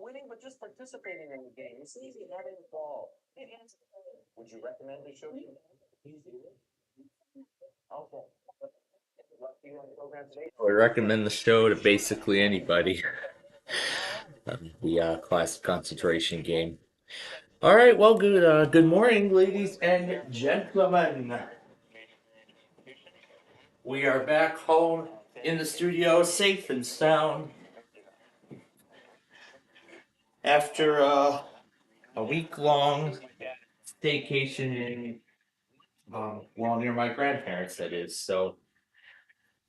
Winning, but just participating in the game. It's easy having the ball. Would you recommend the show? Okay. We recommend the show to basically anybody. The class concentration game. All right, well, good morning, ladies and gentlemen. We are back home in the studio, safe and sound, after a week-long staycation in, well, near my grandparents, that is. So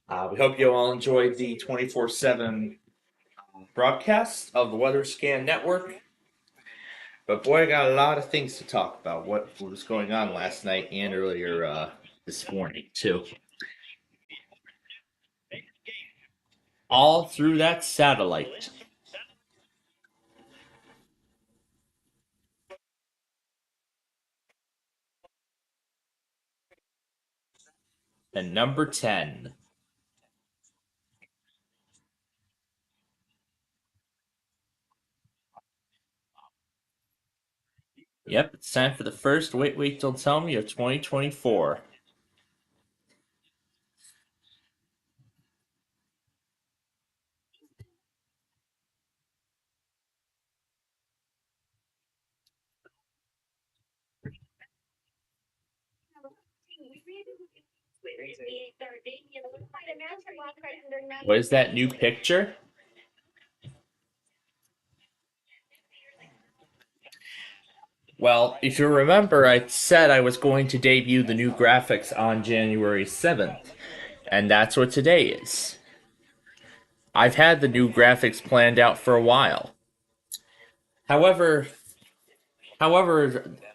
we hope you all enjoyed the 24/7 broadcast of the Weather Scan Network. But boy, I got a lot of things to talk about. What was going on last night and earlier this morning, too. All through that satellite. And number 10. Yep, it's time for the first Wait, Don't Tell Me of 2024. What is that new picture? Well, if you remember, I said I was going to debut the new graphics on January 7th, and that's what today is. I've had the new graphics planned out for a while. However,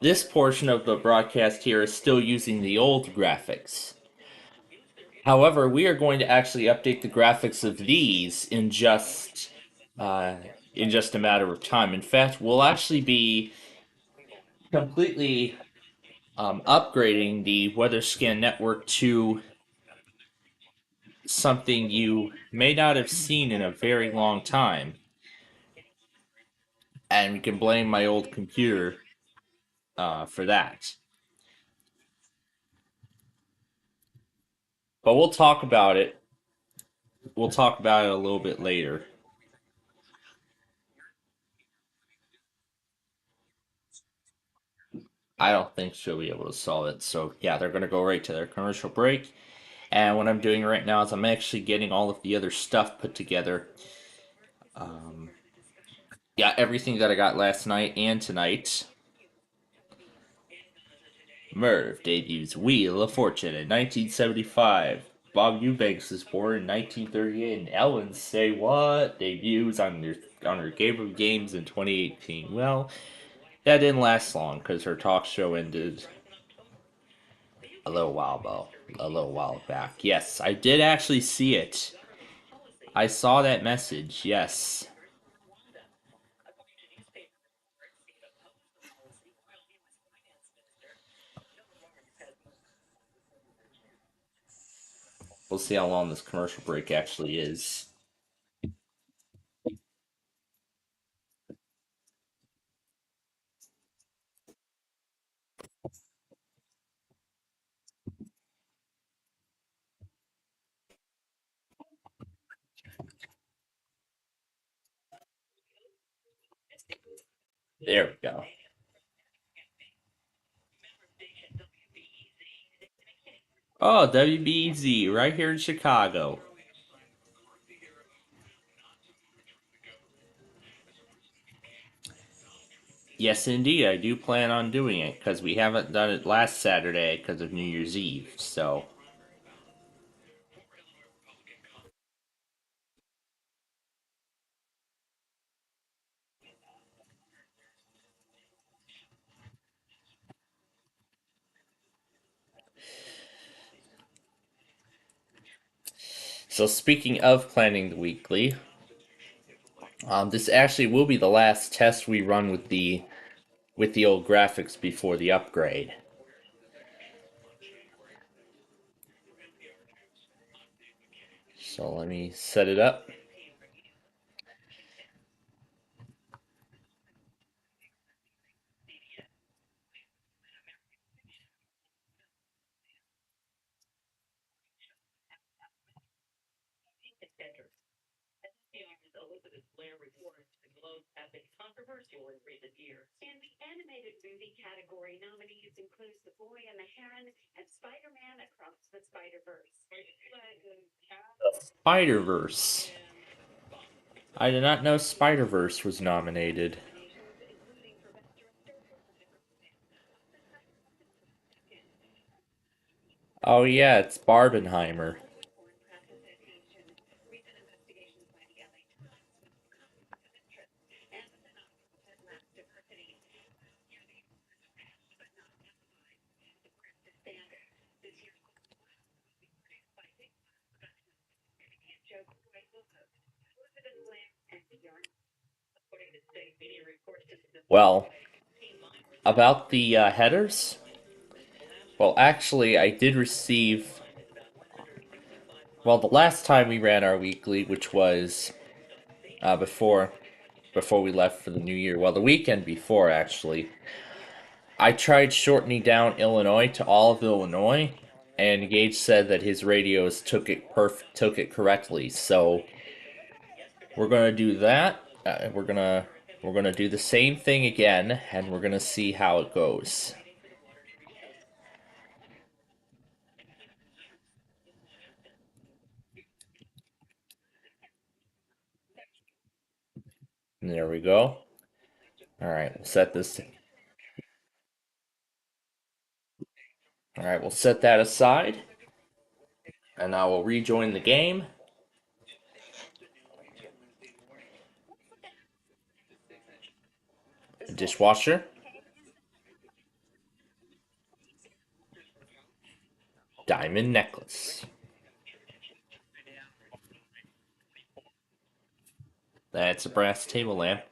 this portion of the broadcast here is still using the old graphics. However, we are going to actually update the graphics of these in just a matter of time. In fact, we'll actually be completely upgrading the Weather Scan network to something you may not have seen in a very long time. And we can blame my old computer for that. But we'll talk about it. We'll talk about it a little bit later. I don't think she'll be able to solve it. So yeah, they're gonna go right to their commercial break. And what I'm doing right now is I'm actually getting all of the other stuff put together. Yeah, everything that I got last night and tonight. Merv debuts Wheel of Fortune in 1975. Bob Eubanks is born in 1938, and Ellen Say What debuts on her Game of Games in 2018. Well, that didn't last long because her talk show ended a little while back. Yes, I did actually see it. I saw that message. Yes. We'll see how long this commercial break actually is. There we go. Oh, WBEZ, right here in Chicago. Yes, indeed, I do plan on doing it, because we haven't done it last Saturday because of New Year's Eve, so... So speaking of planning the weekly, this actually will be the last test we run with the old graphics before the upgrade. So let me set it up. Spider-Verse. I did not know Spider-Verse was nominated. Oh yeah, it's Barbenheimer. Well, about the headers? Well, actually, I did receive. Well, the last time we ran our weekly, which was before we left for the new year. Well, the weekend before, actually, I tried shortening down Illinois to all of Illinois, and Gage said that his radios took it correctly. So we're gonna do that. We're gonna do the same thing again, and we're gonna see how it goes. And there we go. All right, we'll set this. All right, we'll set that aside, and I will rejoin the game. Dishwasher, diamond necklace. That's a brass table lamp.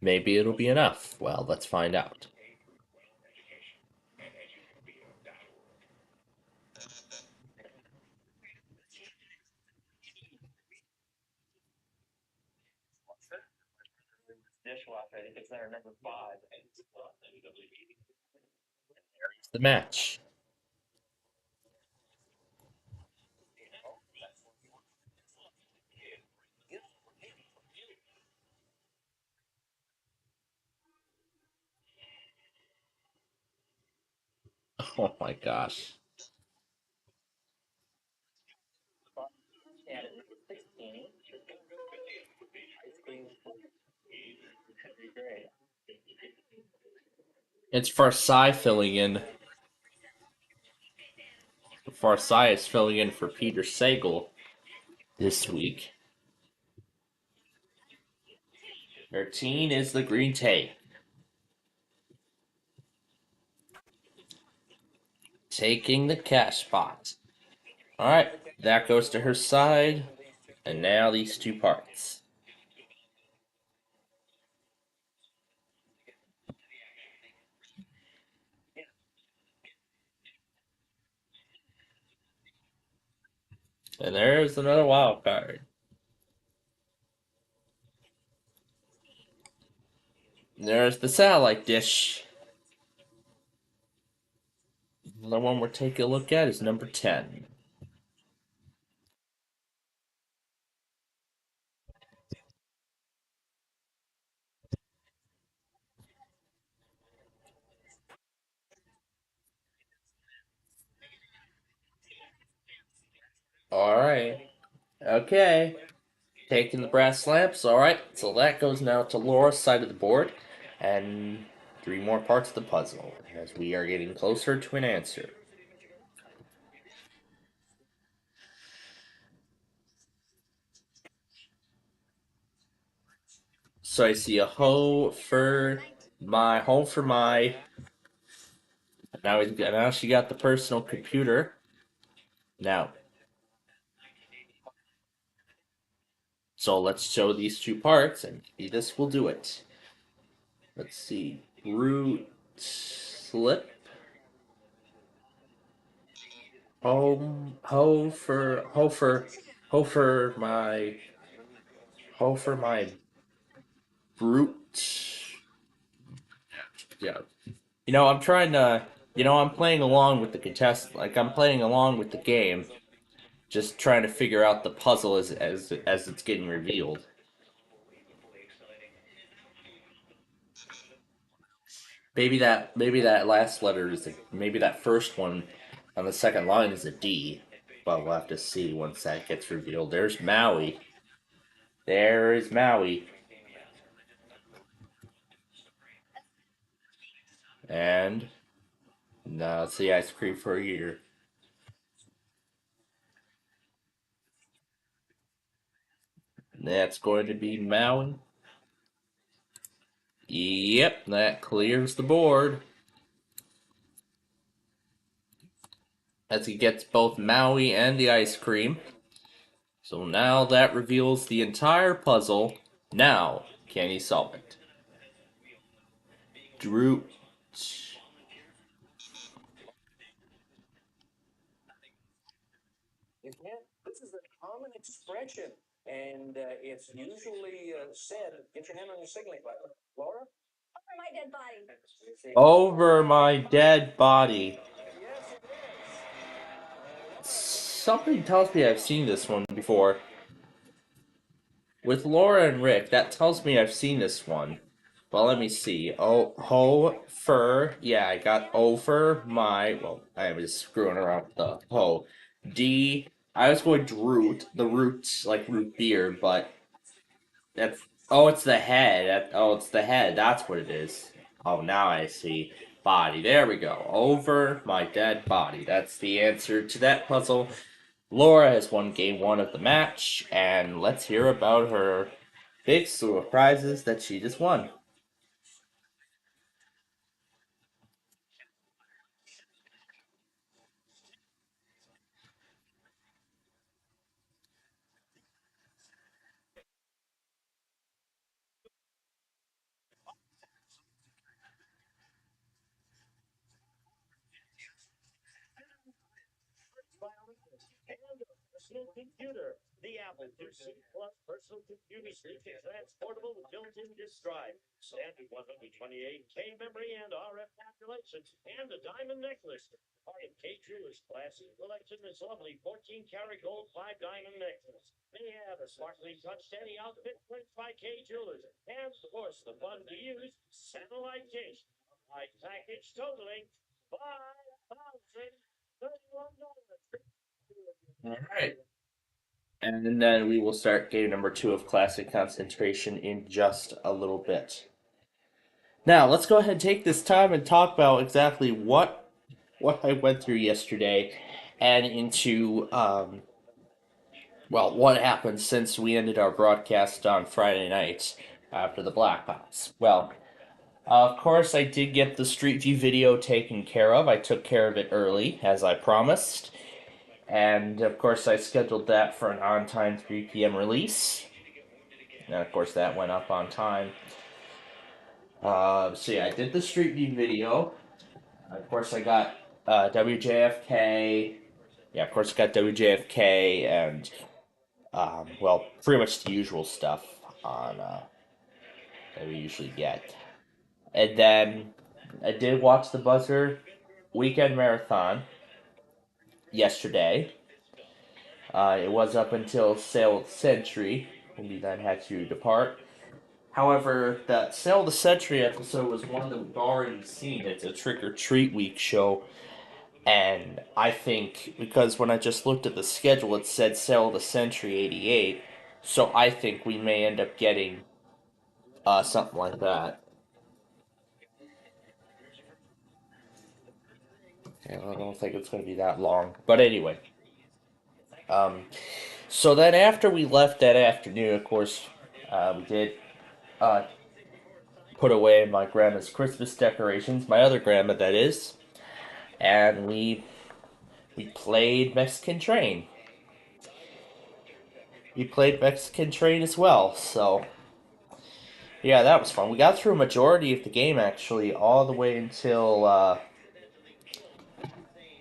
Maybe it'll be enough. Well, let's find out. The match. Oh my gosh. It's Farsai filling in. Farsai is filling in for Peter Sagal this week. 13 is the green tape. Taking the cash spot. Alright, that goes to her side. And now these two parts. And there's another wild card. There's the satellite dish. The one we're taking a look at is number 10. Alright. Okay. Taking the brass lamps. Alright. So that goes now to Laura's side of the board. And 3 more parts of the puzzle. As we are getting closer to an answer. So I see a home for my. Now she got the personal computer. Now, so let's show these two parts, and maybe this will do it. Let's see. Root slip. Ho for my brute. Yeah. I'm trying to. I'm playing along with the contest. Like I'm playing along with the game, just trying to figure out the puzzle as it's getting revealed. Maybe that last letter is maybe that first one on the second line is a D, but we'll have to see once that gets revealed. There's Maui. There is Maui, and now it's the ice cream for a year. That's going to be Maui. Yep, that clears the board. As he gets both Maui and the ice cream. So now that reveals the entire puzzle. Now, can he solve it? Drew. This is a common expression, and it's usually said. Get your hand on your signaling button, Laura. Over my dead body. Over my dead body. Something tells me I've seen this one before. With Laura and Rick, that tells me I've seen this one. Well, let me see. Oh, ho, fur. Yeah, I got over my. Well, I was screwing around with the ho. D. I was going to root. The roots, like root beer, but that's. Oh, it's the head. It's the head. That's what it is. Oh, now I see. Body. There we go. Over my dead body. That's the answer to that puzzle. Laura has won game one of the match, and let's hear about her big slew of prizes that she just won. Personal computer. The Apple IIc Plus personal computer sleek and transportable with built-in disk drive, standard 128K memory and RF calculations, and a diamond necklace. Part of K Jewelers' classic collection, this lovely 14-karat gold 5-diamond necklace. They have a sparkling touch steady outfit printed by K Jewelers, and of course the fun to use satellite dish. My package totaling $5,031. All right. And then we will start game number two of Classic Concentration in just a little bit. Now, let's go ahead and take this time and talk about exactly what I went through yesterday and into what happened since we ended our broadcast on Friday night after the Blackhawks. Well, of course, I did get the Street View video taken care of. I took care of it early, as I promised. And, of course, I scheduled that for an on-time 3 p.m. release. And, of course, that went up on time. So, yeah, I did the Street View video. Of course, I got WJFK. Yeah, of course, I got WJFK and, pretty much the usual stuff on that we usually get. And then I did watch the Buzzer Weekend Marathon yesterday. It was up until Sail of the Century, when we then had to depart. However, that Sail of the Century episode was one that we've already seen. It's a Trick or Treat Week show. And I think, because when I just looked at the schedule, it said Sail of the Century 88. So I think we may end up getting something like that. Yeah, I don't think it's going to be that long. But anyway. So then after we left that afternoon, of course, we did uh, put away my grandma's Christmas decorations, my other grandma that is, and we played Mexican Train. We played Mexican Train as well, so Yeah, that was fun. We got through a majority of the game actually, all the way until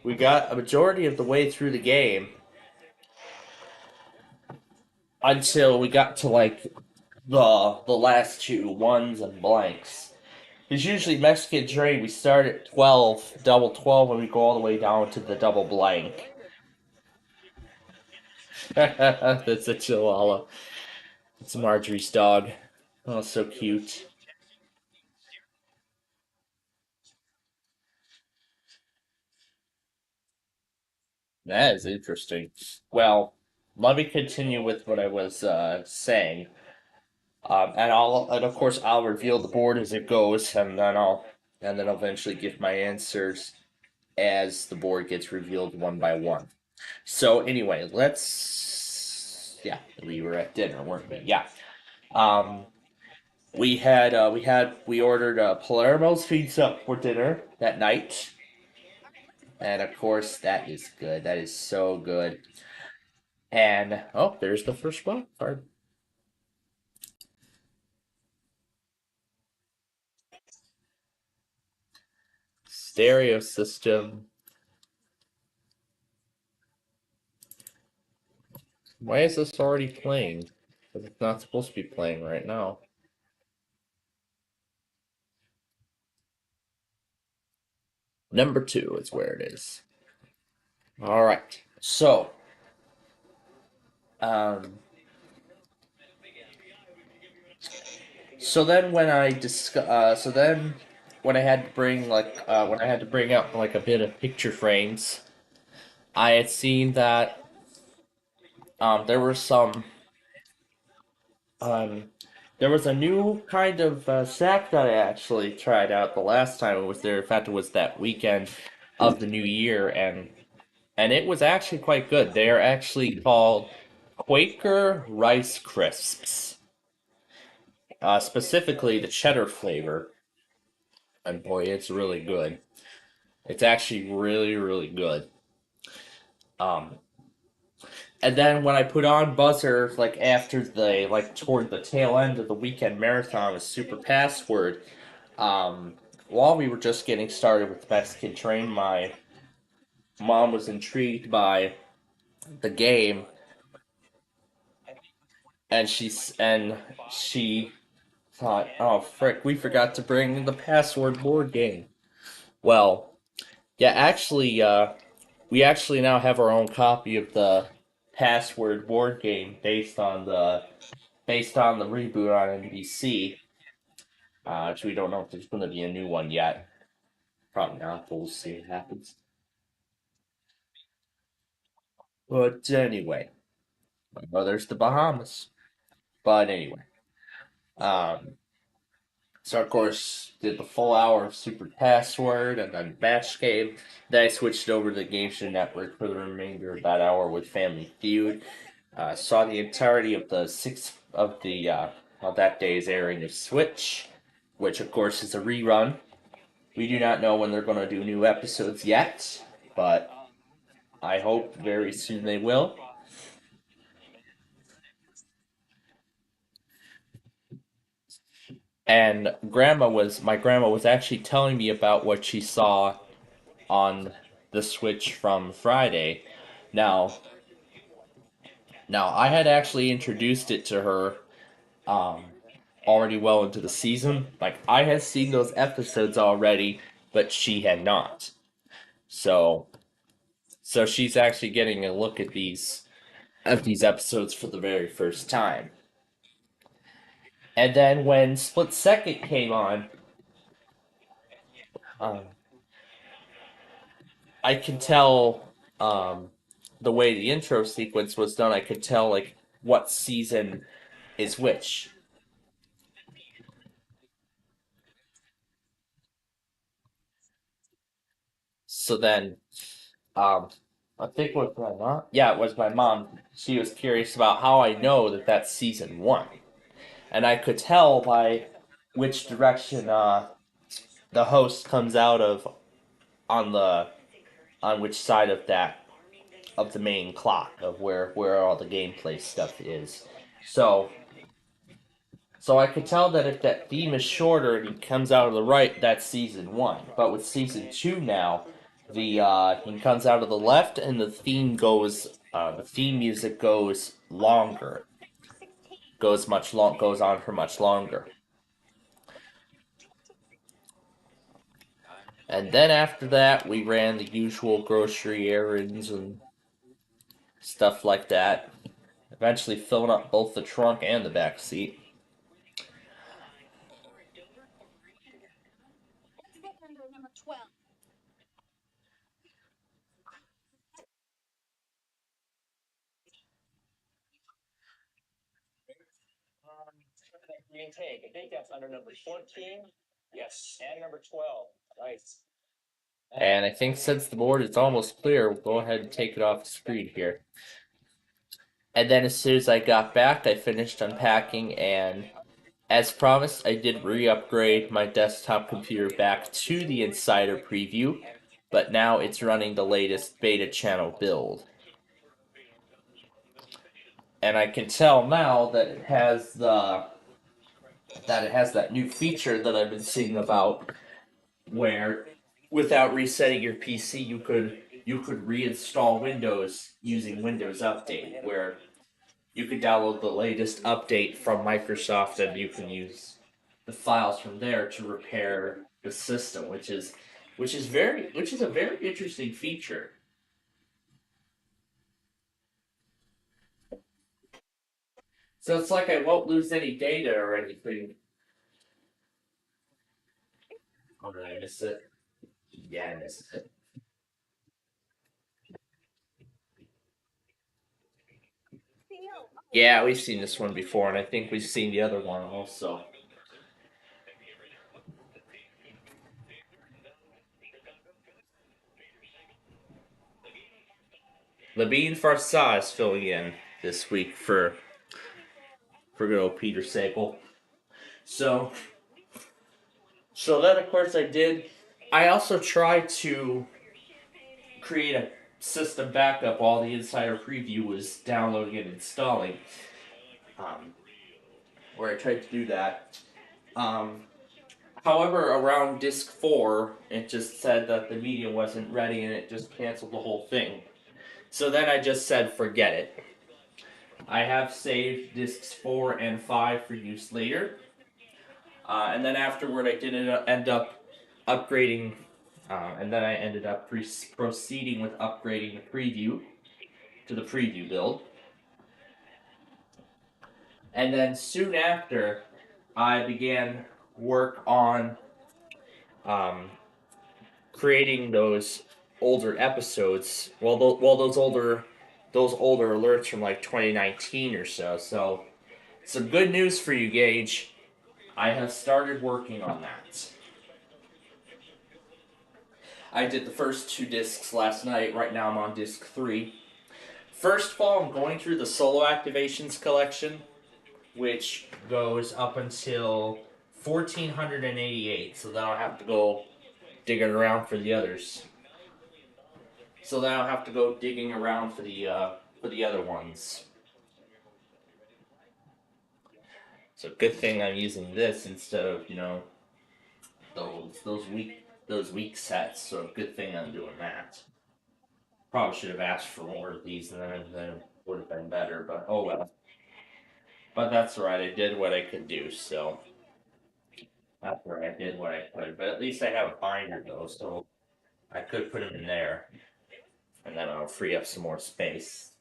we got a majority of the way through the game until we got to like the last two ones and blanks. Because usually Mexican train we start at 12, double 12, and we go all the way down to the double blank. That's a chihuahua. It's Marjorie's dog. Oh, so cute. That is interesting. Well, let me continue with what I was saying. And of course I'll reveal the board as it goes, and then I'll eventually give my answers as the board gets revealed one by one. So anyway, yeah, we were at dinner, weren't we? Yeah. Um, we ordered Palermo's pizza for dinner that night, and of course that is good. That is so good. And oh, there's the first one card. Stereo system. Why is this already playing? Because it's not supposed to be playing right now. Number 2 is where it is. All right. So, um, so then when I so then when I had to bring when I had to bring out like a bit of picture frames, I had seen that there were some um there was a new kind of sack that I actually tried out the last time it was there. In fact, it was that weekend of the new year, and it was actually quite good. They are actually called Quaker Rice Crisps, specifically the cheddar flavor, and boy, it's really good. It's actually really, really good. Um, and then when I put on buzzer, like after the toward the tail end of the weekend marathon with Super Password, um, while we were just getting started with Mexican Train, my mom was intrigued by the game, and she thought, oh frick, we forgot to bring the password board game. Well, yeah, actually, we actually now have our own copy of the password board game based on the reboot on NBC. Which we don't know if there's going to be a new one yet. Probably not, but we'll see what happens. But anyway, well, there's the Bahamas. But anyway, um, so of course did the full hour of Super Password and then Match Game. Then I switched over to the Game Show Network for the remainder of that hour with Family Feud. Saw the entirety of the of that day's airing of Switch, which of course is a rerun. We do not know when they're going to do new episodes yet, but I hope very soon they will. And my grandma was actually telling me about what she saw on the Switch from Friday. Now, now I had actually introduced it to her um, already well into the season. Like I had seen those episodes already, but she had not. So, so she's actually getting a look at these episodes for the very first time. And then when Split Second came on, um, I can tell the way the intro sequence was done. I could tell like what season is which. So then, um, I think it was my mom. Yeah, it was my mom. She was curious about how I know that that's season one, and I could tell by which direction the host comes out of on the on which side of that of the main clock of where all the gameplay stuff is. So So I could tell that if that theme is shorter and he comes out of the right, that's season 1. But with season 2 now, he comes out of the left and the theme music goes longer. Goes on for much longer. And then after that, we ran the usual grocery errands and stuff like that. Eventually filling up both the trunk and the back seat. Number 12. Green tank. I think that's under number 14. Yes, and number 12. Nice. And I think since the board is almost clear, we'll go ahead and take it off the screen here. And then as soon as I got back, I finished unpacking, and as promised, I did re-upgrade my desktop computer back to the Insider Preview, but now it's running the latest beta channel build. And I can tell now that it has that new feature that I've been seeing about, where without resetting your PC, you could reinstall Windows using Windows Update, where you can download the latest update from Microsoft and you can use the files from there to repair the system, which is a very interesting feature. So it's like I won't lose any data or anything. Oh, did I miss it? Yeah, I missed it. Yeah, we've seen this one before, and I think we've seen the other one also. Labine Farsah is filling in this week for good old Peter Sagal. So then of course I did. I also tried to create a system backup while the Insider Preview was downloading and installing. Where I tried to do that. However, around disk 4, it just said that the media wasn't ready and it just canceled the whole thing. So then I just said forget it. I have saved disks 4 and 5 for use later. And then afterward, I did end up upgrading, and then I ended up proceeding with upgrading the preview to the preview build. And then soon after, I began work on creating those older episodes. Well, those older alerts from like 2019 or so. So, some good news for you, Gage. I have started working on that. I did the first 2 discs last night. Right now I'm on disc 3. First of all, I'm going through the solo activations collection, which goes up until 1488. So then I'll have to go digging around for the others. So then I'll have to go digging around for the other ones. So good thing I'm using this instead of those weak sets. So good thing I'm doing that. Probably should have asked for more of these, and then it would have been better. But oh well. But that's alright. I did what I could do. So that's right. I did what I could. But at least I have a binder though, so I could put them in there, and then I'll free up some more space.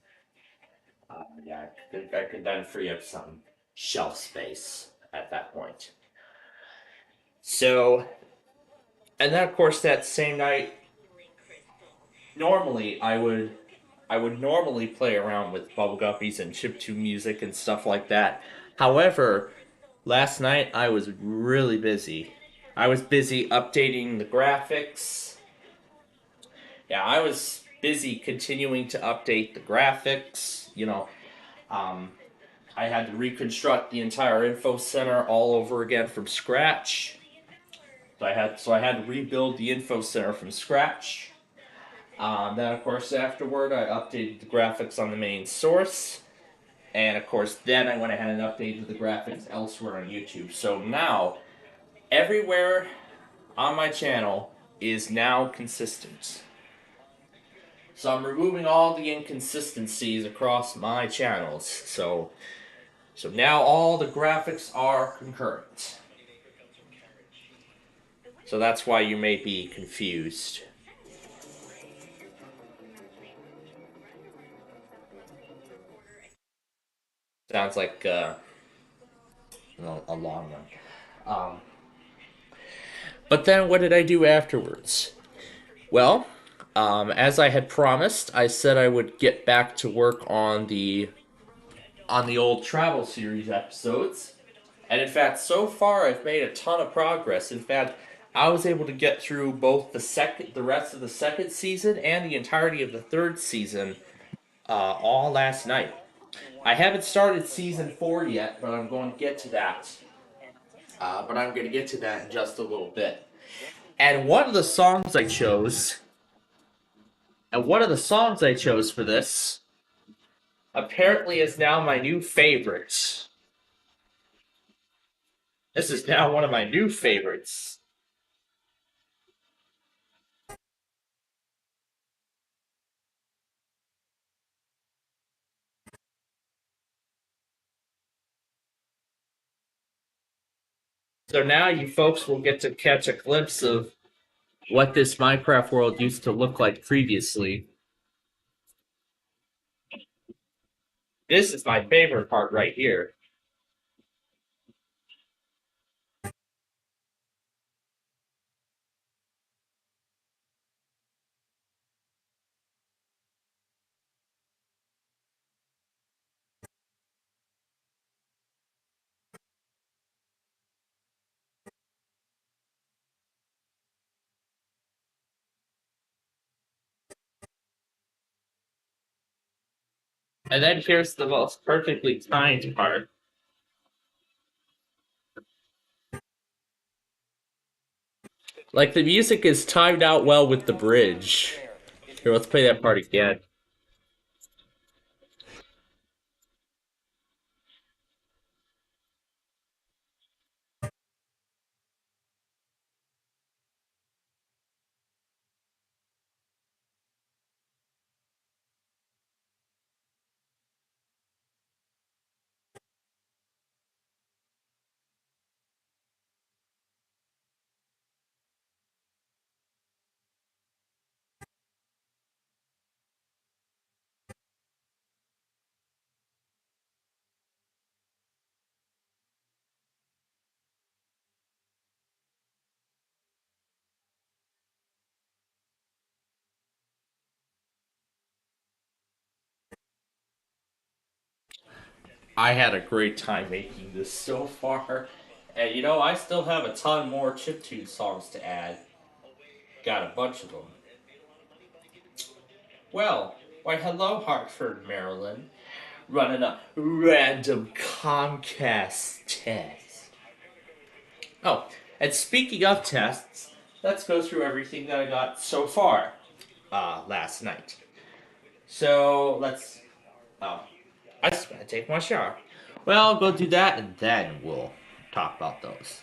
Yeah, I could then free up some shelf space at that point. So, and then of course that same night, normally I would normally play around with bubble guppies and chiptune music and stuff like that. However, last night I was really busy. I was busy updating the graphics. Yeah, I was busy continuing to update the graphics. I had to reconstruct the entire info center all over again from scratch. So I had to rebuild the info center from scratch. Then, of course, afterward, I updated the graphics on the main source. And of course, then I went ahead and updated the graphics elsewhere on YouTube. So now, everywhere on my channel is now consistent. So I'm removing all the inconsistencies across my channels. So now all the graphics are concurrent. So that's why you may be confused. Sounds like a long one. But then what did I do afterwards? Well, as I had promised, I said I would get back to work on the old travel series episodes. And in fact, so far I've made a ton of progress. In fact, I was able to get through both the rest of the second season and the entirety of the third season all last night. I haven't started season 4 yet, but I'm going to get to that. But I'm going to get to that in just a little bit. And one of the songs I chose, for this, apparently is now my new favorite. This is now one of my new favorites. So now you folks will get to catch a glimpse of what this Minecraft world used to look like previously. This is my favorite part right here. And then here's the most perfectly timed part. Like, the music is timed out well with the bridge. Here, let's play that part again. I had a great time making this so far. And you know, I still have a ton more chiptune songs to add. Got a bunch of them. Well, why hello Hartford, Maryland. Running a random Comcast test. Oh, and speaking of tests, let's go through everything that I got so far last night. So let's. Oh, I just gotta take my shower. Well, I'll go do that and then we'll talk about those.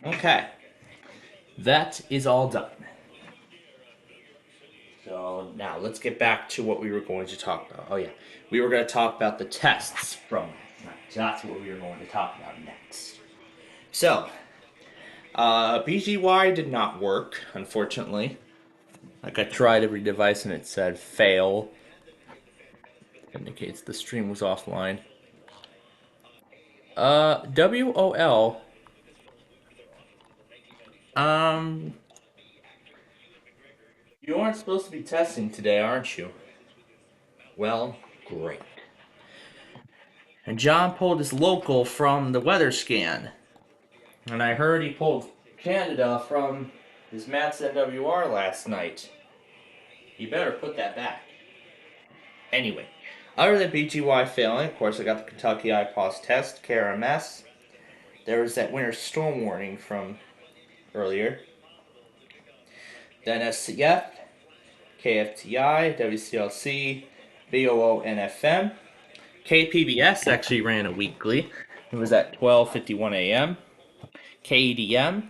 Okay. That is all done. So now let's get back to what we were going to talk about. Oh yeah, we were going to talk about the tests from last night. So that's what we were going to talk about next. So, BGY did not work, unfortunately. Like I tried every device and it said fail. Indicates the stream was offline. WOL. Um, you aren't supposed to be testing today, aren't you? Well, great. And John pulled his local from the weather scan. And I heard he pulled Canada from his Mats NWR last night. You better put that back. Anyway, other than BGY failing, of course, I got the Kentucky IPOS test, KRMS. There was that winter storm warning from earlier. Then SCF, KFTI, WCLC, BOO, NFM. KPBS actually ran a weekly. It was at 12:51 a.m. KEDM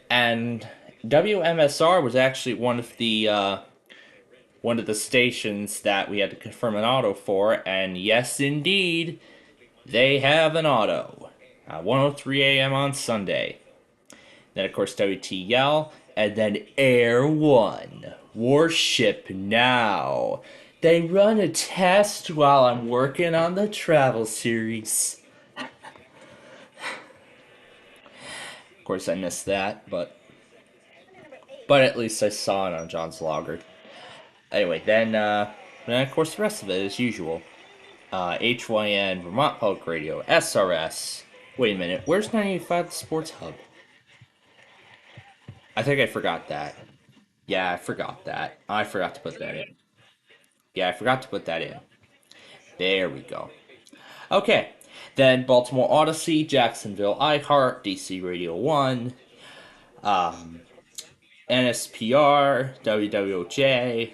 and WMSR was actually one of the stations that we had to confirm an auto for, and yes, indeed, they have an auto. 1:03 a.m. on Sunday. Then, of course, WTL, and then Air One. Warship Now. They run a test while I'm working on the travel series. Of course, I missed that, but at least I saw it on John's logger. Anyway, then of course the rest of it as usual. HYN, Vermont Public Radio, SRS. Wait a minute, where's 985 the Sports Hub? I think I forgot that. Yeah, I forgot that. I forgot to put that in. Yeah, I forgot to put that in. There we go. Okay, then Baltimore Odyssey, Jacksonville iHeart, DC Radio 1, NSPR, WWOJ,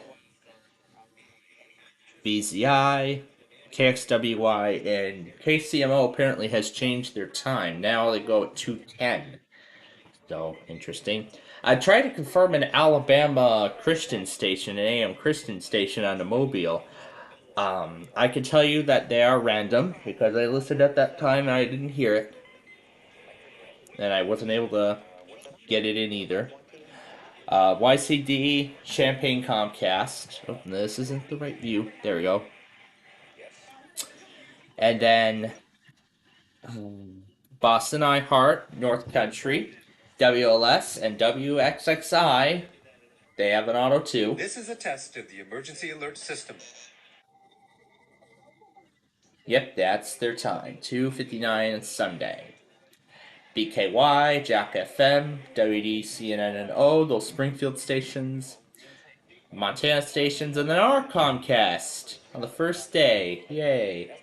BZI, KXWY, and KCMO apparently has changed their time. Now they go at 2:10. So, interesting. I tried to confirm an Alabama Christian station, an AM Christian station on the Mobile. I can tell you that they are random because I listened at that time and I didn't hear it. And I wasn't able to get it in either. YCD, Champaign Comcast. Oh, this isn't the right view. There we go. And then Boston iHeart, North Country, WLS, and WXXI. They have an auto too. This is a test of the emergency alert system. Yep, that's their time. 2:59 Sunday. BKY, Jack FM, WD, CNN, and O, those Springfield stations, Montana stations, and then our Comcast on the first day. Yay.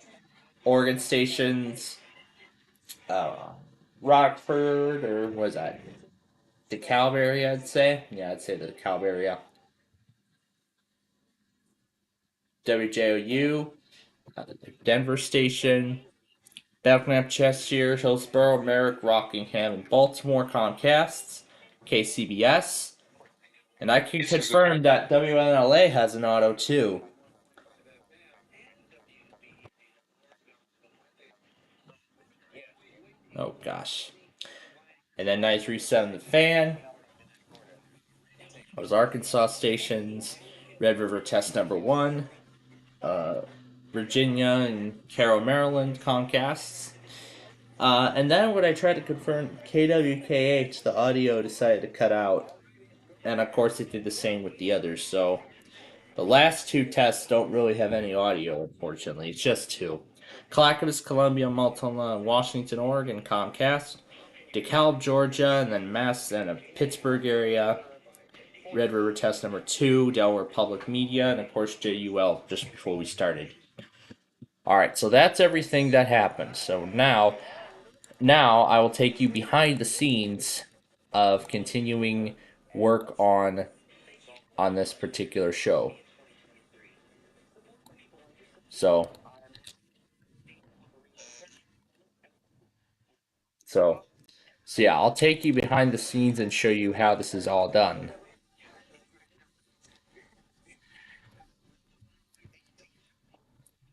Oregon stations, Rockford, or what is that? DeKalb area, I'd say. Yeah, I'd say the DeKalb area. WJOU, Denver station, Belknap, Cheshire, Hillsborough, Merrick, Rockingham, and Baltimore Comcasts, KCBS, and I can confirm that WNLA has an auto too. Oh gosh. And then 93.7 The Fan. Those Arkansas stations, Red River Test number 1, Virginia and Carroll, Maryland Comcasts. And then when I tried to confirm KWKH, the audio decided to cut out. And of course it did the same with the others, so the last two tests don't really have any audio, unfortunately. It's just two. Clackamas, Columbia, Multnomah, Washington, Oregon, Comcast. DeKalb, Georgia, and then Mass and a Pittsburgh area. Red River Test number 2, Delaware Public Media, and of course JUL just before we started. Alright, so that's everything that happened. So now I will take you behind the scenes of continuing work on this particular show. So So yeah, I'll take you behind the scenes and show you how this is all done.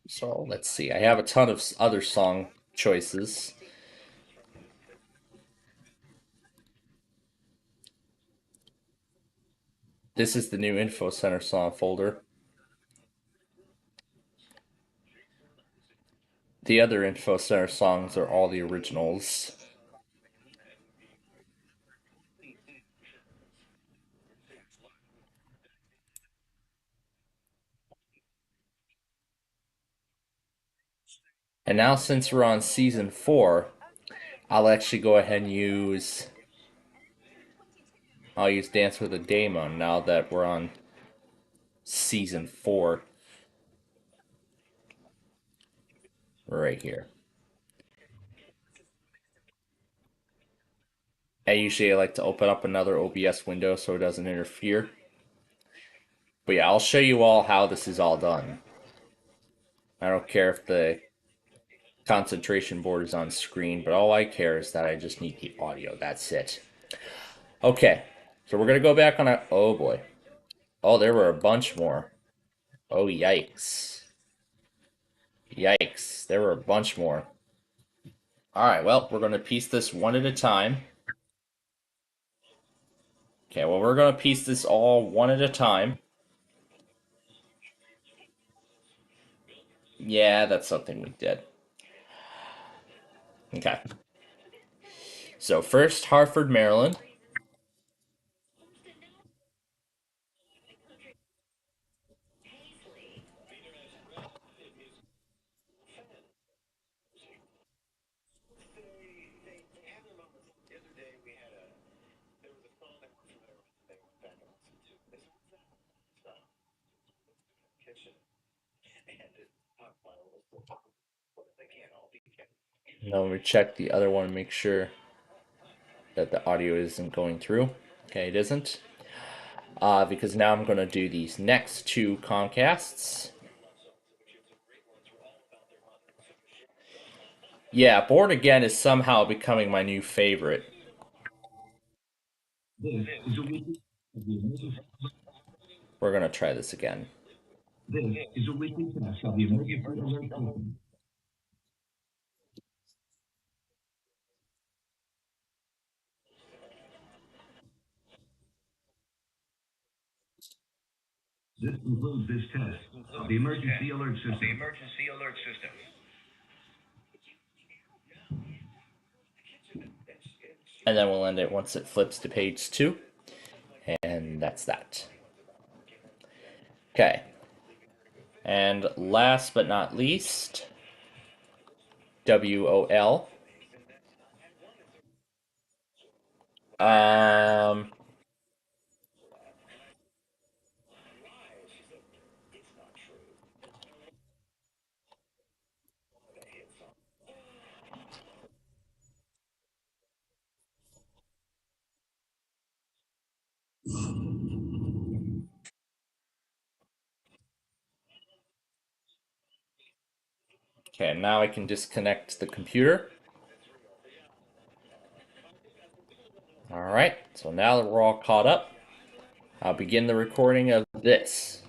So let's see. I have a ton of other song choices. This is the new Info Center song folder. The other Info Center songs are all the originals. And now since we're on season 4, I'll actually go ahead and I'll use Dance with a Daemon now that we're on season 4. Right here. I like to open up another OBS window so it doesn't interfere. But yeah, I'll show you all how this is all done. I don't care if the concentration board is on screen, but all I care is that I just need the audio. That's it. Okay, so we're gonna go back on a. Oh boy. Oh, there were a bunch more. Oh, yikes. Yikes. There were a bunch more. Alright, well, we're gonna piece this one at a time. Okay, well, we're gonna piece this all one at a time. Yeah, that's something we did. Okay. So first, Hartford, Maryland. Now let me check the other one, make sure that the audio isn't going through. Okay, it isn't. Because now I'm going to do these next two Comcasts. Yeah, Born Again is somehow becoming my new favorite. We're going to try this again. This concludes this test of the emergency alert system. And then we'll end it once it flips to page 2. And that's that. Okay. And last but not least, WOL. Okay, now I can disconnect the computer. Alright, so now that we're all caught up, I'll begin the recording of this.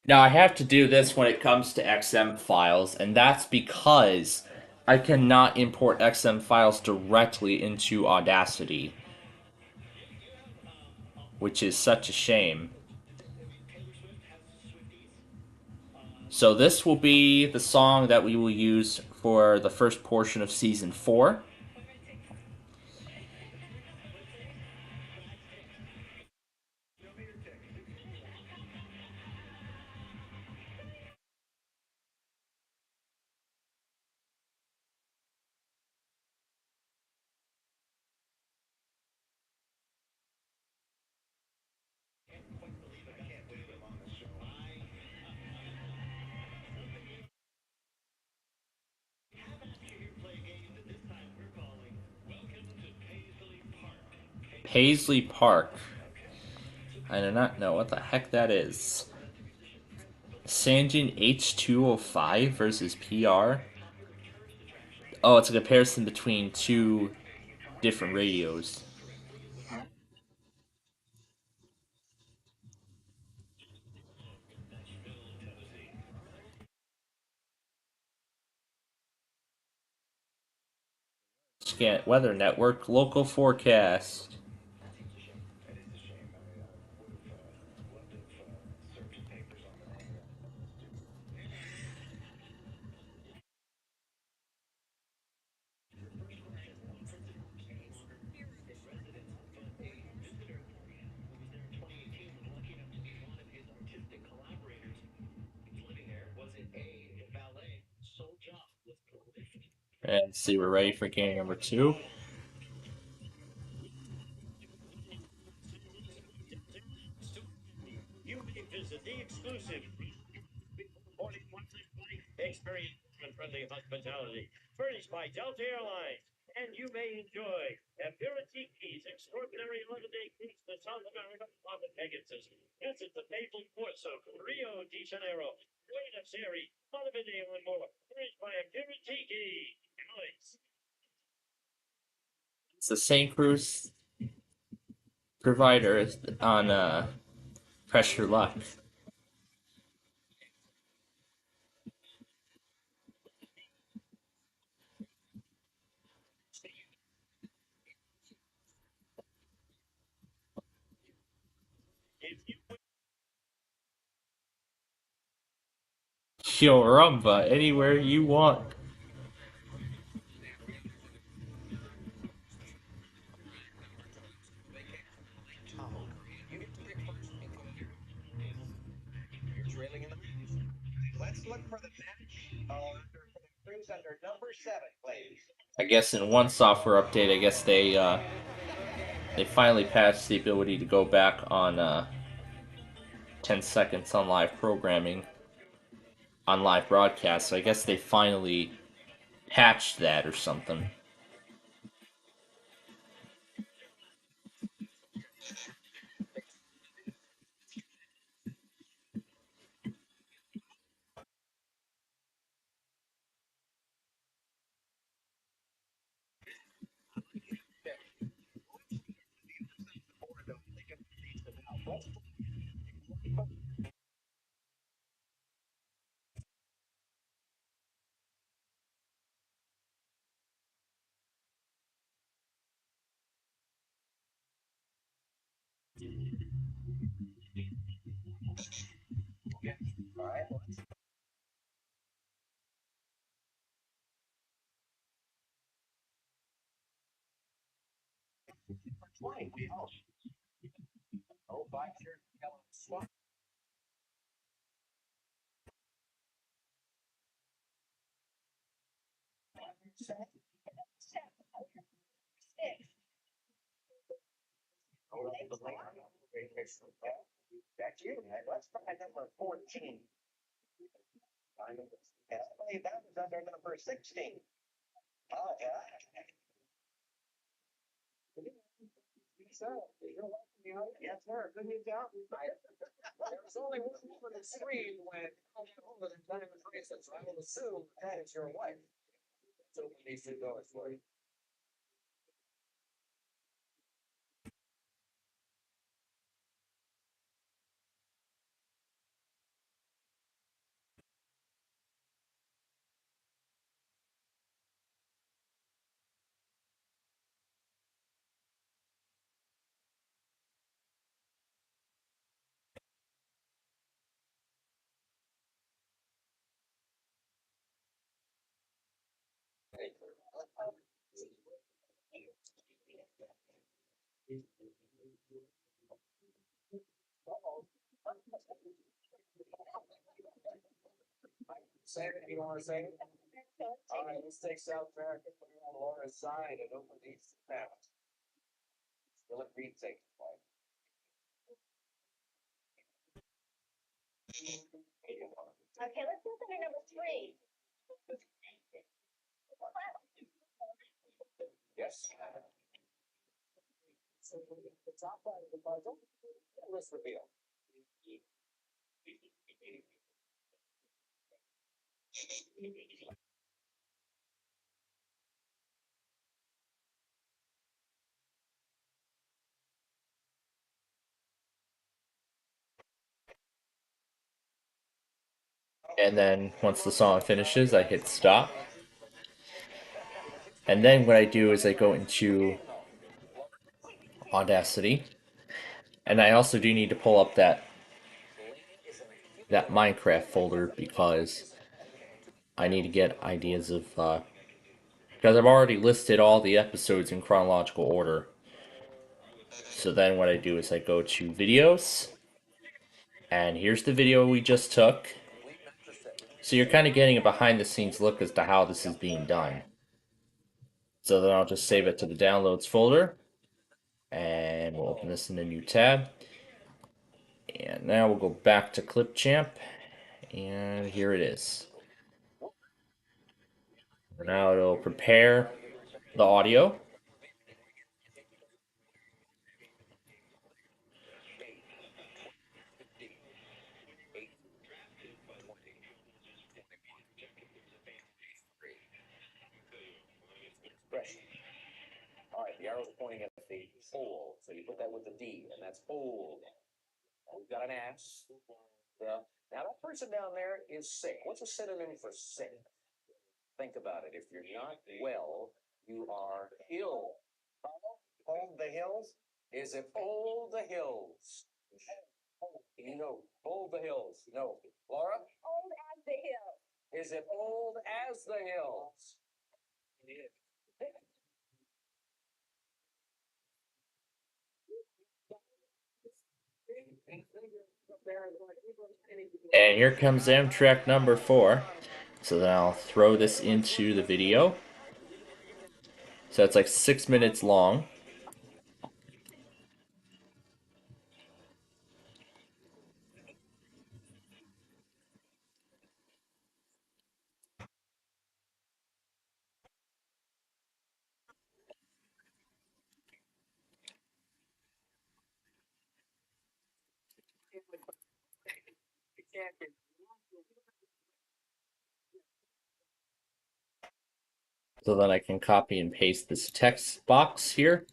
Now I have to do this when it comes to XM files, and that's because I cannot import XM files directly into Audacity, which is such a shame. So this will be the song that we will use for the first portion of Season 4. Paisley Park. I do not know what the heck that is. Sanjin H205 versus PR? Oh, it's a comparison between two different radios. Scan Weather Network local forecast. And see, we're ready for game number 2. You may visit the exclusive experience and friendly hospitality furnished by Delta Airlines. And you may enjoy Aperitif's extraordinary 11-day cruise to South America on the Pegasus. Visit the fabled ports of Rio de Janeiro, Gwinnett, Cerri, Montevideo, and more. Furnished by Aperitif. Alex. It's the same cruise provider on Pressure Luck. Yo, rumba, anywhere you want. Let's look for the match for the cruise under number 7, please. I guess in one software update, I guess they finally patched the ability to go back on 10 seconds on live programming on live broadcast. So I guess they finally patched that or something. All right. Number 20, we all. Oh, by here, yellow swap. All right, the lane. That's you. Let's try number 14. I believe that was under number 16. Oh, yeah. So, you're welcome, you know? Yes, sir. Good news out. There was only one on the screen when I got over the time and bracelet, so I will assume that is your wife. So open these two doors for you. Say it, you want to say it? All right, let's take South America, put it on Laura's side and open these maps. Still at green take. Okay, let's look under number 3. Yes. So the top part of the puzzle, let's reveal. And then once the song finishes, I hit stop. And then what I do is I go into Audacity. And I also do need to pull up that Minecraft folder because I need to get ideas of because I've already listed all the episodes in chronological order. So then what I do is I go to videos, and here's the video we just took. So you're kind of getting a behind the scenes look as to how this is being done. So then I'll just save it to the downloads folder, and we'll open this in a new tab. And now we'll go back to Clipchamp, and here it is. Now it'll prepare the audio. All right, the arrow's pointing at the old, so you put that with the D, and that's old. We've got an S. Yeah. Now that person down there is sick. What's a synonym for sick? Think about it. If you're not well, you are ill. Hold the hills? Is it old the hills? You know, hold the hills. No. Laura? Old as the hill. Is it old as the hills? It is. And here comes Amtrak number 4. So then I'll throw this into the video. So it's like 6 minutes long. So then I can copy and paste this text box here.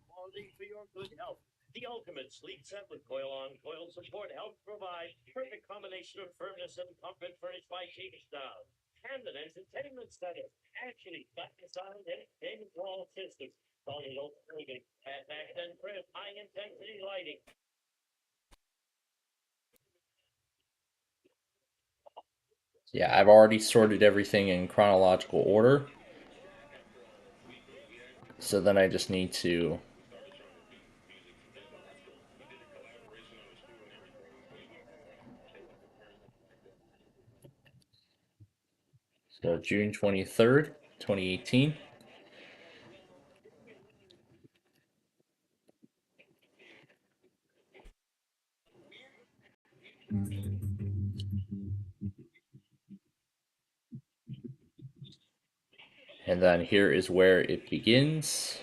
Quality for your good health. The ultimate sleep set with coil-on, coil support helps provide perfect combination of firmness and comfort furnished by Chief Style. And an entertainment center. Actually, side entertainment wall system. Solid oak paving, fast and crisp, high-intensity lighting. Yeah, I've already sorted everything in chronological order. So then I just need to so June 23rd, 2018. And then here is where it begins.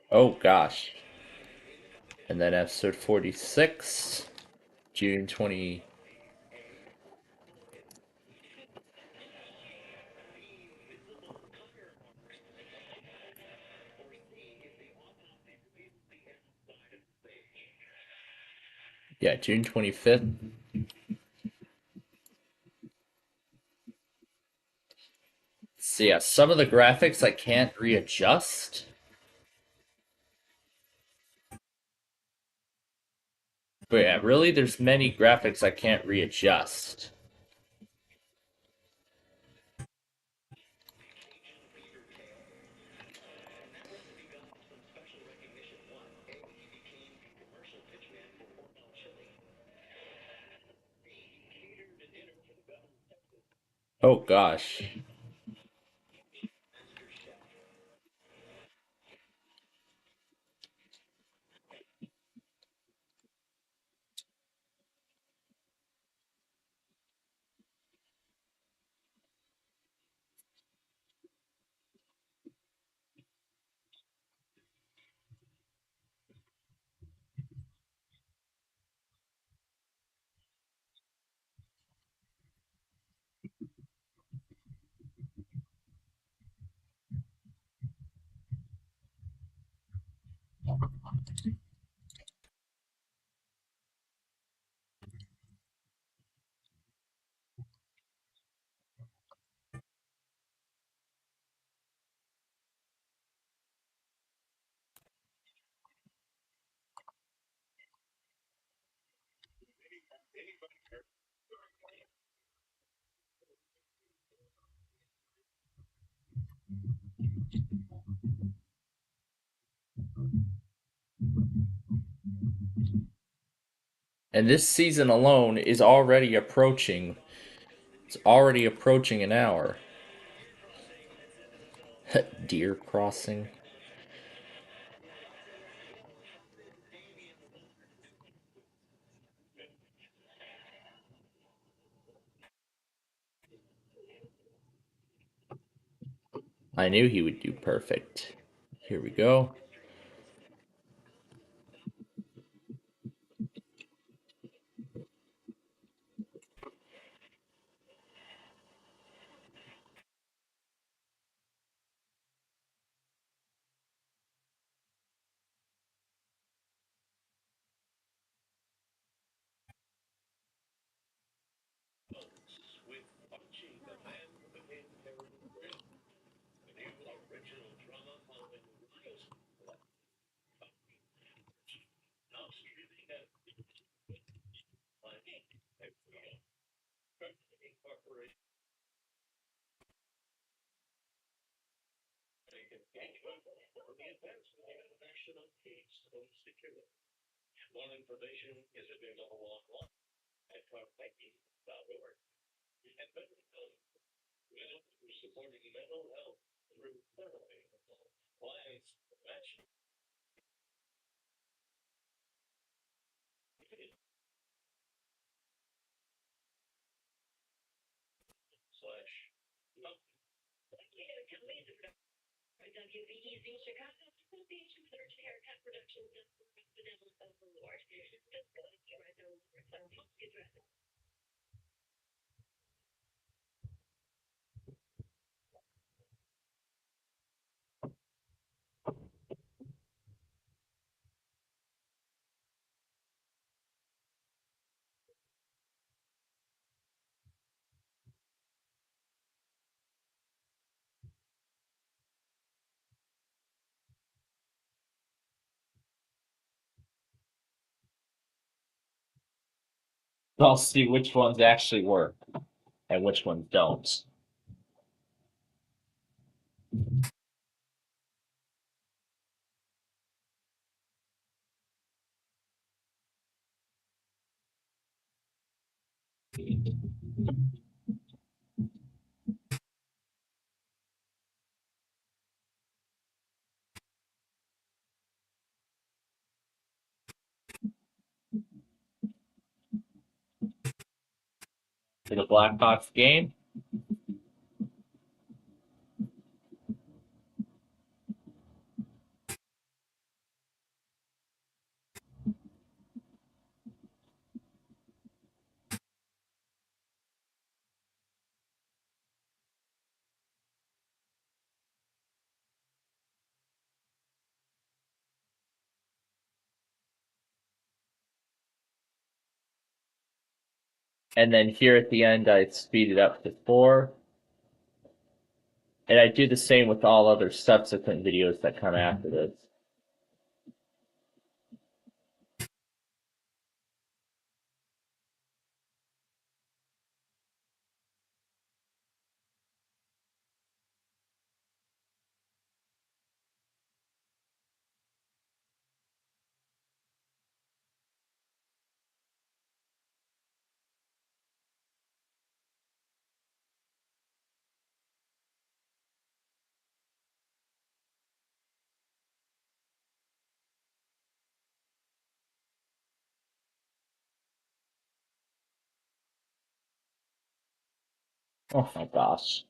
Oh gosh. And then episode 46, June 20. Yeah, June 25th. So yeah, some of the graphics I can't readjust. But yeah, really, there's many graphics I can't readjust. Oh gosh. And this season alone is already approaching. It's already approaching an hour. Deer crossing. I knew he would do perfect. Here we go. More information is available online at FairfaxCountyEAS.org. And supporting mental health through therapy. Clients match slash WEAS Chicago Association with Urgent Haircut Productions and Benevolent Overlord. Just go to right now. I'll see which ones actually work and which ones don't. For the Blackhawks game, and then here at the end I speed it up to 4. And I do the same with all other subsequent videos that come after this. Oh my gosh.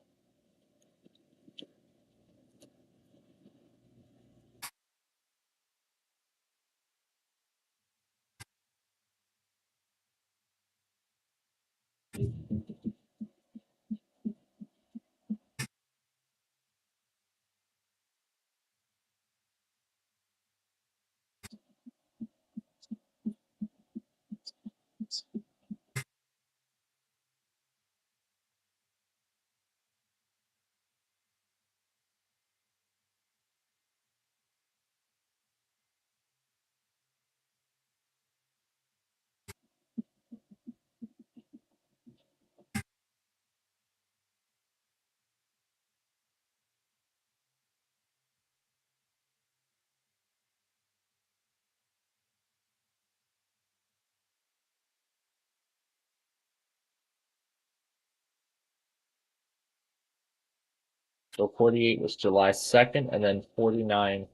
So 48 was July 2nd, and then 49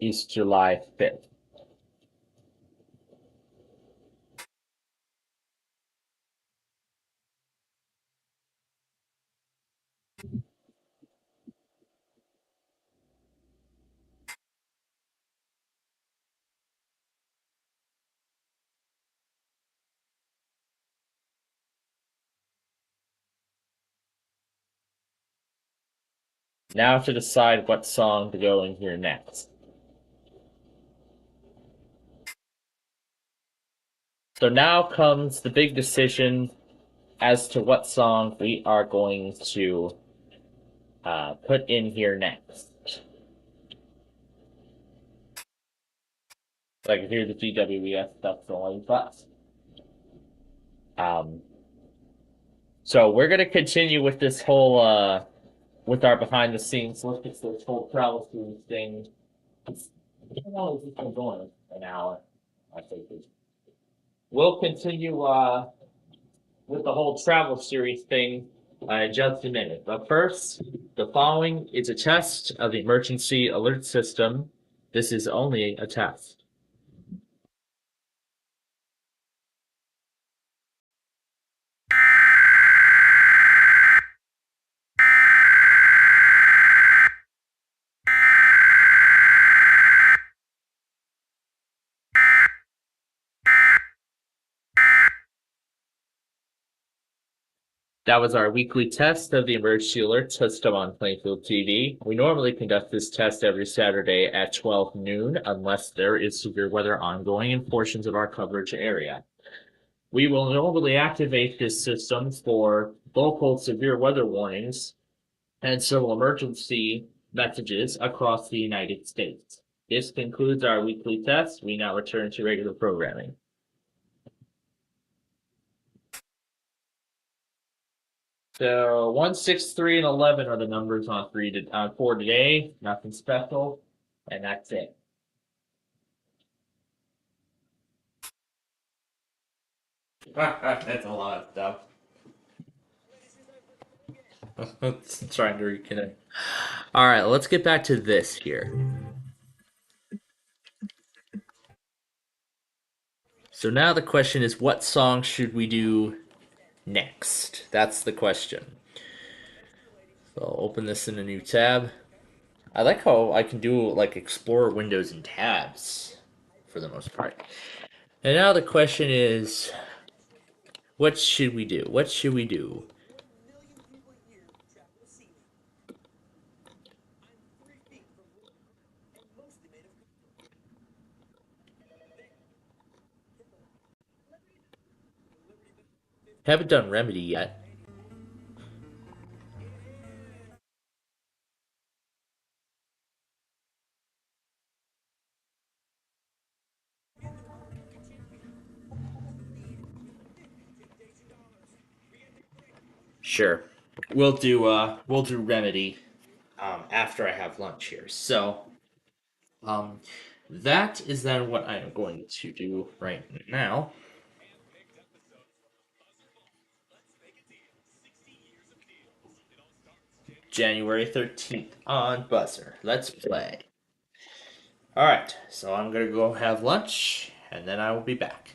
is July 5th. Now to decide what song to go in here next. So now comes the big decision as to what song we are going to put in here next. So I can hear the GWES stuff going, but so we're gonna continue with this whole with our behind the scenes look at this whole travel series thing. How long has this been going? An hour, I think. We'll continue with the whole travel series thing in just a minute. But first, the following is a test of the emergency alert system. This is only a test. That was our weekly test of the emergency alert system on Plainfield TV. We normally conduct this test every Saturday at 12 noon unless there is severe weather ongoing in portions of our coverage area. We will normally activate this system for local severe weather warnings and civil emergency messages across the United States. This concludes our weekly test. We now return to regular programming. So 1, 6, 3, and 11 are the numbers on for today. Nothing special, and that's it. That's a lot of stuff. Trying to reconnect. All right, let's get back to this here. So now the question is, what song should we do next? That's the question. So I'll open this in a new tab. I like how I can do like explore windows and tabs for the most part. And now the question is, what should we do? What should we do? Haven't done Remedy yet. Sure. We'll do Remedy after I have lunch here. So that is then what I am going to do right now. January 13th on Buzzer. Let's play. Alright, so I'm gonna go have lunch and then I will be back.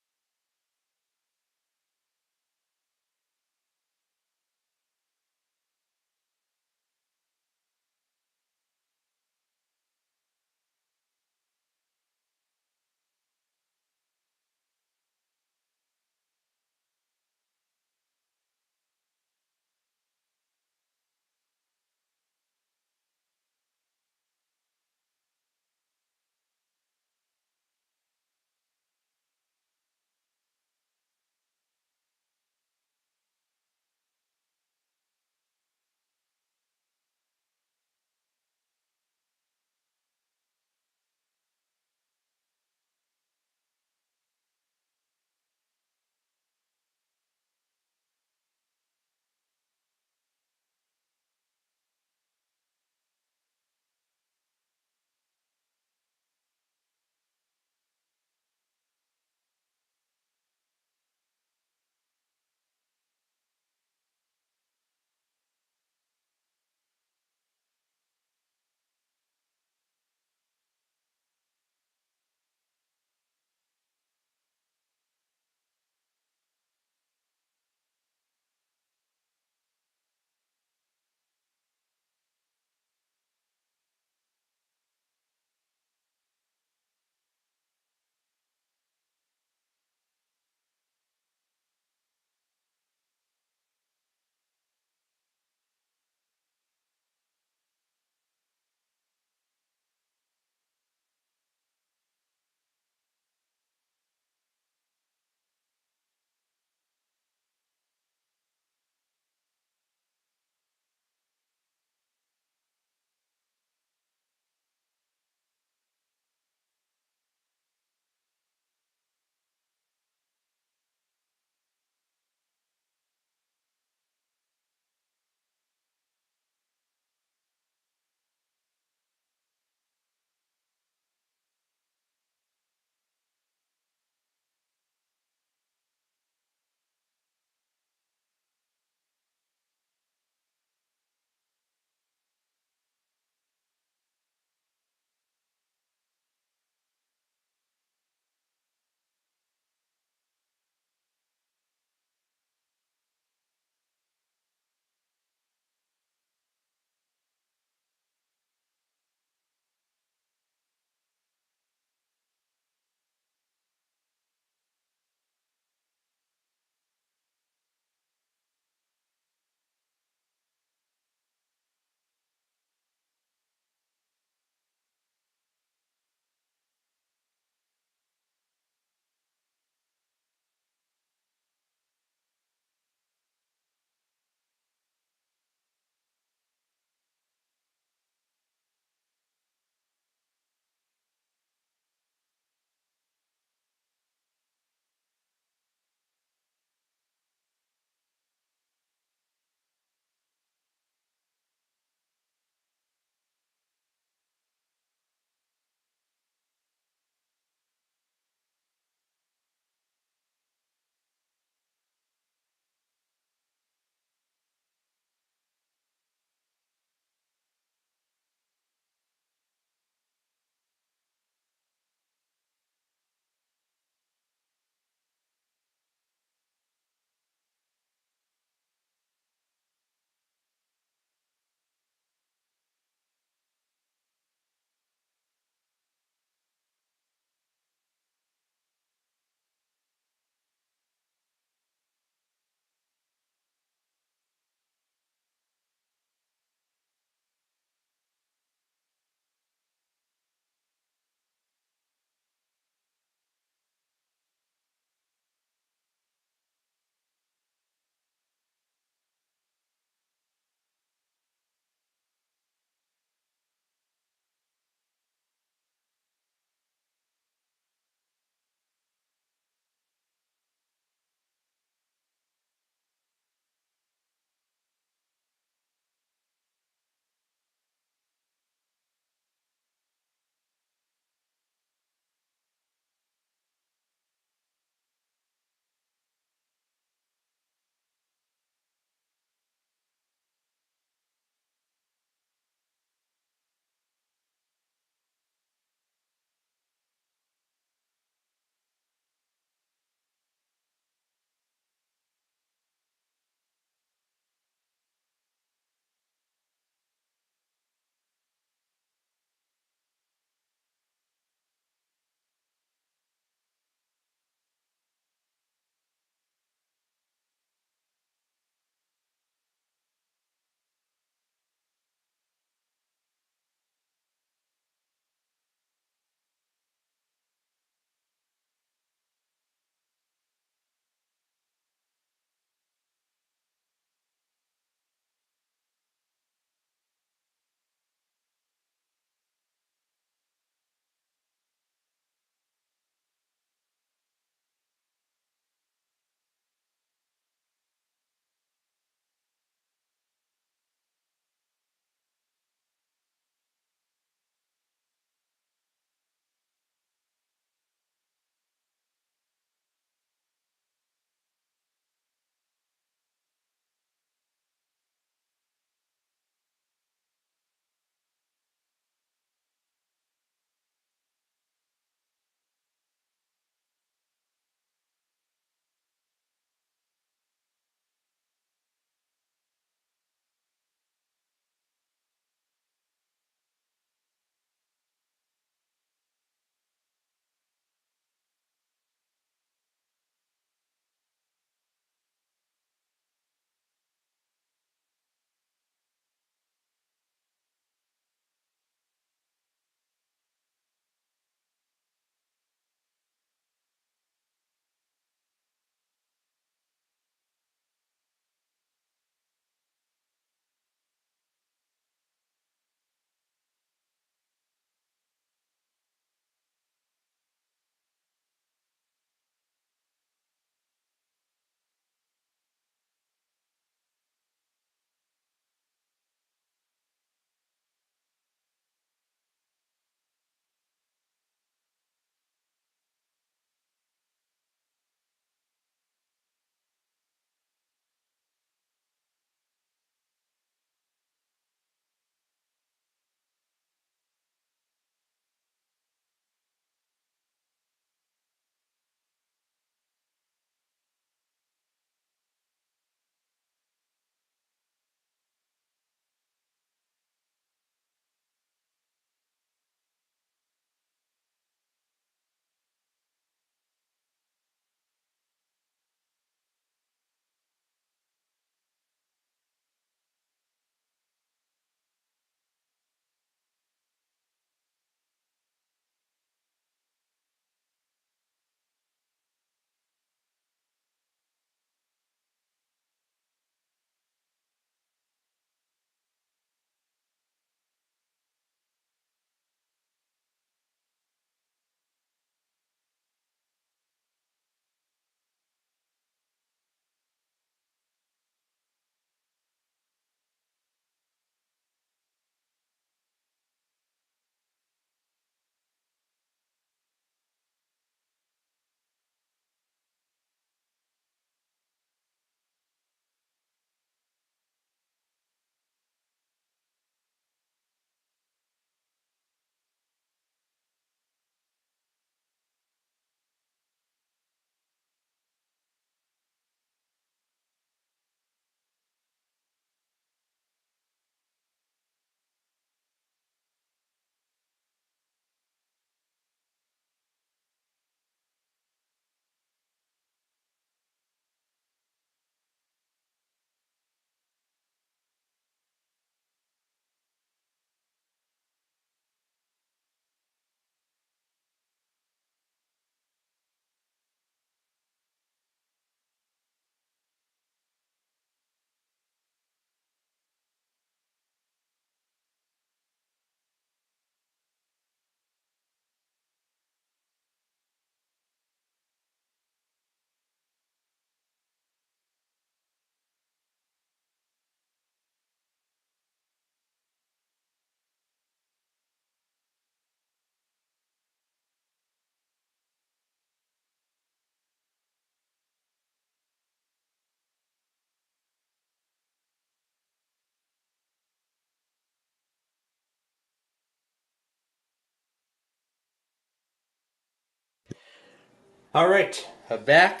Alright, I'm back.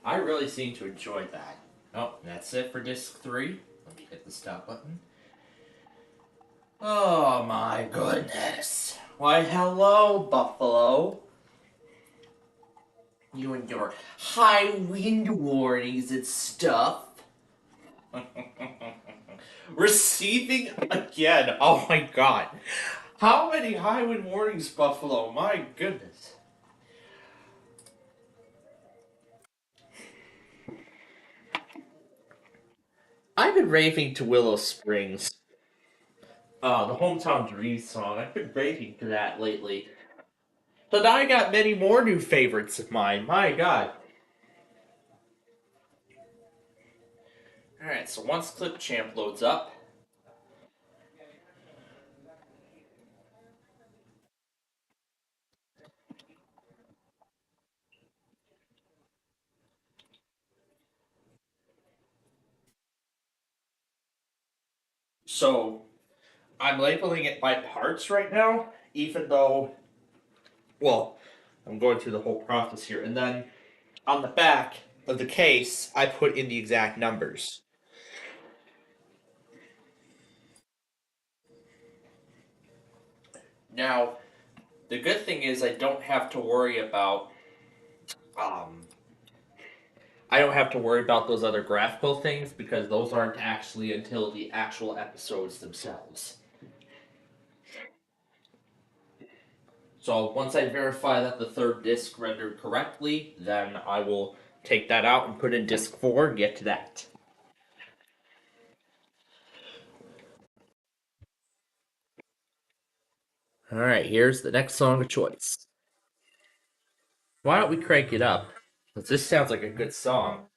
I really seem to enjoy that. Oh, that's it for disc 3. Let me hit the stop button. Oh my goodness. Why, hello, Buffalo. You and your high wind warnings and stuff. Receiving again. Oh my god. How many high wind warnings, Buffalo? My goodness. I've been raving to Willow Springs. The Hometown Dreams song. I've been raving to that lately. But now I got many more new favorites of mine. My god. Alright, so once Clip Champ loads up. So, I'm labeling it by parts right now, even though, well, I'm going through the whole process here. And then on the back of the case, I put in the exact numbers. Now, the good thing is I don't have to worry about those other graphical things because those aren't actually until the actual episodes themselves. So once I verify that the third disc rendered correctly, then I will take that out and put in disc 4 and get to that. Alright, here's the next song of choice. Why don't we crank it up? Because this sounds like a good song.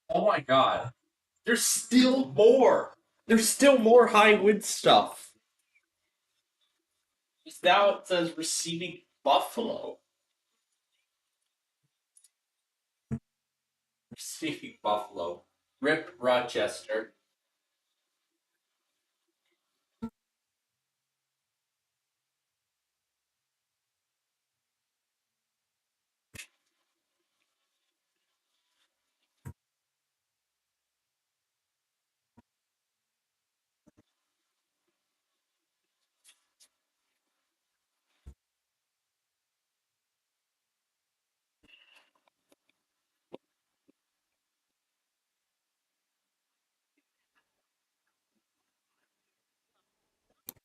Oh my god. There's still more! There's still more high wind stuff. Now it says receiving Buffalo. Receiving Buffalo. Rip Rochester.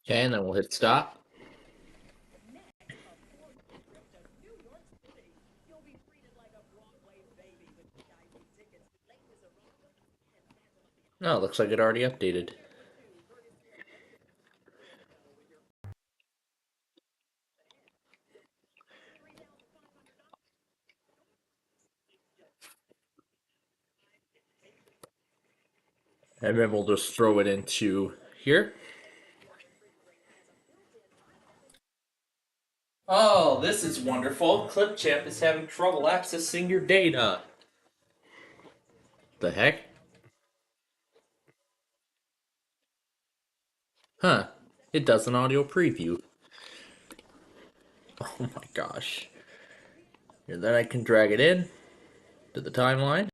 Okay, and then we'll hit stop. Oh, looks like it already updated. And then we'll just throw it into here. Oh, this is wonderful. ClipChamp is having trouble accessing your data. The heck? Huh. It does an audio preview. Oh my gosh. And then I can drag it in to the timeline.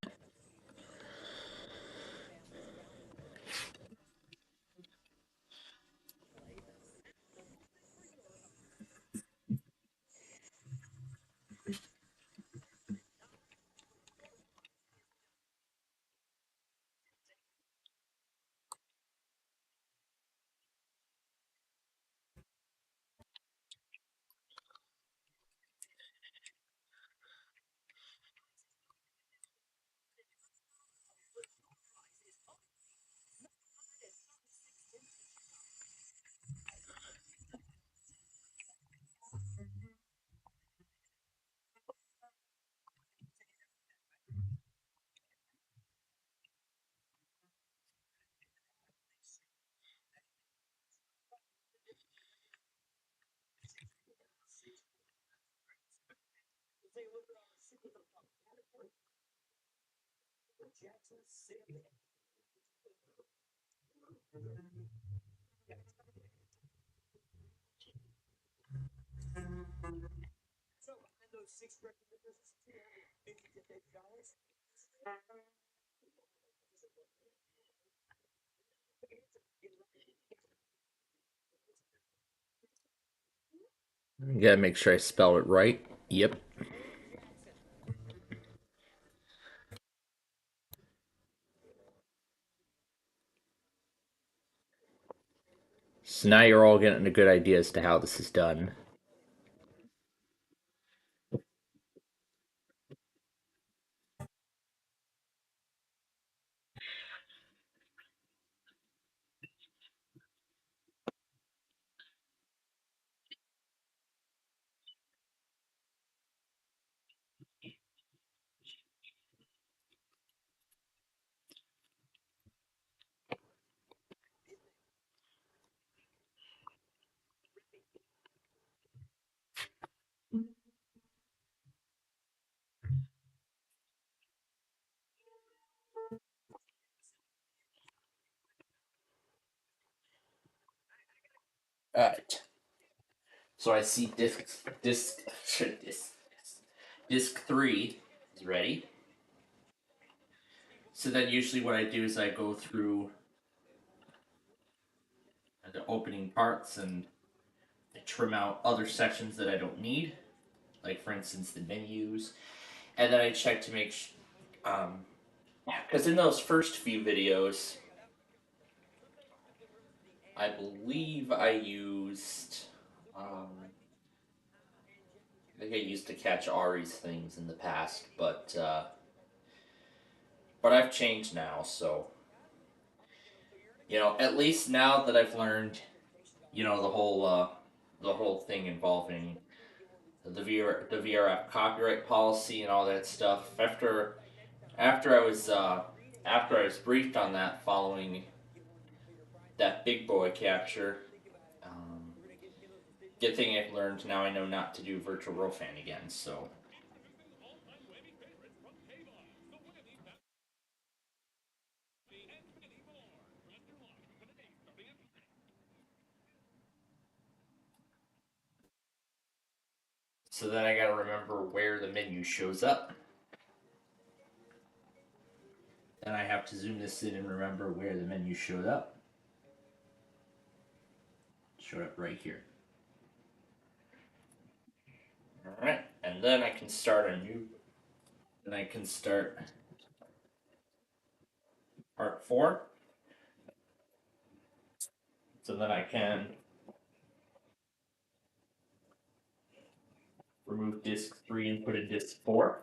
You gotta make sure I spell it right. Yep. So now you're all getting a good idea as to how this is done. Alright. So I see disc 3 is ready. So then usually what I do is I go through the opening parts and I trim out other sections that I don't need, like for instance the menus, and then I check to make because in those first few videos, I believe I used I think I used to catch Ari's things in the past, but I've changed now, so at least now that I've learned, the whole thing involving the VRF copyright policy and all that stuff. After I was briefed on that following that big boy capture, good thing I've learned now. I know not to do virtual roll fan again. So. So then I gotta remember where the menu shows up. Then I have to zoom this in and remember where the menu showed up. It showed up right here. Alright, and then I can start part 4. So then I can remove disk 3 and put in disk 4.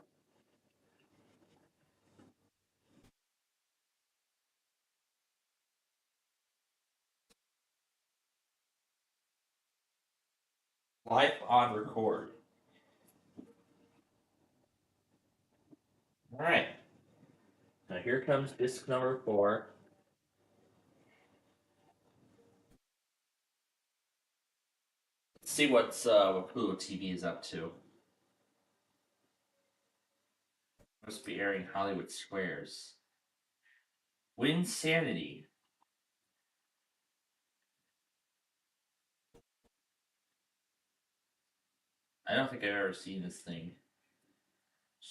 Live on record. Alright. Now here comes disk number 4. Let's see what Hulu TV is up to. Must be airing Hollywood Squares. Winsanity. I don't think I've ever seen this thing.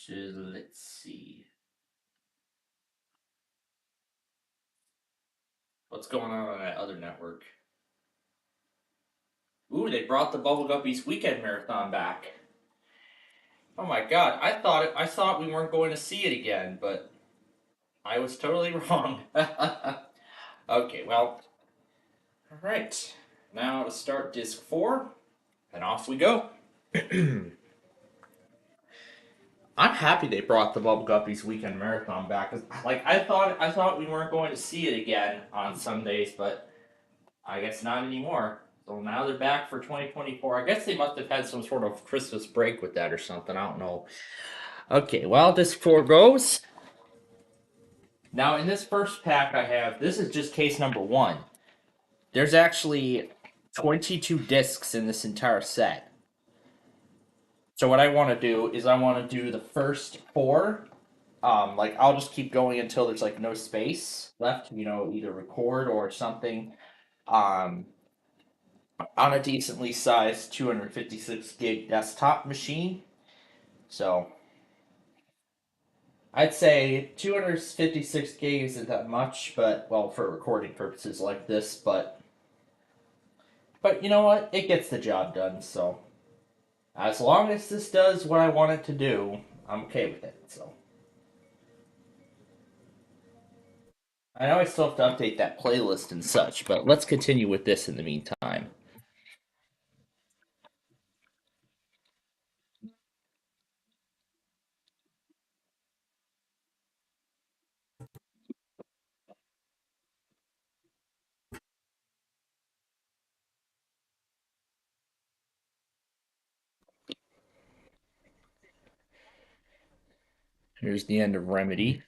Let's see. What's going on that other network? Ooh, they brought the Bubble Guppies Weekend Marathon back. Oh my god, I thought we weren't going to see it again, but I was totally wrong. Okay, well, alright. Now to start disc 4, and off we go. I'm happy they brought the Bubble Guppies Weekend Marathon back. Cause, I thought we weren't going to see it again on Sundays, but I guess not anymore. So now they're back for 2024. I guess they must have had some sort of Christmas break with that or something. I don't know. Okay, well, disc 4 goes. Now, in this first pack I have, this is just case number 1. There's actually 22 discs in this entire set. So what I want to do is I want to do the first four. Like I'll just keep going until there's like no space left. Either record or something. Um, on a decently sized 256 gig desktop machine. So I'd say 256 gig isn't that much, but well, for recording purposes like this, but you know what? It gets the job done. So as long as this does what I want it to do, I'm okay with it. So I know I still have to update that playlist and such, but let's continue with this in the meantime. Here's the end of Remedy.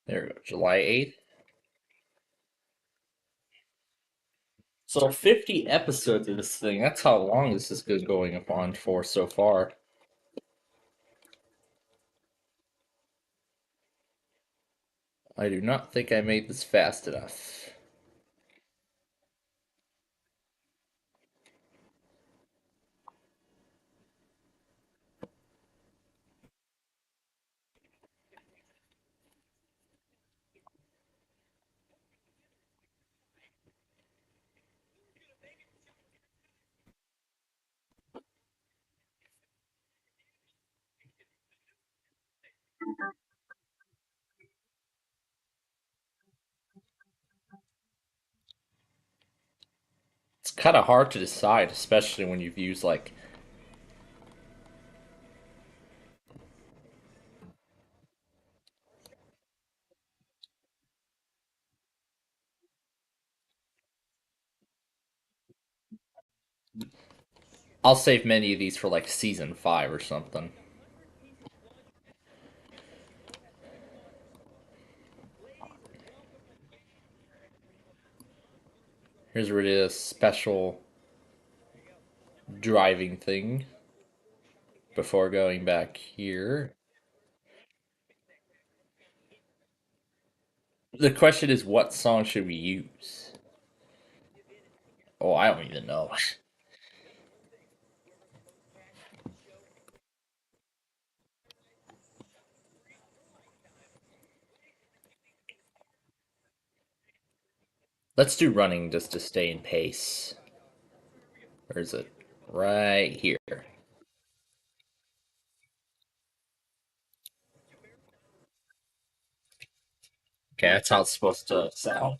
There we go, July 8th. So 50 episodes of this thing. That's how long this has been going on for so far. I do not think I made this fast enough. It's kind of hard to decide, especially when you've used like. I'll save many of these for like season 5 or something. Here's where it is special driving thing before going back here. The question is, what song should we use? Oh, I don't even know. Let's do running just to stay in pace. Where is it? Right here. Okay, that's how it's supposed to sound.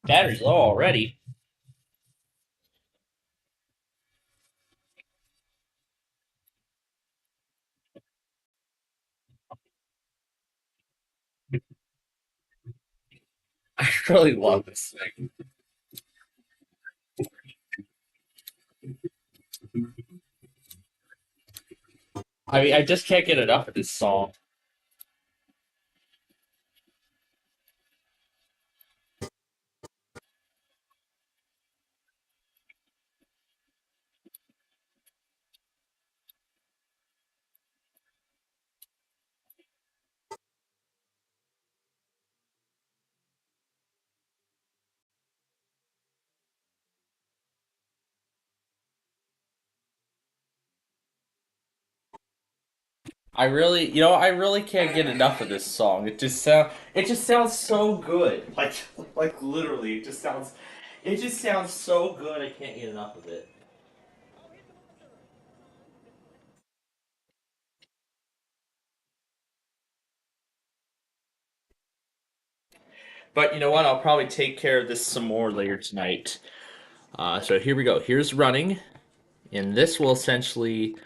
Battery's low already. really love this thing. I mean, I just can't get enough of this song. I really can't get enough of this song. it just sounds so good. Like literally, it just sounds so good. I can't get enough of it. But you know what? I'll probably take care of this some more later tonight. So here we go. Here's running, and this will essentially.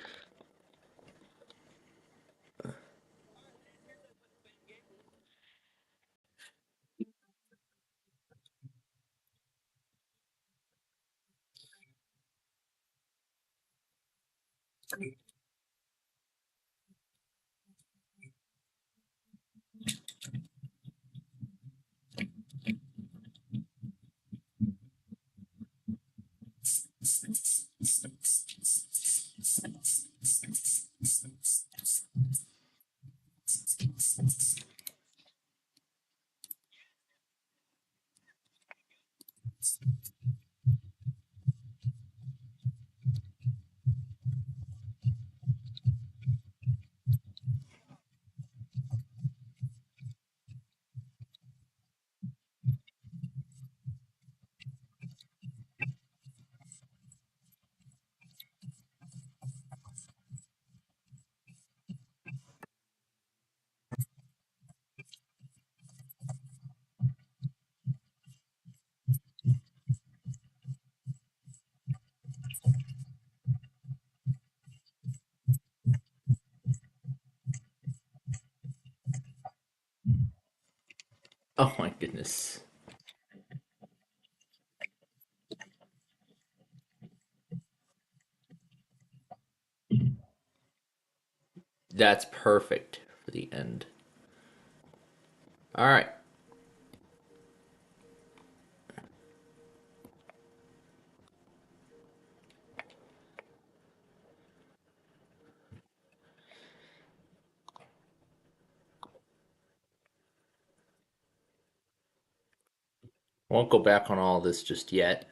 Oh my goodness, that's perfect for the end. All right. Won't go back on all this just yet.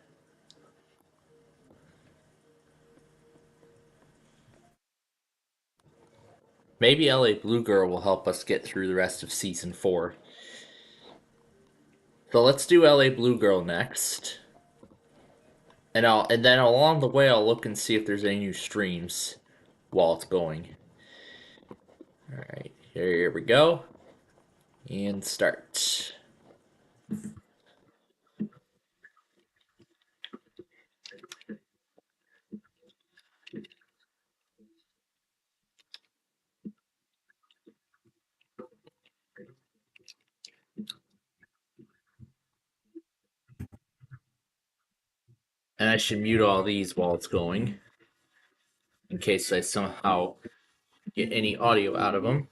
Maybe LA Blue Girl will help us get through the rest of season 4. So let's do LA Blue Girl next. And then along the way I'll look and see if there's any new streams while it's going. Alright, here we go. And start. And I should mute all these while it's going, in case I somehow get any audio out of them.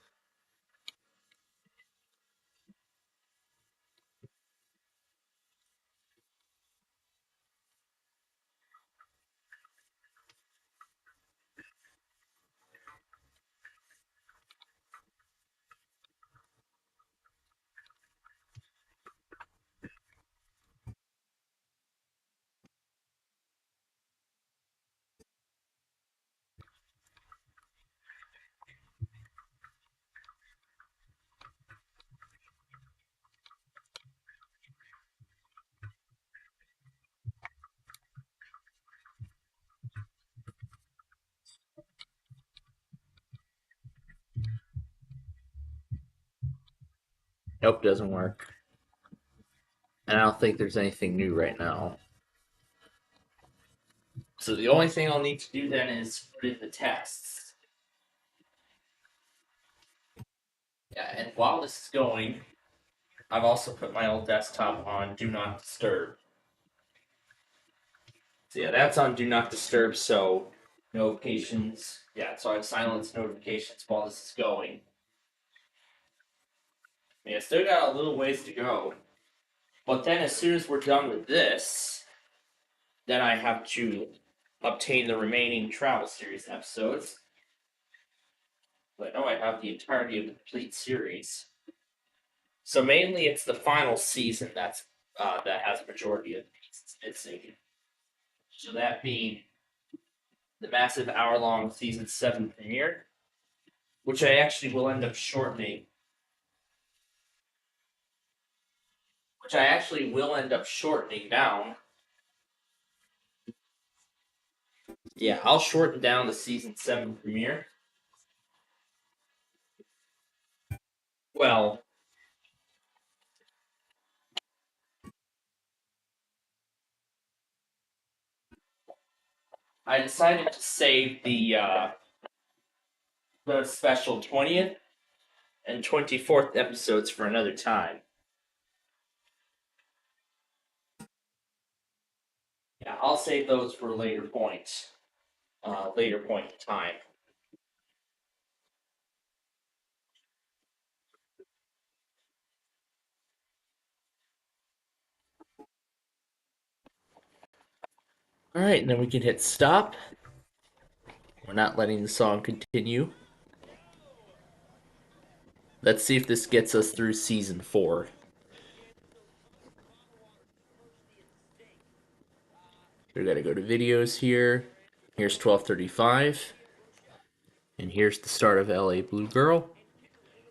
Nope, doesn't work. And I don't think there's anything new right now. So the only thing I'll need to do then is put in the tests. Yeah, and while this is going, I've also put my old desktop on Do Not Disturb. So yeah, that's on Do Not Disturb, so notifications. Yeah, so I've silenced notifications while this is going. Yeah, still got a little ways to go. But then as soon as we're done with this, then I have to obtain the remaining travel series episodes. But I know I have the entirety of the complete series. So mainly it's the final season that has a majority of these missing. So that being the massive hour-long season 7 premiere, which I actually will end up shortening. Down. Yeah, I'll shorten down the season 7 premiere. Well, I decided to save the special 20th and 24th episodes for another time. Yeah, I'll save those for a later point in time. All right, and then we can hit stop. We're not letting the song continue. Let's see if this gets us through season 4. We gotta go to videos here. Here's 12:35. And here's the start of LA Blue Girl.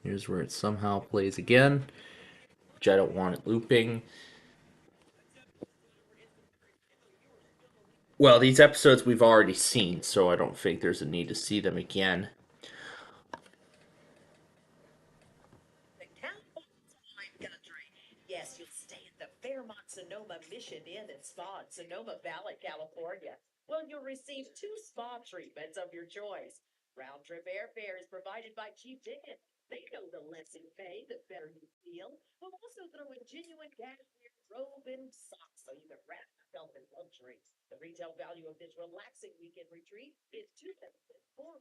Here's where it somehow plays again, which I don't want it looping. Well, these episodes we've already seen, so I don't think there's a need to see them again. Yes, you'll stay at the Fairmont Sonoma Mission Inn and Spa in Sonoma Valley, California. Well, you'll receive 2 spa treatments of your choice. Round trip airfare is provided by Cheap Ticket. They know the less you pay, the better you feel. We'll also throw in genuine cashmere robe and socks so you can wrap yourself in luxury. The retail value of this relaxing weekend retreat is $2,402.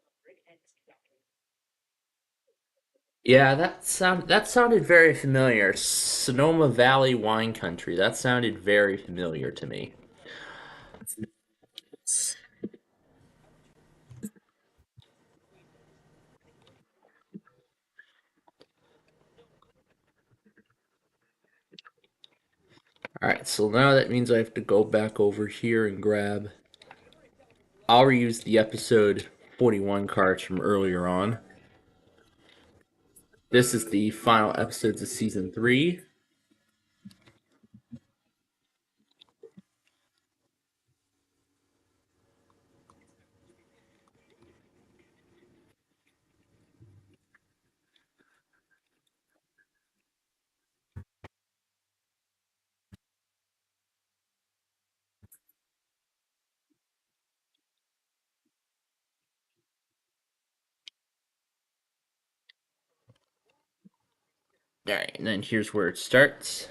Yeah, that sounded very familiar. Sonoma Valley wine country. That sounded very familiar to me. All right, so now that means I have to go back over here and grab. I'll reuse the episode 41 cards from earlier on. This is the final episodes of season 3. All right, and then here's where it starts.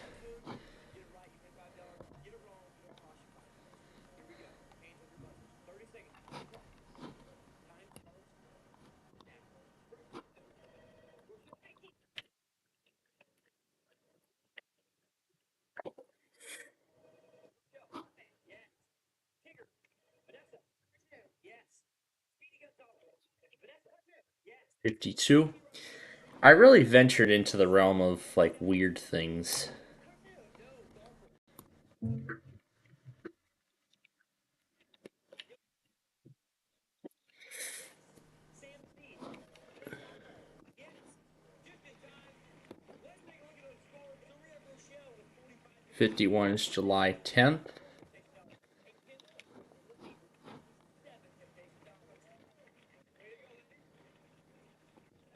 Yes. 52. I really ventured into the realm of like weird things. 51 is July 10th.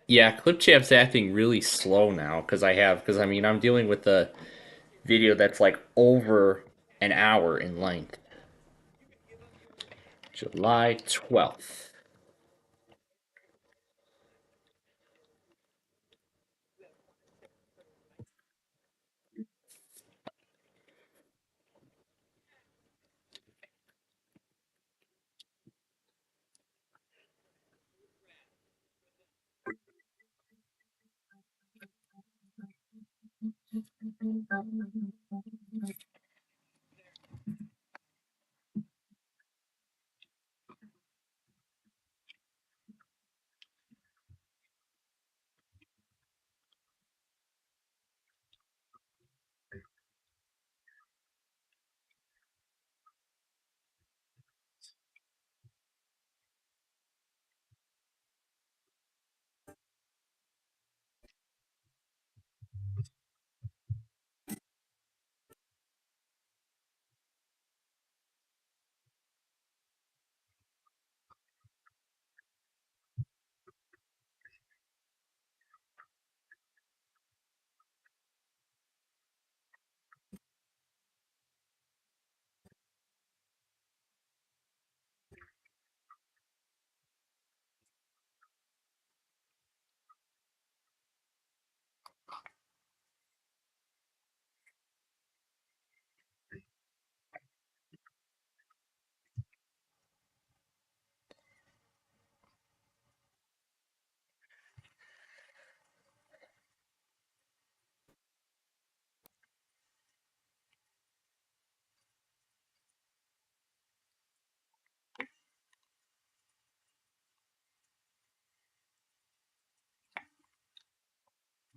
Yeah, Clipchamp's acting really slow now because I mean I'm dealing with a video that's like over an hour in length. July 12th.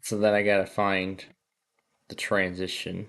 So then I gotta find the transition.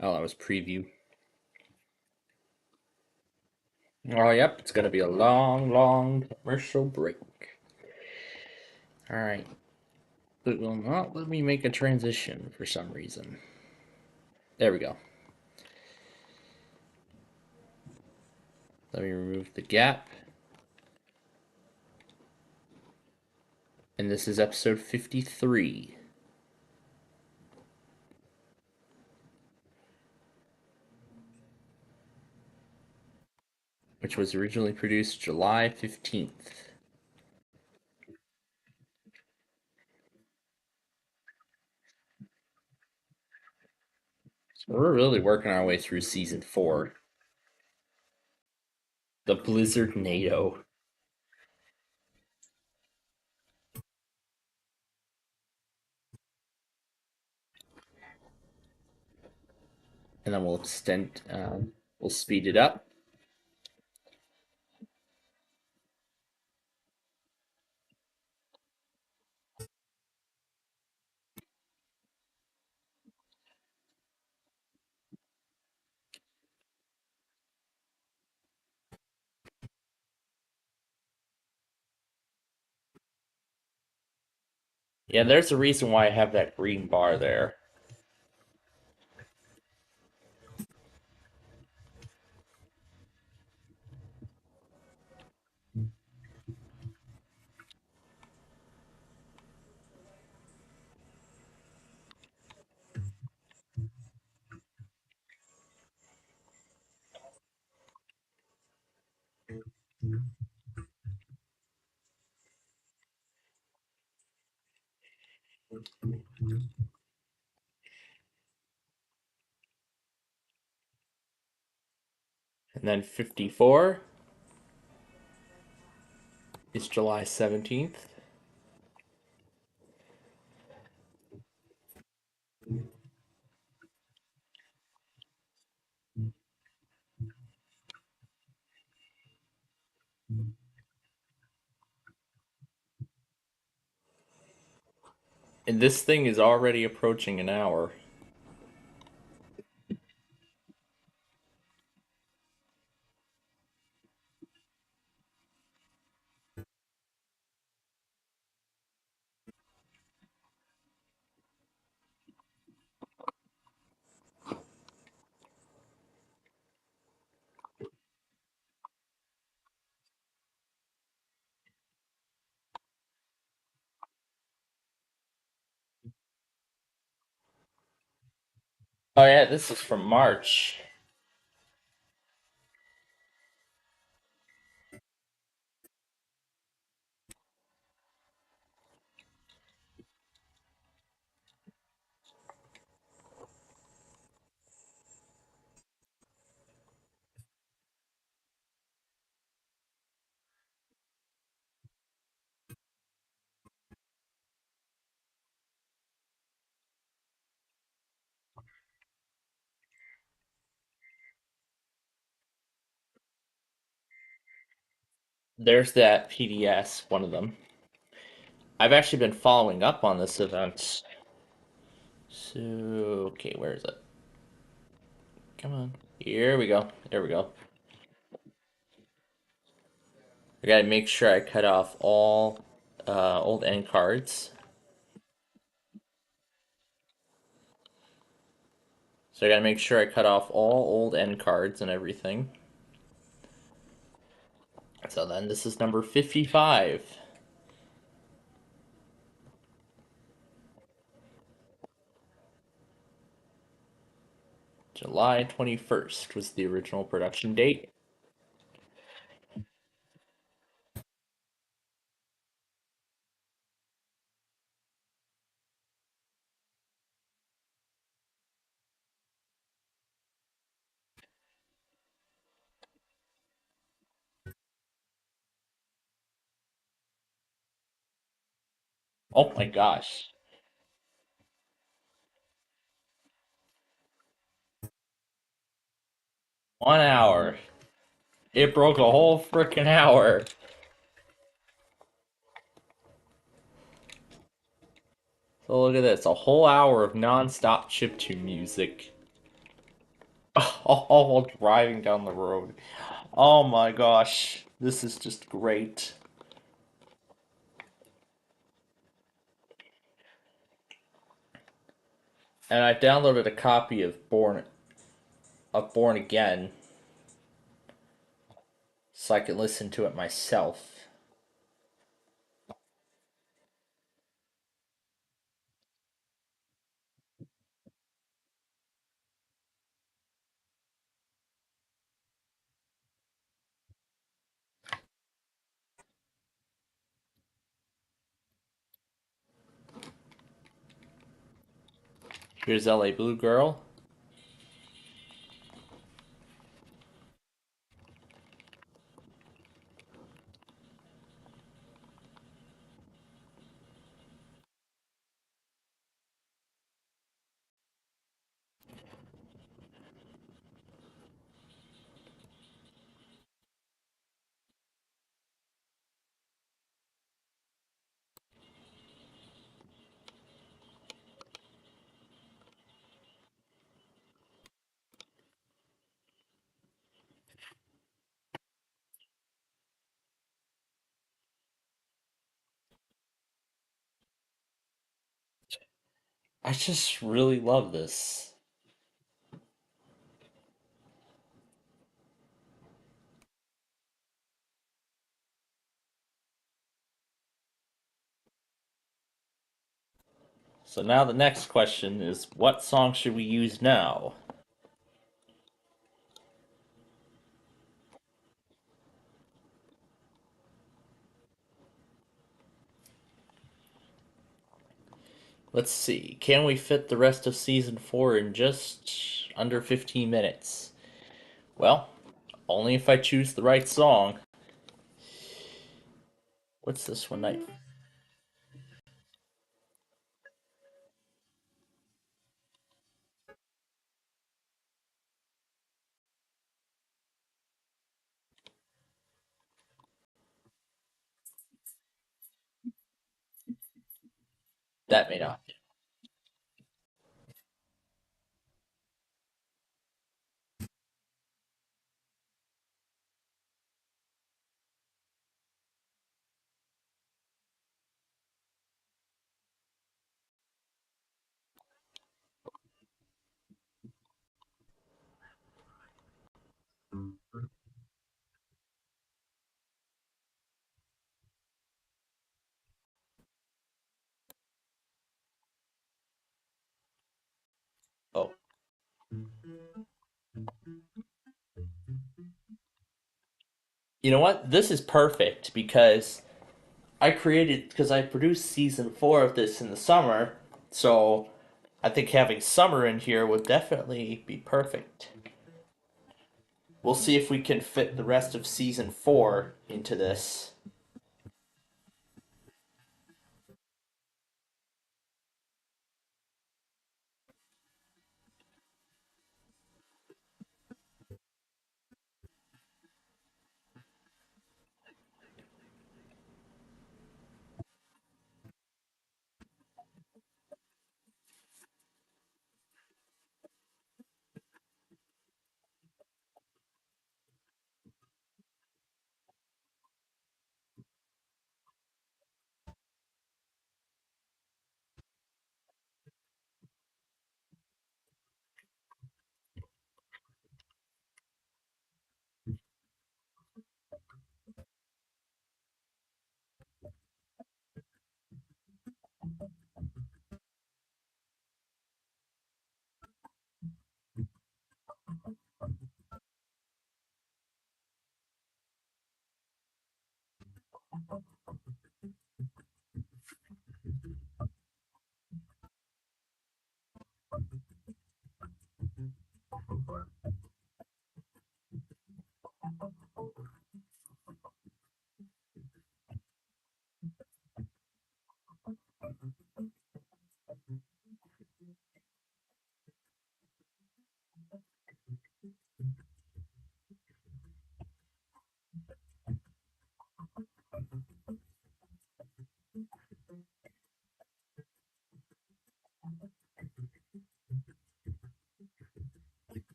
Oh, that was preview. Oh, yep, it's gonna be a long, long commercial break. All right. It will not let me make a transition for some reason. There we go. Let me remove the gap. And this is episode 53. Which was originally produced July 15th. So we're really working our way through season 4. The Blizzard NATO. And then we'll we'll speed it up. Yeah, there's a reason why I have that green bar there. And then 54 is July 17th. And this thing is already approaching an hour. Oh yeah, this is from March. There's that PDS, one of them. I've actually been following up on this event. So, okay, where is it? Come on. Here we go. There we go. I gotta make sure I cut off all old end cards. So I gotta make sure I cut off all old end cards and everything. So then this is number 55. July 21st was the original production date. Oh my gosh. 1 hour. It broke a whole freaking hour. So look at this, a whole hour of non-stop chiptune music. All while driving down the road. Oh my gosh. This is just great. And I downloaded a copy of Born Again so I can listen to it myself. Here's LA Blue Girl. I just really love this. So now the next question is, what song should we use now? Let's see. Can we fit the rest of season 4 in just under 15 minutes? Well, only if I choose the right song. What's this one? Night. That may not. You know what? This is perfect because I produced season 4 of this in the summer, so I think having summer in here would definitely be perfect. We'll see if we can fit the rest of season 4 into this.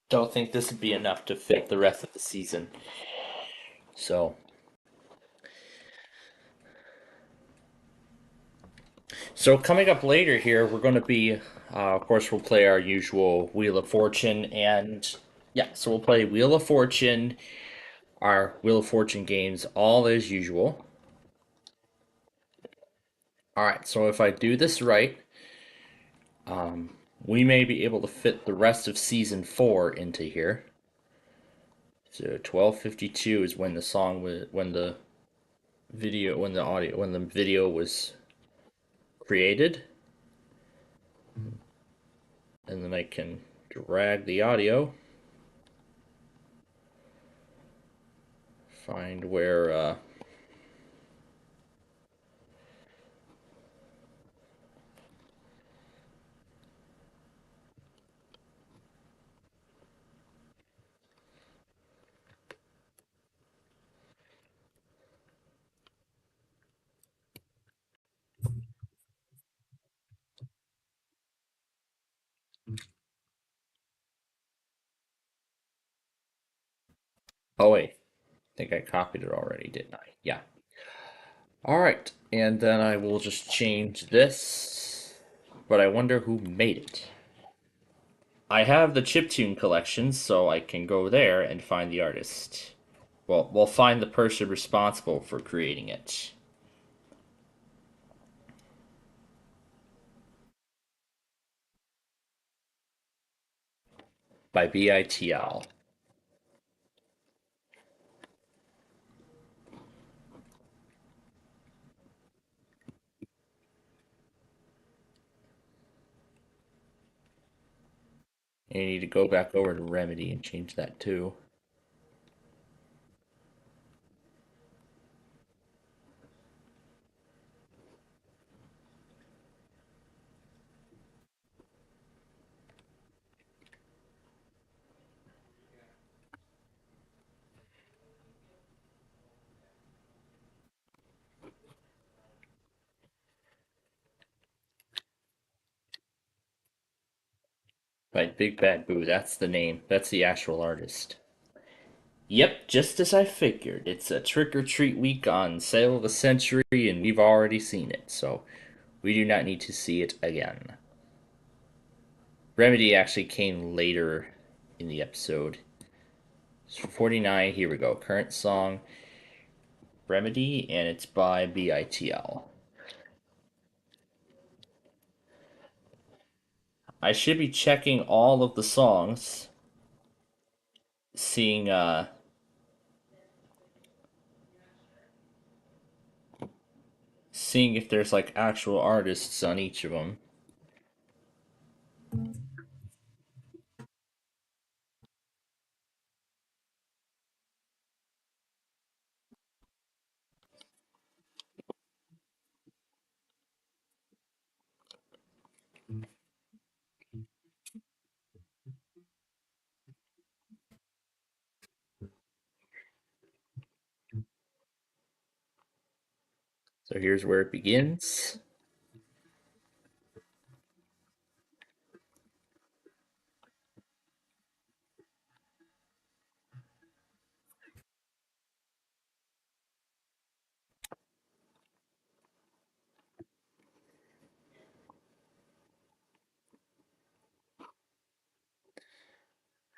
Don't think this would be enough to fit the rest of the season. So coming up later here, we're going to be, of course, we'll play our usual Wheel of Fortune, and yeah, so we'll play Wheel of Fortune, our Wheel of Fortune games, all as usual. All right, so if I do this right, we may be able to fit the rest of season 4 into here. So 12:52 is when the song was, when the video was created, and then I can drag the audio, find where oh wait, I think I copied it already, didn't I? Yeah. All right, and then I will just change this, but I wonder who made it. I have the chiptune collection, so I can go there and find the artist. Well, we'll find the person responsible for creating it. By BITL. And you need to go back over to Remedy and change that too. By Big Bad Boo. That's the name. That's the actual artist. Yep, just as I figured. It's a trick or treat week on Sale of the Century, and we've already seen it, so we do not need to see it again. Remedy actually came later in the episode. So 49, here we go. Current song, Remedy, and it's by BITL. I should be checking all of the songs, seeing seeing if there's like actual artists on each of them. So here's where it begins.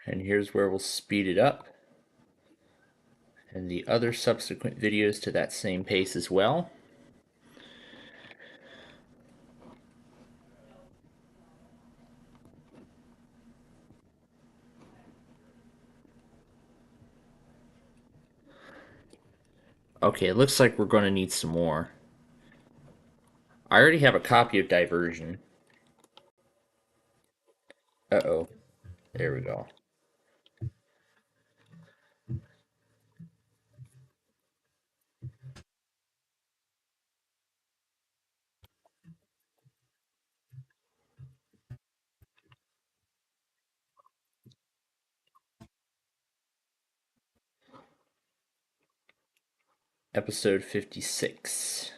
And here's where we'll speed it up. And the other subsequent videos to that same pace as well. Okay, it looks like we're going to need some more. I already have a copy of Diversion. Uh-oh. There we go. Episode 56.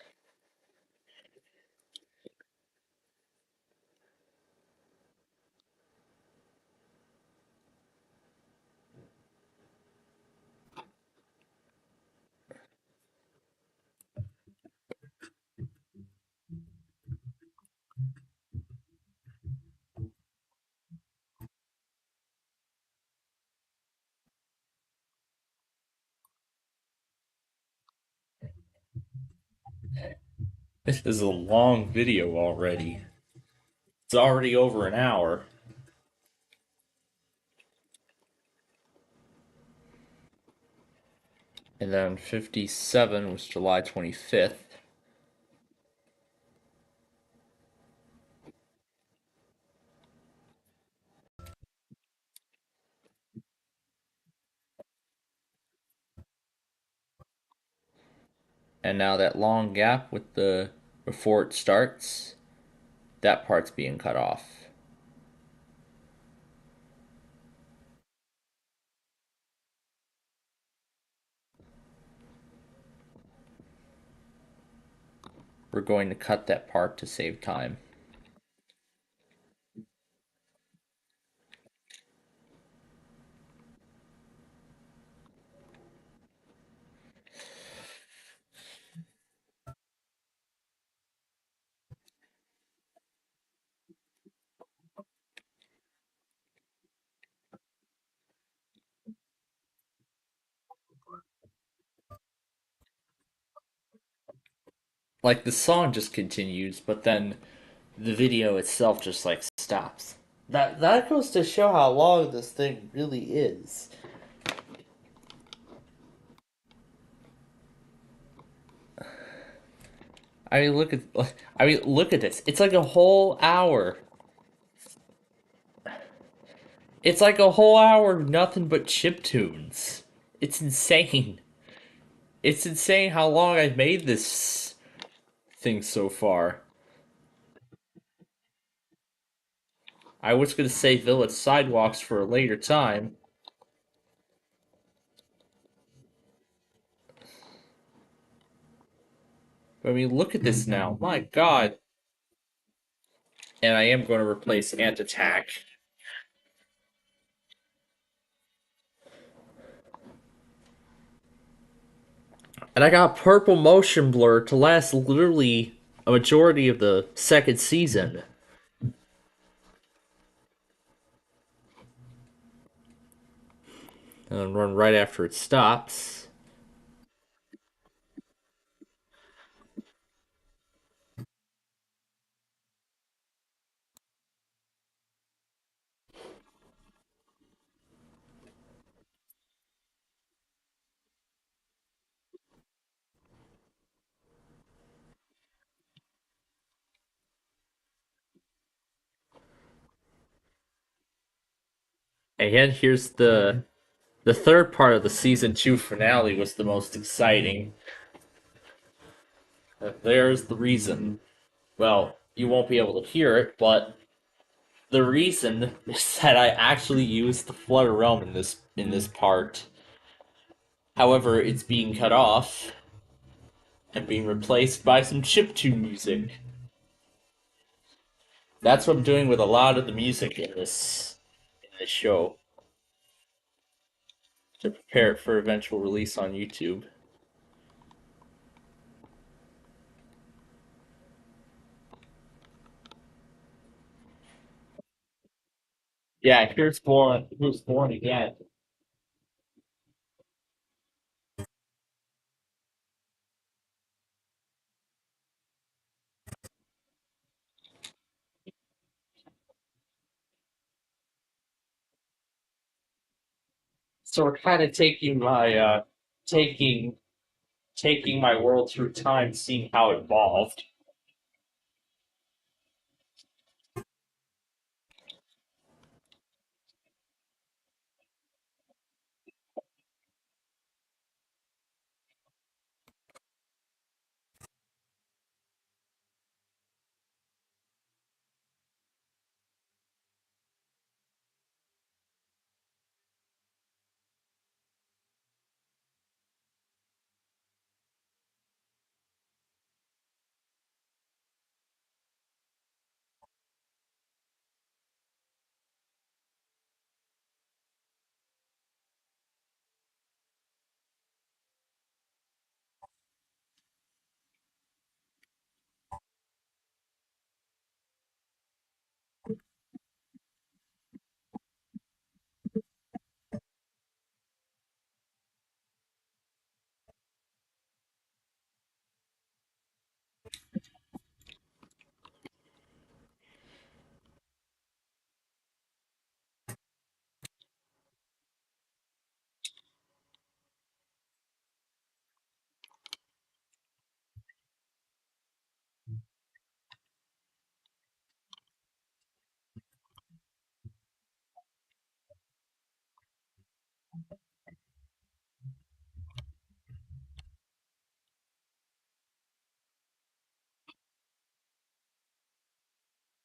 This is a long video already. It's already over an hour. And then 57 was July 25th. And now that long gap with the before it starts, that part's being cut off. We're going to cut that part to save time. Like the song just continues, but then the video itself just like stops. That goes to show how long this thing really is. Look at this. It's like a whole hour. It's like a whole hour of nothing but chip tunes. It's insane. It's insane how long I've made this thing so far. I was gonna say Village Sidewalks for a later time. But I mean, look at this now. My god. And I am going to replace Ant Attack And I got purple motion blur to last literally a majority of the second season. And then run right after it stops. And here's the third part of the season 2 finale was the most exciting. There's the reason. Well, you won't be able to hear it, but the reason is that I actually used the Flutter Realm in this part. However, it's being cut off and being replaced by some chiptune music. That's what I'm doing with a lot of the music in this show to prepare it for eventual release on YouTube. Yeah, here's born again. So we're kind of taking taking my world through time, seeing how it evolved.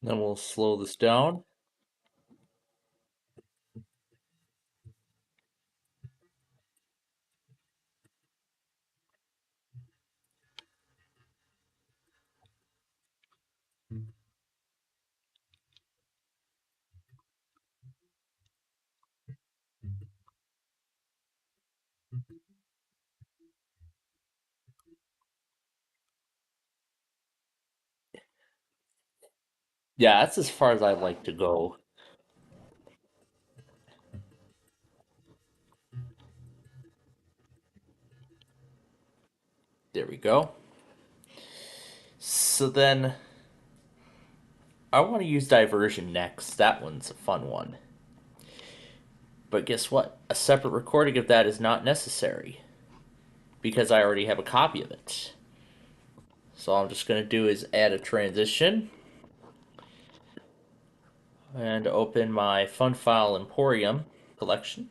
Then we'll slow this down. Yeah, that's as far as I'd like to go. There we go. So then I want to use diversion next. That one's a fun one. But guess what? A separate recording of that is not necessary because I already have a copy of it. So all I'm just going to do is add a transition and open my Fun File Emporium collection.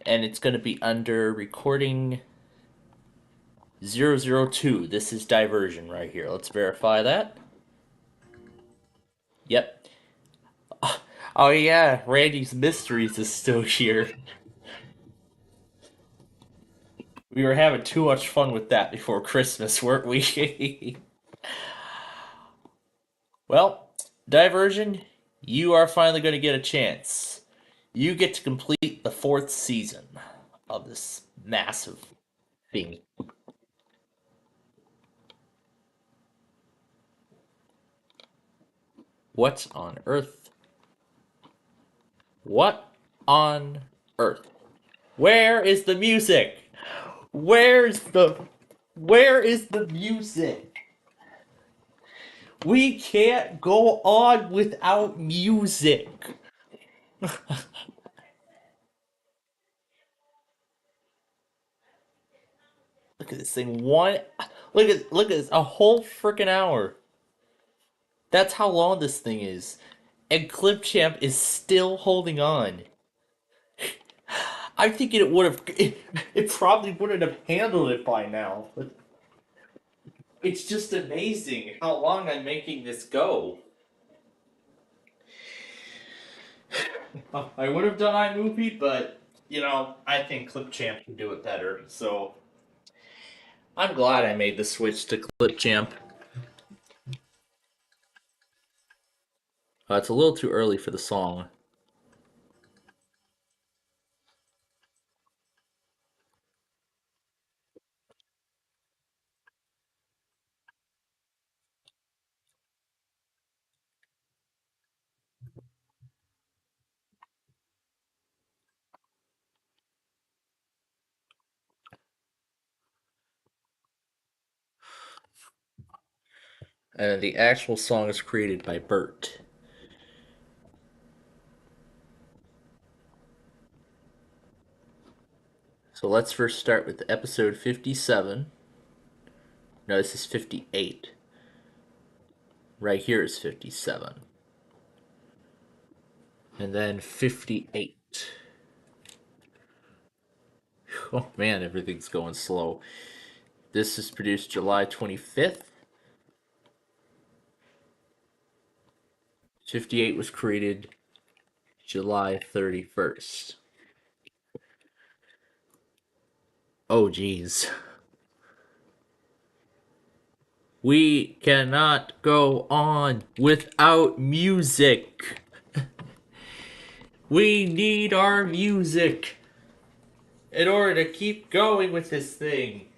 And it's going to be under recording 002. This is diversion right here. Let's verify that. Yep. Oh yeah, Randy's Mysteries is still here. We were having too much fun with that before Christmas, weren't we? Well, diversion, you are finally going to get a chance. You get to complete the fourth season of this massive thing. What on earth? What on earth? Where is the music? Where is the music? We can't go on without music. Look at this thing. Look at this. A whole freaking hour. That's how long this thing is. And Clipchamp is still holding on. I think it would have. It probably wouldn't have handled it by now. But it's just amazing how long I'm making this go. I would have done iMovie, but I think Clipchamp can do it better. So I'm glad I made the switch to Clipchamp. It's a little too early for the song. And the actual song is created by Bert. So let's first start with episode 57. No, this is 58. Right here is 57. And then 58. Oh man, everything's going slow. This is produced July 25th. 58 was created July 31st. Oh geez. We cannot go on without music. We need our music in order to keep going with this thing.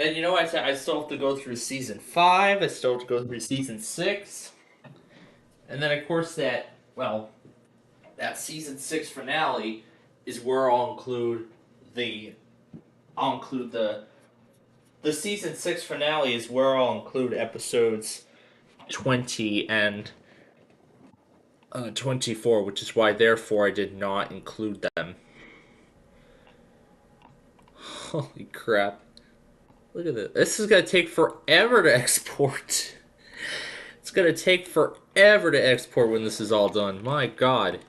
And I still have to go through season 5. I still have to go through season 6. And then, of course, that season 6 finale is where I'll include the season 6 finale is where I'll include episodes 20 and 24, which is why, therefore, I did not include them. Holy crap. Look at this. This is going to take forever to export. It's going to take forever to export when this is all done. My god.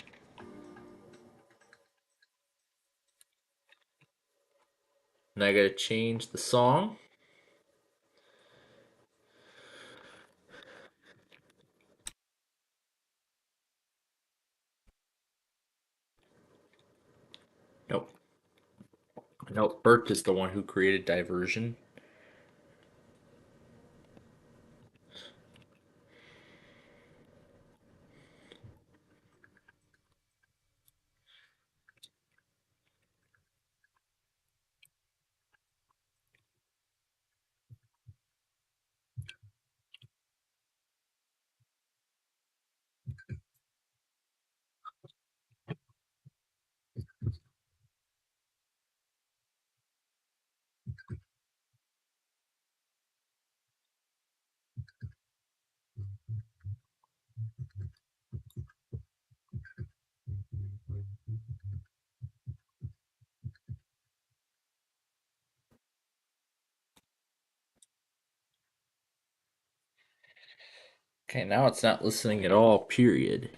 And I got to change the song. Nope. Nope, Bert is the one who created Diversion. Okay, now it's not listening at all, period.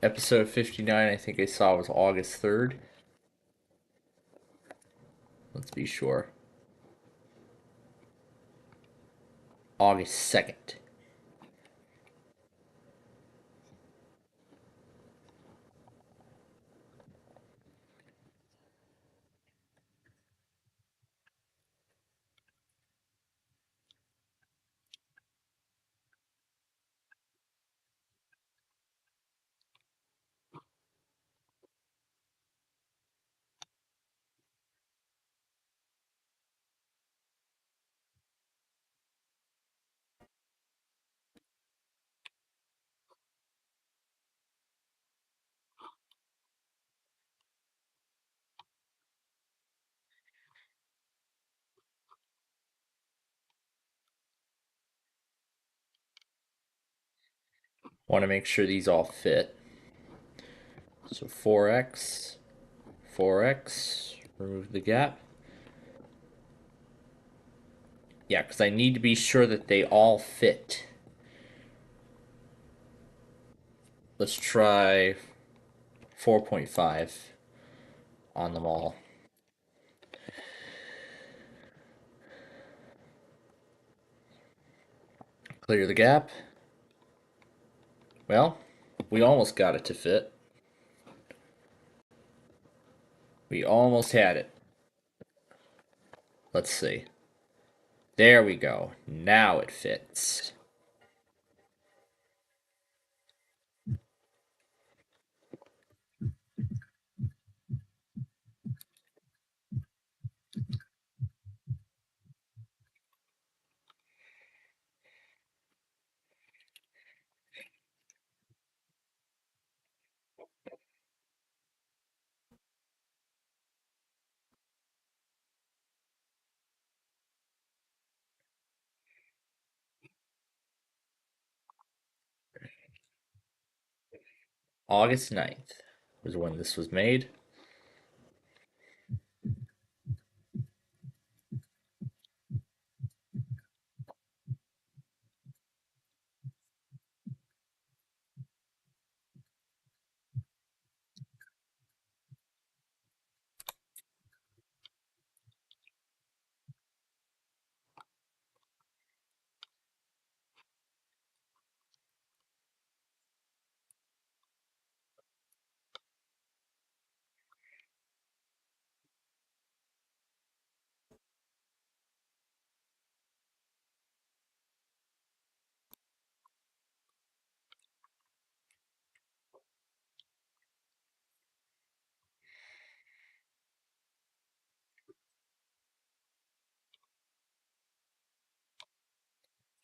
Episode 59, I think I saw, was August 3rd. Let's be sure. August 2nd. Want to make sure these all fit. So 4x, 4x, remove the gap. Yeah, because I need to be sure that they all fit. Let's try 4.5 on them all. Clear the gap. Well, we almost got it to fit. We almost had it. Let's see. There we go. Now it fits. August 9th was when this was made.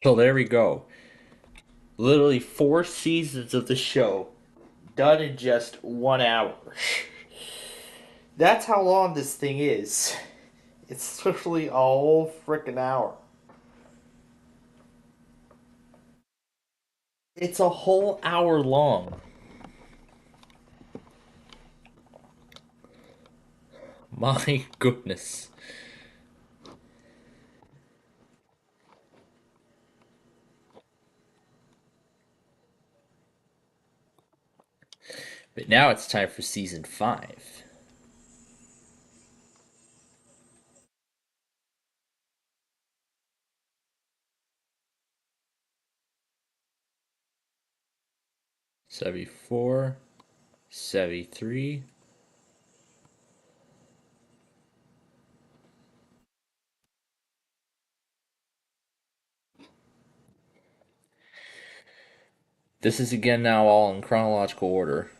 So there we go. Literally 4 seasons of the show done in just 1 hour. That's how long this thing is. It's literally a whole freaking hour. It's a whole hour long. My goodness. But now it's time for season 5. Sevi 4, Sevi 3. This is again now all in chronological order.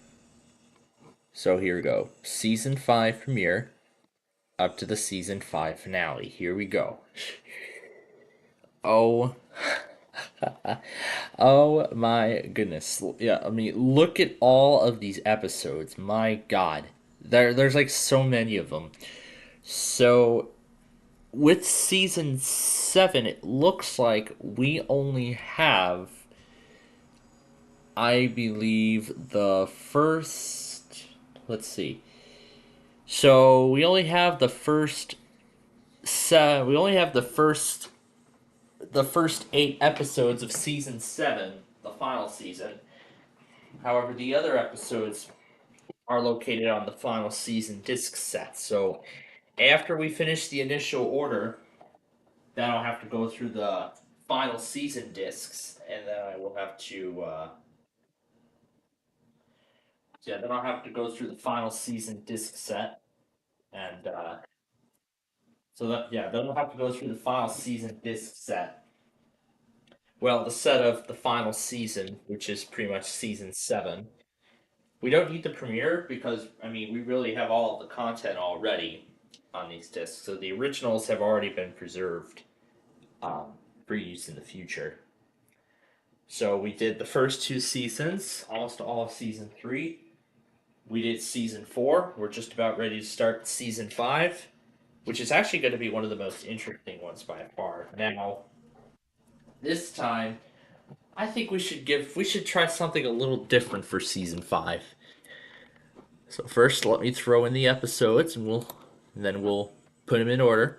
So here we go. Season 5 premiere up to the season 5 finale. Here we go. Oh. Oh my goodness. Yeah, I mean, look at all of these episodes. My god. There's like so many of them. So with season 7, it looks like we only have, I believe, the first. Let's see. So we only have the first. We only have the first 8 episodes of season 7, the final season. However, the other episodes are located on the final season disc set. So after we finish the initial order, then I'll have to go through the final season discs, and then I will have to. Yeah, then I'll have to go through the final season disc set, and so that then I'll have to go through the final season disc set. Well, the set of the final season, which is pretty much season 7. We don't need the premiere because I mean we really have all of the content already on these discs, so the originals have already been preserved for use in the future. So we did the first 2 seasons, almost all of season 3. We did season 4. We're just about ready to start season 5, which is actually going to be one of the most interesting ones by far. Now, this time I think we should try something a little different for season 5. So first, let me throw in the episodes, and then we'll put them in order.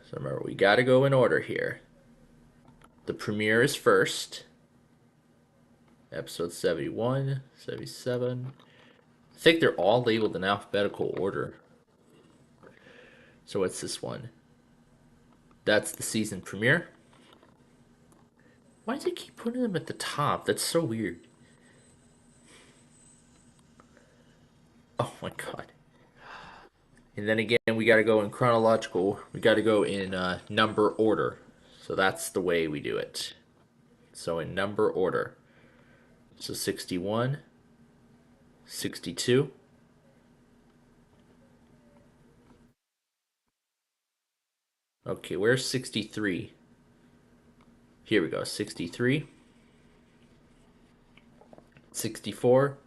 So remember, we got to go in order here. The premiere is first. Episode 71, 77. I think they're all labeled in alphabetical order. So what's this one? That's the season premiere. Why does it keep putting them at the top? That's so weird. Oh my god. And then again, we got to go in chronological. We got to go in number order. So that's the way we do it. So in number order. So 61, 62. Okay, where's 63? Here we go. 63. 64.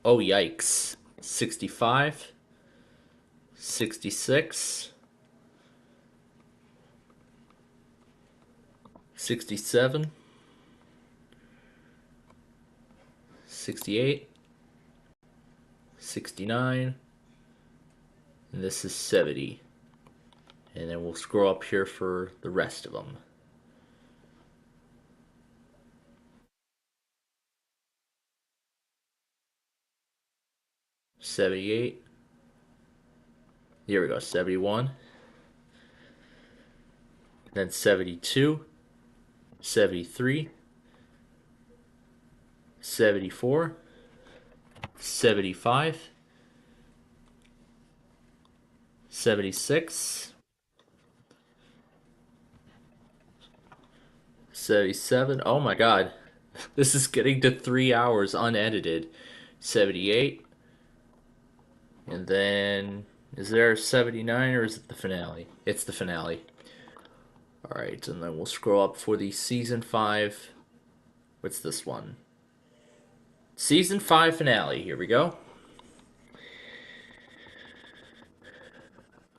Oh, yikes. 65. 66. 67. 68. 69. And this is 70. And then we'll scroll up here for the rest of them. $78. Here we go. 71. Then 72. 73. 74. 75. 76. 77. Oh my god. This is getting to 3 hours unedited. 78. And then, is there 79 or is it the finale? It's the finale. Alright, and then we'll scroll up for the season 5. What's this one? Season 5 finale. Here we go.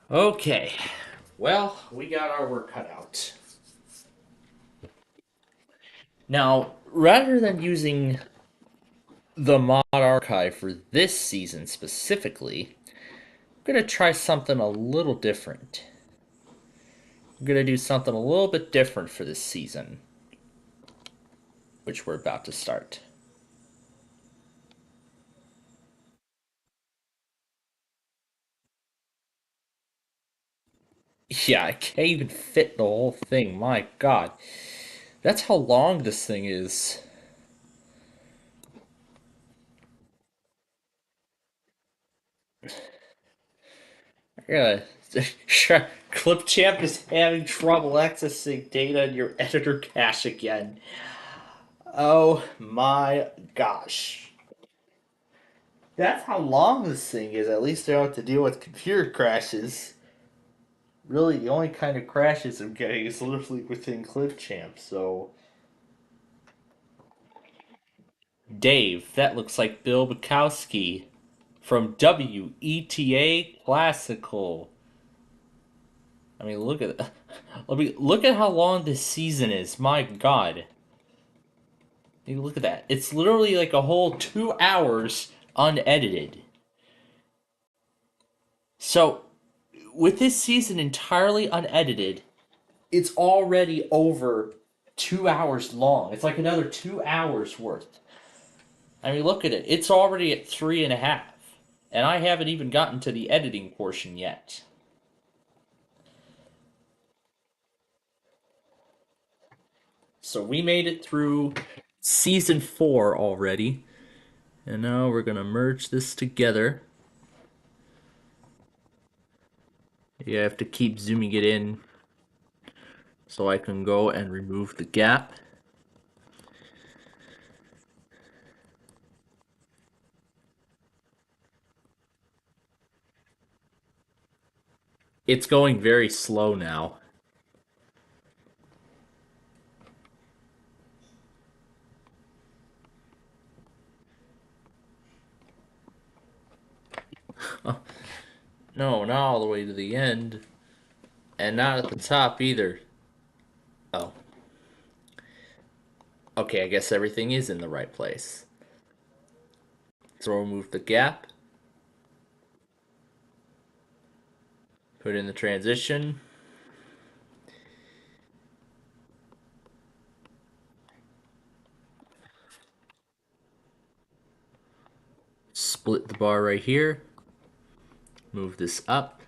Okay. Well, we got our work cut out. Now, rather than using the mod archive for this season specifically, I'm going to try something a little different. I'm going to do something a little bit different for this season, which we're about to start. Yeah, I can't even fit the whole thing. My god. That's how long this thing is. Yeah. Clipchamp is having trouble accessing data in your editor cache again. Oh my gosh. That's how long this thing is. At least I don't have to deal with computer crashes. Really, the only kind of crashes I'm getting is literally within Clipchamp, so. Dave, that looks like Bill Bukowski from WETA Classical. I mean, look at look at how long this season is. My God, I mean, look at that. It's literally like a whole 2 hours unedited. So, with this season entirely unedited, it's already over 2 hours long. It's like another 2 hours worth. I mean, look at it. It's already at 3.5. And I haven't even gotten to the editing portion yet. So we made it through season 4 already. And now we're going to merge this together. You have to keep zooming it in so I can go and remove the gap. It's going very slow now. No, not all the way to the end. And not at the top either. Oh. Okay, I guess everything is in the right place. So we'll remove the gap. Put in the transition. Split the bar right here. Move this up.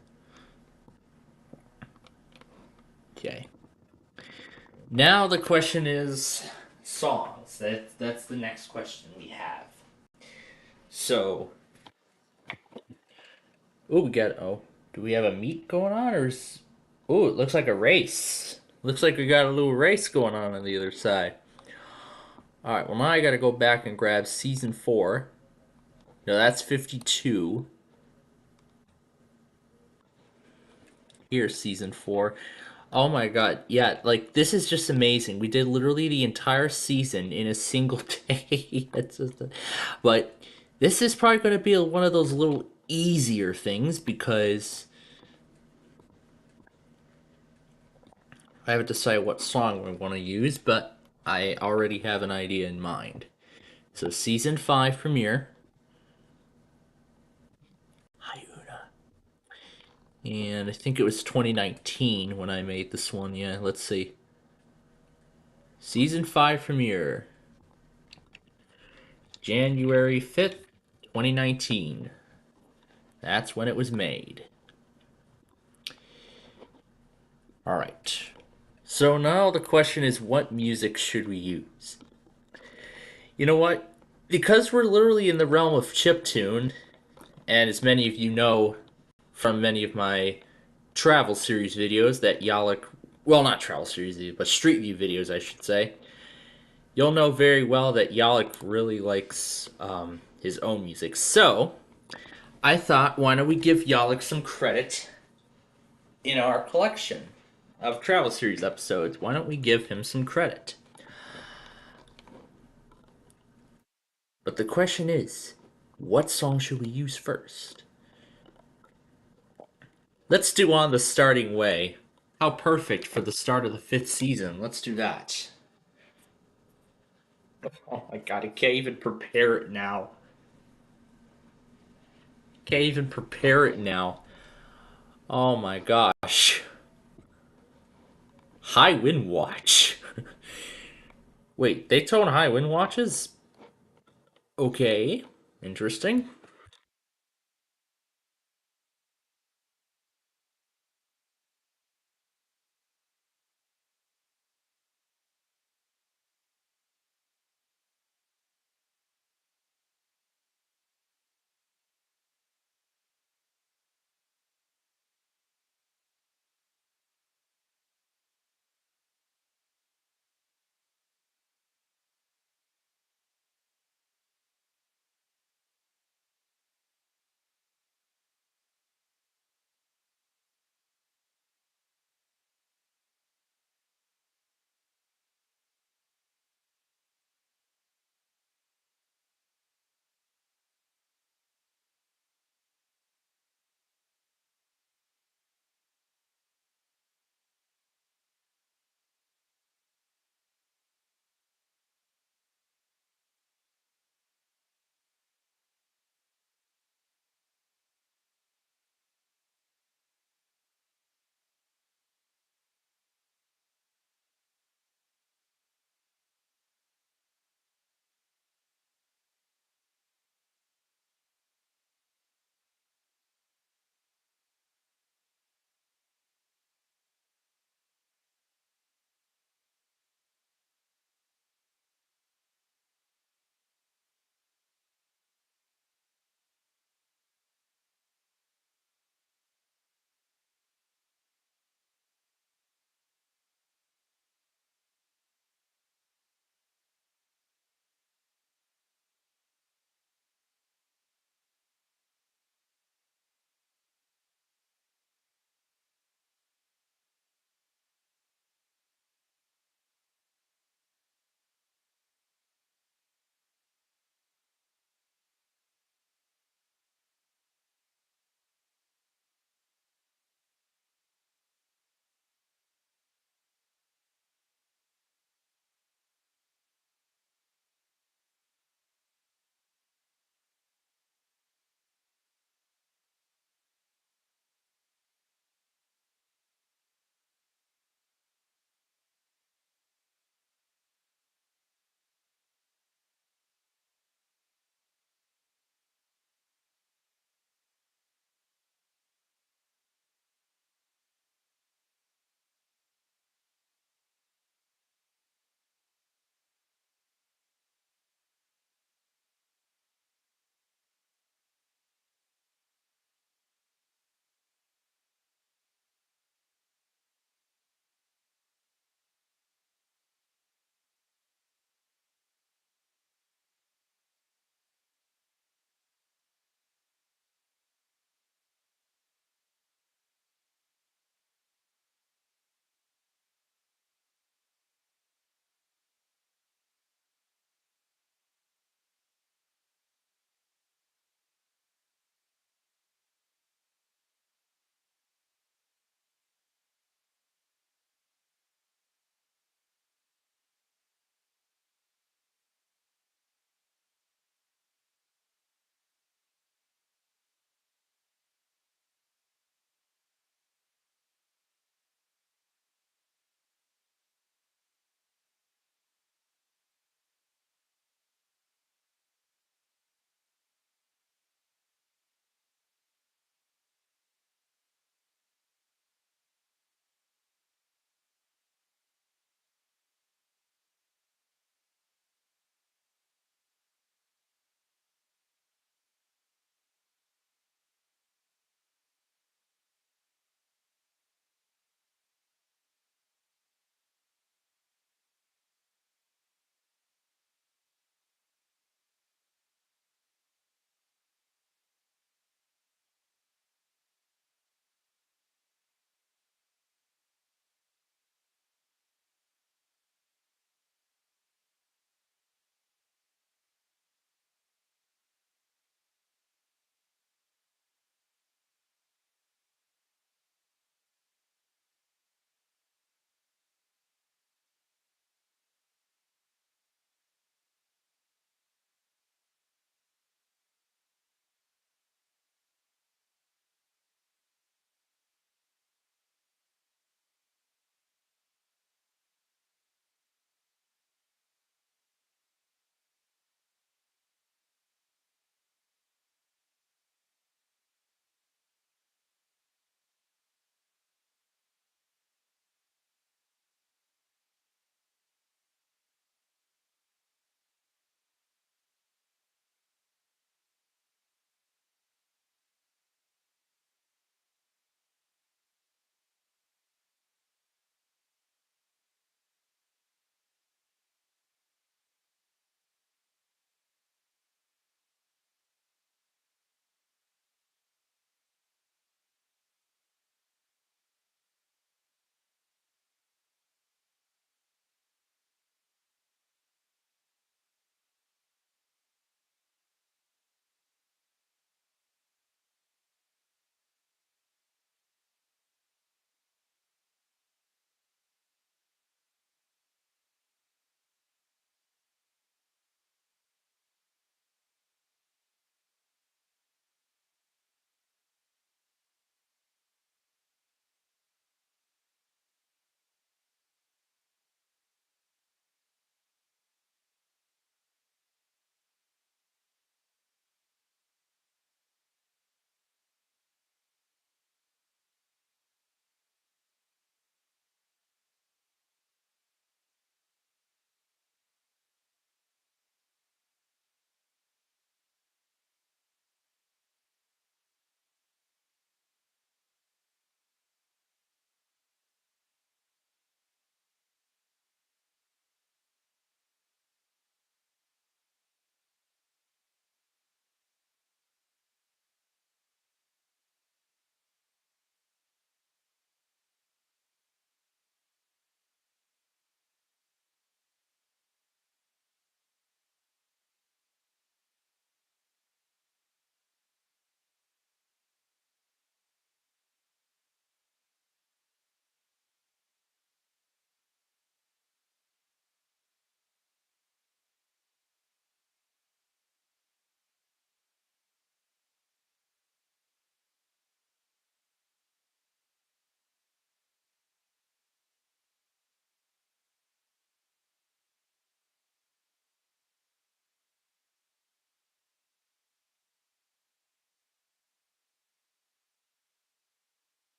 Okay. Now the question is songs. That's the next question we have. So, do we have a meet going on, or is? Oh, it looks like a race. Looks like we got a little race going on the other side. All right. Well, now I got to go back and grab season 4. No, that's 52. Here's season 4. Oh my god, yeah, like this is just amazing. We did literally the entire season in a single day. But this is probably going to be one of those little easier things because I haven't decided what song we want to use, but I already have an idea in mind. So season 5 premiere. And I think it was 2019 when I made this one. Yeah, let's see. Season 5 premiere. January 5th, 2019. That's when it was made. Alright. So now the question is, what music should we use? You know what? Because we're literally in the realm of chiptune, and as many of you know from many of my travel series videos that Yalek, well, not travel series, but Street View videos, I should say, you'll know very well that Yalek really likes his own music. So, I thought, why don't we give Yalek some credit in our collection of travel series episodes? Why don't we give him some credit? But the question is, what song should we use first? Let's do On the Starting Way. How perfect for the start of the 5th season. Let's do that. Oh my god, I can't even prepare it now. Can't even prepare it now. Oh my gosh. High wind watch. Wait, they tone high wind watches? Okay, interesting.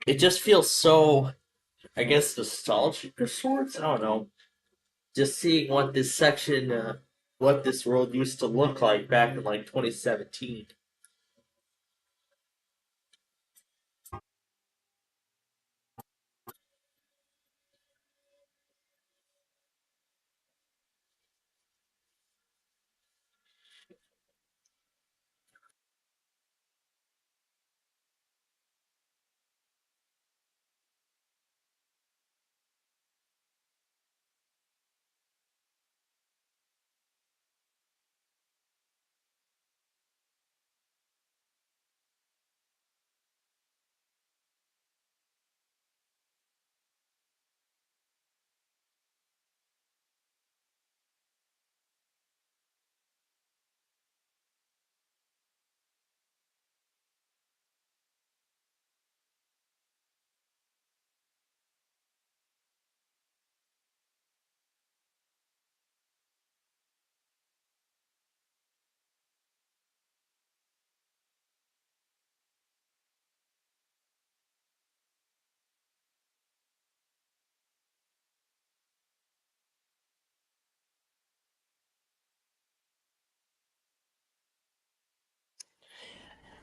it just feels so, I guess, nostalgic of sorts. I don't know. Just seeing what this section, what this world used to look like back in like 2017.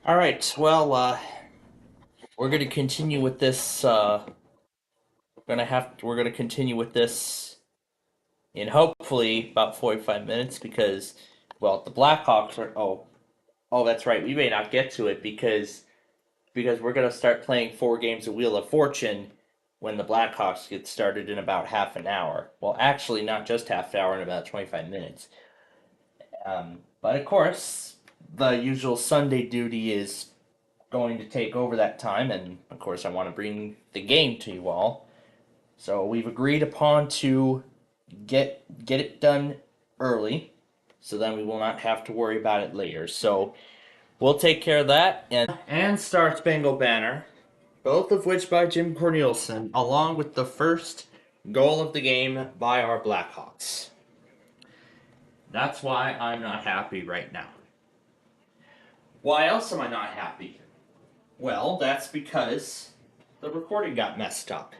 All right. Well, we're gonna continue with this. We're gonna continue with this in hopefully about 45 minutes because, well, the Blackhawks are. Oh, that's right. We may not get to it because we're gonna start playing 4 games of Wheel of Fortune when the Blackhawks get started in about half an hour. Well, actually, not just half an hour, in about 25 minutes. But of course, the usual Sunday duty is going to take over that time, and of course, I want to bring the game to you all. So we've agreed upon to get it done early, so then we will not have to worry about it later. So we'll take care of that. And Star Spangled Banner, both of which by Jim Cornelison, along with the first goal of the game by our Blackhawks. That's why I'm not happy right now. Why else am I not happy? Well, that's because the recording got messed up.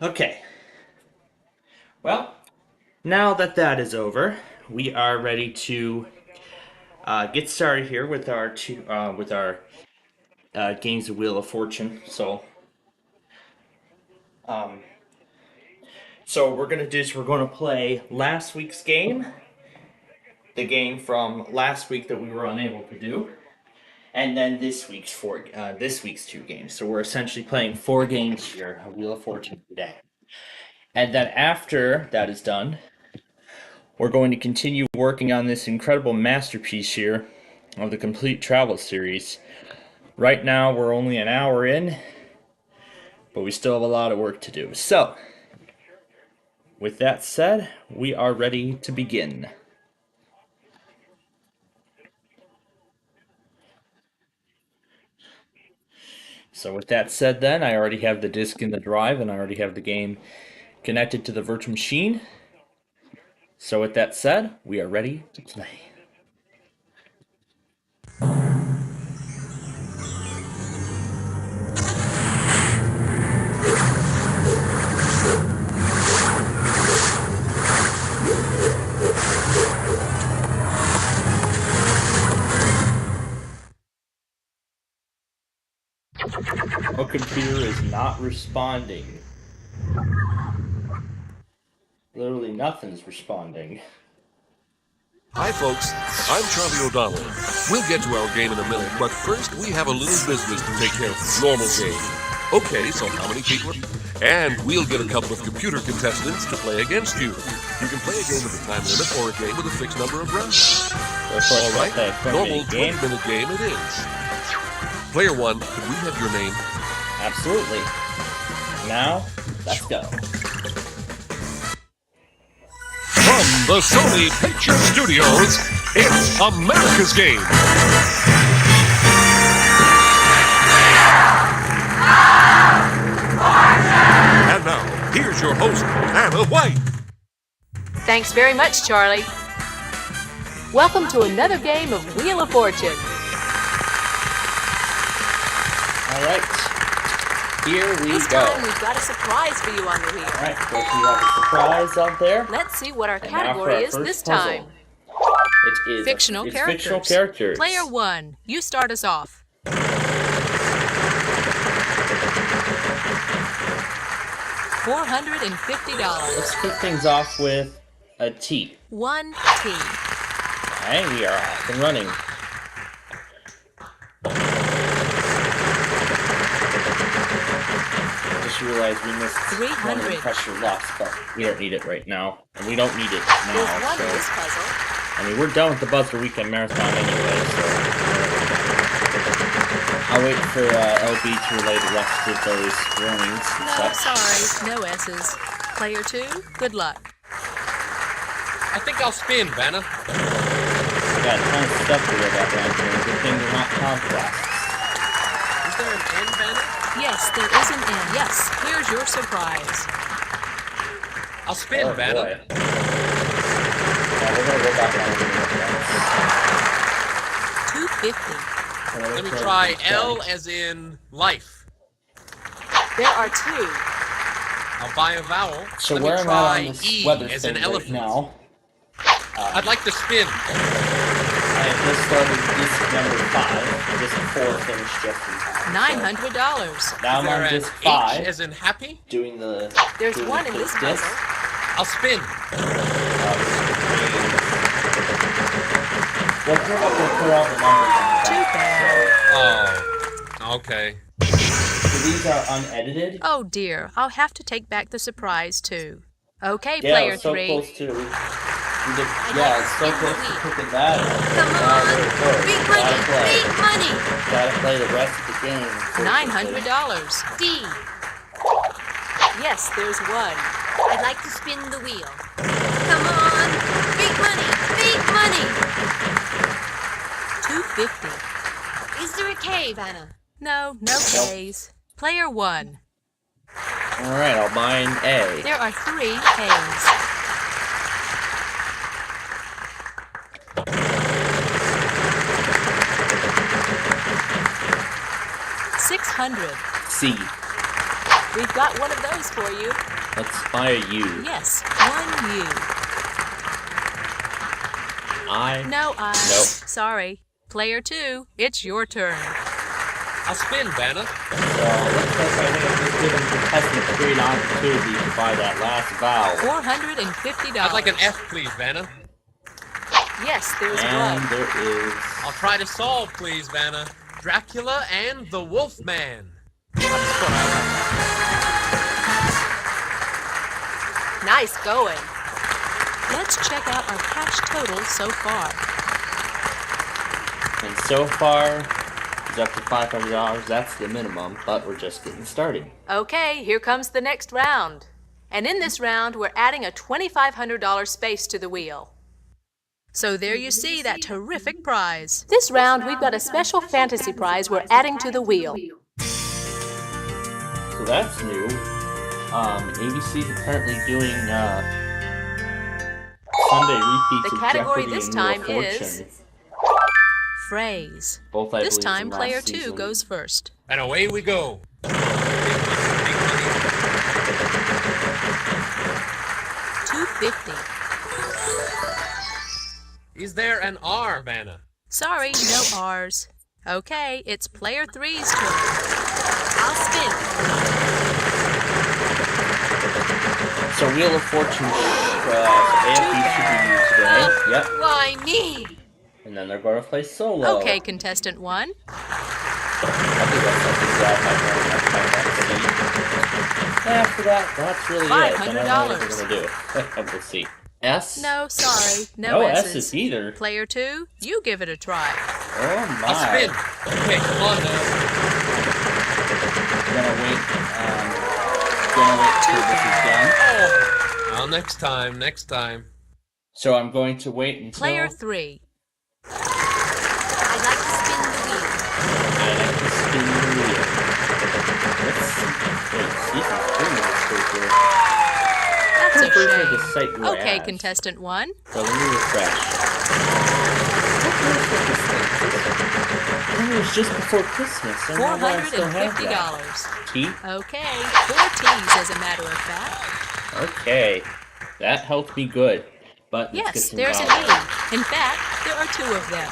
Okay. Well, now that that is over, we are ready to get started here with our games of Wheel of Fortune. So what we're gonna do is we're gonna play last week's game, the game from last week that we were unable to do, and then this week's two games. So we're essentially playing 4 games here of Wheel of Fortune today. And then after that is done, we're going to continue working on this incredible masterpiece here of the Complete Travel Series. Right now we're only an hour in, but we still have a lot of work to do. So, with that said, we are ready to begin. So with that said then, I already have the disk in the drive and I already have the game connected to the virtual machine. So with that said, we are ready to play. Our computer is not responding. Literally nothing's responding. Hi folks, I'm Charlie O'Donnell. We'll get to our game in a minute, but first we have a little business to take care of. Normal game. Okay, so how many people? And we'll get a couple of computer contestants to play against you. You can play a game with a time limit or a game with a fixed number of rounds. All right, normal 20-minute game it is. Player 1, could we have your name? Absolutely. Now, let's go. From the Sony Picture Studios, it's America's Game. And now, here's your host, Anna White. Thanks very much, Charlie. Welcome to another game of Wheel of Fortune. All right. Here we This go. time we've got a surprise for you on the wheel. All right, so we have a surprise out there. Let's see what our And now for category our is first this puzzle. time. It is Fictional it's characters. fictional characters. Player 1, you start us off. $450. Let's kick things off with a T. 1 T. Alright, we are off and running. Just realized we missed one 300. pressure loss, but we don't need it right now. And we don't need it There's now, one in this so... puzzle. I mean, we're done with the Buzzer Weekend Marathon anyway, so... I'll wait for LB to relay the rest of those warnings and No, such. sorry, no S's. Player 2, good luck. I think I'll spin, Vanna. We got a ton of stuff to go back down here. Good thing they're not complex. Is there an N, Vanna? Yes, there is an N. Yes, here's your surprise. I'll spin, Oh, Vanna. boy. Yeah, we're gonna go back down here. 250. Let me try L as in life. There are 2. I'll buy a vowel. So Let where me am I try on this E weather as thing an right elephant. now? I'd like to spin. I just started disc number 5. Disc 4 finished just in time. $900. Now I'm Is there on an disc H 5, as in happy? doing the... There's doing one the in this disc. puzzle. I'll spin. We'll put all the numbers on Too the bad. Oh, okay. So these are unedited. Oh dear, I'll have to take back the surprise too. Okay, Yeah, player it's so 3. close to... Yeah, it's so close to picking that up. Come on, big money, big money. Gotta play the rest of the game. $900. D. Yes, there's 1. I'd like to spin the wheel. Come on, big money, big money. 250. Is there a cave, Anna? No, no K's. Player 1. Alright, I'll mine A. There are 3 K's. $600. C. We've got one of those for you. Let's buy a U. Yes, one U. No I. Nope. Sorry. Player 2, it's your turn. I'll spin, Vanna. So, looks like I think I'm just giving contestant 3 an opportunity to buy that last vowel. $450. I'd like an F, please, Vanna. Yes, there's And one. there is... I'll try to solve, please, Vanna. Dracula and the Wolfman. Nice going. Let's check out our cash total so far. And so far, it's up to $500. That's the minimum, but we're just getting started. Okay, here comes the next round. And in this round, we're adding a $2,500 space to the wheel. So there you see that terrific prize. This round, we've got a special fantasy prize we're adding to the wheel. So that's new. ABC is currently doing Sunday repeats The of category Jeopardy this and time Wheel of is Fortune. phrase. Both, I This believe, time, from player last 2 season. goes first. And away we go. Big money, big money. $250. Is there an R, Vanna? Sorry, no R's. Okay, it's player 3's turn. I'll spin. So Wheel of Fortune AFB should be used today. Yep. Why me? And then they're going to play solo. Okay, contestant 1. I think that's something that might see. After that, that's really it. I don't know what we're going to do. We'll see. S? No, sorry, no No S's. S's either. Player 2, you give it a try. Oh my. I'll spin. Okay, come on now. Gonna wait till this is done. Oh. Well, next time. So I'm going to wait until... Player 3. I'd like to spin the wheel. I like to spin the wheel. Let's see. Wait, see if I'm spinning this right here. That's a First, I shame. just cite your Okay, ads. contestant 1. So let me refresh. It was just before Christmas. I don't know why I still have that. $450. T? Okay, 4 T's as a matter of fact. Okay. That helped me good. But let's get Yes, some there's an vowels. E. In fact, there are 2 of them.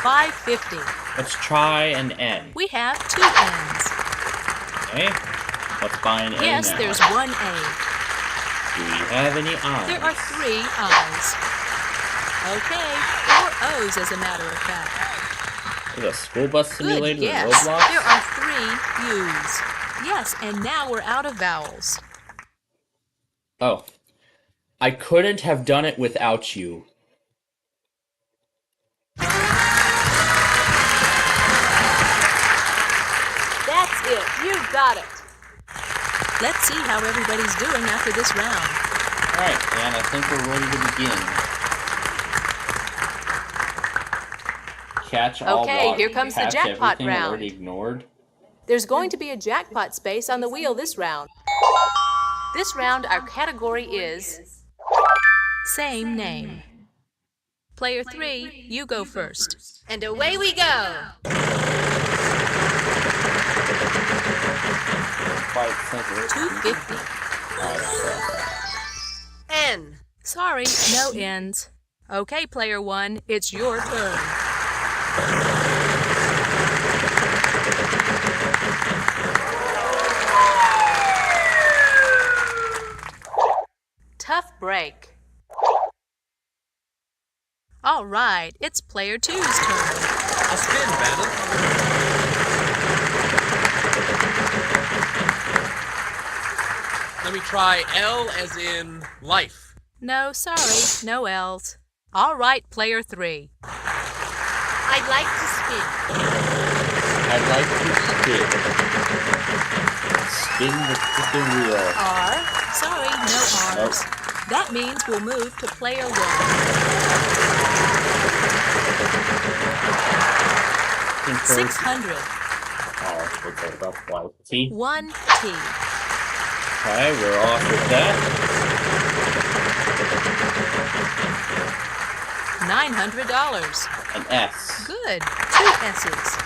$550. Let's try an N. We have 2 N's. Okay. Let's buy an N Yes, now. there's 1 A. Do we have any I's? There are 3 I's. Okay, 4 O's as a matter of fact. There's a school bus simulator Good in guess. Roblox? There are 3 U's. Yes, and now we're out of vowels. Oh. I couldn't have done it without you. That's it. You got it. Let's see how everybody's doing after this round. Alright, and I think we're ready to begin. Catch all Okay, block, here comes the catch jackpot everything round. already ignored. There's going to be a jackpot space on the wheel this round. This round, our category is same name. Player 3, you go first. And away we go. Quite simple. $250. N. Sorry, no N's. Okay, player 1, it's your turn. Tough break. All right, it's player 2's turn. I'll spin, Vanna. Let me try L as in life. No, sorry, no L's. All right, player 3. I'd like to spin. I'd like to spin. Spin the freaking wheel. R. Sorry, no R's. Nope. That means we'll move to player 1. $600. Oh, we'll take off one T. 1 T. Okay, we're off with that. $900. An S. Good. Good. 2 S's.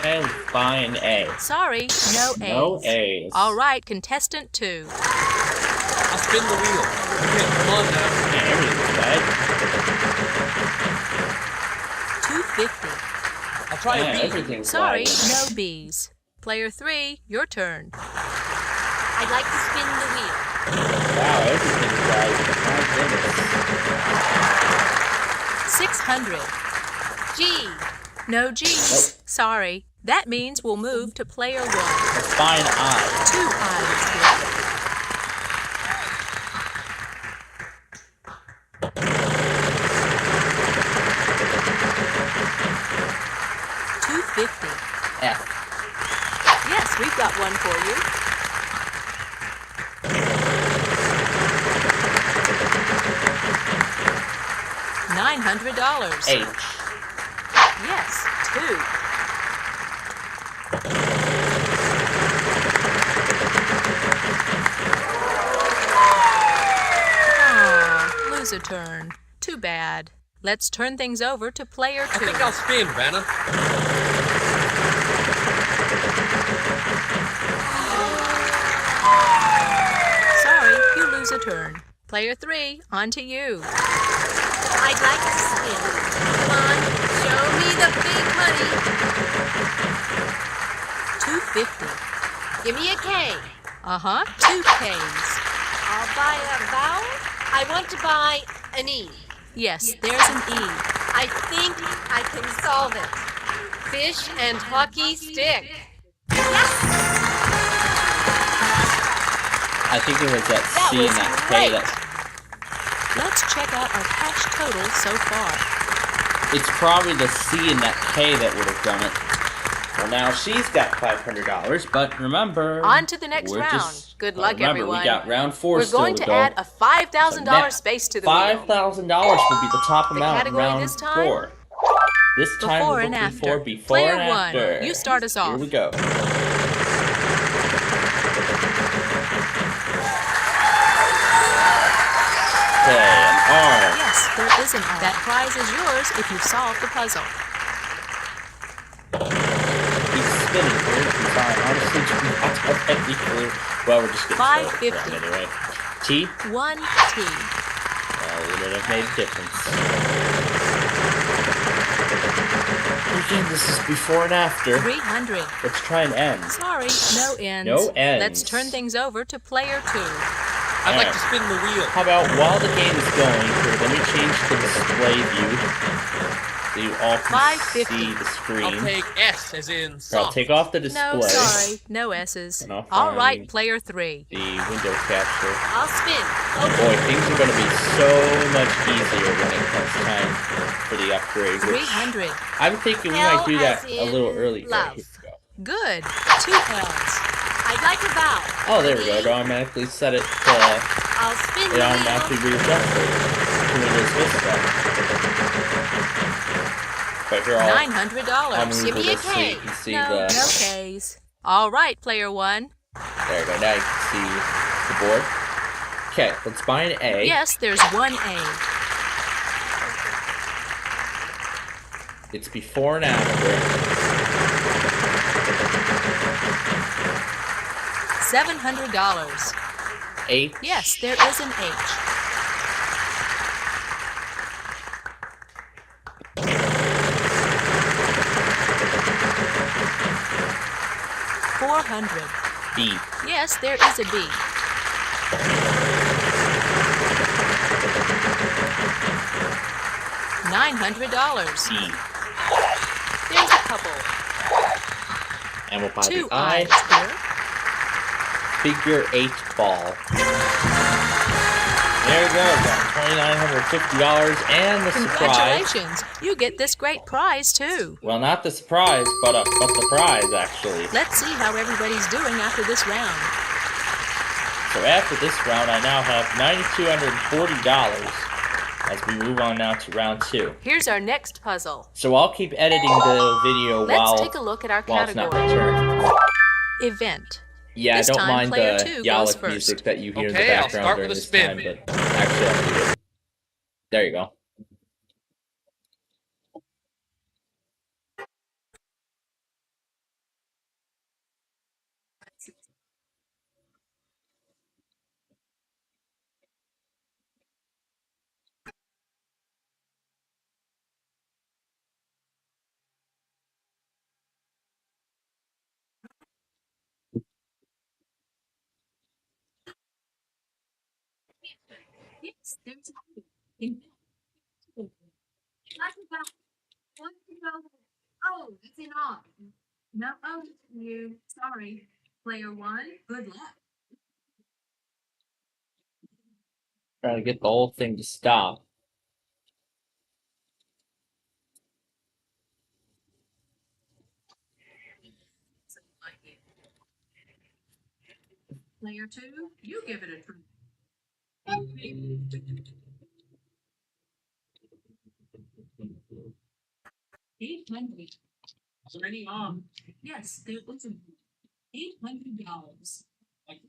And fine A. Sorry, no A's. No A's. All right, contestant 2. I'll spin the wheel. Okay, come on now. Yeah, everything's bad. 250. I'll try Yeah, a B. everything's Sorry, bad. no B's. Player 3, your turn. I'd like to spin the wheel. Wow, everything's bad. My goodness. 600. G. No G's. Nope. Sorry. That means we'll move to player 1. Fine I. 2 I's here. $250. F. Yes, we've got one for you. $900. H. Yes, 2. Aw, lose a turn. Too bad. Let's turn things over to player 2. I think I'll spin, Vanna. Sorry, you lose a turn. Player 3, on to you. I'd like to spin. Come on, show me the big money. 250. Give me a K. Uh-huh, 2 K's. I'll buy a vowel. I want to buy an E. Yes, there's an E. I think I can solve it. Fish and hockey stick. I think it was that C was and that K great. that... Let's check out our cash total so far. It's probably the C and that K that would have done it. Well, now she's got $500, but remember... On to the next we're round. just- Good luck, remember, everyone. we got round 4 We're still going to to go. add a $5,000 So space to the wheel. $5,000 will be the top The amount in category round this time? 4. This time Before we're and looking after. for before Player and 1, after. you start us off. Here we go. Okay, an R. Yes, there is an R. That prize is yours if you solve the puzzle. Keep spinning here because I honestly do not have any clue. Well, we're just getting started for 550. anyway. T? 1 T. Well, would it have made a difference? Again, this is before and after. 300. Let's try an N. Sorry, no ends. No ends. Let's turn things over to player 2. I'd like to spin the wheel. How about while the game is going here, let me change the display view so you all can 550. see the screen. I'll take S as in Or I'll soft. take off the display. No, sorry, no S's. And I'll All right, find player 3. the window capture. I'll spin. Boy, things are going to be so much easier when it comes time for the upgrade. Which 300. I'm thinking we L might do that as a little in early. love. Here we go. Good. 2 L's. I'd like a vowel. Oh, there we go. It automatically set it. I'll spin It the automatically wheel. readjusted to Windows Vista. But here I'll $900. move Give me a this so K. you can see No, the. no K's. All right, player 1. There you go. Now you can see the board. Okay, let's buy an A. Yes, there's 1 A. It's before and after. $700. H. Yes, there is an H. $400. B. Yes, there is a B. $900. C. There's a couple. And we'll buy 2 the I. I's here. Figure 8 ball. There you go. Got $2,950 and the surprise. Congratulations! You get this great prize too. Well, not the surprise, but the prize actually. Let's see how everybody's doing after this round. So after this round, I now have $9,240 as we move on now to round 2. Here's our next puzzle. So I'll keep editing the video Let's take a look at our while it's not my category. turn. Event. Yeah, This I don't time, mind player the 2 goes Yallick first. music that you hear in the Okay, I'll background start during with a this spin. time, but actually I'll mute it. There you go. Oh, it's in on. No, oh, you. Sorry. Player one, good luck. Trying to get the whole thing to stop. Player two, you give it a try. 800. Already on. Yes, there was $800. Like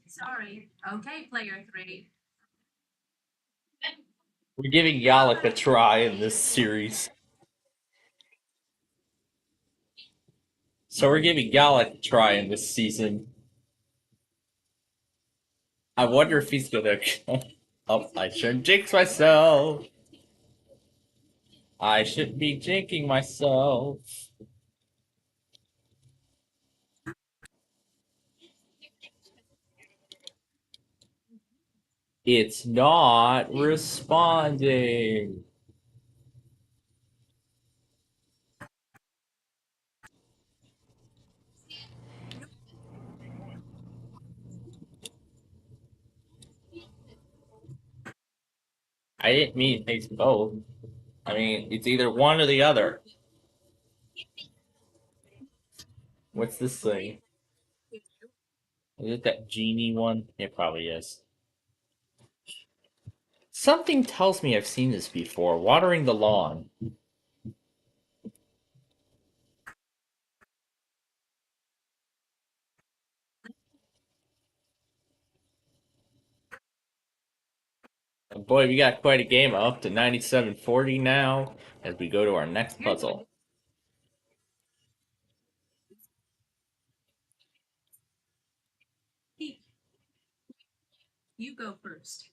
sorry. Okay, player three. We're giving Yalek a try in this series. So we're giving Yalek a try in this season. I wonder if he's gonna. Oh, I shouldn't jinx myself. I shouldn't be jinxing myself. It's not responding. I didn't mean it takes both. I mean, it's either one or the other. What's this thing? Is it that genie one? It probably is. Something tells me I've seen this before. Watering the lawn. Oh boy, we got quite a game up to 97-40 now as we go to our next puzzle. You go first.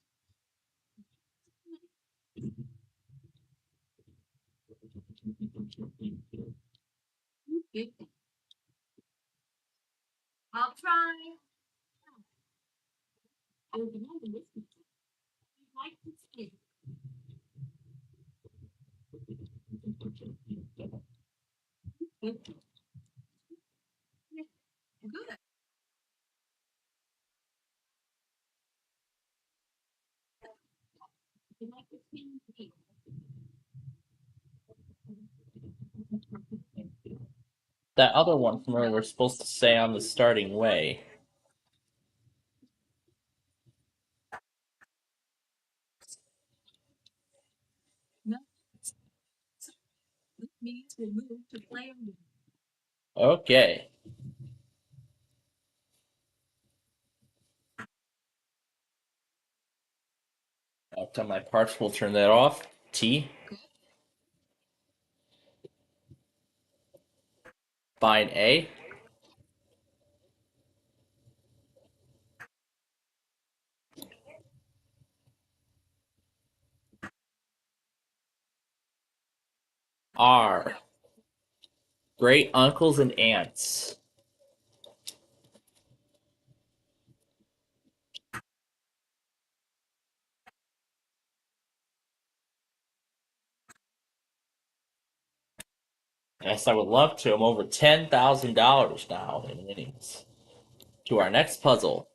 I'll try. Good. That other one from where we're supposed to say on the starting way. No. This means we'll move to player one. Okay. I'll tell my parts, we'll turn that off. T. Bind A. R. Great uncles and aunts. Yes, I would love to. I'm over $10,000 now in winnings. To our next puzzle.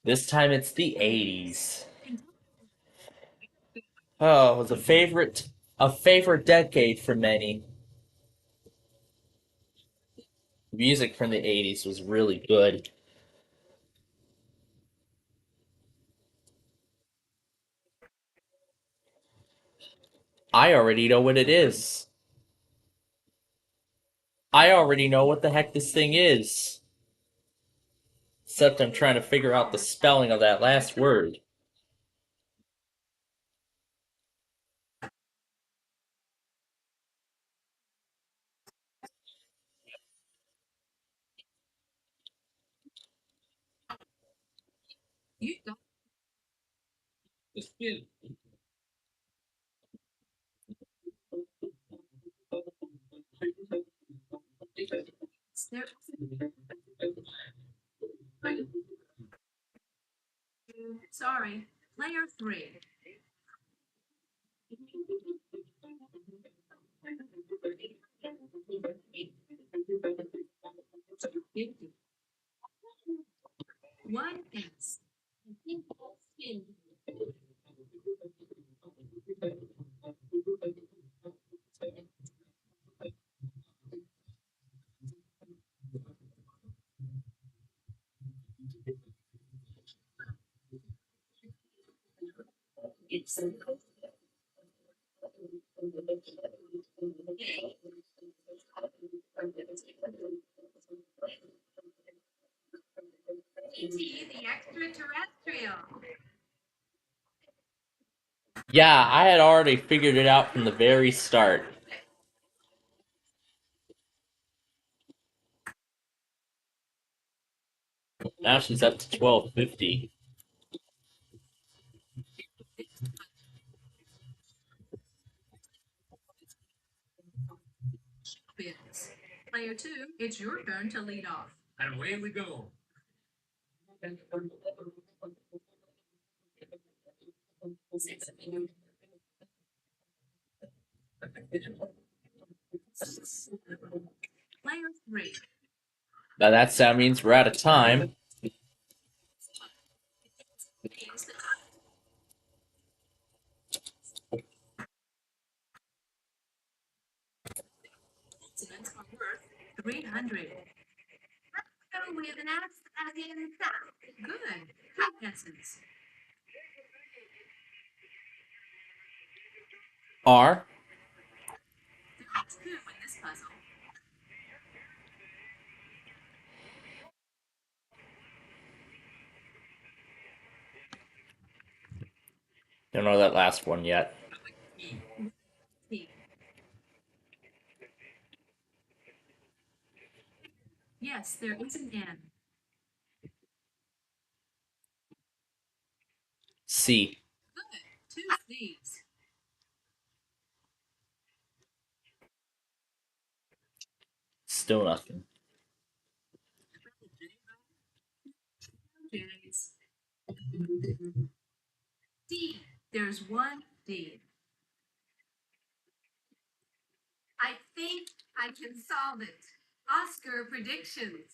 This time it's the 80s. Oh, it was a favorite decade for many. Music from the 80s was really good. I already know what it is. I already know what the heck this thing is. Except I'm trying to figure out the spelling of that last word. You go. Sorry, player 3. One S. The extraterrestrial. Yeah, I had already figured it out from the very start. Now she's up to 1250. Player 2, it's your turn to lead off. And away we go. Player 3. Now that sound means we're out of time. Consonants are worth 300. Go with an S as in south. Good. Essence. R. There's 2 in this puzzle. Don't know that last one yet. T. Yes, there is an N. C. Good. 2 C's. Still nothing. J's. D. There's 1 D. I think I can solve it. Oscar predictions.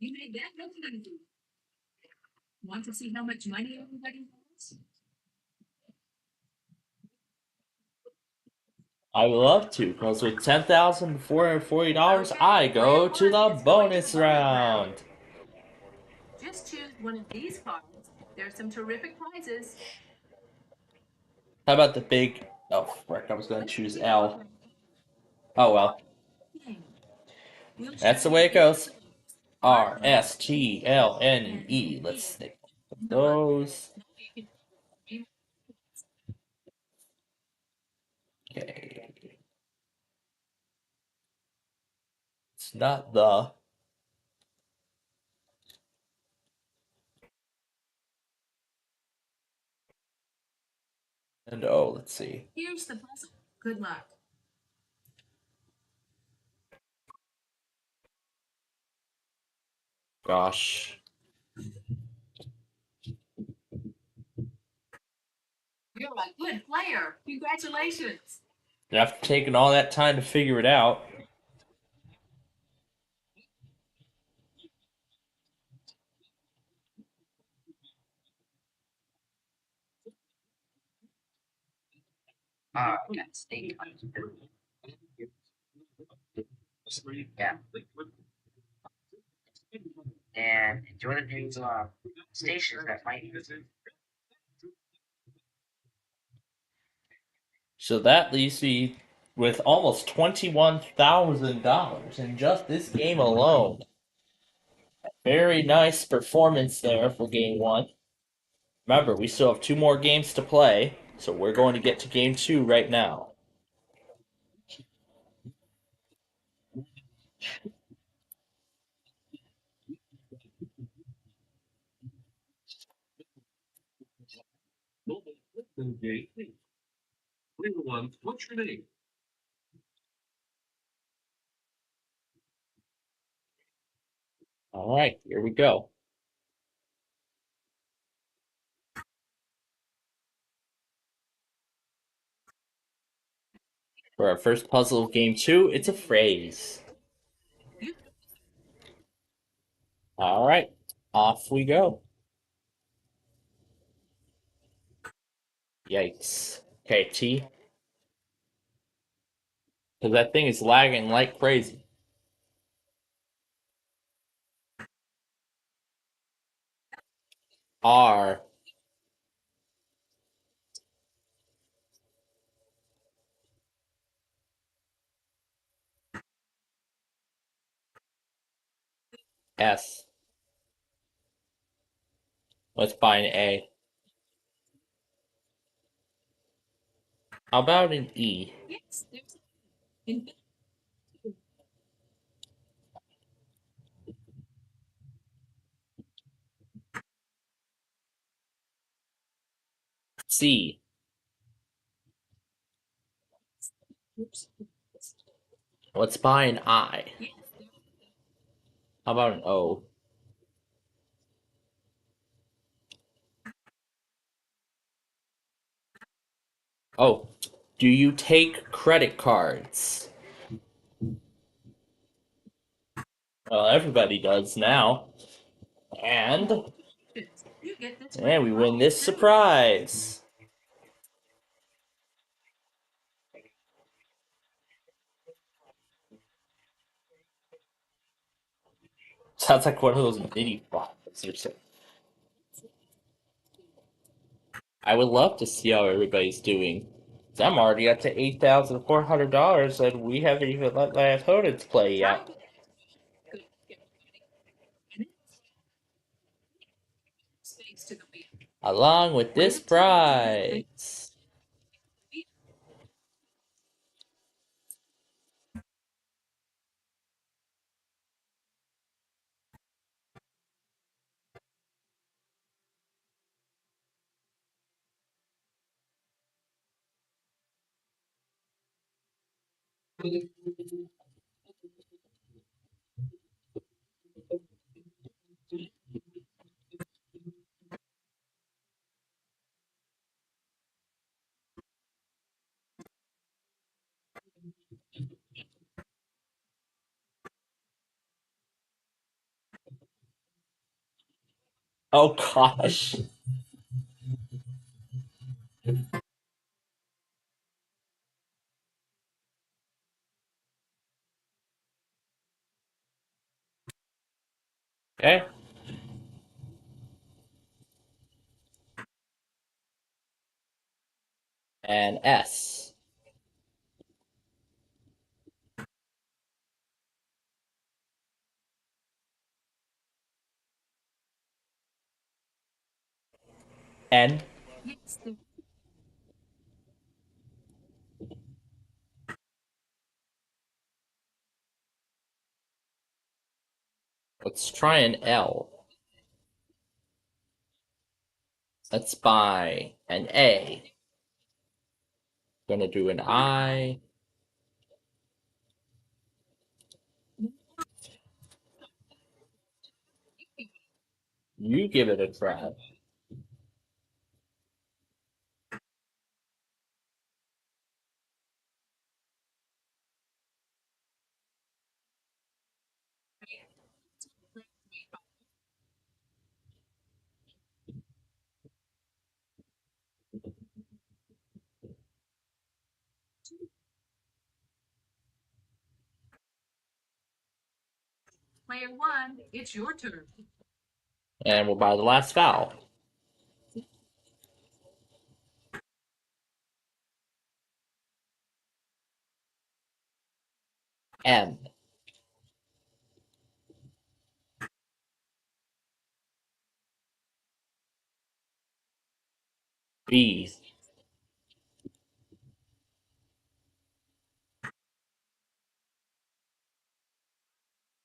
You made that look easy. Want to see how much money everybody has? I would love to, because with $10,440, I go to the bonus round. Just choose one of these cards. There's some terrific prizes. How about the big... Oh, frick, I was going to choose L. Oh, well. That's the way it goes. R, S, T, L, N, and E. Let's stick with those. Okay. It's not the... And O, let's see. Here's the puzzle. Good luck. Gosh. You're a good player. Congratulations. After taking all that time to figure it out... Yes, yeah. And enjoy the new stations that might. So that leaves me with almost $21,000 in just this game alone. Very nice performance there for game 1. Remember, we still have 2 more games to play, so we're going to get to game 2 right now. Little one, what's your name? All right, here we go. For our first puzzle of game 2, it's a phrase. All right, off we go. Yikes. Okay, T. Because that thing is lagging like crazy. R. S. Let's find A. How about an E? C. Let's buy an I. How about an O? Oh, do you take credit cards? Well, everybody does now. And we win this surprise. Sounds like one of those mini bots or something. I would love to see how everybody's doing. I'm already up to $8,400 and we haven't even let my opponents play yet. Along with this prize. Oh gosh. Okay. And S. N. Let's try an L. Let's buy an A. Gonna do an I. You give it a try. Player 1, it's your turn. And we'll buy the last vowel. M. B.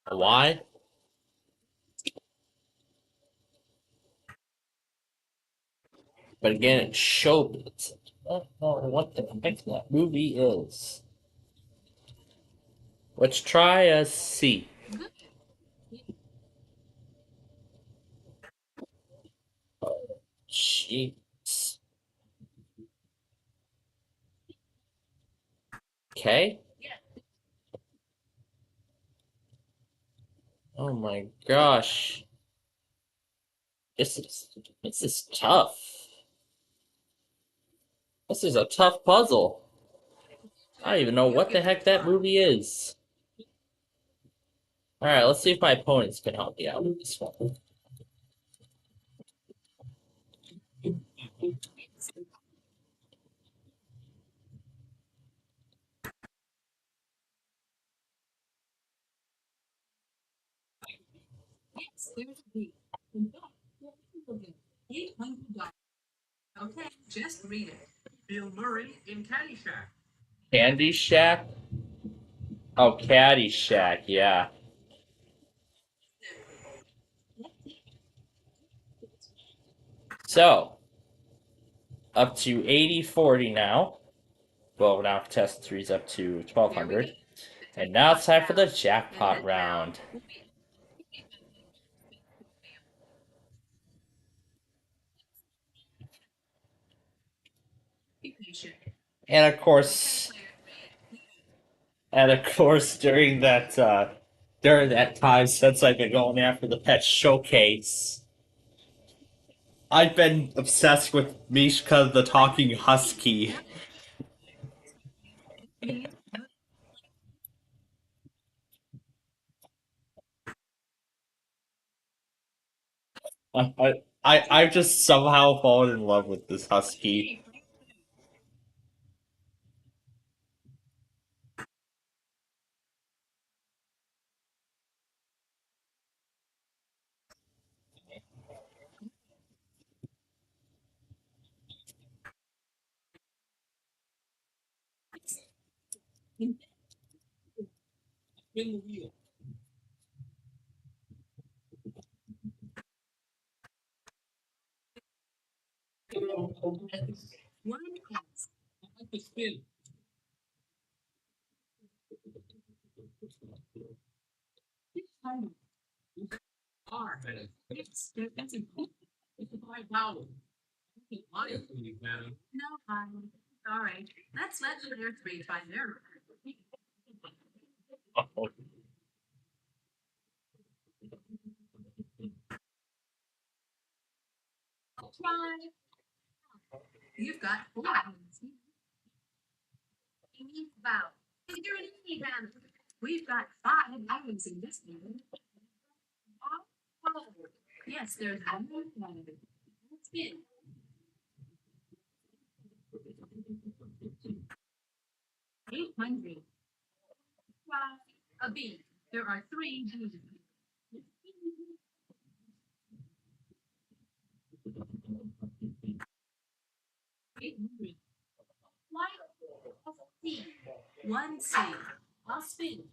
A Y. But again, it's showbiz. I don't know what the heck that movie is. Let's try a C. Jeez. Okay. Oh my gosh. This is tough. This is a tough puzzle. I don't even know what the heck that movie is. Alright, let's see if my opponents can help me out with this one. Okay, just read it. Bill Murray in Caddyshack. Candy Shack? Oh, Caddyshack, yeah. So, up to 80-40 now. Well, now test 3's up to 1200. And now it's time for the jackpot round. And of course, during that time since I've been going after the pet showcase, I've been obsessed with Mishka the talking husky. I've just somehow fallen in love with this husky. Sorry. Let's let player 3 find their. Oh, Try. You've got 4. Wow. You're an easy man. We've got 5 items in this one. Oh, yes, there's one more one. Spin. 800. Try a B. There are 3 B's. 800. Why? C. 1 C. I'll spin.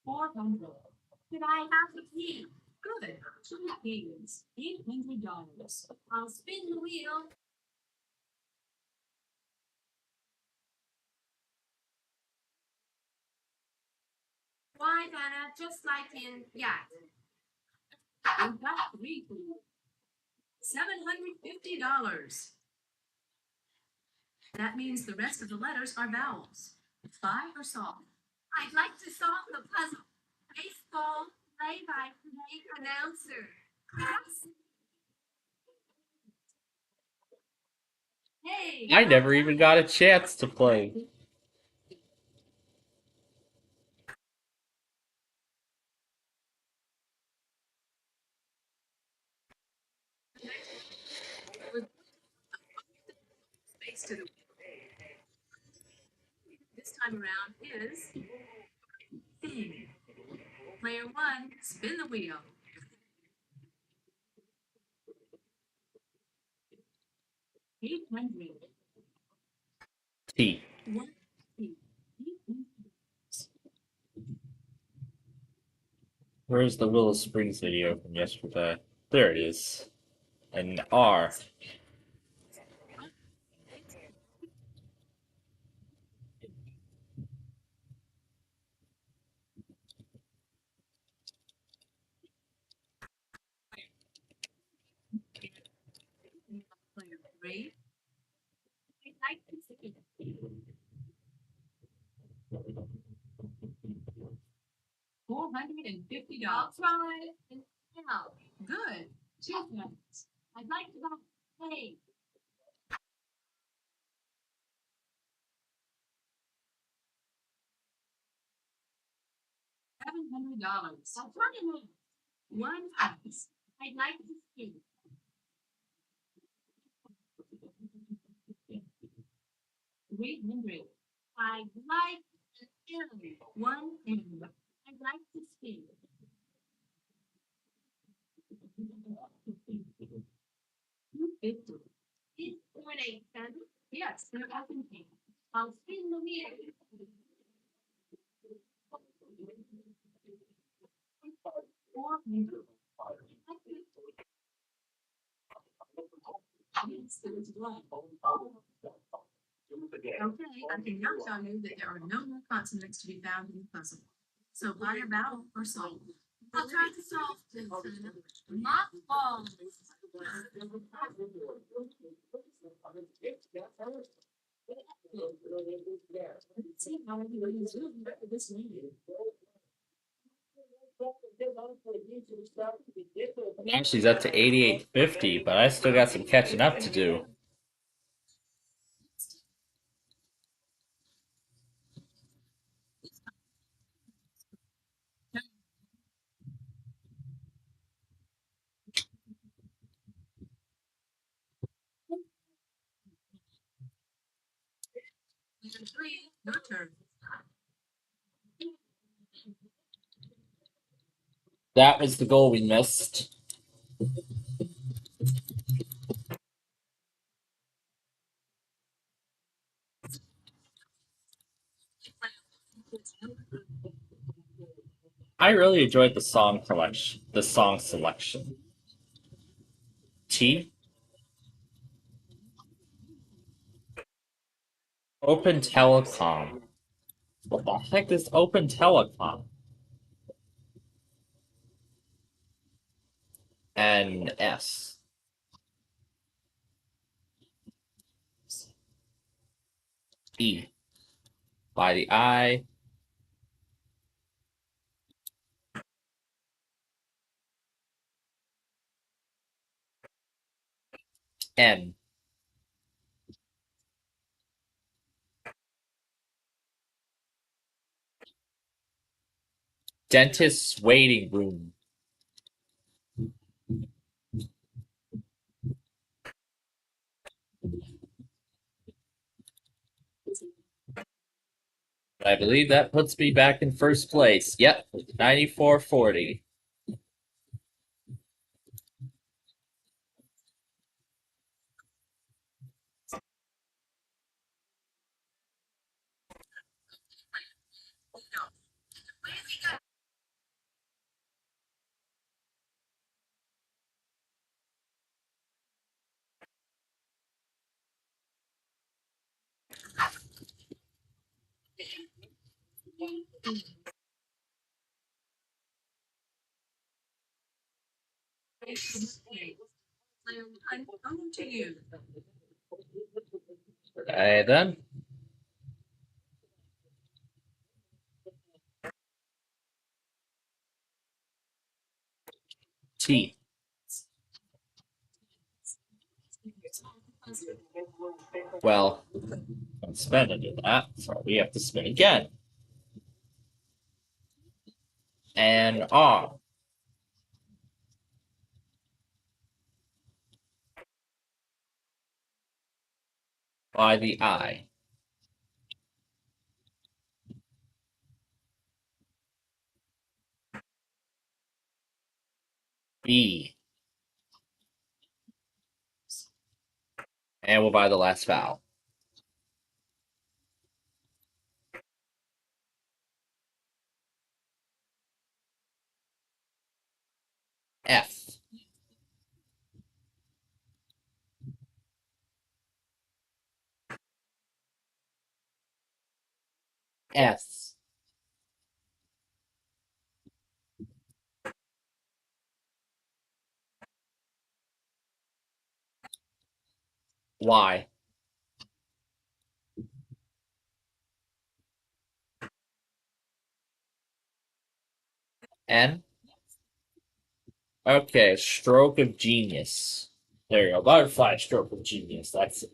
400. Did I have the key? Good. 2 keys. $800. I'll spin the wheel. Why, Donna? Just like in yacht. We've got 3 keys. $750. That means the rest of the letters are vowels. Spy or soft? I'd like to solve the puzzle. Baseball play-by-play announcer. Yes. Hey. I never even got a chance to play. Space to the this time around is thing. Player 1, spin the wheel. 800. T. 1 T. Where's the Willow Springs video from yesterday? There it is. An R. $450. I'll try it now. Good. 2 minutes. I'd like to pay. $700. I'll try it now. 1 ounce. I'd like to see. 300. I'd like to see. 1 end. I'd like to see. 250. Is 0.8 cents? Yes, they're open. I'll spin the wheel. 400. Okay, I can now show you that there are no more consonants to be found in the puzzle. So buy your vowel or song. I'll try to solve this. Not all. Let's see how everybody is doing after this meeting. Now she's up to 8850, but I still got some catching up to do. Your turn. That was the goal we missed. I really enjoyed the song selection. T. Open telecom. What the heck is open telecom? And S. E. By the I. N. Dentist's waiting room. I believe that puts me back in first place. Yep, 9440. Over to you. Hey then. T. Well, I'm spinning to that, so we have to spin again. And R. By the I. B. And we'll buy the last vowel. F. S. Y. N. Okay, stroke of genius. There you go. Butterfly stroke of genius. That's it.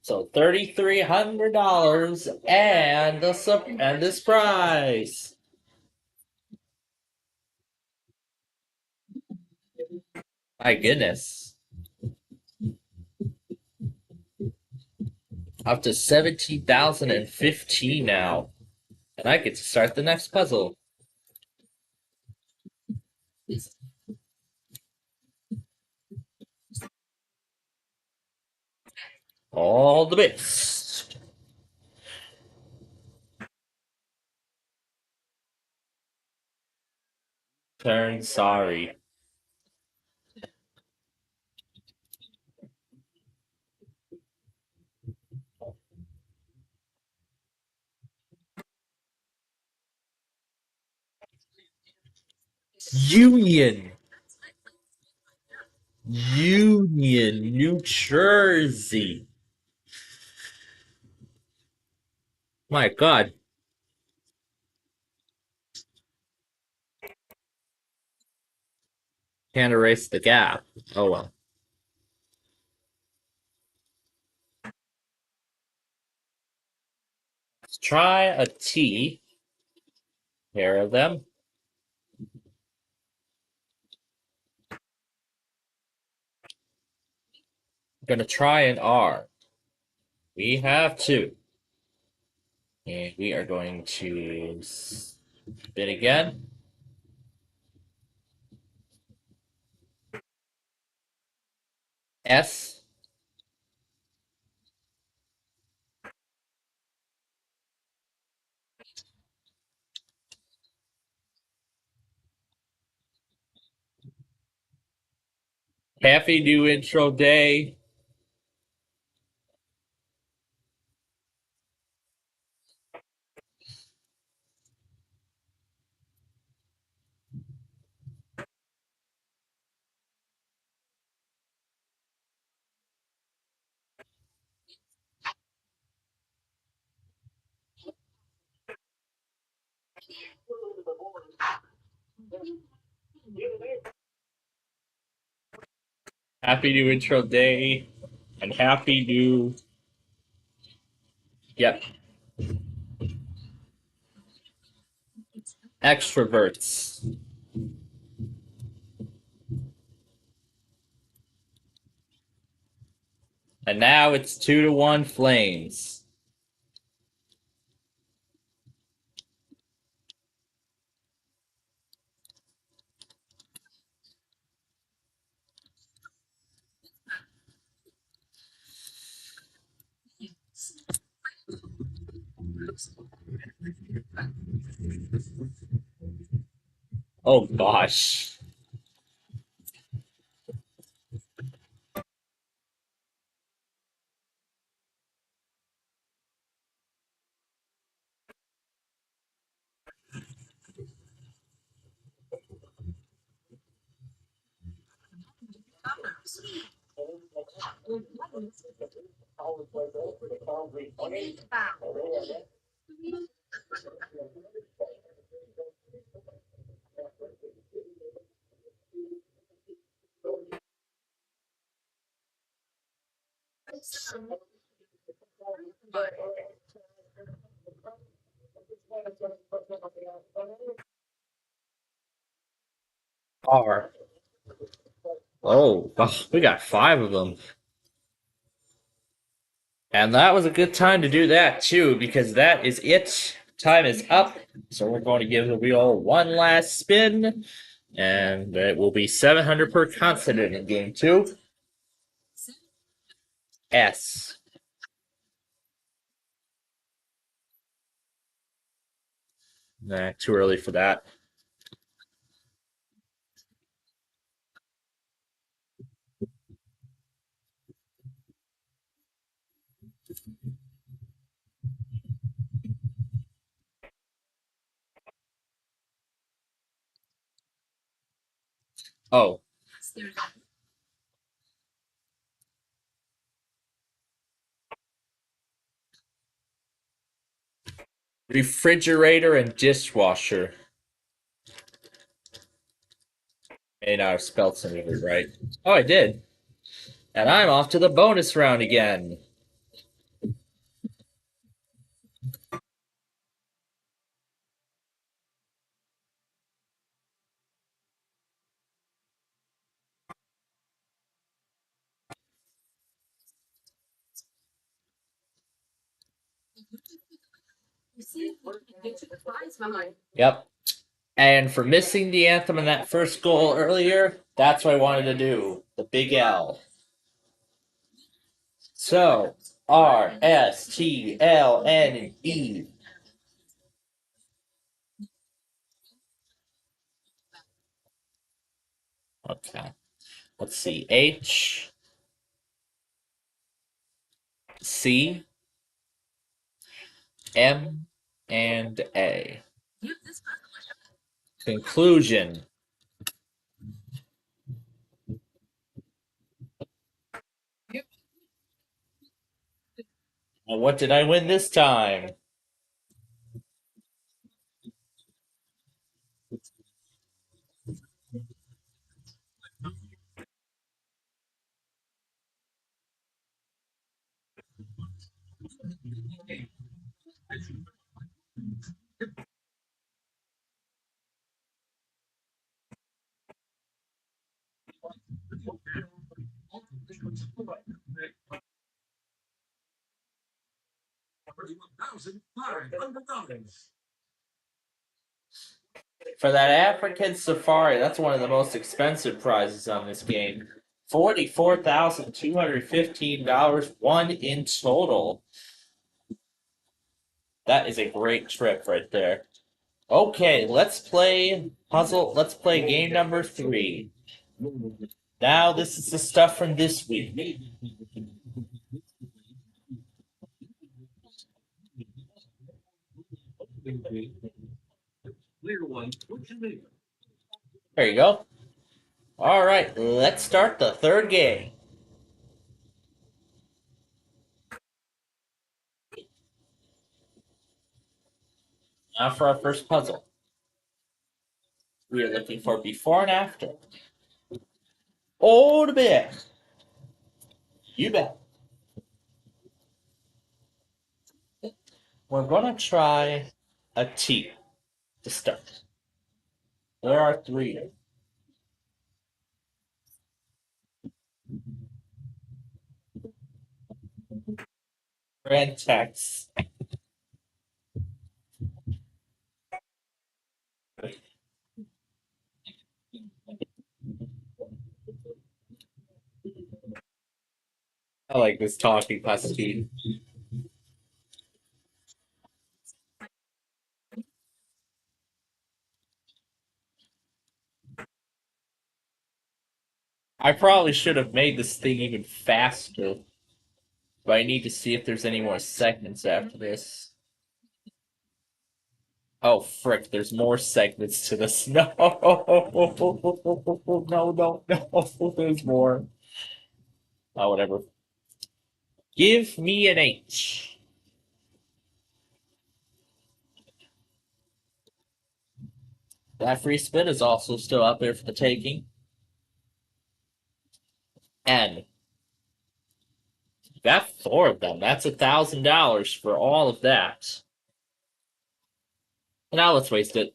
So $3,300 and this prize. My goodness. Up to 17,015 now. And I get to start the next puzzle. All the bits. Turn sorry. Union, New Jersey. My God. Can't erase the gap. Oh well. Let's try a T. Pair of them. I'm gonna try an R. We have two. And we are going to spin again. S. Happy new intro day. Happy new intro day. And happy new. Yep. Extroverts. And now it's 2-1 Flames. Oh gosh. R. Oh, we got 5 of them. And that was a good time to do that too, because that is it. Time is up. So we're going to give the wheel one last spin. And it will be 700 per consonant in game 2. S. Nah, too early for that. Oh. Refrigerator and dishwasher. May not have spelled some of it right. Oh, I did. And I'm off to the bonus round again. Yep. And for missing the anthem in that first goal earlier, that's what I wanted to do. The big L. So, RSTLNE. Okay. Let's see. H, C, M, and A. Conclusion. And what did I win this time? For that African safari, that's one of the most expensive prizes on this game. $44,215 won in total. That is a great trip right there. Okay, let's play puzzle. Let's play game number 3. Now, this is the stuff from this week. There you go. All right, let's start the third game. Now for our first puzzle. We are looking for before and after. Oh, the bet. You bet. We're going to try a T to start. There are 3. Grand text. I like this talking pastine. I probably should have made this thing even faster. But I need to see if there's any more segments after this. Oh, frick, there's more segments to this. No! No, there's more. Oh, whatever. Give me an H. That free spin is also still out there for the taking. N. Got 4 of them. That's $1,000 for all of that. Now let's waste it.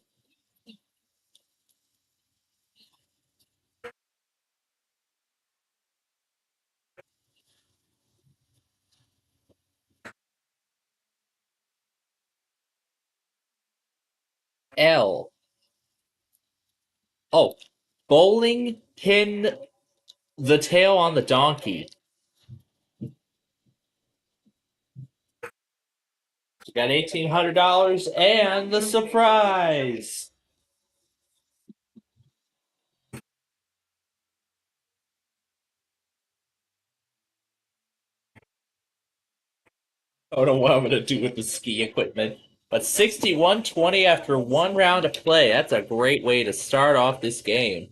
L. Oh, bowling pin the tail on the donkey. You got $1,800 and the surprise. I don't know what I'm gonna do with the ski equipment. But 61-20 after 1 round of play. That's a great way to start off this game.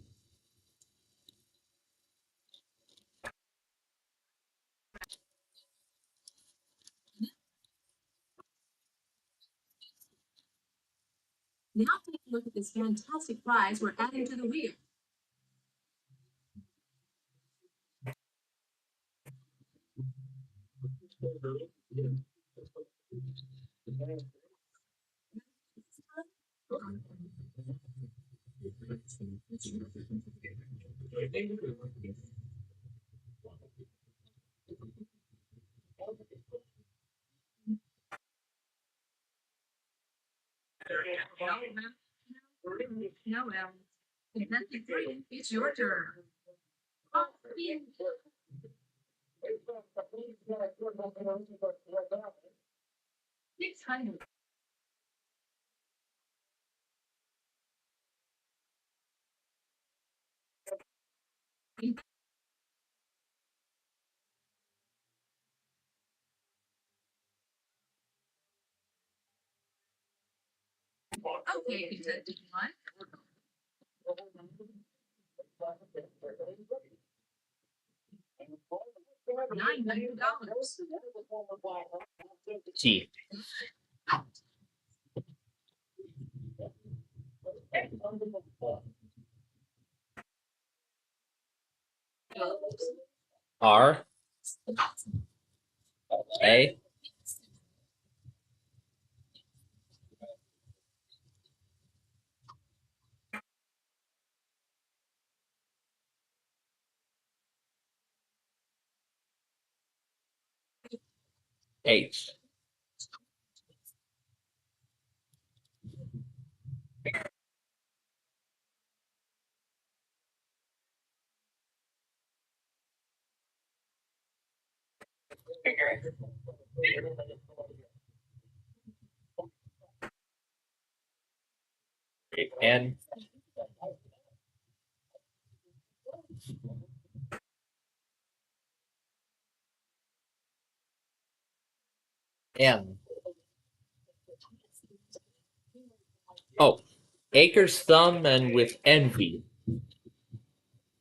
Now take a look at this fantastic prize we're adding to the wheel. No, nothing free. It's your turn. Six hundred. Okay, Detective One. $900. T. R. A. H. N. M. Oh, Acre's Thumb and with Envy.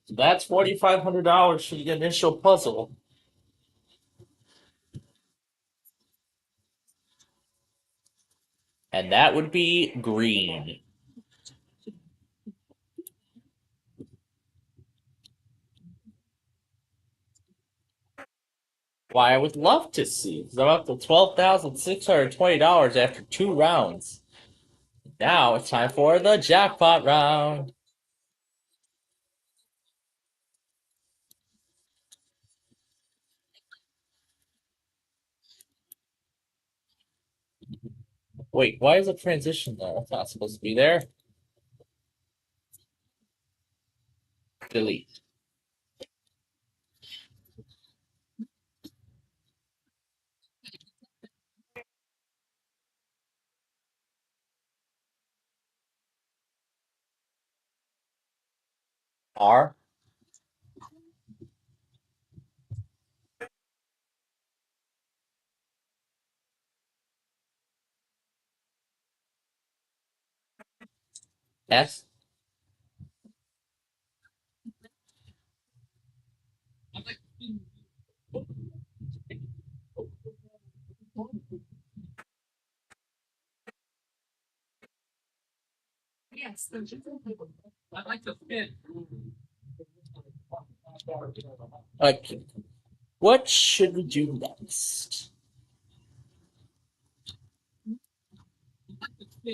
So that's $4,500 for the initial puzzle. And that would be green. Why, I would love to see, because I'm up to $12,620 after 2 rounds. Now it's time for the jackpot round. Wait, why is a transition there? It's not supposed to be there. Delete. R. S. Yes, I'd like to fit. Okay. What should we do next?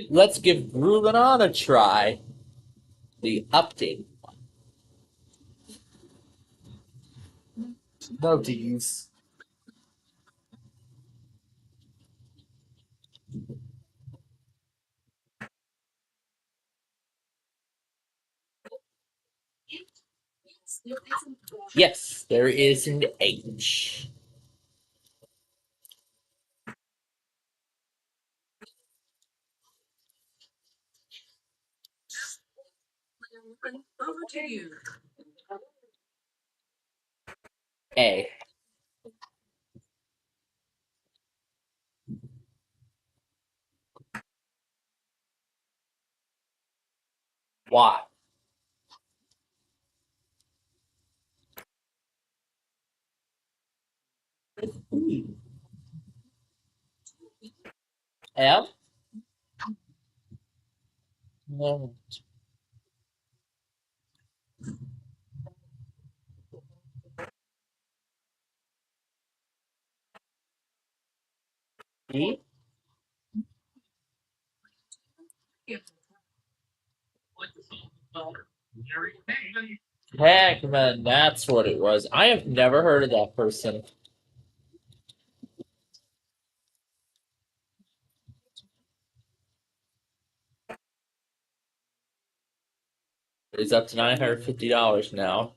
Let's give Groovin' On a try. The update. No D's. Yes, there is an H. Over to you. A. Y. F. No. E? Pac-Man, that's what it was. I have never heard of that person. It's up to $950 now.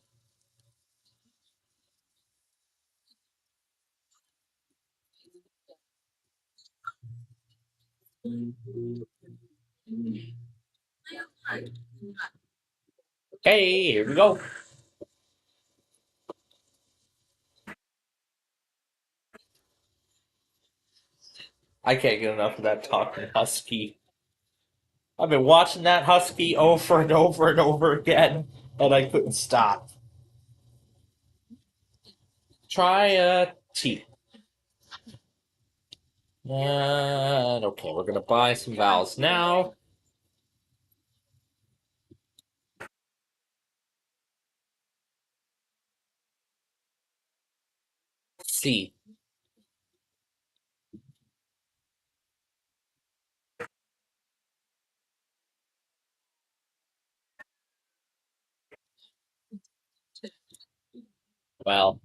Hey, here we go. I can't get enough of that talking husky. I've been watching that husky over and over and over again, and I couldn't stop. Try a T. And okay, we're gonna buy some vowels now. C. Well,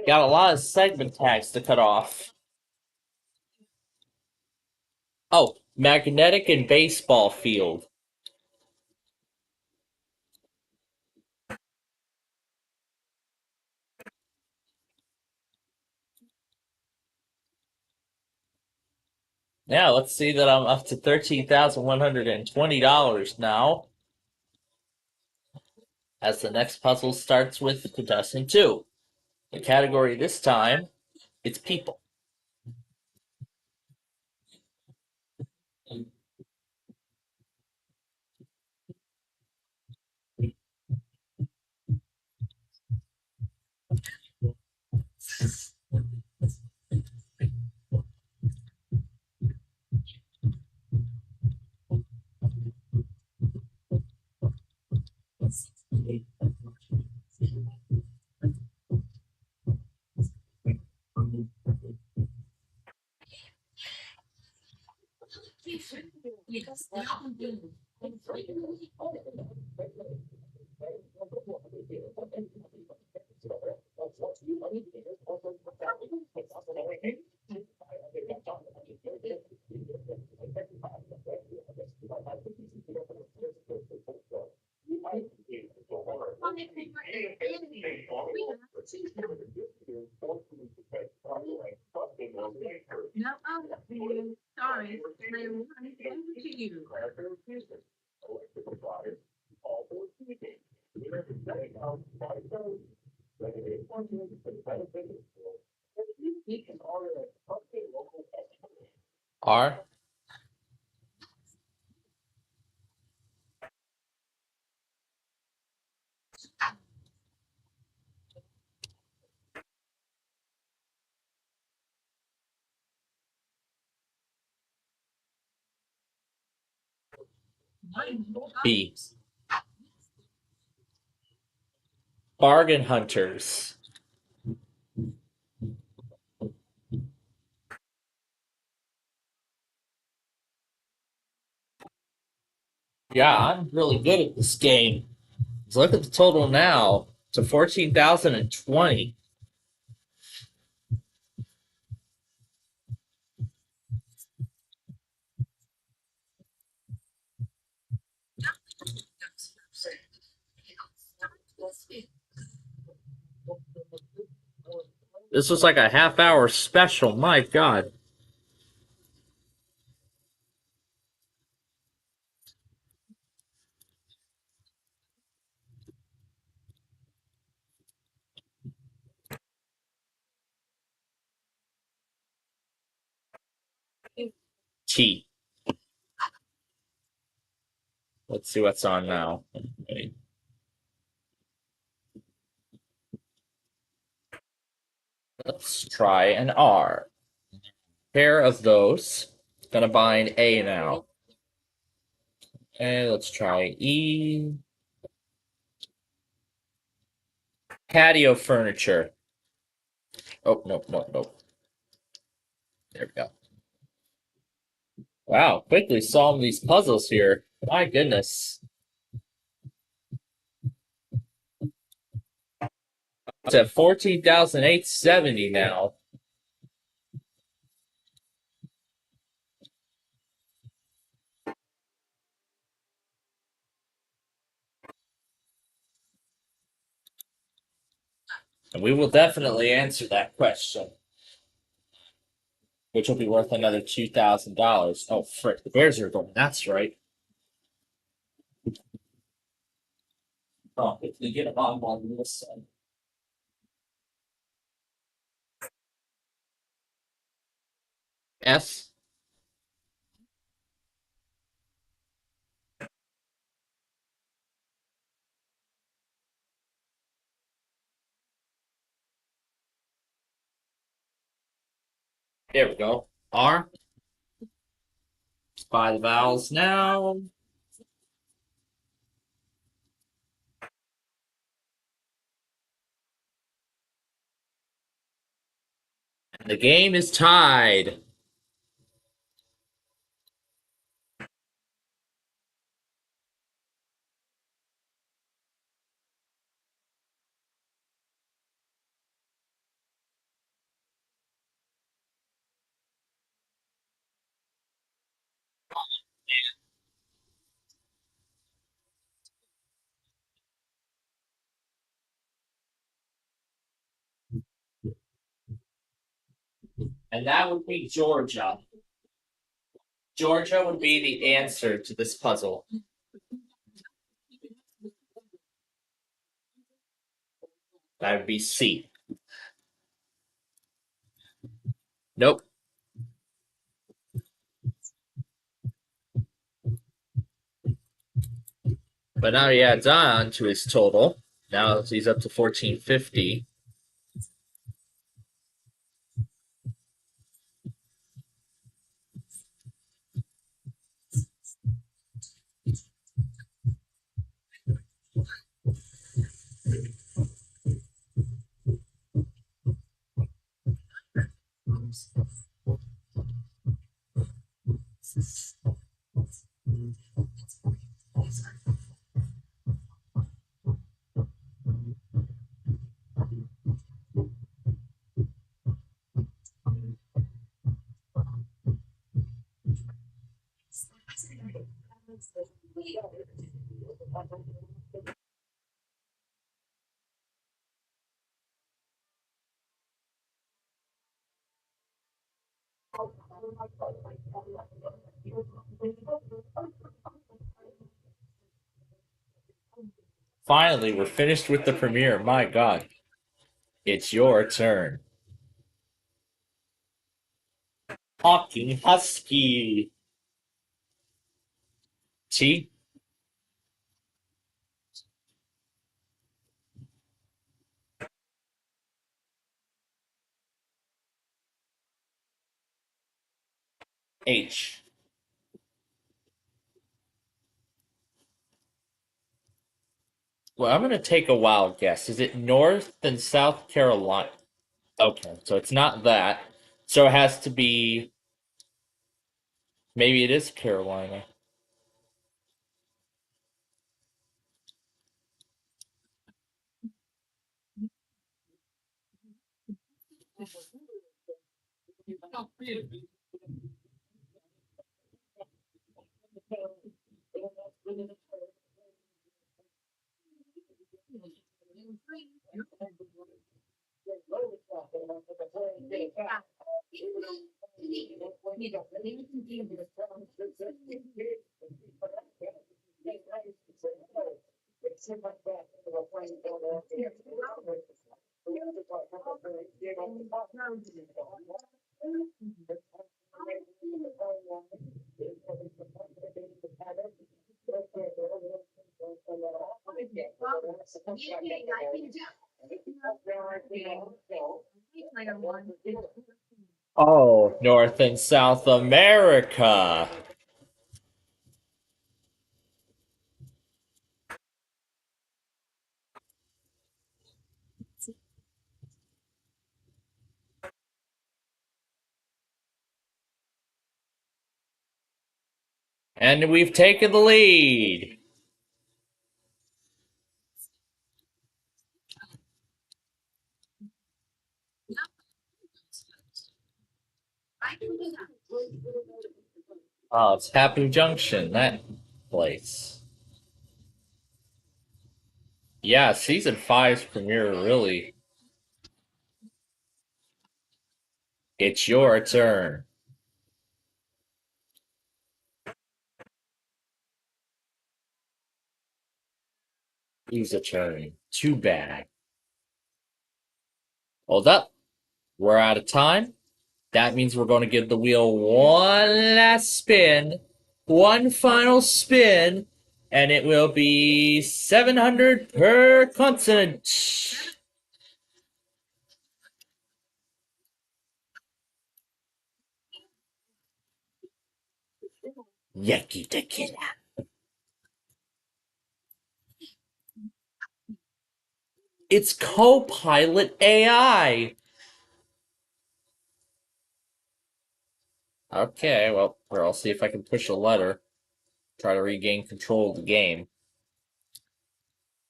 got a lot of segment tags to cut off. Oh, magnetic and baseball field. Yeah, let's see that I'm up to $13,120 now. As the next puzzle starts with contestant 2. The category this time, it's people. Yes. No, sorry. They will run it over to you. R. B. Bargain hunters. Yeah, I'm really good at this game. Let's look at the total now. To 14,020. This was like a half-hour special. My God. T. Let's see what's on now. Okay. Let's try an R. Pair of those. Gonna bind A now. And let's try E. Patio furniture. Oh, no. There we go. Wow, quickly solving these puzzles here. My goodness. It's at 14,870 now. And we will definitely answer that question, which will be worth another $2,000. Oh, frick, the Bears are going. That's right. Oh, if we get a bomb on this side. S. There we go. R. By the vowels now. And the game is tied. And that would be Georgia. Georgia would be the answer to this puzzle. That would be C. Nope. But now he adds on to his total. Now he's up to 1450. Finally, we're finished with the premiere. My God. It's your turn. Talking Husky. T. H. Well, I'm going to take a wild guess. Is it North and South Carolina? Okay, so it's not that. So it has to be. Maybe it is Carolina. Oh, North and South America. And we've taken the lead. Oh, it's Happy Junction, that place. Yeah, season 5's premiere, really. It's your turn. Use a turn. Too bad. Hold up. We're out of time. That means we're going to give the wheel one last spin. One final spin. And it will be 700 per consonant. Yaki tequila. It's Copilot AI. Okay, well, here, I'll see if I can push a letter. Try to regain control of the game.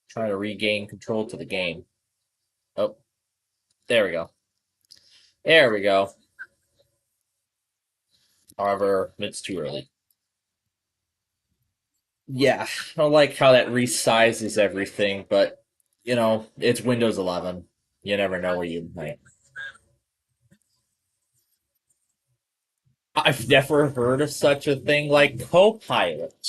Try to regain control to the game. Oh, there we go. There we go. However, it's too early. Yeah, I don't like how that resizes everything, but, you know, it's Windows 11. You never know where you might. I've never heard of such a thing like Copilot.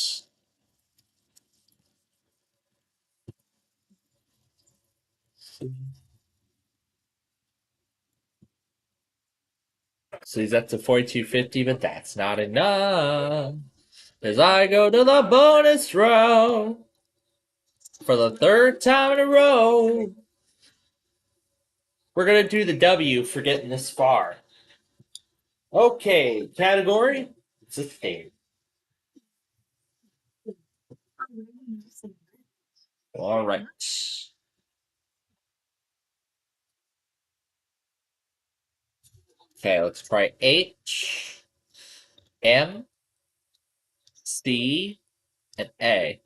So he's up to 4250, but that's not enough. As I go to the bonus row for the third time in a row. We're going to do the W for getting this far. Okay, category. It's a thing. All right. Okay, let's try H, M, C, and A.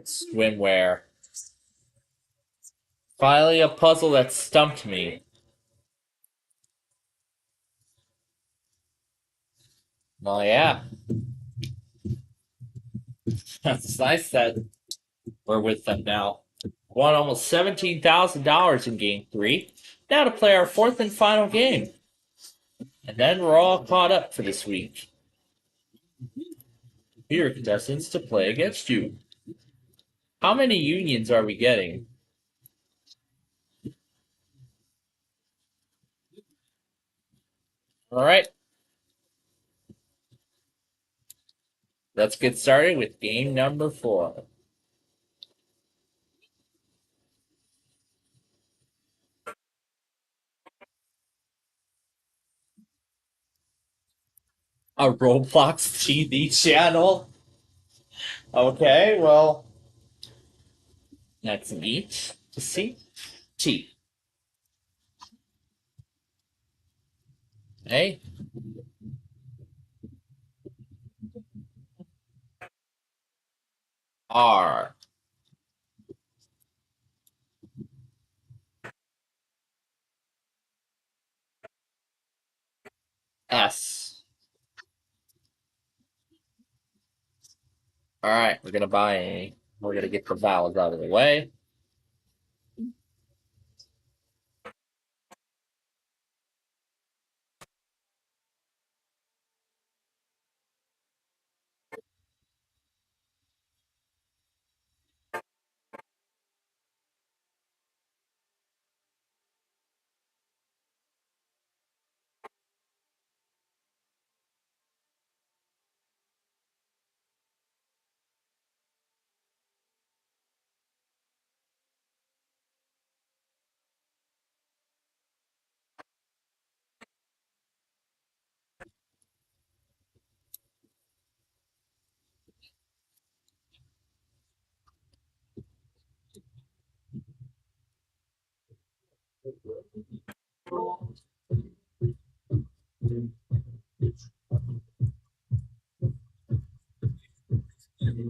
Swimwear. Finally, a puzzle that stumped me. Well, yeah. It's nice that we're with them now. Won almost $17,000 in Game 3. Now to play our fourth and final game. And then we're all caught up for this week. Here are contestants to play against you. How many unions are we getting? All right. Let's get started with game number 4. A Roblox TV channel? Okay, well, that's neat to see. T. A. R. S. All right, we're gonna get the vowels out of the way.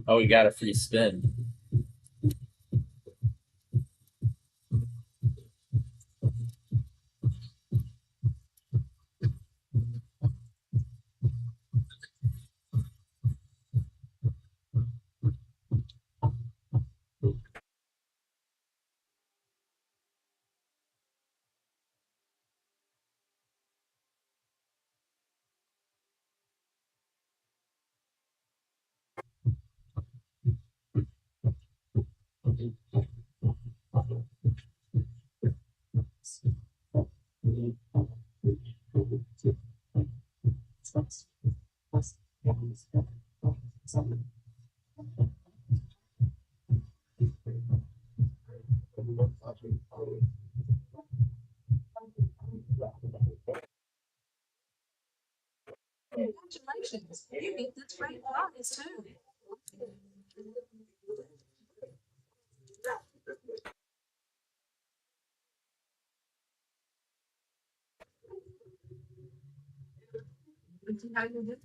Oh, we got a free spin. Congratulations, you get this great prize too. See how you did?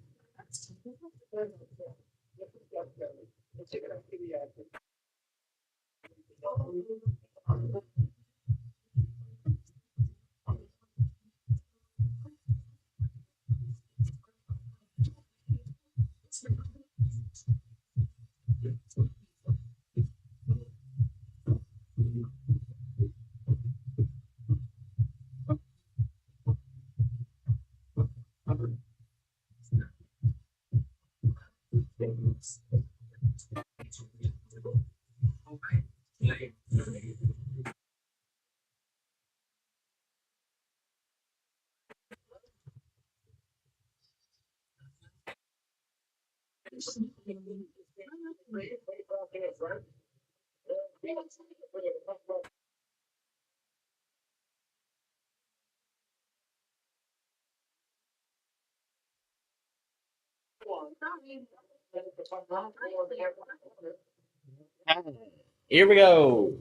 Here we go.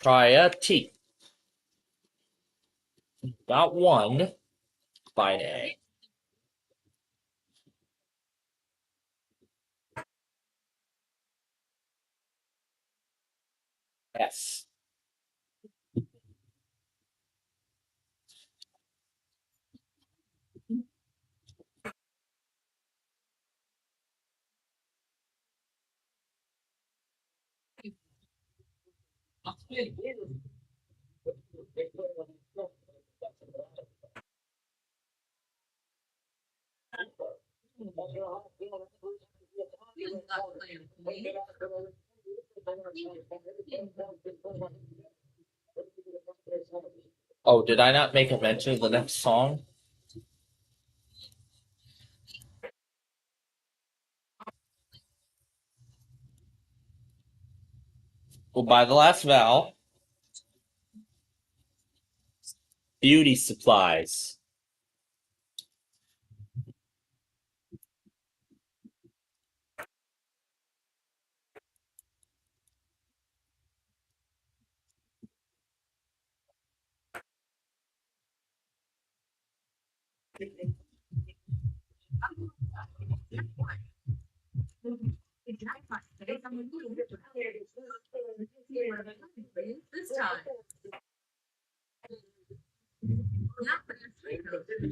Try a T. Got one. Find A. S. Oh, did I not make a mention of the next song? Well, by the last vowel, beauty supplies. This time. I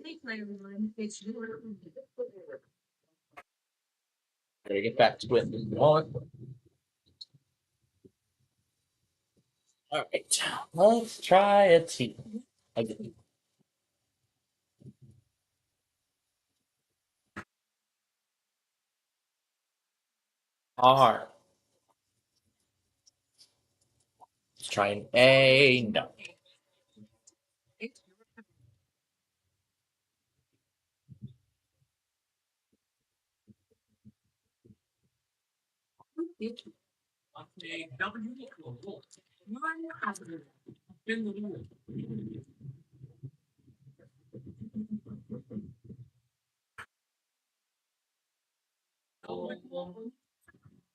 think player one, it's your. Gotta get back to it. All right, let's try a team. Again. R. Let's try an A. No. A W equals 100. In the middle.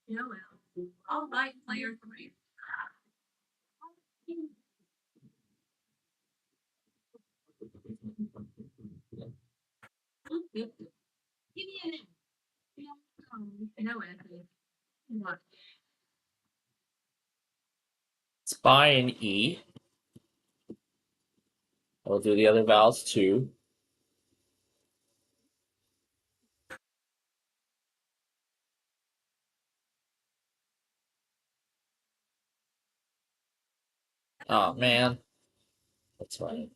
No, all right, player three. Give me a name. No, Anthony. What? Let's buy an E. I'll do the other vowels too. Oh man, that's fine.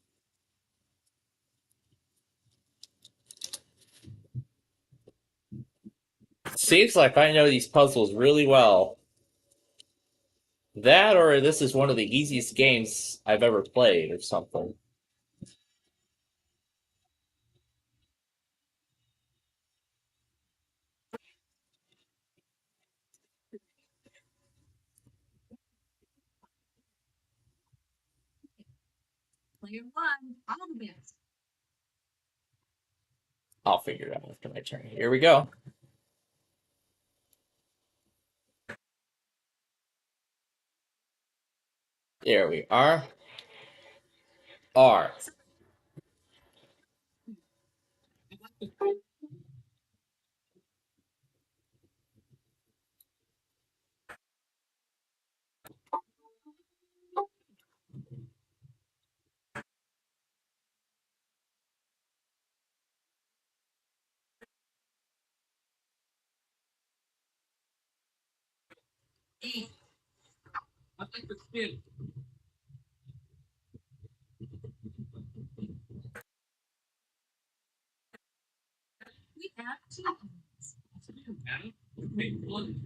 Seems like I know these puzzles really well. That or this is one of the easiest games I've ever played or something. Player one, all the best. I'll figure it out after my turn. Here we go. There we are. R. I'd like to spin. We have two. Spin, Adam. Okay, one.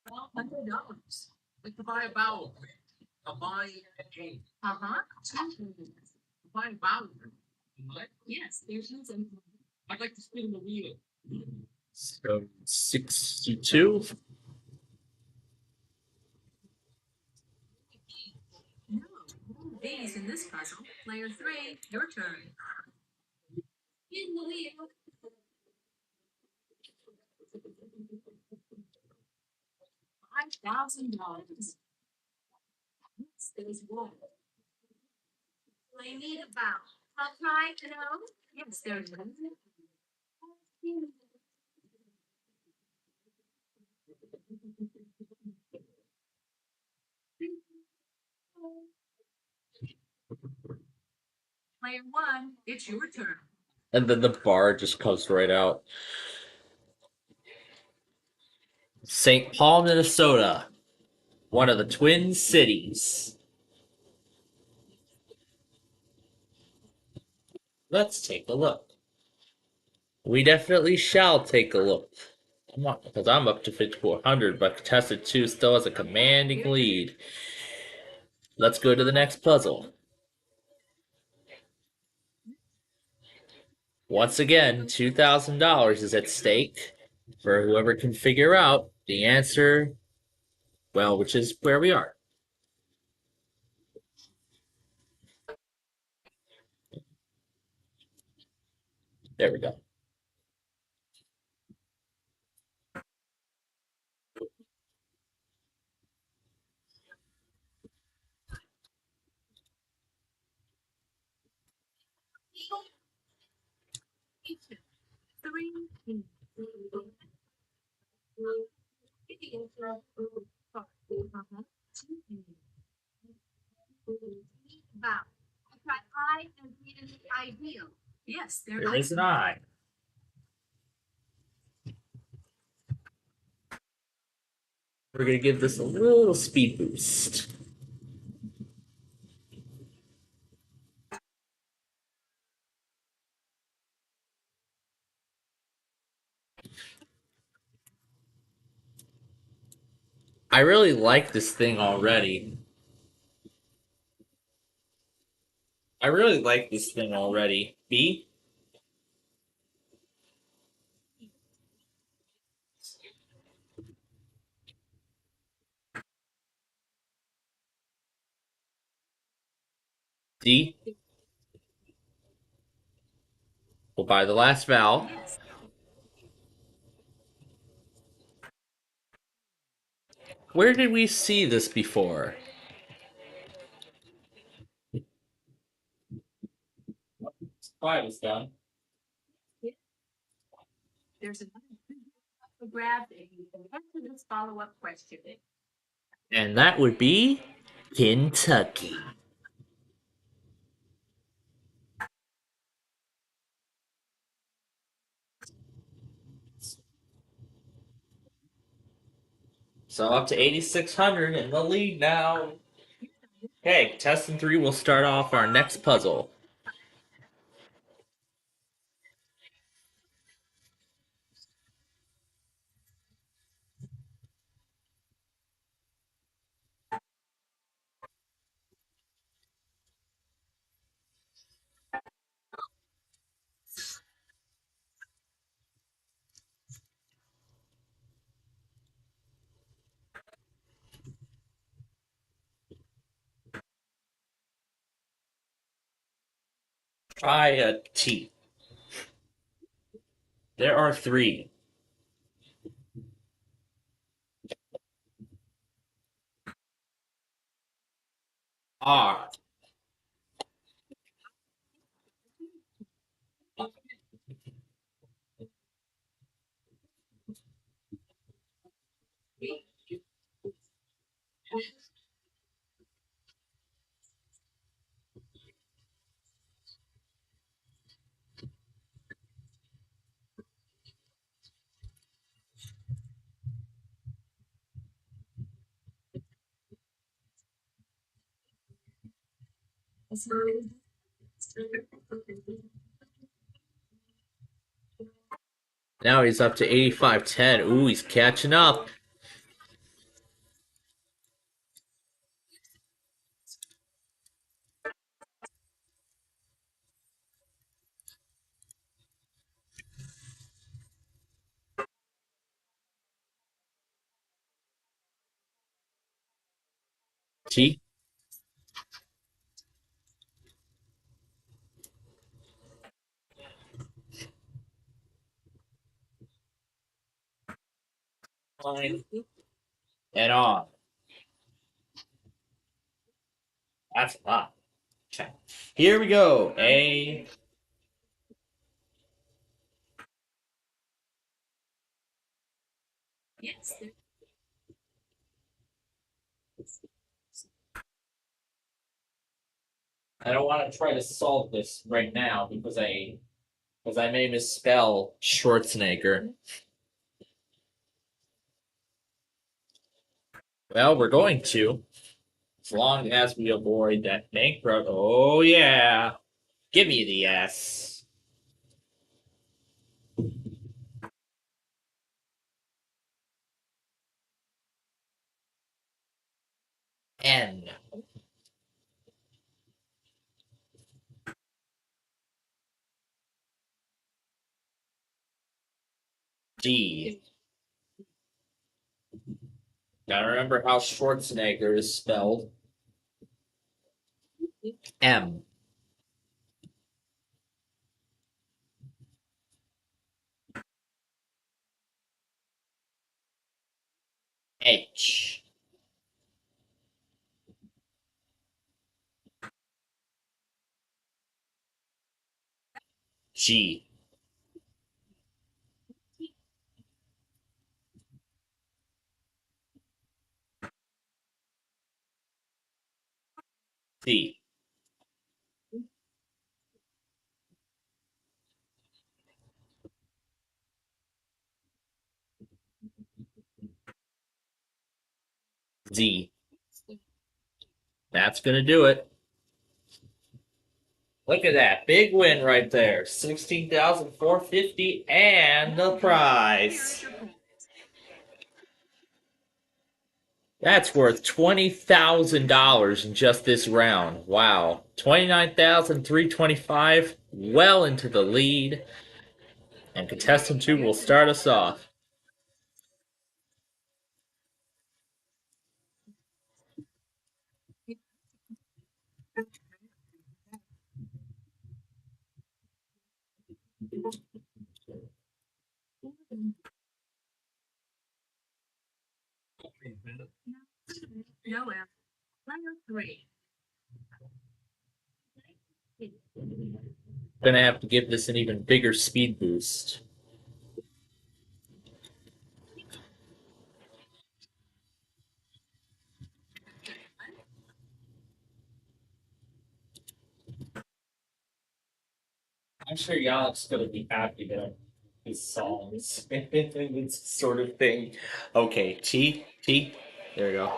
$100. Like to buy a vowel. I'll buy an A. Uh-huh. Two. Buy a vowel. What? Yes, there's some. I'd like to spin the wheel. So 62. No, B's in this puzzle. Player three, your turn. In the wheel. $5,000. There's one. Play me the bow. I'll try to know. Yes, there's one. Player one, it's your turn. And then the bar just comes right out. St. Paul, Minnesota. One of the Twin Cities. Let's take a look. We definitely shall take a look. Because I'm up to 5,400, but contestant 2 still has a commanding lead. Let's go to the next puzzle. Once again, $2,000 is at stake for whoever can figure out the answer, well, which is where we are. There we go. Yes, There is an I. We're gonna give this a little speed boost. I really like this thing already. B? D? We'll buy the last vowel. Where did we see this before? Five is done. There's another grab and you can answer this follow-up question. And that would be Kentucky. So up to 8,600 in the lead now. Okay, contestant 3 will start off our next puzzle. Try a T. There are 3. R. Now he's up to 8510. Ooh, he's catching up. T. Line. And on. That's a lot. Okay. Here we go. A. Yes. I don't want to try to solve this right now because I may misspell Schwarzenegger. Well, we're going to. As long as we avoid that bankrupt. Oh, yeah. Give me the S. N. D. Gotta remember how Schwarzenegger is spelled. M. H. G. C. Z. That's gonna do it. Look at that. Big win right there. $16,450 and the prize. That's worth $20,000 in just this round. Wow. 29,325, well into the lead. And contestant 2 will start us off. No, player 3. Gonna have to give this an even bigger speed boost. I'm sure Yalek's gonna be happy that his songs and this sort of thing. Okay, T. There we go.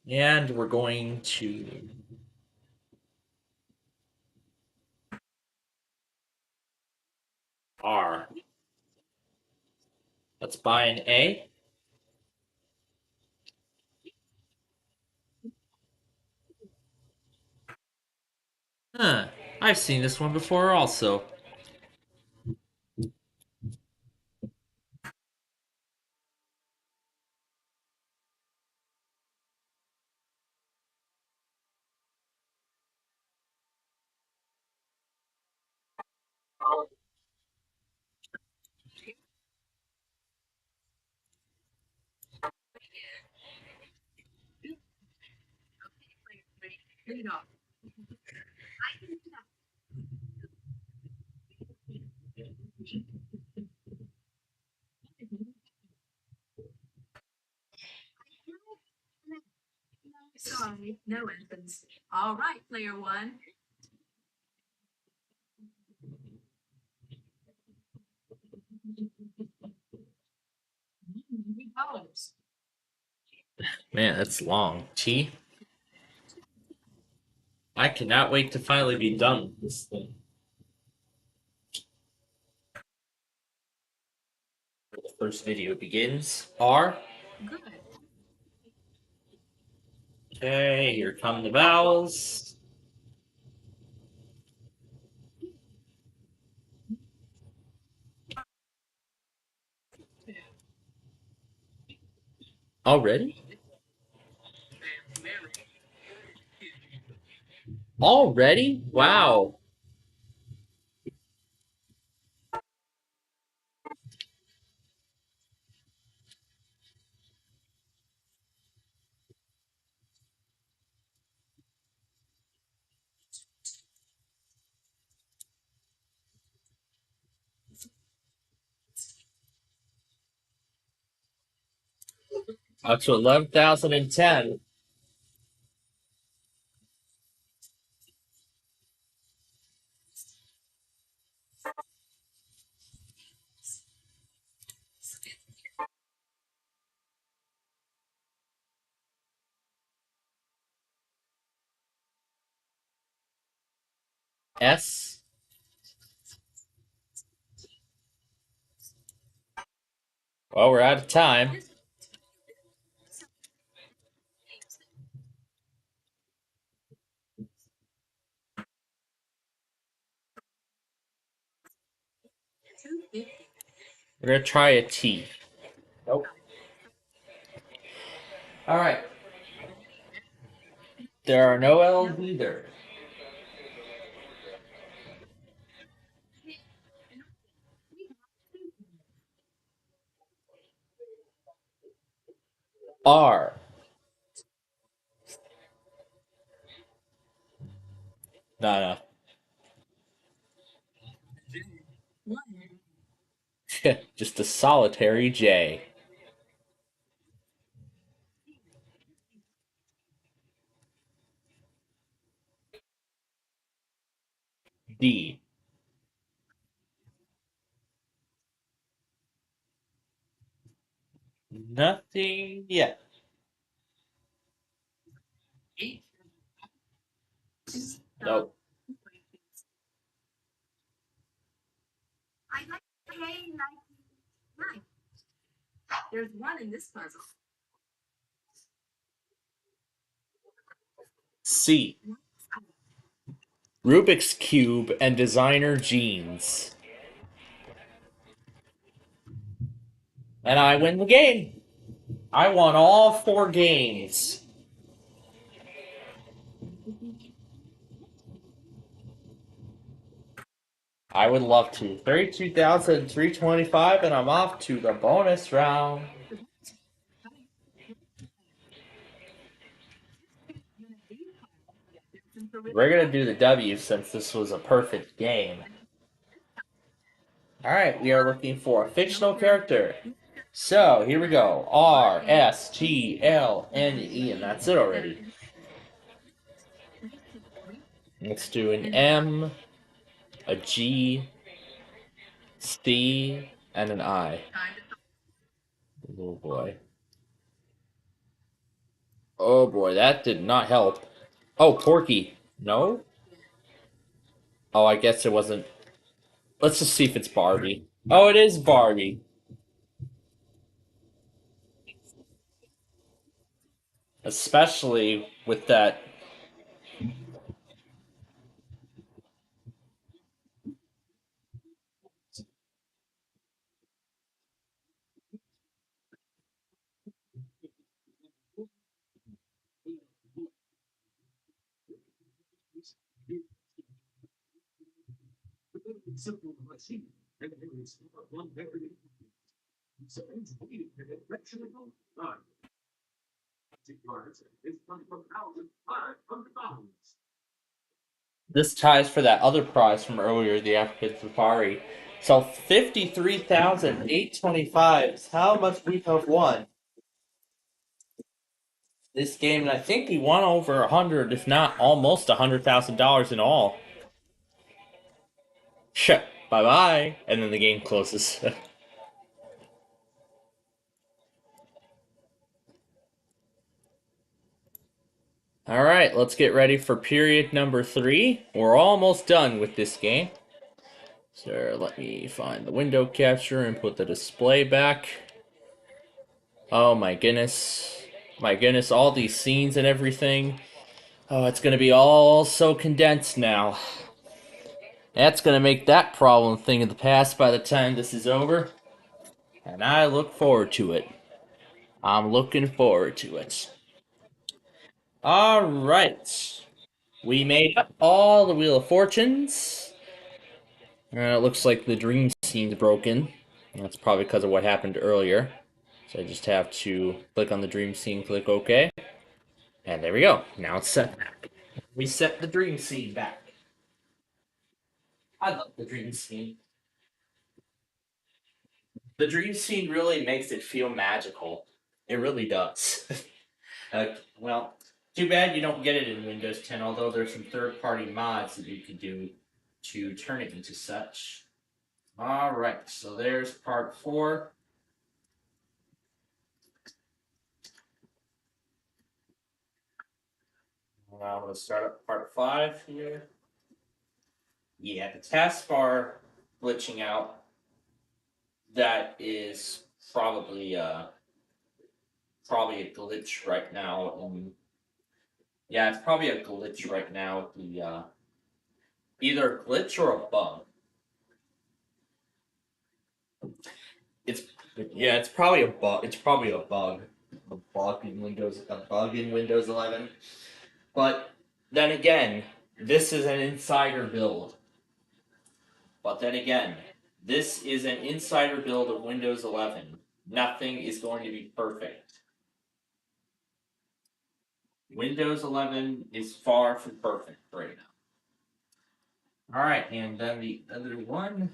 And we're going to R. Let's buy an A. Huh. I've seen this one before also. Sorry, no infants. All right, player 1. Colors. Man, that's long. T. I cannot wait to finally be done with this thing. The first video begins. R. Good. Okay, here come the vowels. Already? Already? Wow. Up to 11,010. S. Well, we're out of time. We're going to try a T. Nope. All right. There are no L's either. R. No. Just a solitary J. Nothing yet. Nope. I like K99. There's one in this puzzle. C. Rubik's Cube and designer jeans. And I win the game. I won all 4 games. I would love to. 32,325, and I'm off to the bonus round. We're going to do the W since this was a perfect game. Alright, we are looking for a fictional character. So, here we go. RSTLNE, and that's it already. Let's do an M, a G, C, and an I. Oh boy. Oh boy, that did not help. Oh, Porky. No? Oh, I guess it wasn't. Let's just see if it's Barbie. Oh, it is Barbie. Especially with that. This ties for that other prize from earlier, the African Safari. So 53,825 is how much we have won this game, and I think we won over 100, if not almost $100,000 in all. Bye bye, and then the game closes. All right, let's get ready for period number 3. We're almost done with this game. So let me find the window capture and put the display back. Oh my goodness. My goodness, all these scenes and everything. Oh, it's going to be all so condensed now. That's going to make that problem thing of the past by the time this is over. And I look forward to it. I'm looking forward to it. Alright. We made all the Wheel of Fortunes. It looks like the dream scene's broken. That's probably because of what happened earlier. So I just have to click on the dream scene, click OK. And there we go. Now it's set back. We set the dream scene back. I love the dream scene. The dream scene really makes it feel magical. It really does. Well, too bad you don't get it in Windows 10, although there's some third-party mods that you could do to turn it into such. Alright, so there's part 4. Now I'm going to start up part 5 here. Yeah, the taskbar glitching out. That is probably a glitch right now. Yeah, it's probably a glitch right now. The either a glitch or a bug. It's probably a bug. It's probably a bug. A bug in Windows 11. But then again, this is an insider build. But then again, this is an insider build of Windows 11. Nothing is going to be perfect. Windows 11 is far from perfect right now. Alright, and then the other one.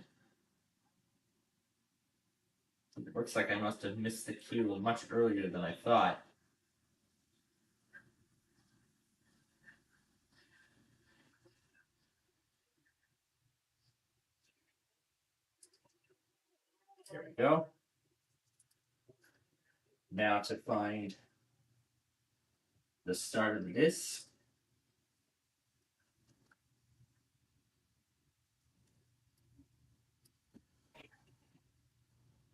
It looks like I must have missed the cue much earlier than I thought. There we go. Now to find the start of the disc.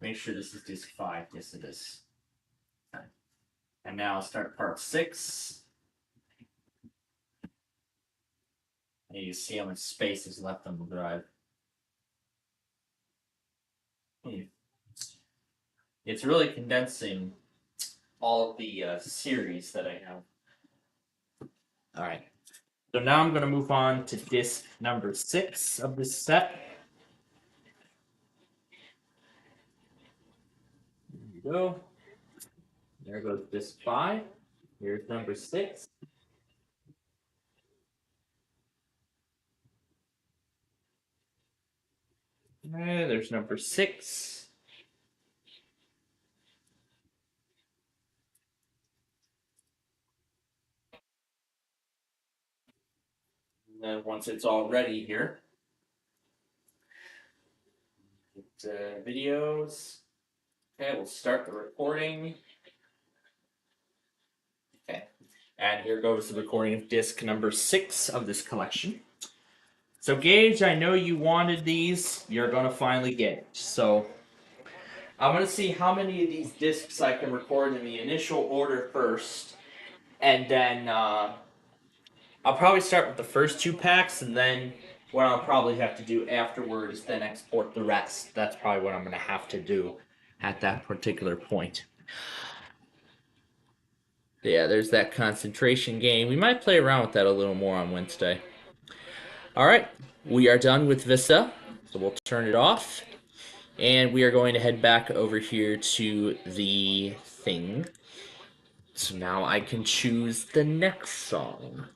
Make sure this is disc 5. Yes, it is. Okay. And now start part 6. And you see how much space is left on the drive. It's really condensing all of the series that I have. Alright. So now I'm going to move on to disc number 6 of this set. There you go. There goes disc 5. Here's number 6. And there's number 6. And then once it's all ready here, videos. Okay, we'll start the recording. Okay, and here goes the recording of disc number 6 of this collection. So Gage, I know you wanted these. You're gonna finally get it. So I'm gonna see how many of these discs I can record in the initial order first, and then I'll probably start with the first 2 packs, and then what I'll probably have to do afterward is then export the rest. That's probably what I'm gonna have to do at that particular point. Yeah, there's that concentration game. We might play around with that a little more on Wednesday. All right, we are done with Vista, so we'll turn it off. And we are going to head back over here to the thing. So now I can choose the next song.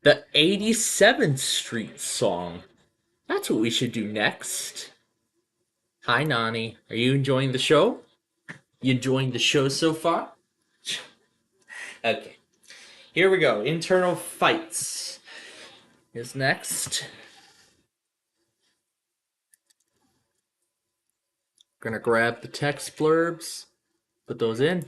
The 87th Street song. That's what we should do next. Hi, Nani. Are you enjoying the show? You enjoying the show so far? Okay. Here we go. Internal Fights is next. Gonna grab the text blurbs, put those in.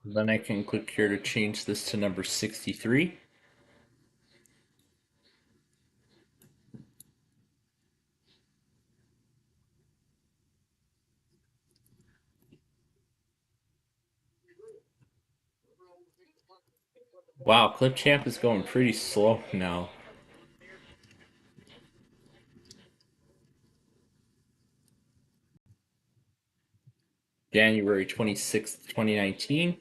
Then I can click here to change this to number 63. Wow, Clipchamp is going pretty slow now. January 26th, 2019.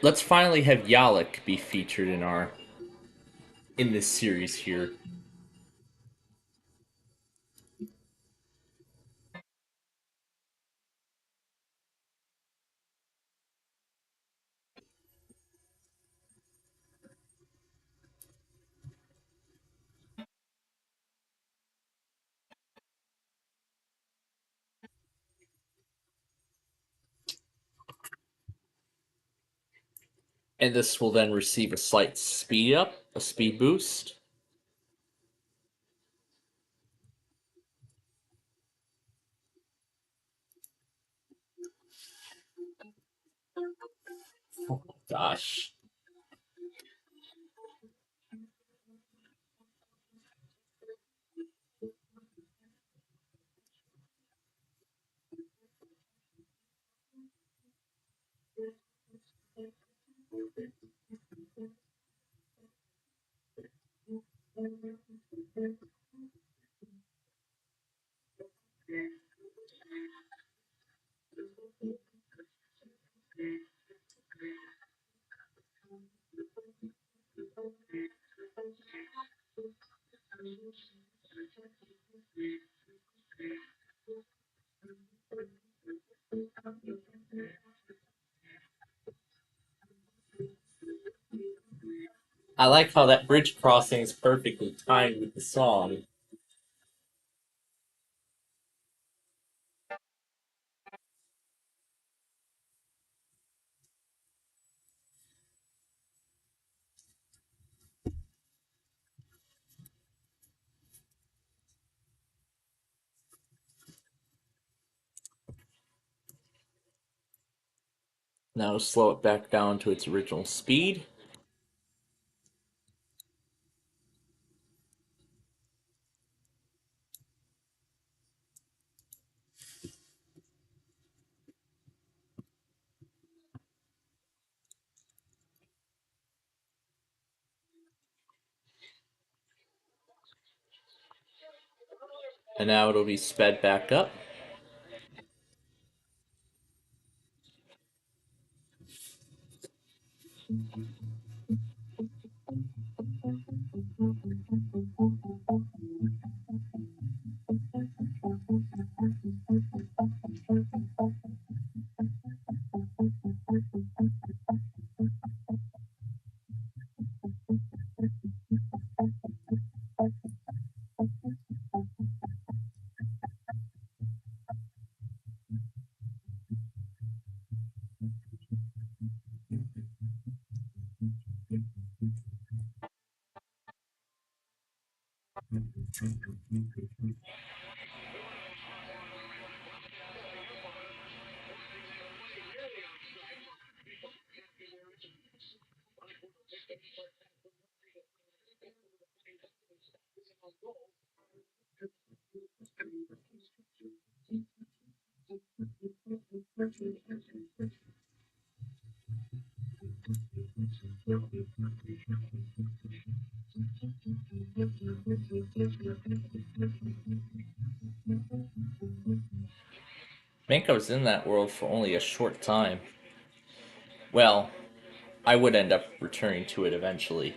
Let's finally have Yalik be featured in this series here. And this will then receive a slight speed up, a speed boost. Oh gosh. I like how that bridge crossing is perfectly timed with the song. Now slow it back down to its original speed. And now it'll be sped back up. think I was in that world for only a short time. Well, I would end up returning to it eventually.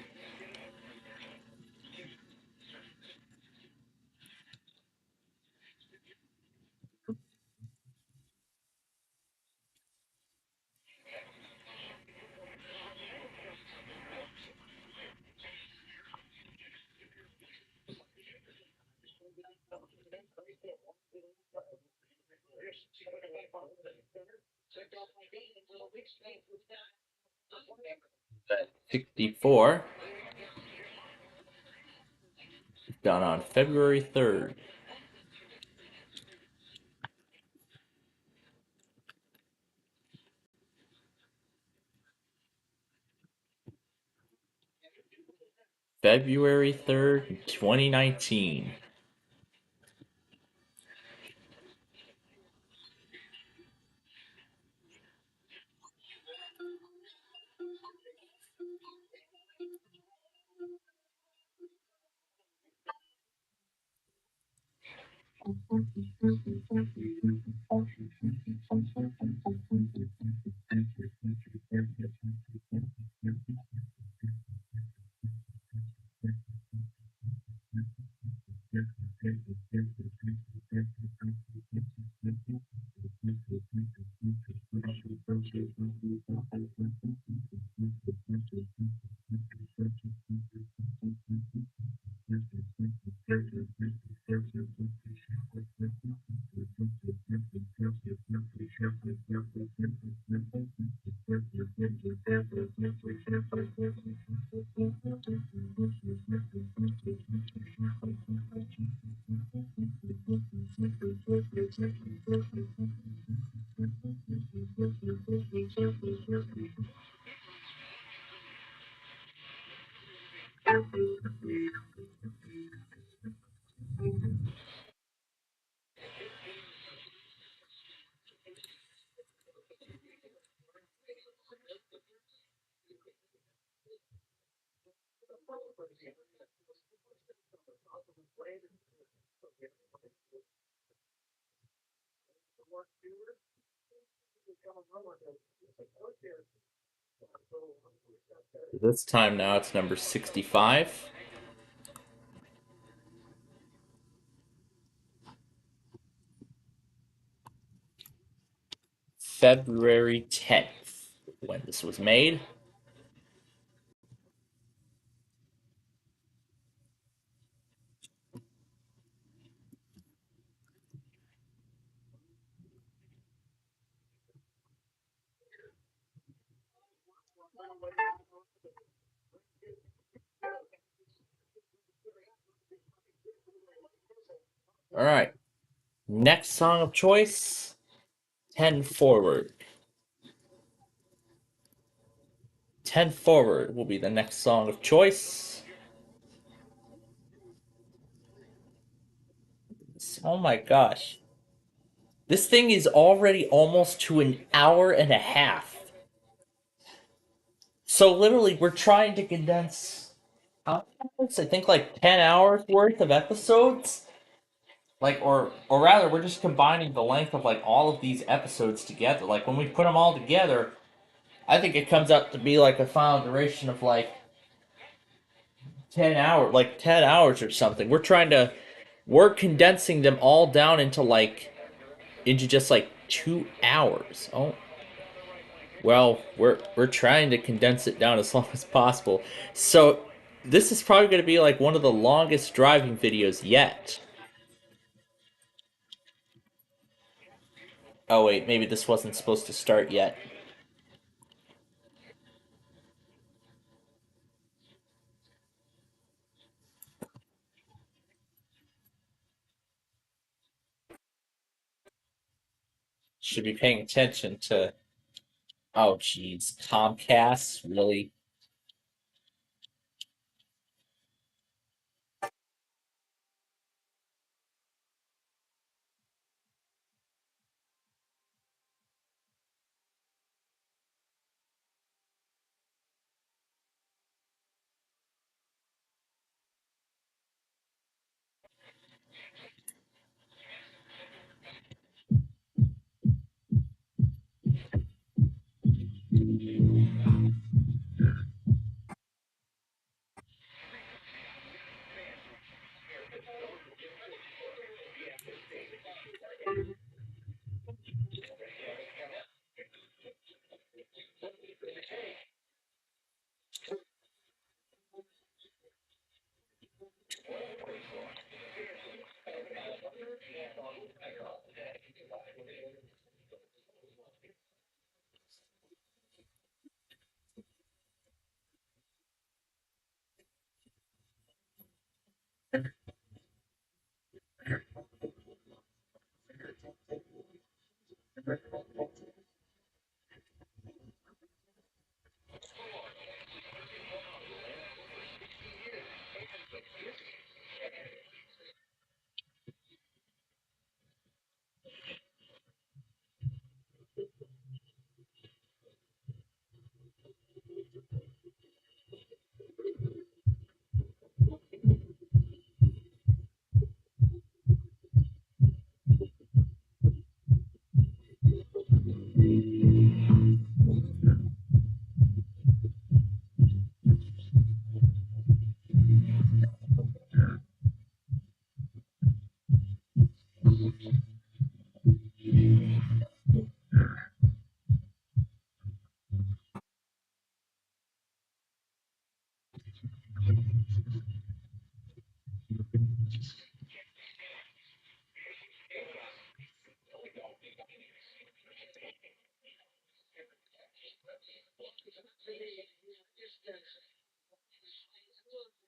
But 64, done on February 3rd. February 3rd, 2019. This time now it's number 65. February 10th, when this was made. Alright. Next song of choice, 10 Forward. 10 Forward will be the next song of choice. Oh my gosh. This thing is already almost to an hour and a half. So literally, we're trying to condense, I think like 10 hours worth of episodes. Like, or rather, we're just combining the length of like all of these episodes together. Like when we put them all together, I think it comes up to be like a final duration of like 10 hours or something. We're condensing them all down into just like 2 hours. Oh, well, we're trying to condense it down as long as possible. So this is probably going to be like one of the longest driving videos yet. Oh wait, maybe this wasn't supposed to start yet. Should be paying attention to. Oh jeez, Comcast, really?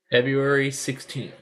February 16th.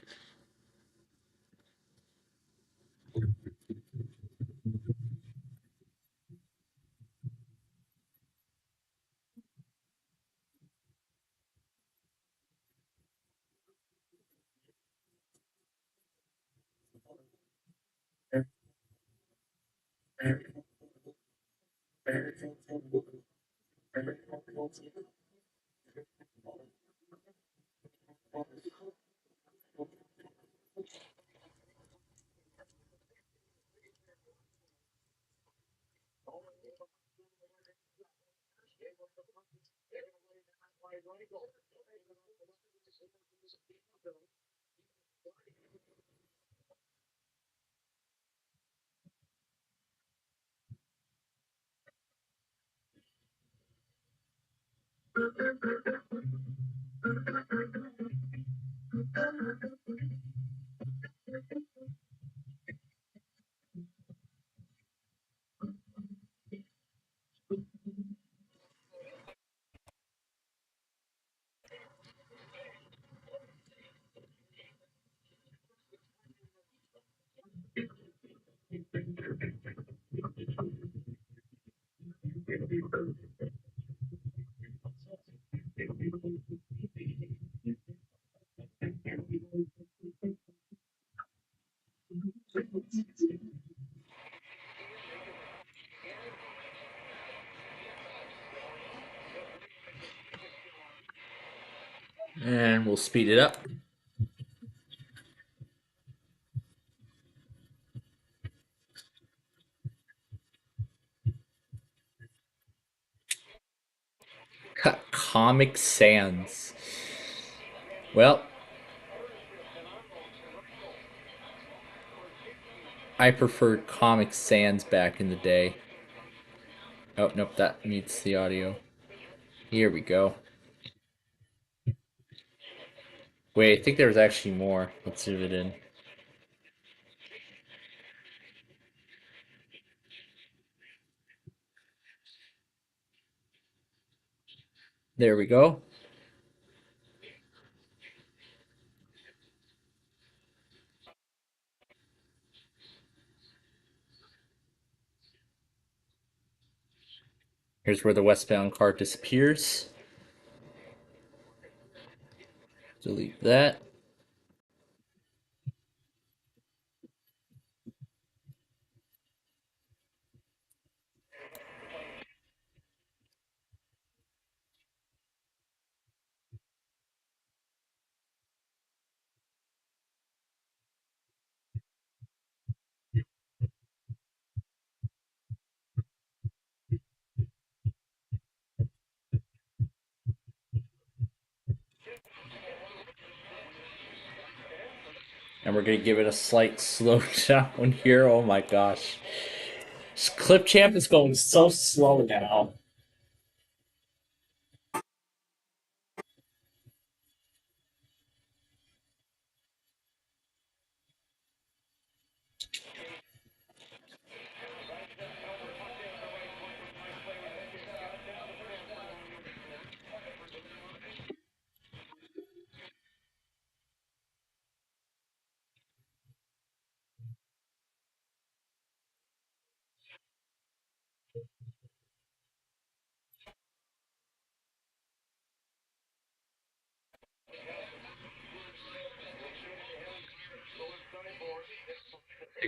And we'll speed it up. Comic Sans. Well, I preferred Comic Sans back in the day. Oh, nope, that mutes the audio. Here we go. Wait, I think there was actually more. Let's zoom it in. There we go. Here's where the westbound car disappears. Delete that. And we're going to give it a slight slowdown here. Oh my gosh. This Clip Champ is going so slow now.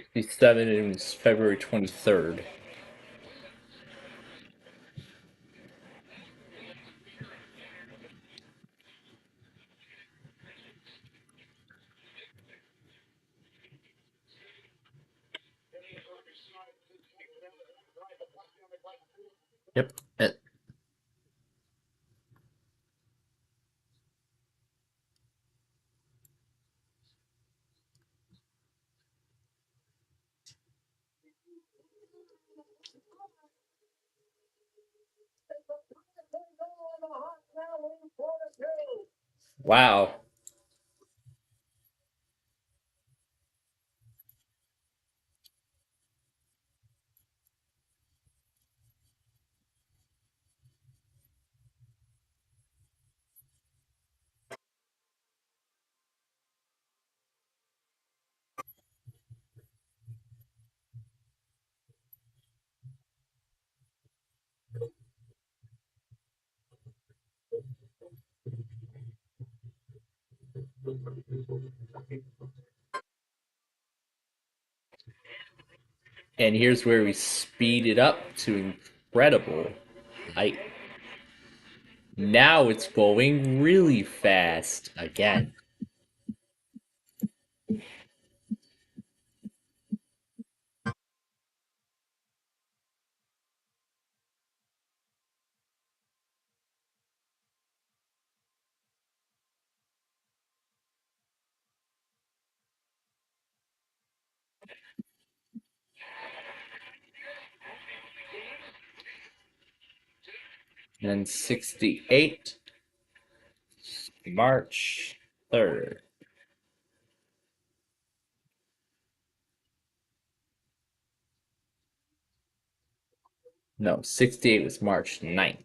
'67 is February 23rd. Yep. Wow. And here's where we speed it up to incredible height. Now it's going really fast again. And then 68, March 3rd. No, 68 was March 9th.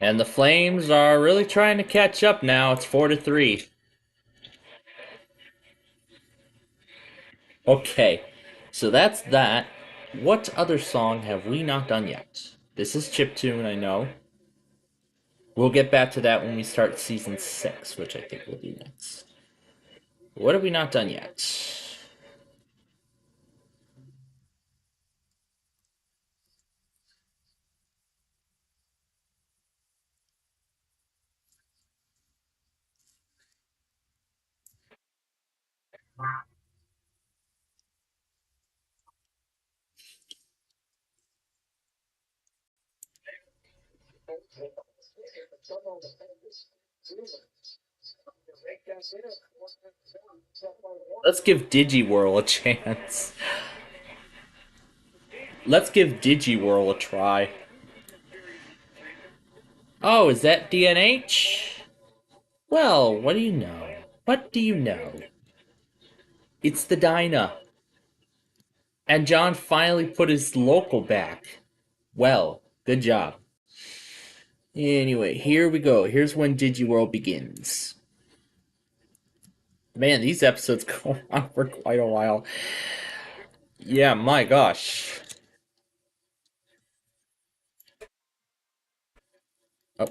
And the Flames are really trying to catch up now. It's 4-3. Okay, so that's that. What other song have we not done yet? This is chiptune, I know. We'll get back to that when we start season 6, which I think will be next. What have we not done yet? Let's give DigiWhirl a chance. Let's give DigiWhirl a try. Oh, is that DNH? Well, what do you know? What do you know? It's the Dyna. And John finally put his local back. Well, good job. Anyway, here we go. Here's when DigiWorld begins. Man, these episodes go on for quite a while. Yeah, my gosh. Oh.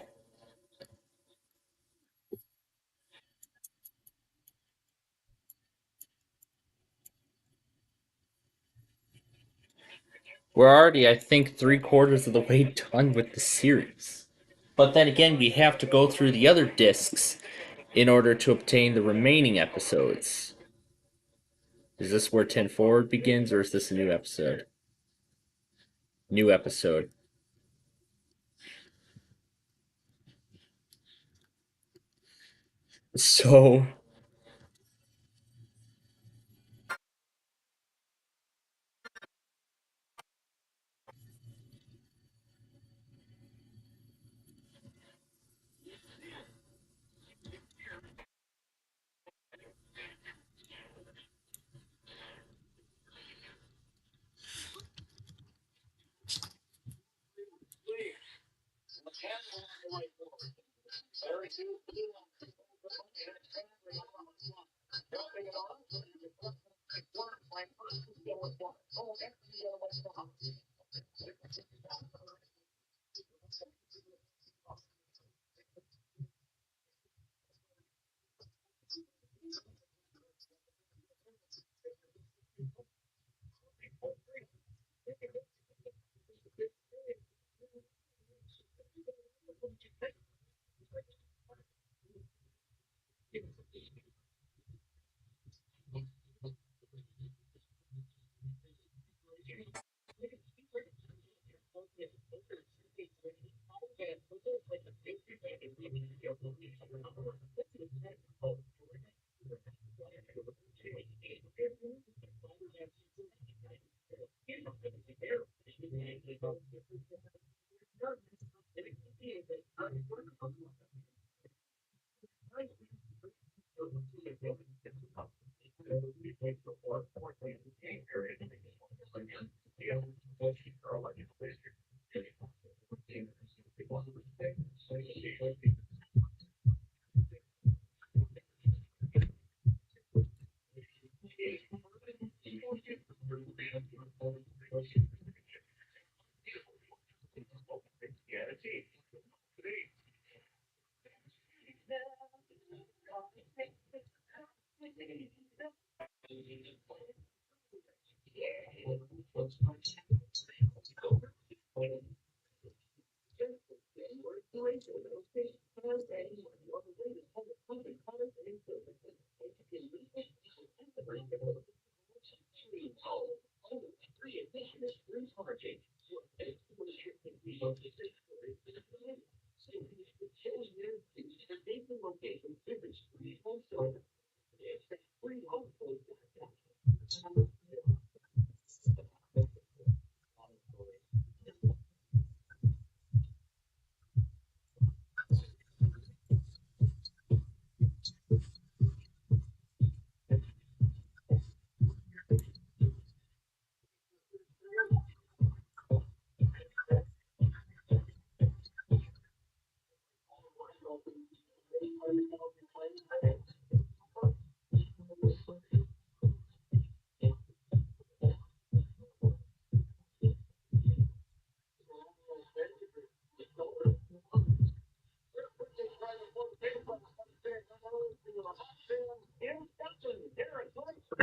We're already, I think, 3/4 of the way done with the series. But then again, we have to go through the other discs in order to obtain the remaining episodes. Is this where 10 Forward begins, or is this a new episode? New episode. So...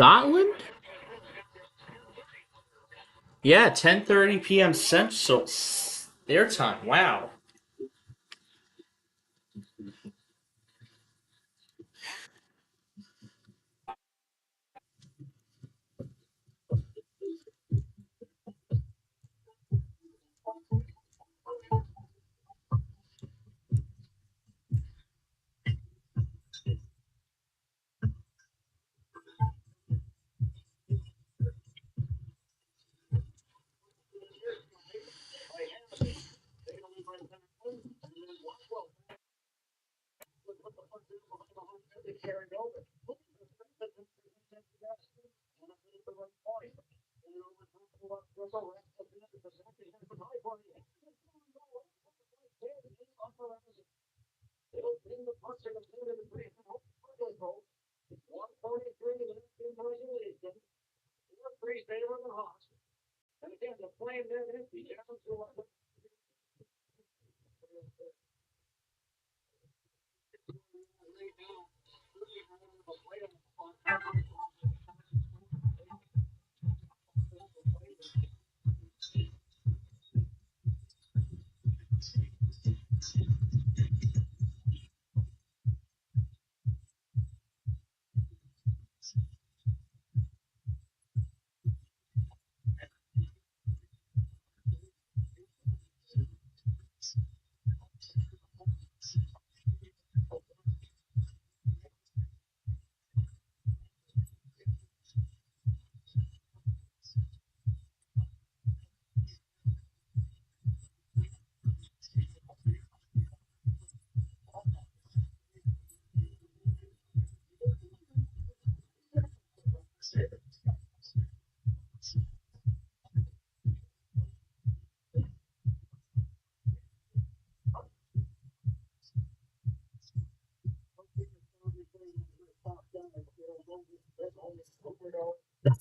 Scotland? Yeah, 10:30 p.m. Central their time. Wow.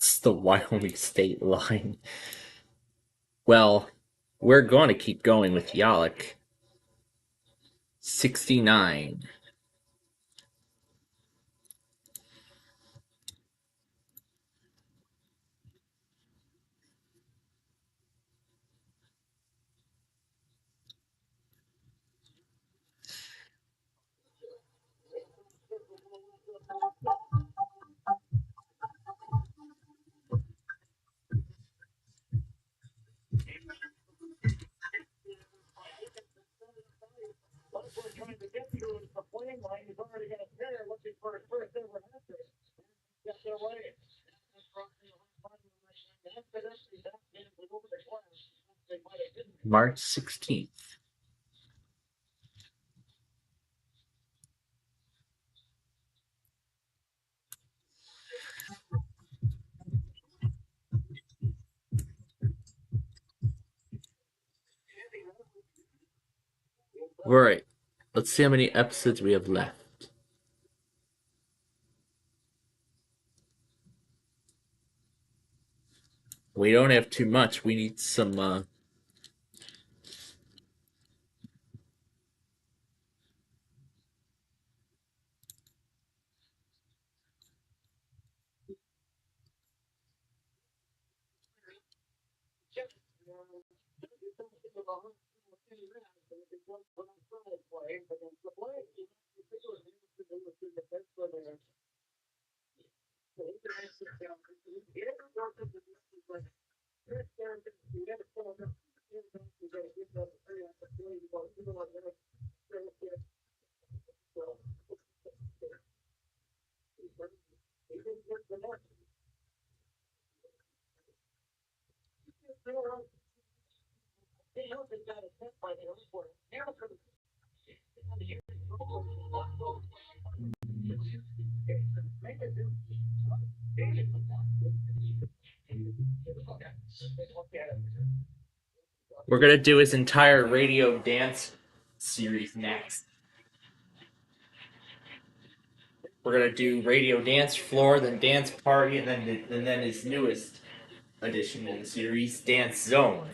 That's the Wyoming state line. Well, we're going to keep going with Yalek. 69. What we're trying to get to is the plane line. He's already got a pair looking for his first ever hat-trick. Get their way. March 16th. Alright, let's see how many episodes we have left. We don't have too much. We need some, we're gonna do his entire radio dance series next. We're gonna do radio dance floor, then dance party, and then his newest addition in the series, Dance Zone.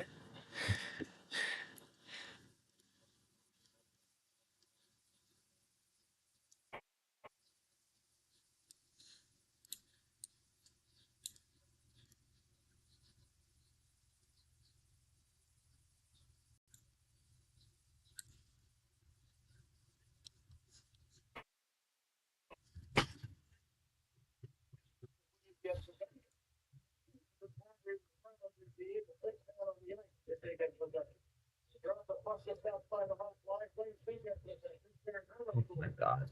Oh my god.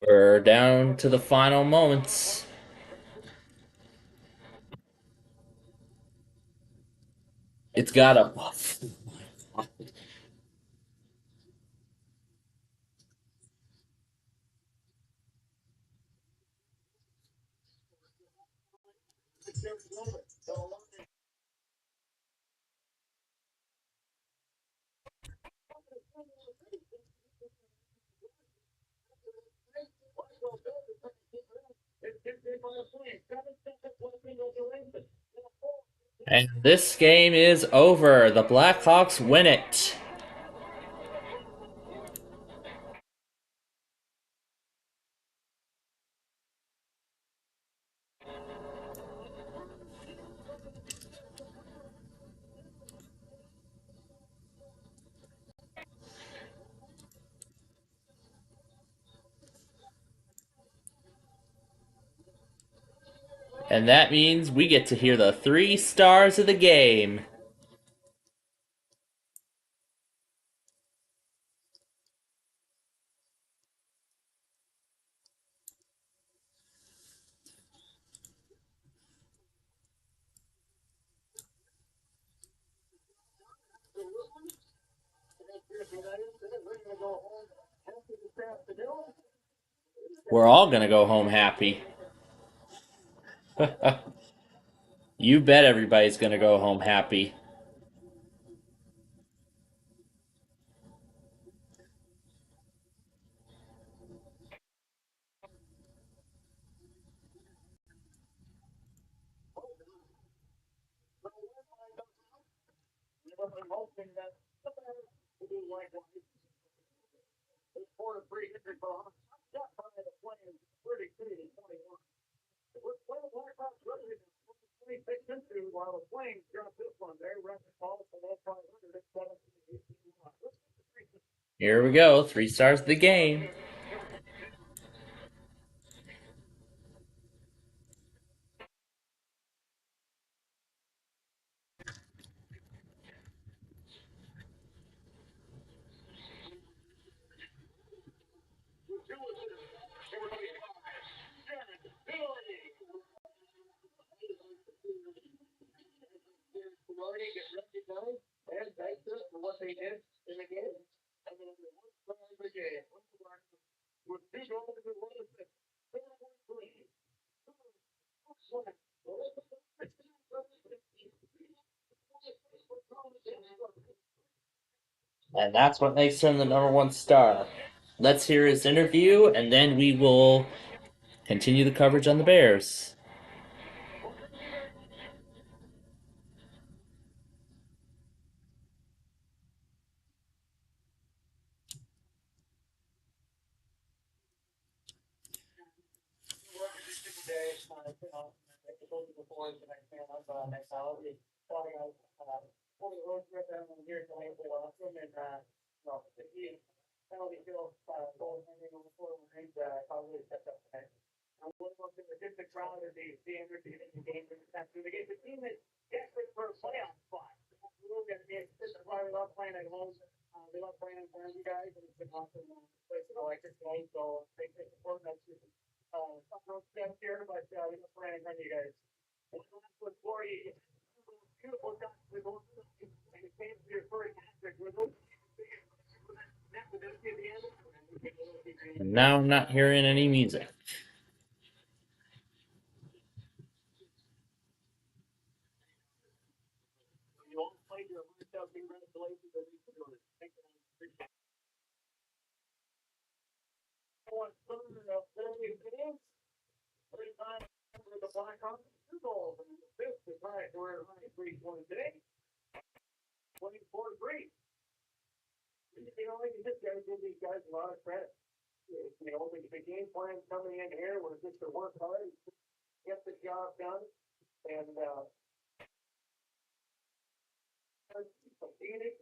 We're down to the final moments. It's got a buff. And this game is over. The Blackhawks win it. And that means we get to hear the 3 stars of the game. We're all gonna go home happy. You bet everybody's gonna go home happy. I'm hoping that we do likewise. It's 4-3 victory for us. Shot by the Flames, 32-21. We're playing Blackhawks running 26 into while the Flames drop this one. They're running the ball for that 500 at 17-18. Here we go. 3 stars of the game. Get recognized and thanked us for what they did in the game. And then the one star of the game. With 2 goals in one assist. 4-3. And that's what makes him the #1 star. Let's hear his interview, and then we will continue the coverage on the Bears. The crowd as they see energy in the game after the game. The team is desperate for a playoff spot. This is why we love playing at home. We love playing in front of you guys, and it's been awesome place to go like this game. So thanks for supporting us. Down here, but we love playing in front of you guys. And with 40 beautiful shots, we're going to and it came to your first hat-trick. We're going And now I'm not hearing any music. you all played your first out. Congratulations. Thank you. For the Blackhawks, 2 goals and an assist to tie it. We're at 3-1 today. 24-3. You know, like you just got to give these guys a lot of credit. You know, the game plan coming in here was just to work hard, get the job done, and Phoenix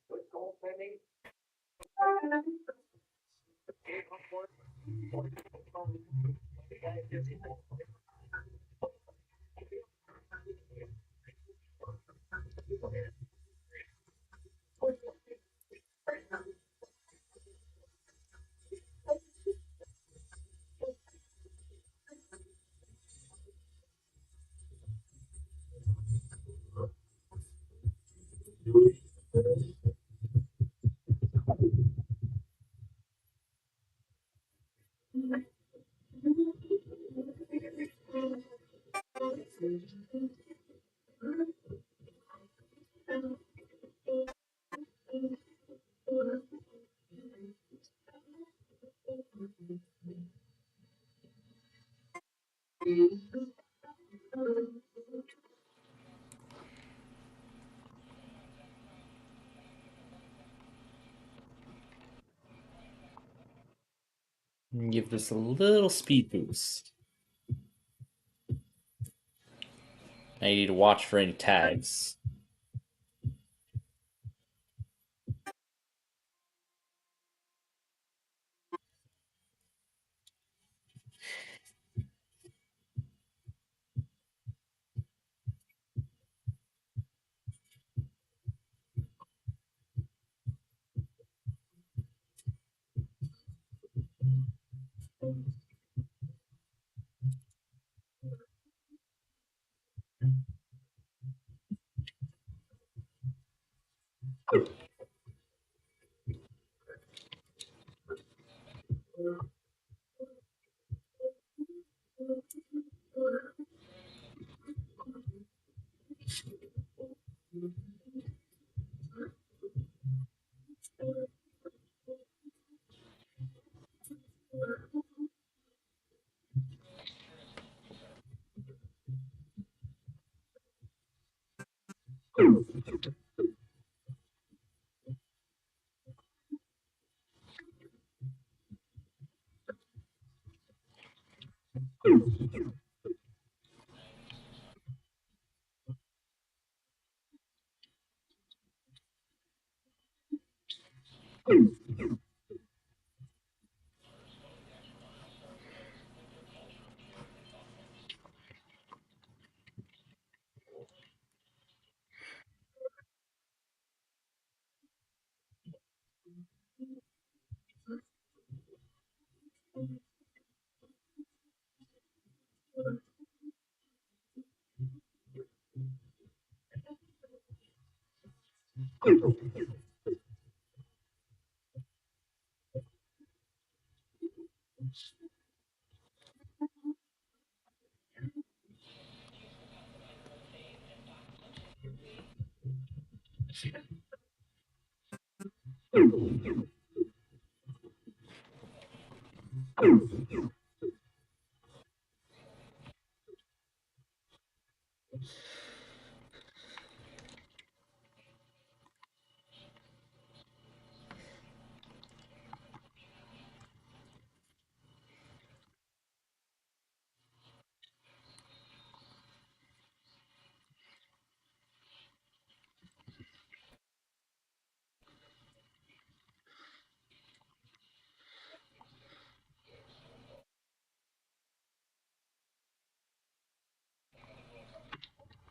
with goaltending. Give this a little speed boost. I need to watch for any tags.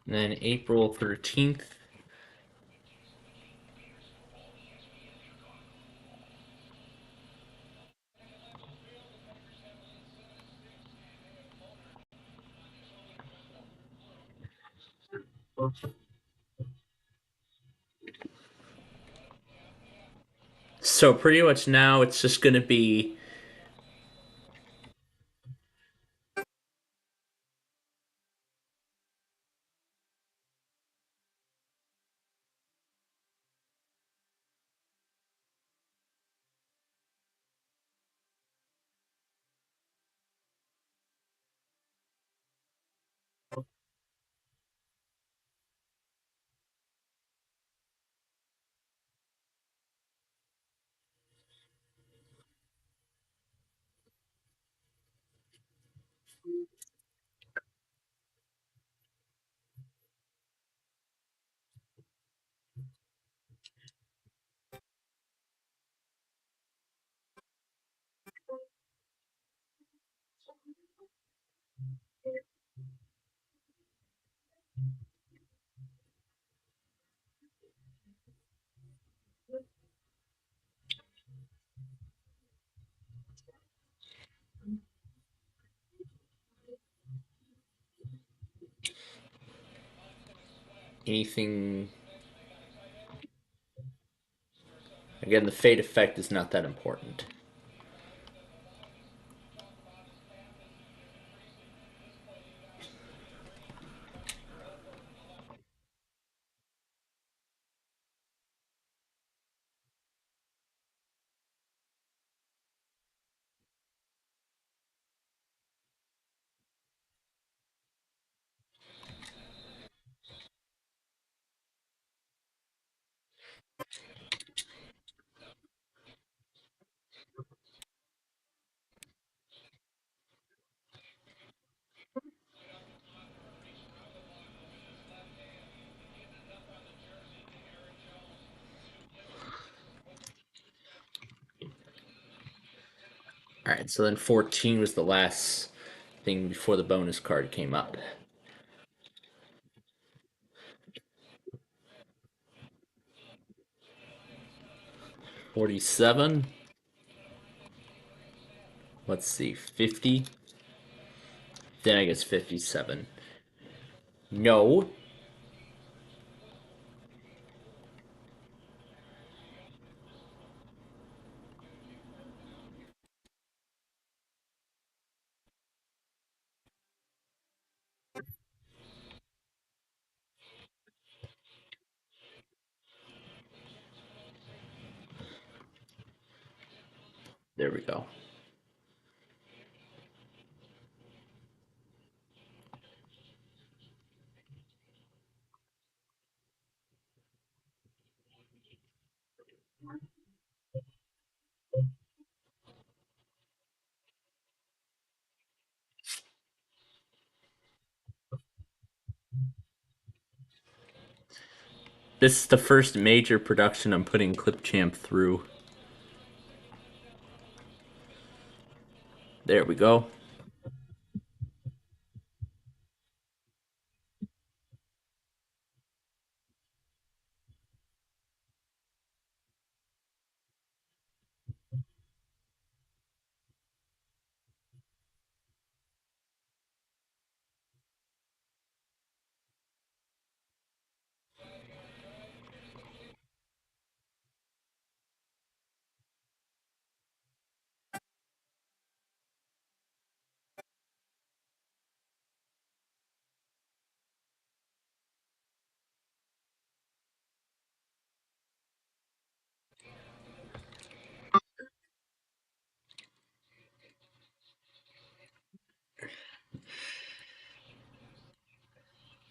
And then April 13th. So pretty much now it's just going to be anything. Again, the fade effect is not that important. Alright, so then 14 was the last thing before the bonus card came up. 47. Let's see, 50. Then I guess 57. No. There we go. This is the first major production I'm putting Clipchamp through. There we go.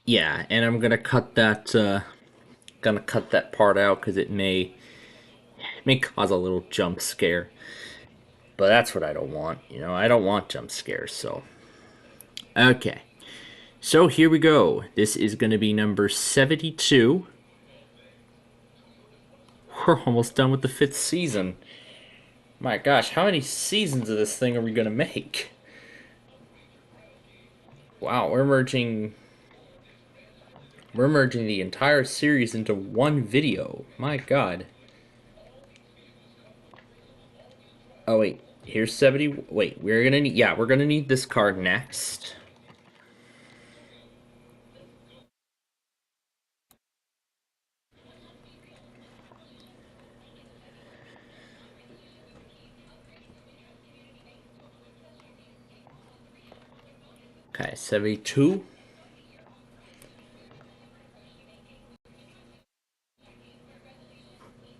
Yeah, and I'm gonna cut that part out because it may cause a little jump scare. But that's what I don't want. You know, I don't want jump scares. So, okay. So here we go. This is going to be number 72. We're almost done with the 5th season. My gosh, how many seasons of this thing are we going to make? Wow, we're merging the entire series into one video. My god. Oh wait, here's 70. Wait, we're going to need we're going to need this card next. Okay, 72.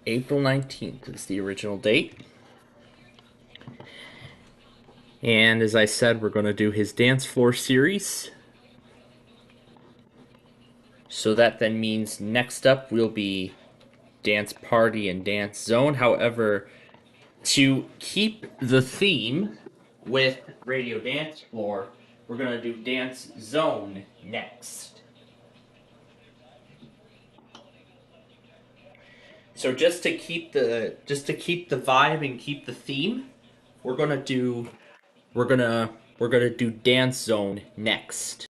April 19th is the original date. And as I said, we're going to do his dance floor series. So that then means next up will be dance party and dance zone. However, to keep the theme with radio dance floor, we're going to do dance zone next. So just to keep the vibe and keep the theme, we're going to do dance zone next.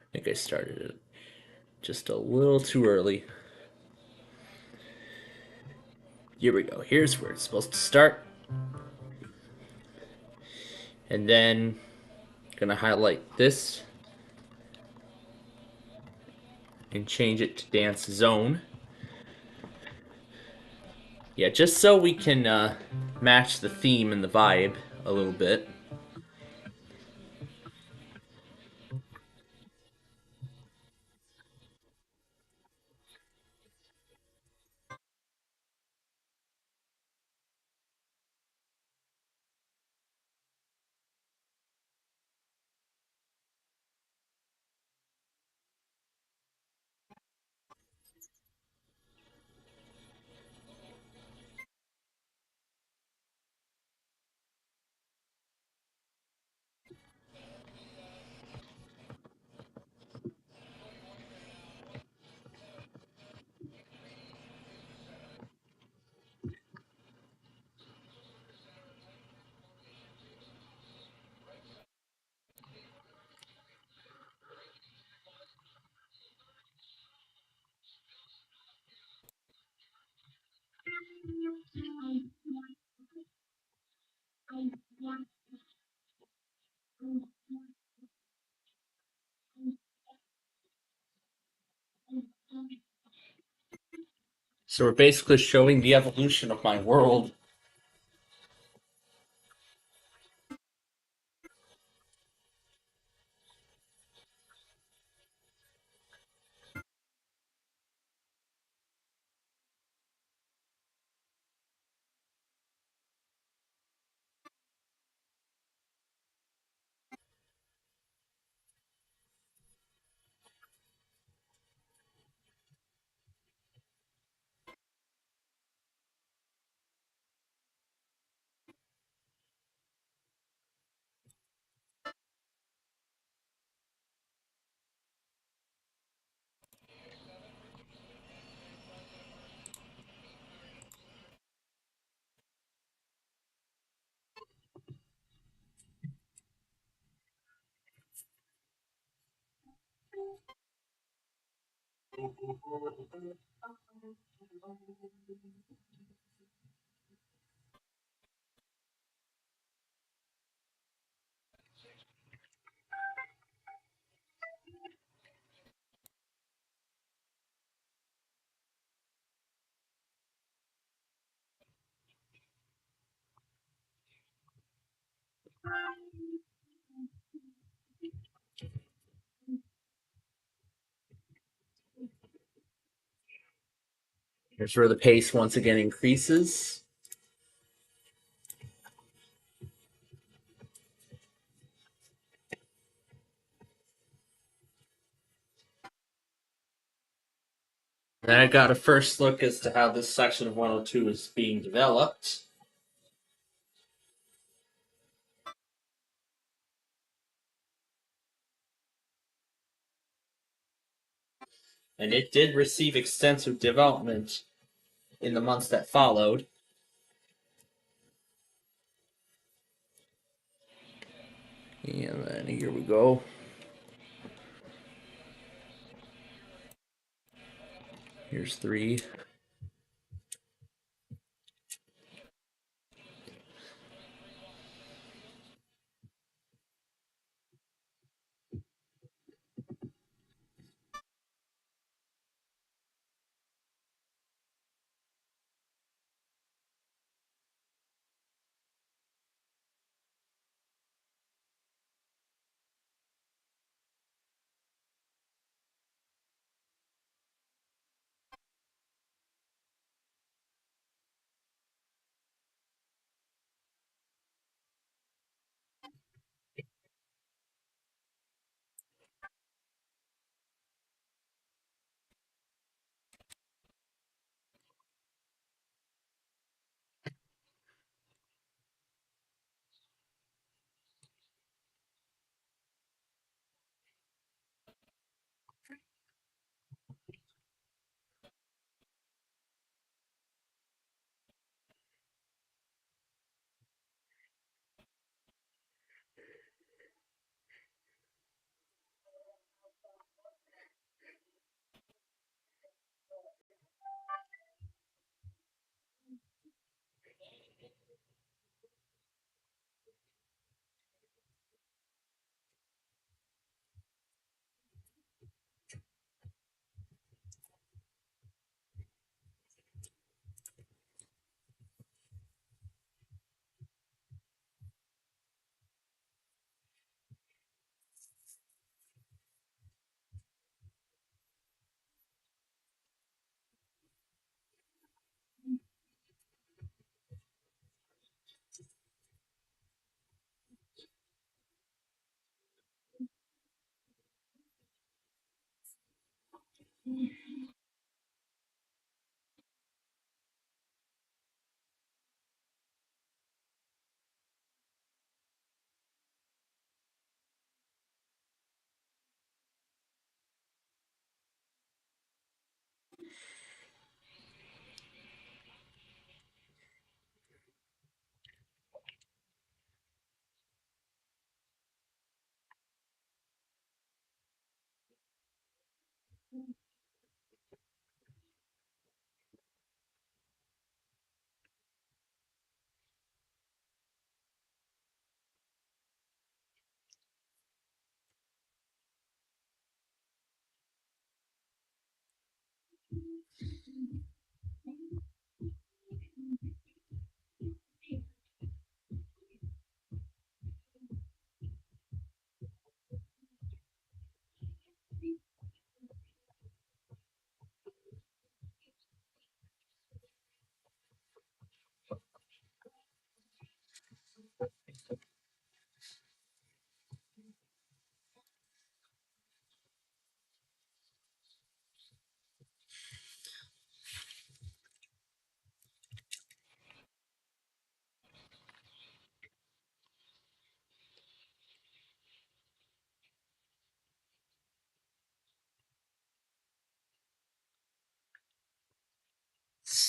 I think I started it just a little too early. Here we go. Here's where it's supposed to start. And then gonna highlight this and change it to dance zone. Yeah, just so we can match the theme and the vibe a little bit. So we're basically showing the evolution of my world. Here's where the pace once again increases. Then I got a first look as to how this section of 102 is being developed. And it did receive extensive development in the months that followed. And then here we go. Here's 3.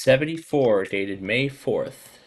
74, dated May 4th.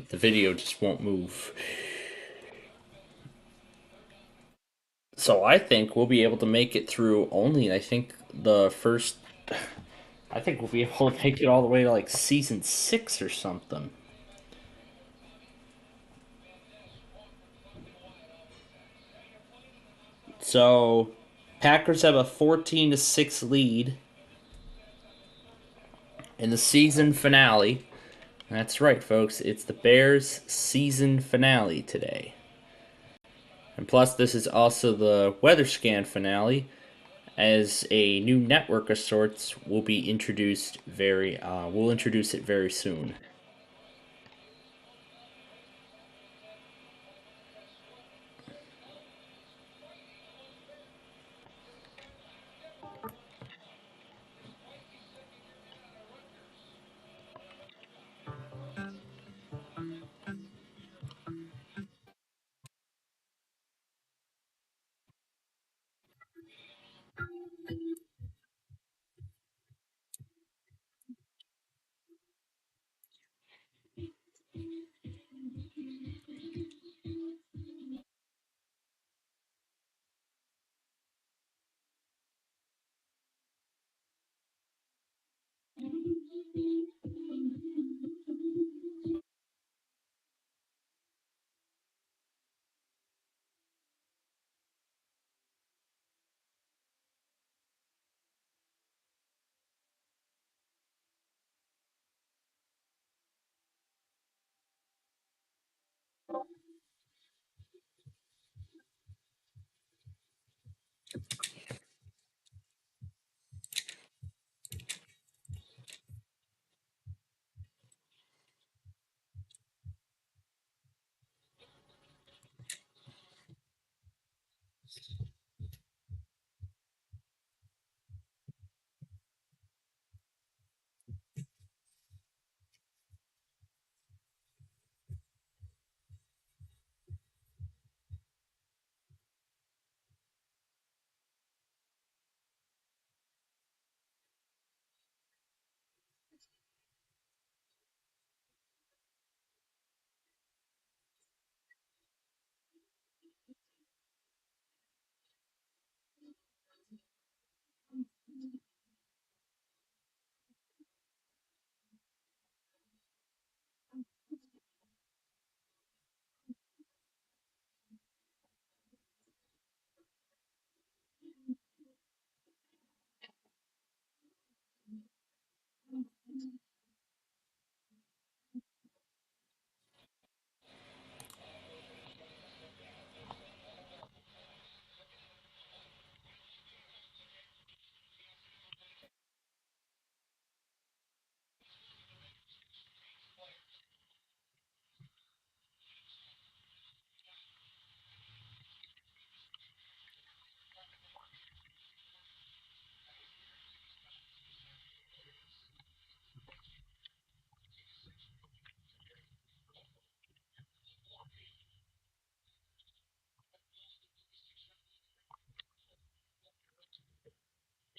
But the video just won't move. So I think we'll be able to make it through only, I think, the first... I think we'll be able to make it all the way to, like, season 6 or something. So, Packers have a 14-6 lead in the season finale. That's right, folks. It's the Bears' season finale today. And plus, this is also the weather scan finale, as a new network of sorts will be introduced we'll introduce it very soon.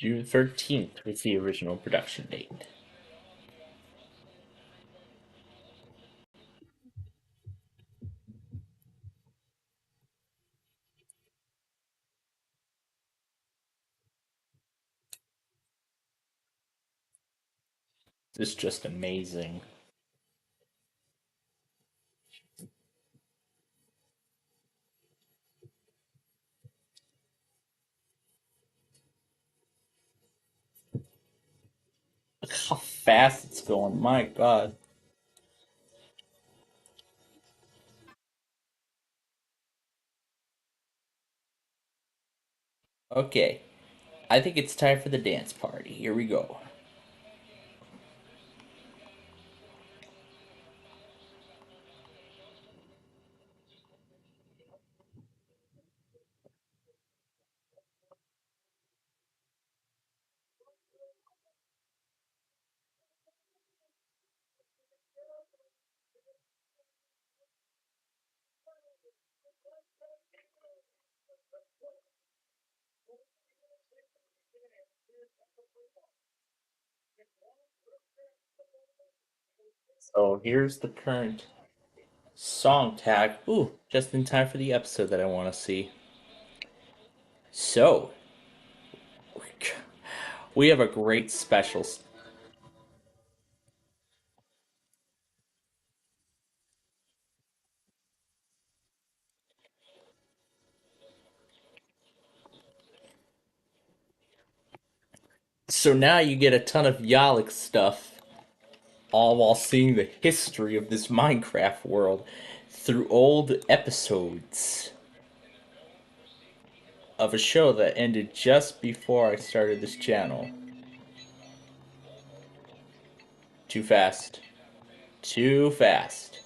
June 13th was the original production date. It's just amazing. Look how fast it's going. My God. Okay. I think it's time for the dance party. Here we go. So here's the current song tag. Ooh, just in time for the episode that I want to see. So, we have a great special. So now you get a ton of Yalek stuff, all while seeing the history of this Minecraft world through old episodes of a show that ended just before I started this channel. Too fast. Too fast.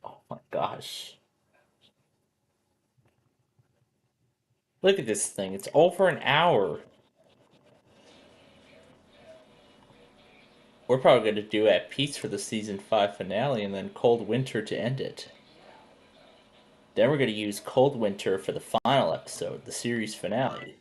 Oh my gosh. Look at this thing. It's over an hour. We're probably going to do At Peace for the season 5 finale and then Cold Winter to end it. Then we're going to use Cold Winter for the final episode, the series finale.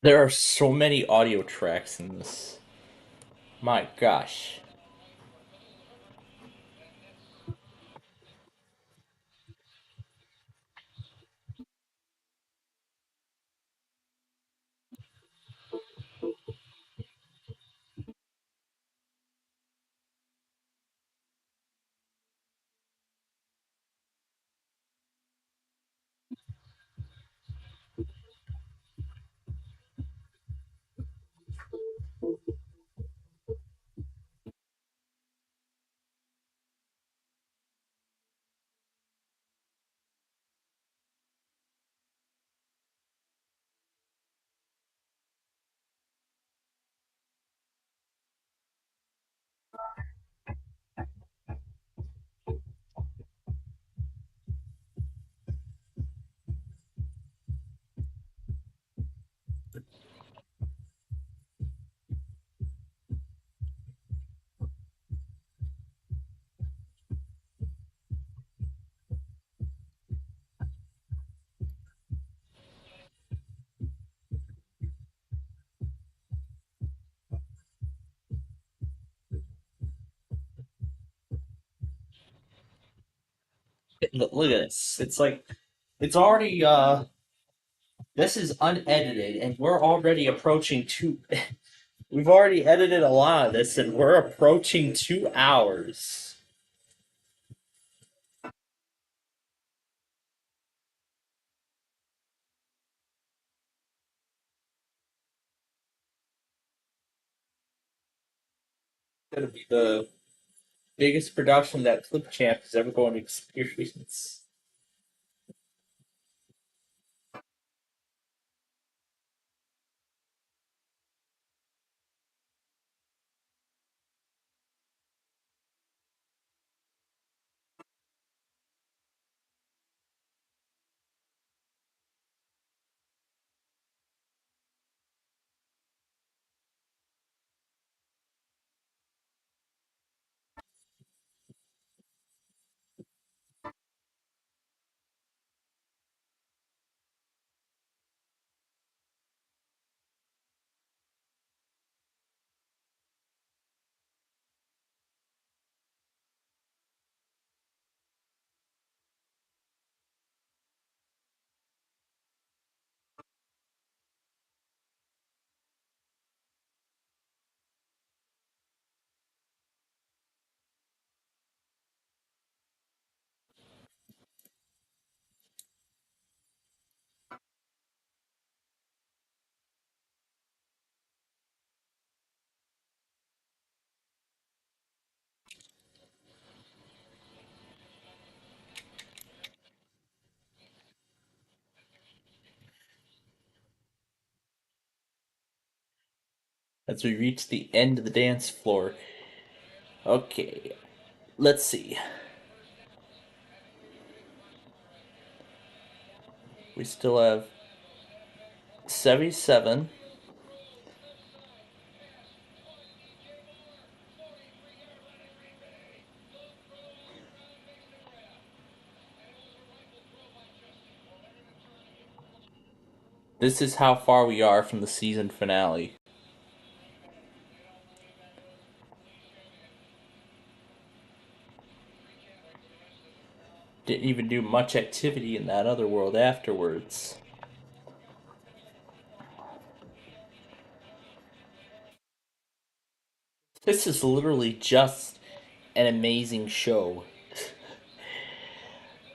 There are so many audio tracks in this. My gosh. Look at this. It's like it's already this is unedited and we're already approaching two we've already edited a lot of this and we're approaching 2 hours. It's gonna be the biggest production that Clip Champ is ever going to experience. As we reach the end of the dance floor. Okay, let's see. We still have 77. This is how far we are from the season finale. Didn't even do much activity in that other world afterwards. This is literally just an amazing show.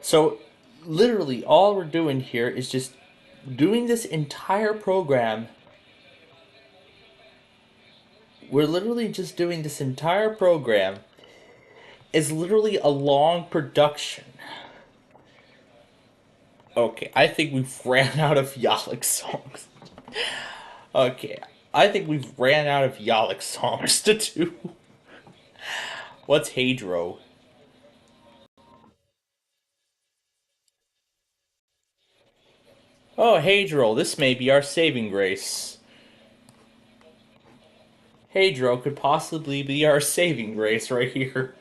So, literally, all we're doing here is just doing this entire program. We're literally just doing this entire program. It's literally a long production. Okay, I think we've ran out of Yalek songs. Okay, I think we've ran out of Yalek songs to do. What's Hadro? Oh, Hadro, this may be our saving grace. Hadro could possibly be our saving grace right here.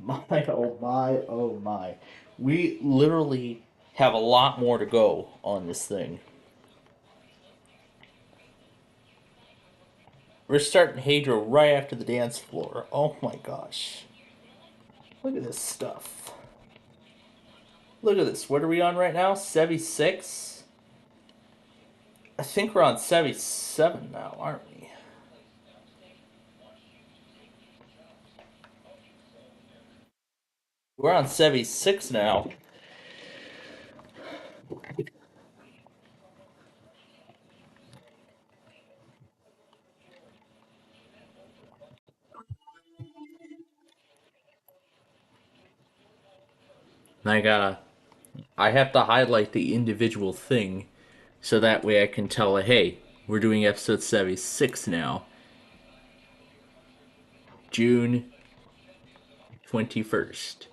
My, oh my, oh my. We literally have a lot more to go on this thing. We're starting Hadro right after the dance floor. Oh my gosh. Look at this stuff. Look at this. What are we on right now? 76? I think we're on 77 now, aren't we? We're on 76 now. I have to highlight the individual thing so that way I can tell, hey, we're doing episode 76 now. June 21st.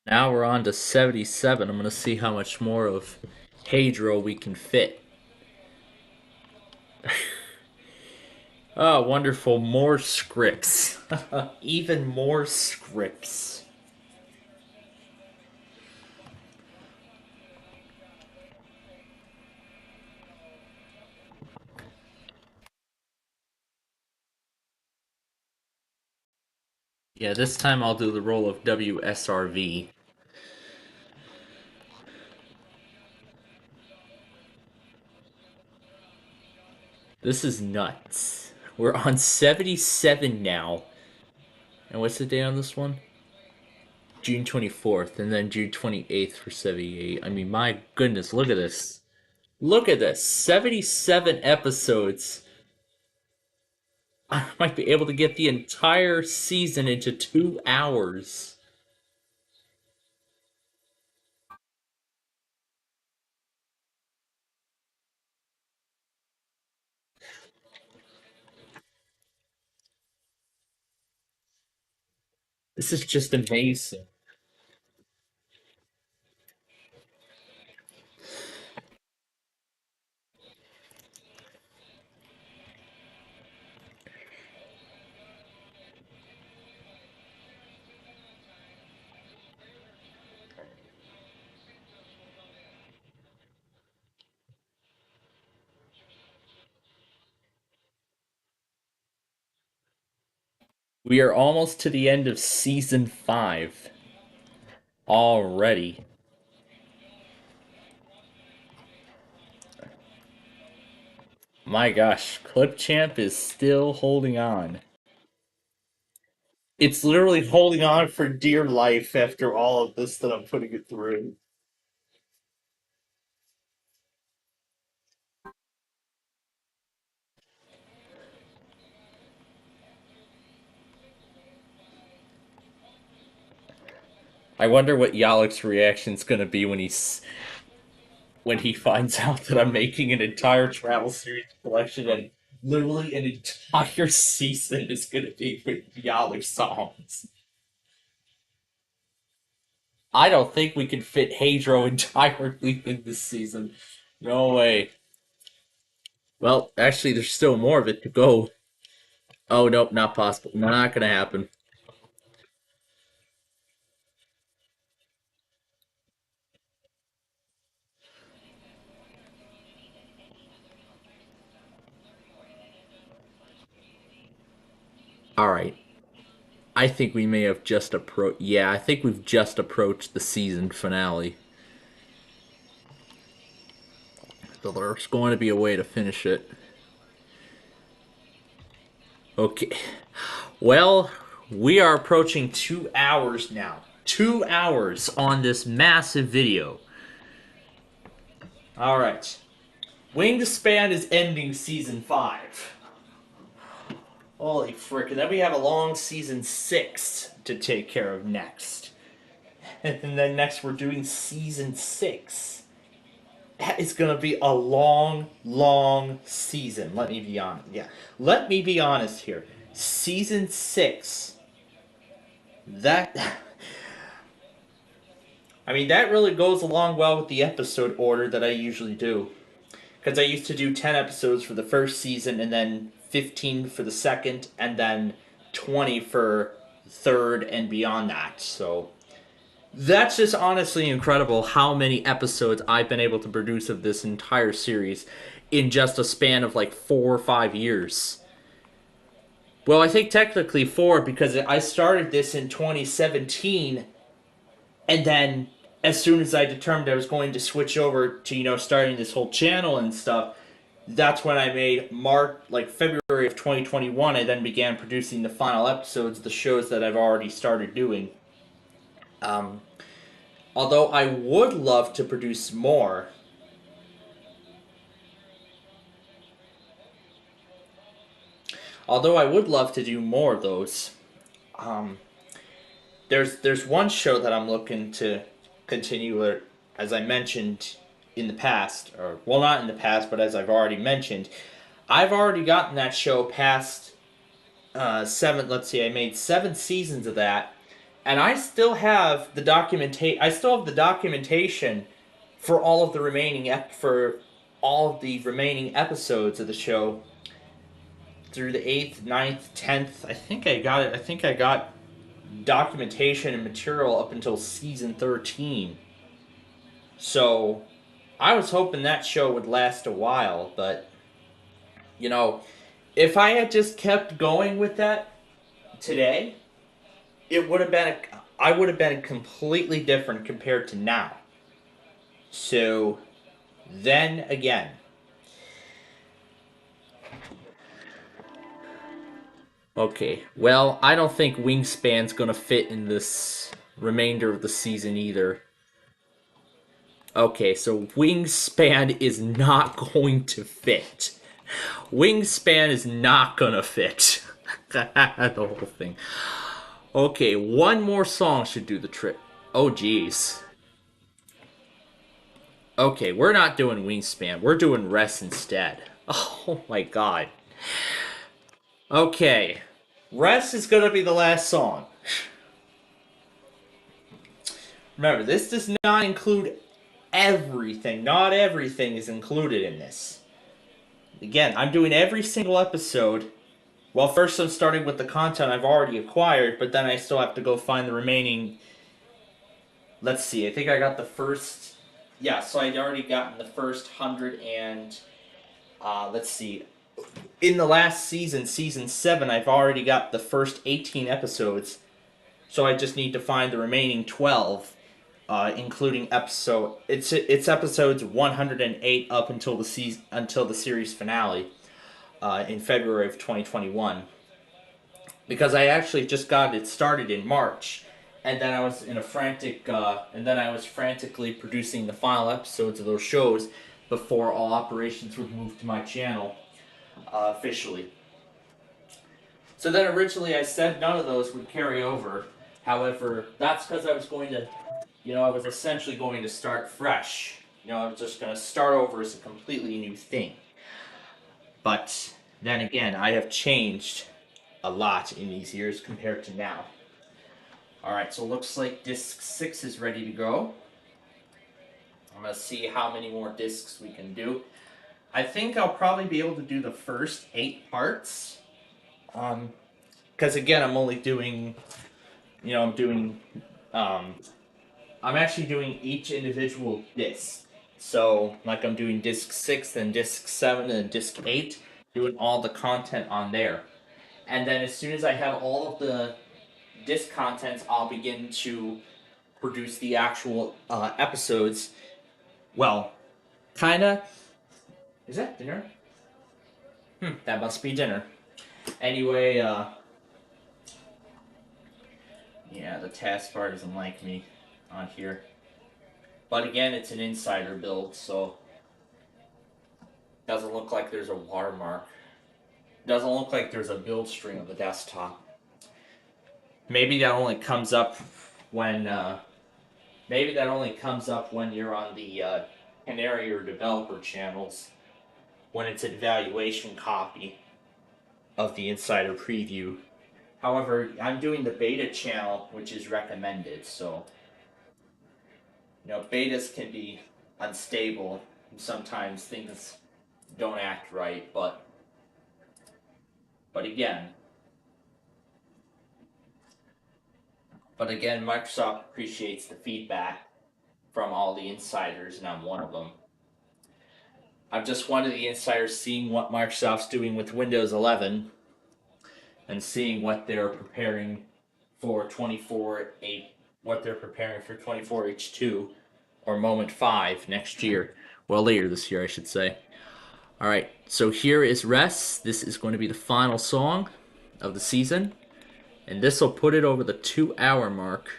Now we're on to 77. I'm going to see how much more of Hadro we can fit. Oh, wonderful. More scripts. Even more scripts. Yeah, this time I'll do the role of WSRV. This is nuts. We're on 77 now. And what's the date on this one? June 24th, and then June 28th for 78. I mean, my goodness, look at this. Look at this. 77 episodes. I might be able to get the entire season into 2 hours. This is just amazing. We are almost to the end of season 5. Already. My gosh, Clipchamp is still holding on. It's literally holding on for dear life after all of this that I'm putting it through. I wonder what Yalek's reaction's gonna be when he finds out that I'm making an entire travel series collection and literally an entire season is gonna be with Yalek songs. I don't think we can fit Hadro entirely in this season. No way. Well, actually, there's still more of it to go. Oh, nope, not possible. Not gonna happen. Alright. I think we may have just approached... Yeah, I think we've just approached the season finale. So there's going to be a way to finish it. Okay. Well, we are approaching 2 hours now. 2 hours on this massive video. Alright. Wingspan is ending season 5. Holy frick. And then we have a long season 6 to take care of next. And then next we're doing season 6. That is going to be a long, long season. Let me be honest. Yeah. Let me be honest here. Season 6. That... I mean, that really goes along well with the episode order that I usually do. Because I used to do 10 episodes for the first season, and then 15 for the second, and then 20 for third and beyond that. So that's just honestly incredible how many episodes I've been able to produce of this entire series. in just a span of like 4 or 5 years. Well, I think technically 4 because I started this in 2017, and then as soon as I determined I was going to switch over to starting this whole channel and stuff, that's when I made February of 2021. I then began producing the final episodes of the shows that I've already started doing. Although I would love to produce more. Although I would love to do more of those. There's one show that I'm looking to continue, as I mentioned in the past, or well, not in the past, but as I've already mentioned, I've already gotten that show past 7. Let's see, I made 7 seasons of that, and I still have the documentation for all of the remaining episodes of the show through the 8th, 9th, 10th. I think I got documentation and material up until season 13. So I was hoping that show would last a while, but if I had just kept going with that today, I would have been completely different compared to now. So then again, okay, well, I don't think Wingspan's gonna fit in this remainder of the season either. Okay, so Wingspan is not going to fit. Wingspan is not gonna fit. The whole thing. Okay, one more song should do the trick. Oh, jeez. Okay, we're not doing Wingspan. We're doing Rest instead. Oh my god. Okay. Rest is gonna be the last song. Remember, this does not include everything. Not everything is included in this. Again, I'm doing every single episode. Well, first I'm starting with the content I've already acquired, but then I still have to go find the remaining... Let's see, I think I got the first... Yeah, so I'd already gotten the first 100 and... let's see. In the last season, Season 7, I've already got the first 18 episodes. So I just need to find the remaining 12, including episode... It's episodes 108 up until the series finale in February of 2021. Because I actually just got it started in March. And then I was frantically producing the final episodes of those shows before all operations would move to my channel officially. So then originally I said none of those would carry over. However, that's because I was going to, I was essentially going to start fresh. I was just going to start over as a completely new thing. But then again, I have changed a lot in these years compared to now. Alright, so it looks like disc 6 is ready to go. I'm going to see how many more discs we can do. I think I'll probably be able to do the first 8 parts. Because again, I'm only doing, I'm actually doing each individual disc. So, like I'm doing disc 6, then disc 7, and disc 8, doing all the content on there. And then as soon as I have all of the disc contents, I'll begin to produce the actual episodes. Well, kinda. Is that dinner? That must be dinner. Anyway, yeah, the taskbar doesn't like me on here. But again, it's an insider build, so doesn't look like there's a watermark. Doesn't look like there's a build string on the desktop. Maybe that only comes up when you're on the Canary or developer channels, when it's an evaluation copy of the insider preview. However, I'm doing the beta channel, which is recommended, so betas can be unstable and sometimes things don't act right, but again, Microsoft appreciates the feedback from all the insiders, and I'm one of them. I'm just one of the insiders seeing what Microsoft's doing with Windows 11 and seeing what they're preparing for 24H, what they're preparing for 24H2 or Moment 5 next year. Well, later this year, I should say. All right, so here is Rest. This is going to be the final song of the season, and this will put it over the 2-hour mark.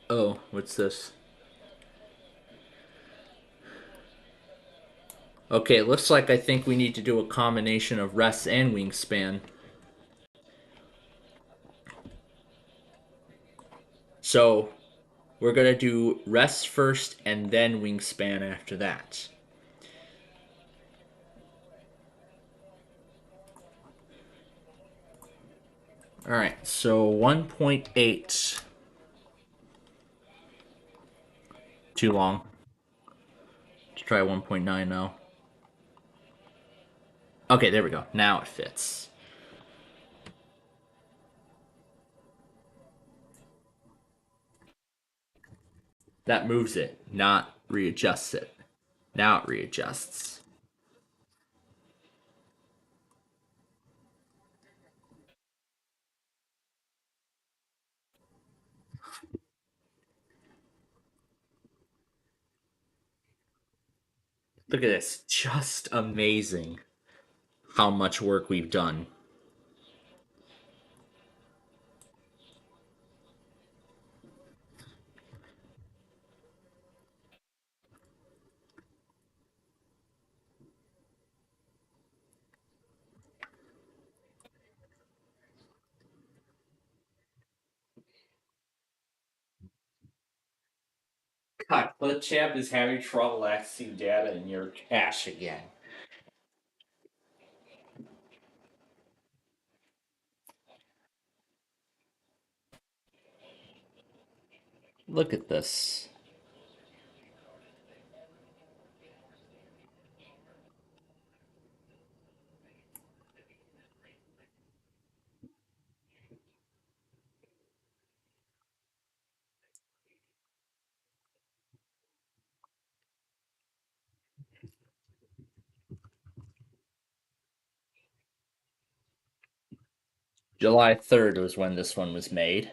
Oh, what's this? Okay, it looks like I think we need to do a combination of Rest and Wingspan. So we're going to do Rest first and then Wingspan after that. Alright, so 1.8. Too long. Let's try 1.9 now. Okay, there we go. Now it fits. That moves it, not readjusts it. Now it readjusts. Look at this. Just amazing how much work we've done. God, ClipChamp is having trouble accessing data in your cache again. Look at this. July 3rd was when this one was made.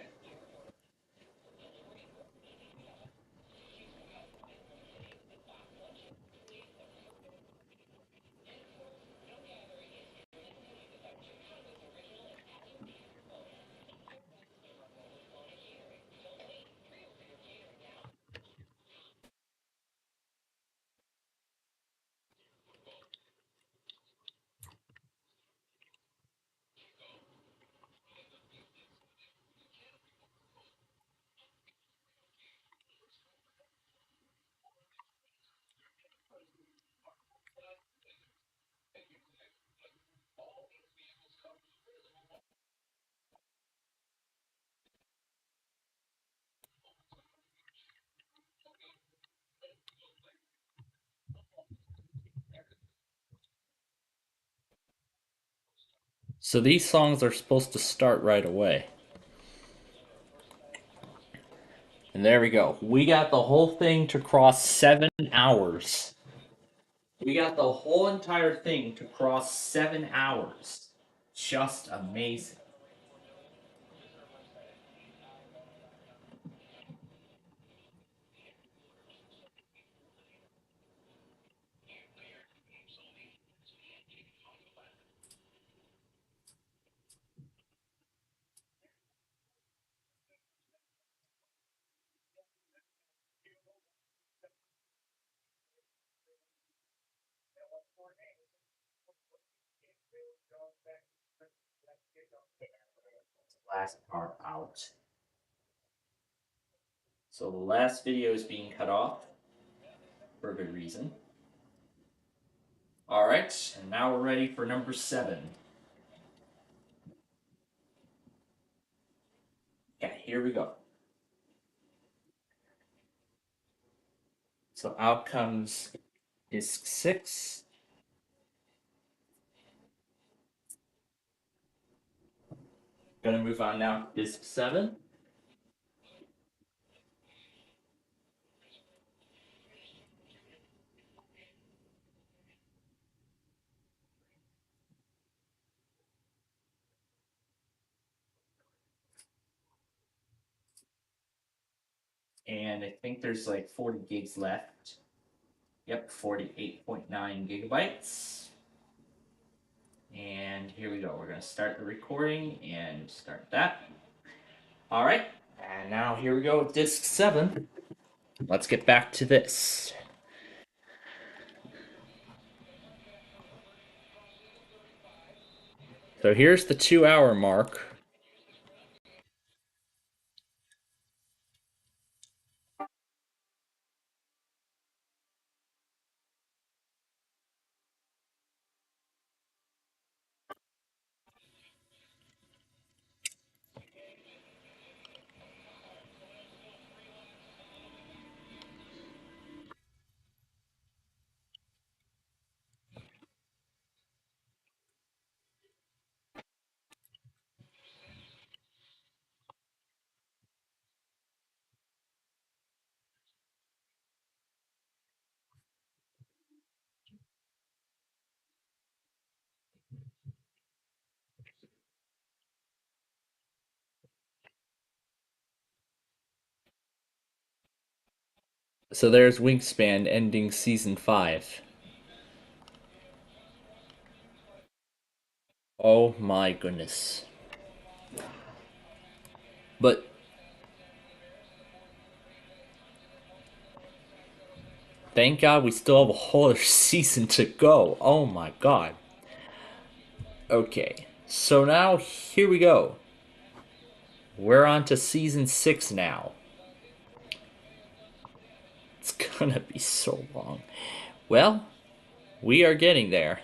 So these songs are supposed to start right away. And there we go. We got the whole thing to cross 7 hours. We got the whole entire thing to cross 7 hours. Just amazing. Last part out. So the last video is being cut off for a good reason. Alright, and now we're ready for number 7. Okay, here we go. So out comes disc 6. Gonna move on now to disc 7. and I think there's like 40 gigs left. Yep, 48.9 gigabytes. And here we go. We're going to start the recording and start that. All right, and now here we go with disc 7. Let's get back to this. So here's the 2-hour mark. So there's Wingspan ending season 5. Oh my goodness. But thank God we still have a whole other season to go. Oh my god. Okay, so now here we go. We're on to season 6 now. It's gonna be so long. Well, we are getting there.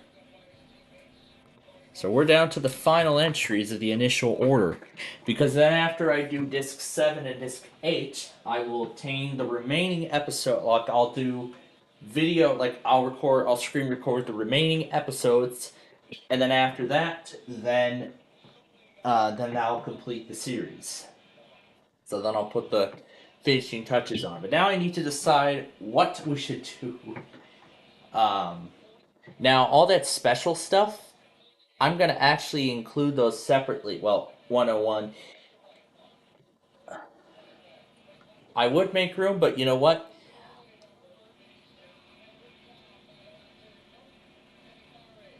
So we're down to the final entries of the initial order. Because then after I do disc 7 and disc 8, I will obtain the remaining episode. Like, I'll do video, like, I'll screen record the remaining episodes. And then after that, then I'll complete the series. So then I'll put the finishing touches on. But now I need to decide what we should do. Now, all that special stuff, I'm going to actually include those separately. Well, 101. I would make room, but you know what?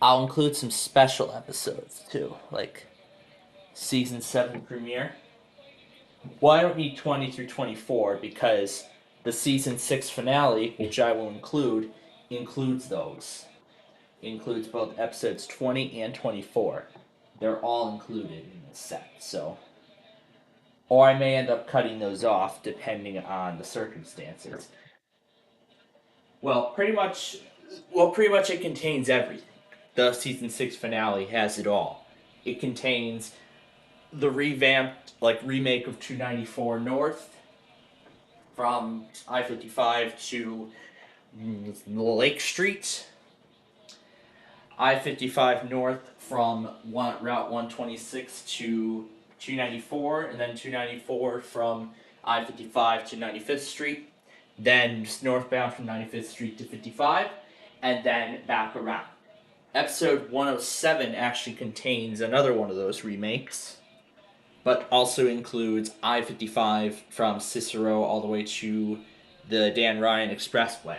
I'll include some special episodes too, like season 7 premiere. Well, I don't need 20 through 24 because the season 6 finale, which I will include, includes those. Includes both episodes 20 and 24. They're all included in the set, so. Or I may end up cutting those off depending on the circumstances. Well, pretty much it contains everything. The season 6 finale has it all. It contains the revamped, like, remake of 294 North from I-55 to Lake Street. I-55 North from Route 126 to 294, and then 294 from I-55 to 95th Street, then just northbound from 95th Street to 55, and then back around. Episode 107 actually contains another one of those remakes, but also includes I-55 from Cicero all the way to the Dan Ryan Expressway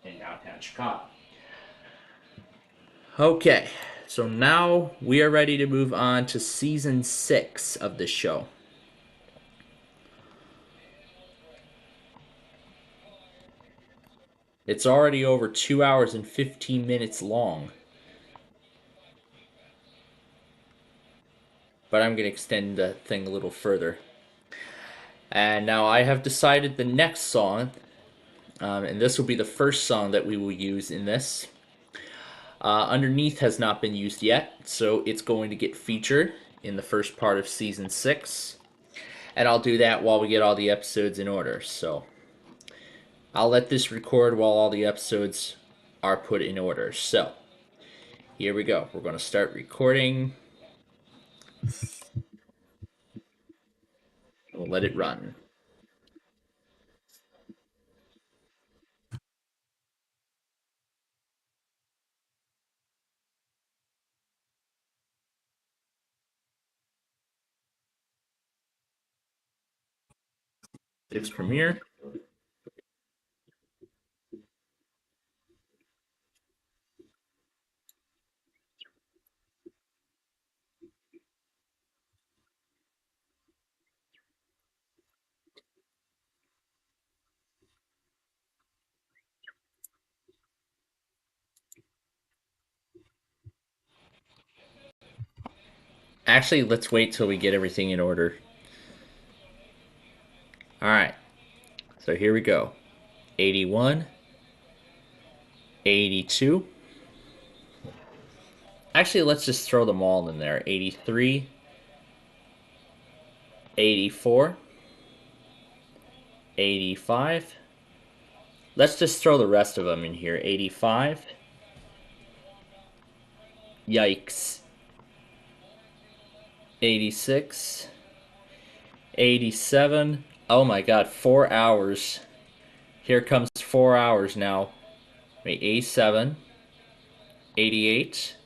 in downtown Chicago. Okay, so now we are ready to move on to season 6 of the show. It's already over 2 hours and 15 minutes long. But I'm going to extend the thing a little further. And now I have decided the next song, and this will be the first song that we will use in this. Underneath has not been used yet, so it's going to get featured in the first part of season 6. And I'll do that while we get all the episodes in order, so I'll let this record while all the episodes are put in order. So, here we go. We're going to start recording. We'll let it run. It's premiere. Actually, let's wait till we get everything in order. Alright, so here we go. 81, 82. Actually, let's just throw them all in there. 83, 84, 85. Let's just throw the rest of them in here. 85. Yikes. 86. 87. Oh my god, 4 hours. Here comes 4 hours now. Wait, 87. 88.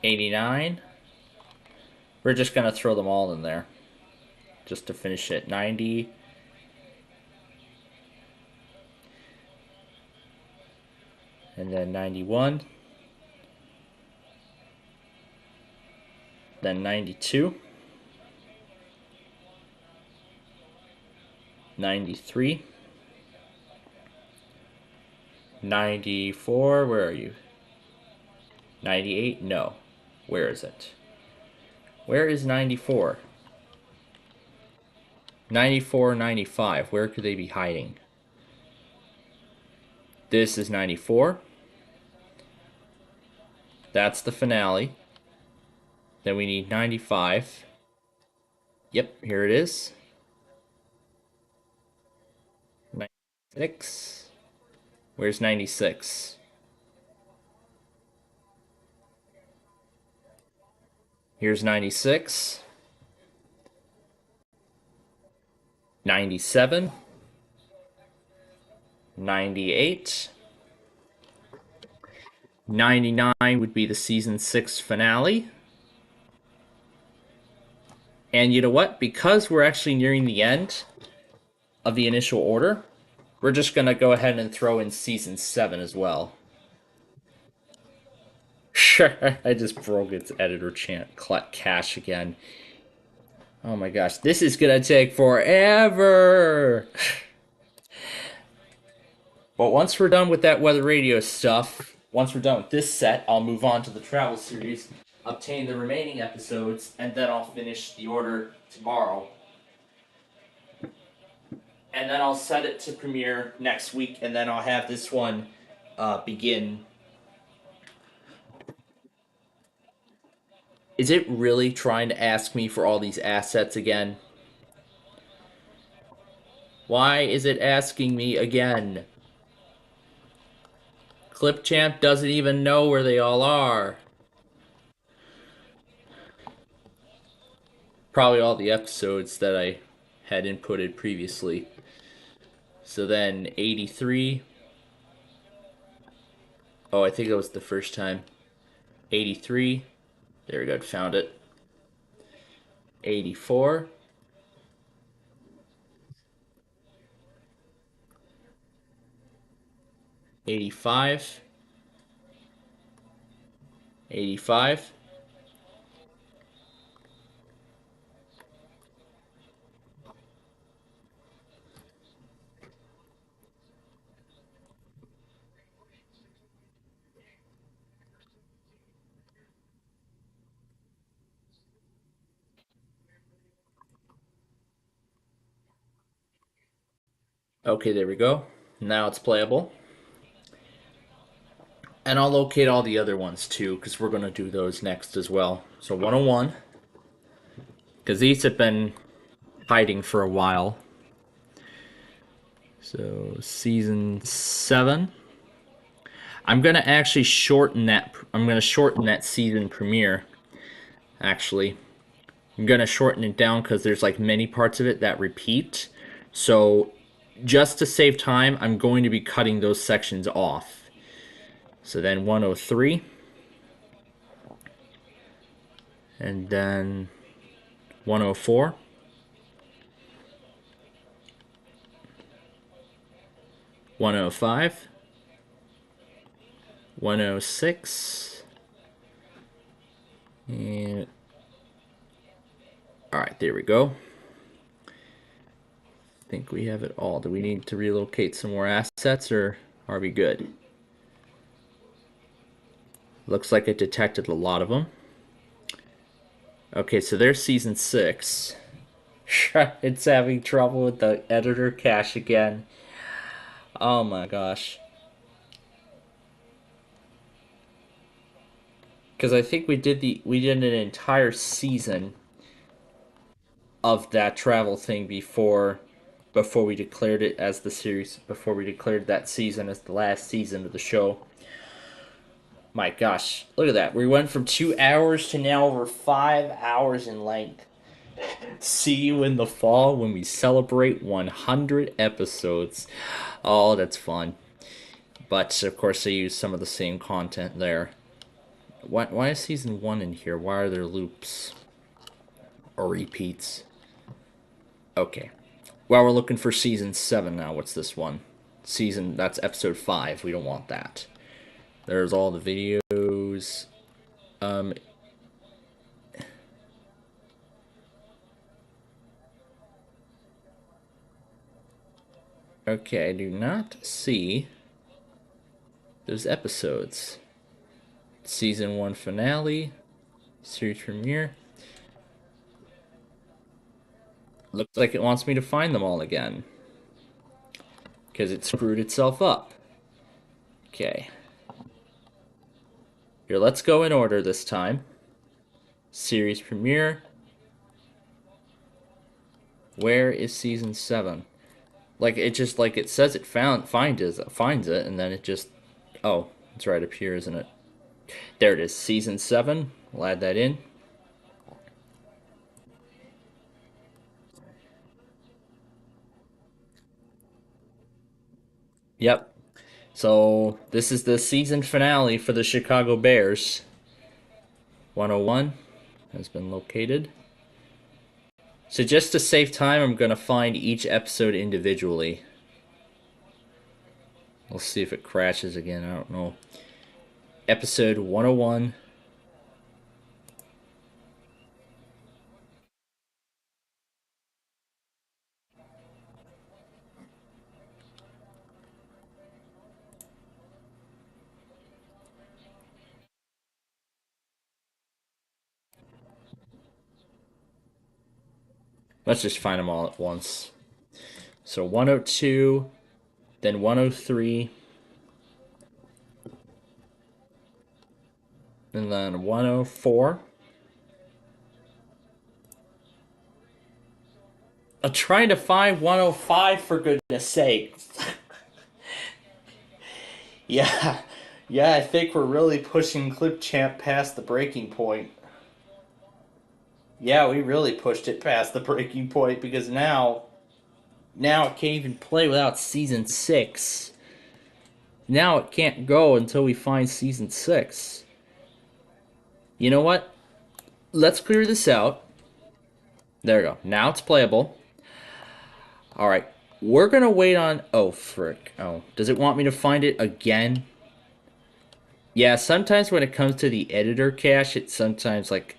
89. We're just going to throw them all in there. Just to finish it. 90. And then 91. Then 92. 93. 94. Where are you? 98? No. Where is it? Where is 94? 94, 95. Where could they be hiding? This is 94. That's the finale. Then we need 95. Yep, here it is. 96. Where's 96? Here's 96. 97. 98. 99 would be the season 6 finale. And you know what? Because we're actually nearing the end of the initial order, we're just going to go ahead and throw in season 7 as well. Sure, I just broke its editor cache again. Oh my gosh, this is going to take forever. But once we're done with that weather radio stuff, once we're done with this set, I'll move on to the travel series, obtain the remaining episodes, and then I'll finish the order tomorrow. And then I'll set it to premiere next week, and then I'll have this one begin. Is it really trying to ask me for all these assets again? Why is it asking me again? Clipchamp doesn't even know where they all are. Probably all the episodes that I had inputted previously. So then 83. Oh, I think that was the first time. 83. There we go, found it. 84. 85. 85. Okay, there we go. Now it's playable. And I'll locate all the other ones too, because we're going to do those next as well. So 101, because these have been hiding for a while. So season 7. I'm going to actually shorten that. I'm going to shorten that season premiere, actually. I'm going to shorten it down because there's like many parts of it that repeat. So just to save time, I'm going to be cutting those sections off. So then 103. And then 104. 105. 106. And all right, there we go. I think we have it all. Do we need to relocate some more assets, or are we good? Looks like it detected a lot of them. Okay, so there's season 6. It's having trouble with the editor cache again. Oh my gosh. Because I think we did an entire season of that travel thing before we declared it as the series, before we declared that season as the last season of the show. My gosh, look at that. We went from 2 hours to now over 5 hours in length. See you in the fall when we celebrate 100 episodes. Oh, that's fun. But, of course, I use some of the same content there. Why is season 1 in here? Why are there loops? Or repeats? Okay. Well, we're looking for season 7 now. What's this one? That's episode 5. We don't want that. There's all the videos. Okay, I do not see those episodes. Season 1 finale. Series premiere. Looks like it wants me to find them all again. Because it screwed itself up. Okay. Here, let's go in order this time. Series premiere. Where is season 7? Like it says it finds it, and then it just, oh, it's right up here, isn't it? There it is, season 7. We'll add that in. Yep. So this is the season finale for the Chicago Bears. 101 has been located. So just to save time, I'm going to find each episode individually. We'll see if it crashes again. I don't know. Episode 101. Let's just find them all at once. So 102, then 103, and then 104. I'm trying to find 105, for goodness sake. Yeah, I think we're really pushing Clipchamp past the breaking point. Yeah, we really pushed it past the breaking point, because now it can't even play without season 6. Now it can't go until we find season 6. You know what? Let's clear this out. There we go. Now it's playable. Alright. We're going to wait on... Oh, frick. Oh, does it want me to find it again? Yeah, sometimes when it comes to the editor cache, it sometimes, like,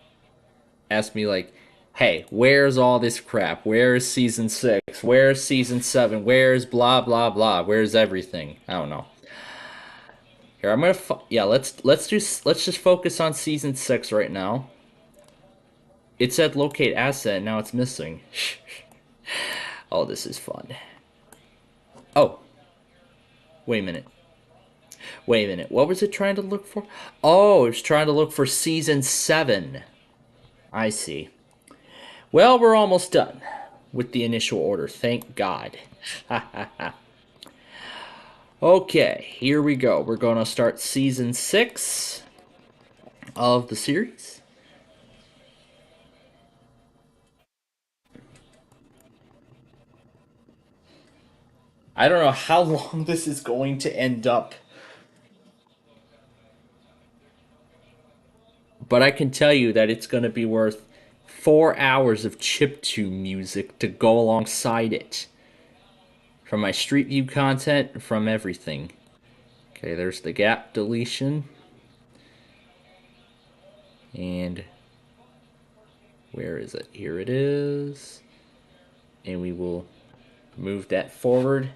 asks me, like, hey, where's all this crap? Where's season 6? Where's season 7? Where's blah, blah, blah? Where's everything? I don't know. Here, I'm gonna... Yeah, let's just focus on season 6 right now. It said locate asset, now it's missing. Oh, this is fun. Oh. Wait a minute. What was it trying to look for? Oh, it was trying to look for season 7. I see. Well, we're almost done with the initial order. Thank God. Okay, here we go. We're going to start season 6 of the series. I don't know how long this is going to end up. But I can tell you that it's going to be worth 4 hours of chiptune music to go alongside it. From my Street View content, from everything. Okay, there's the gap deletion. And where is it? Here it is. And we will move that forward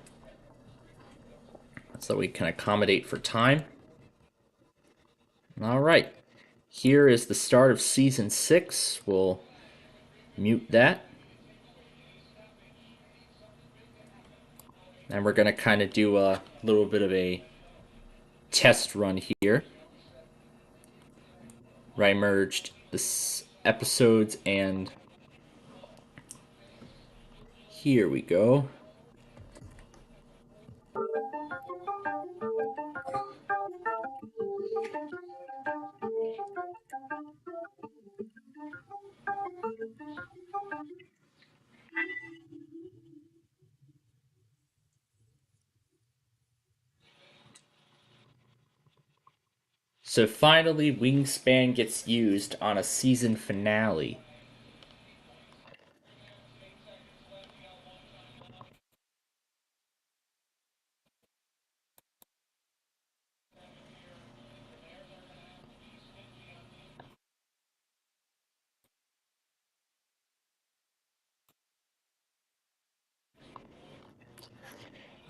so we can accommodate for time. All right. here is the start of season 6. We'll mute that. And we're going to kind of do a little bit of a test run here, where I merged the episodes, and here we go. So finally, Wingspan gets used on a season finale.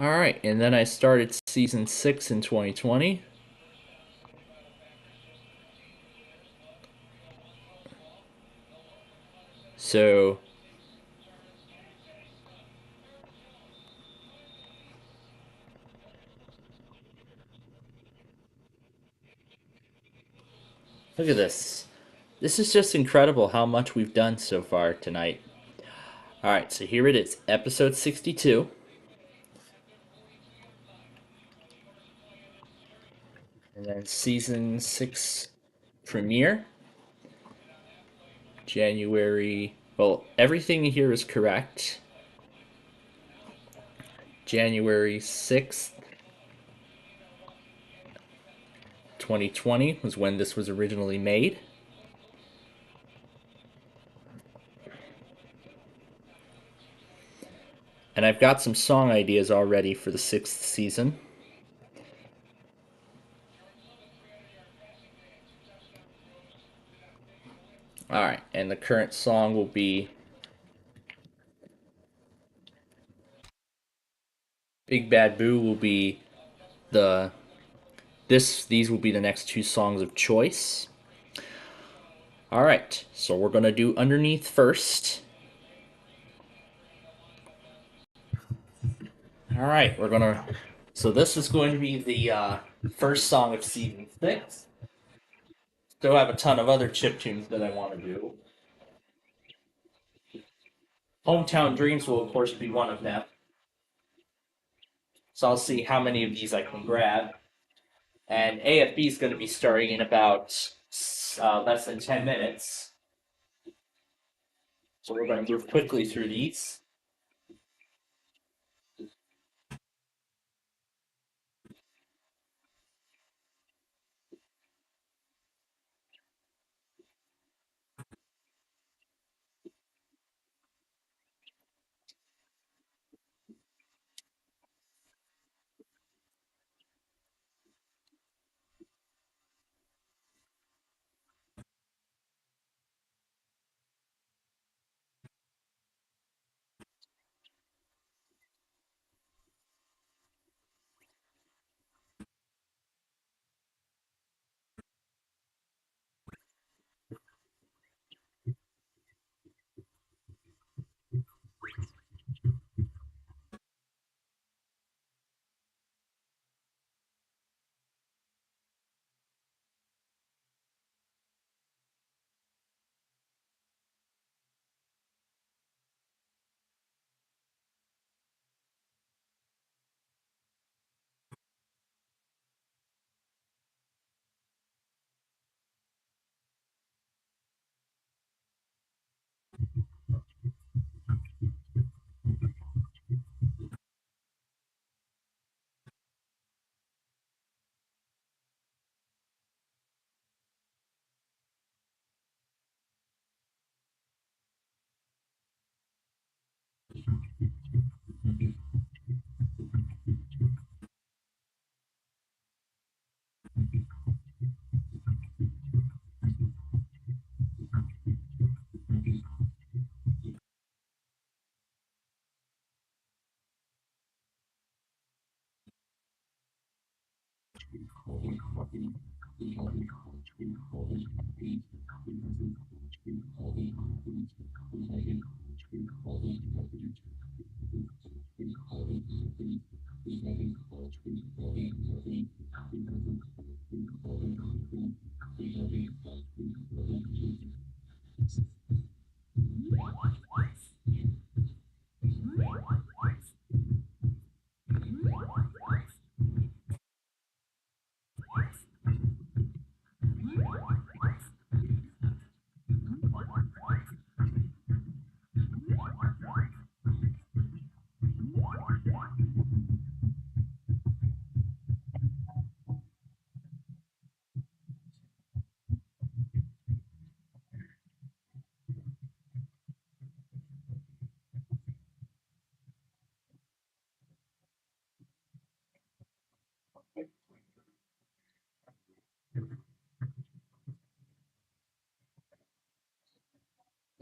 Alright, and then I started season 6 in 2020. So look at this. This is just incredible how much we've done so far tonight. Alright, so here it is, episode 62. And then season 6 premiere. January. Well, everything here is correct. January 6th, 2020 was when this was originally made. And I've got some song ideas already for the 6th season. Alright, and the current song will be Big Bad Boo will be these will be the next 2 songs of choice. Alright, so we're gonna do Underneath first. Alright, so this is going to be the first song of season 6. Still have a ton of other chip tunes that I want to do. Hometown Dreams will, of course, be one of them. So I'll see how many of these I can grab. And AFB is going to be starting in about less than 10 minutes. So we're going to move quickly through these.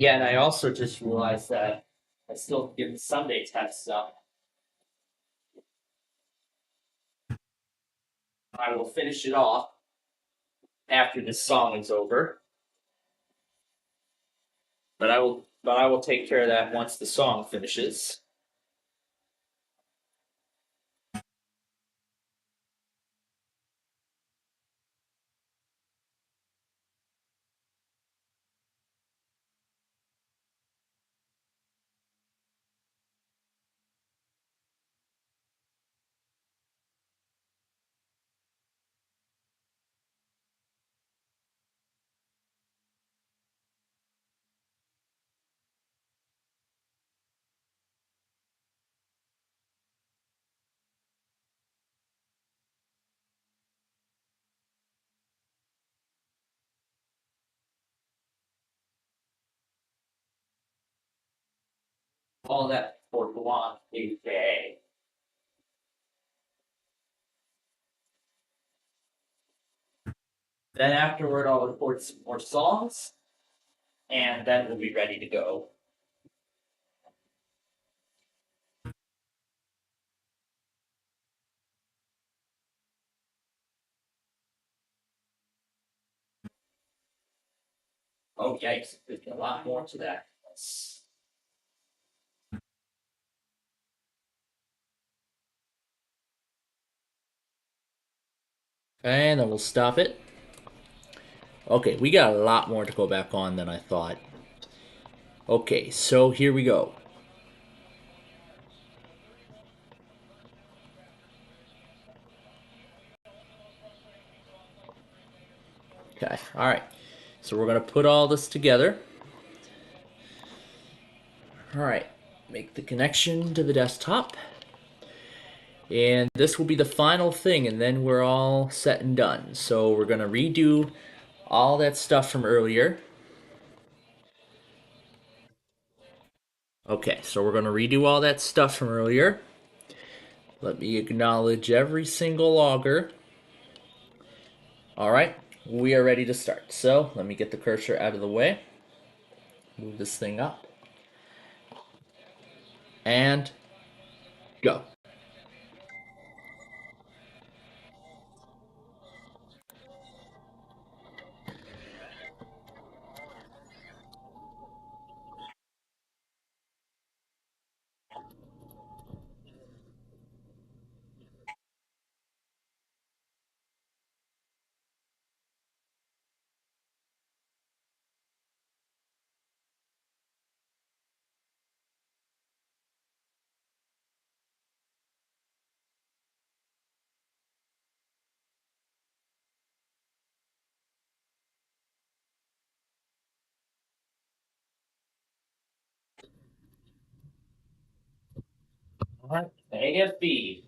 Yeah, and I also just realized that I still get the Sunday tests up. I will finish it off after this song is over. But I will take care of that once the song finishes. All that for Guam, UK. Then afterward, I'll record some more songs, and then we'll be ready to go. Oh, yikes, there's a lot more to that. And then we'll stop it. Okay, we got a lot more to go back on than I thought. Okay, so here we go. Okay, alright. So we're going to put all this together. Alright, make the connection to the desktop. And this will be the final thing, and then we're all set and done. So we're going to redo all that stuff from earlier. Okay, so we're going to redo all that stuff from earlier. Let me acknowledge every single logger. Alright, we are ready to start. So let me get the cursor out of the way. Move this thing up. And go. Alright, AFB.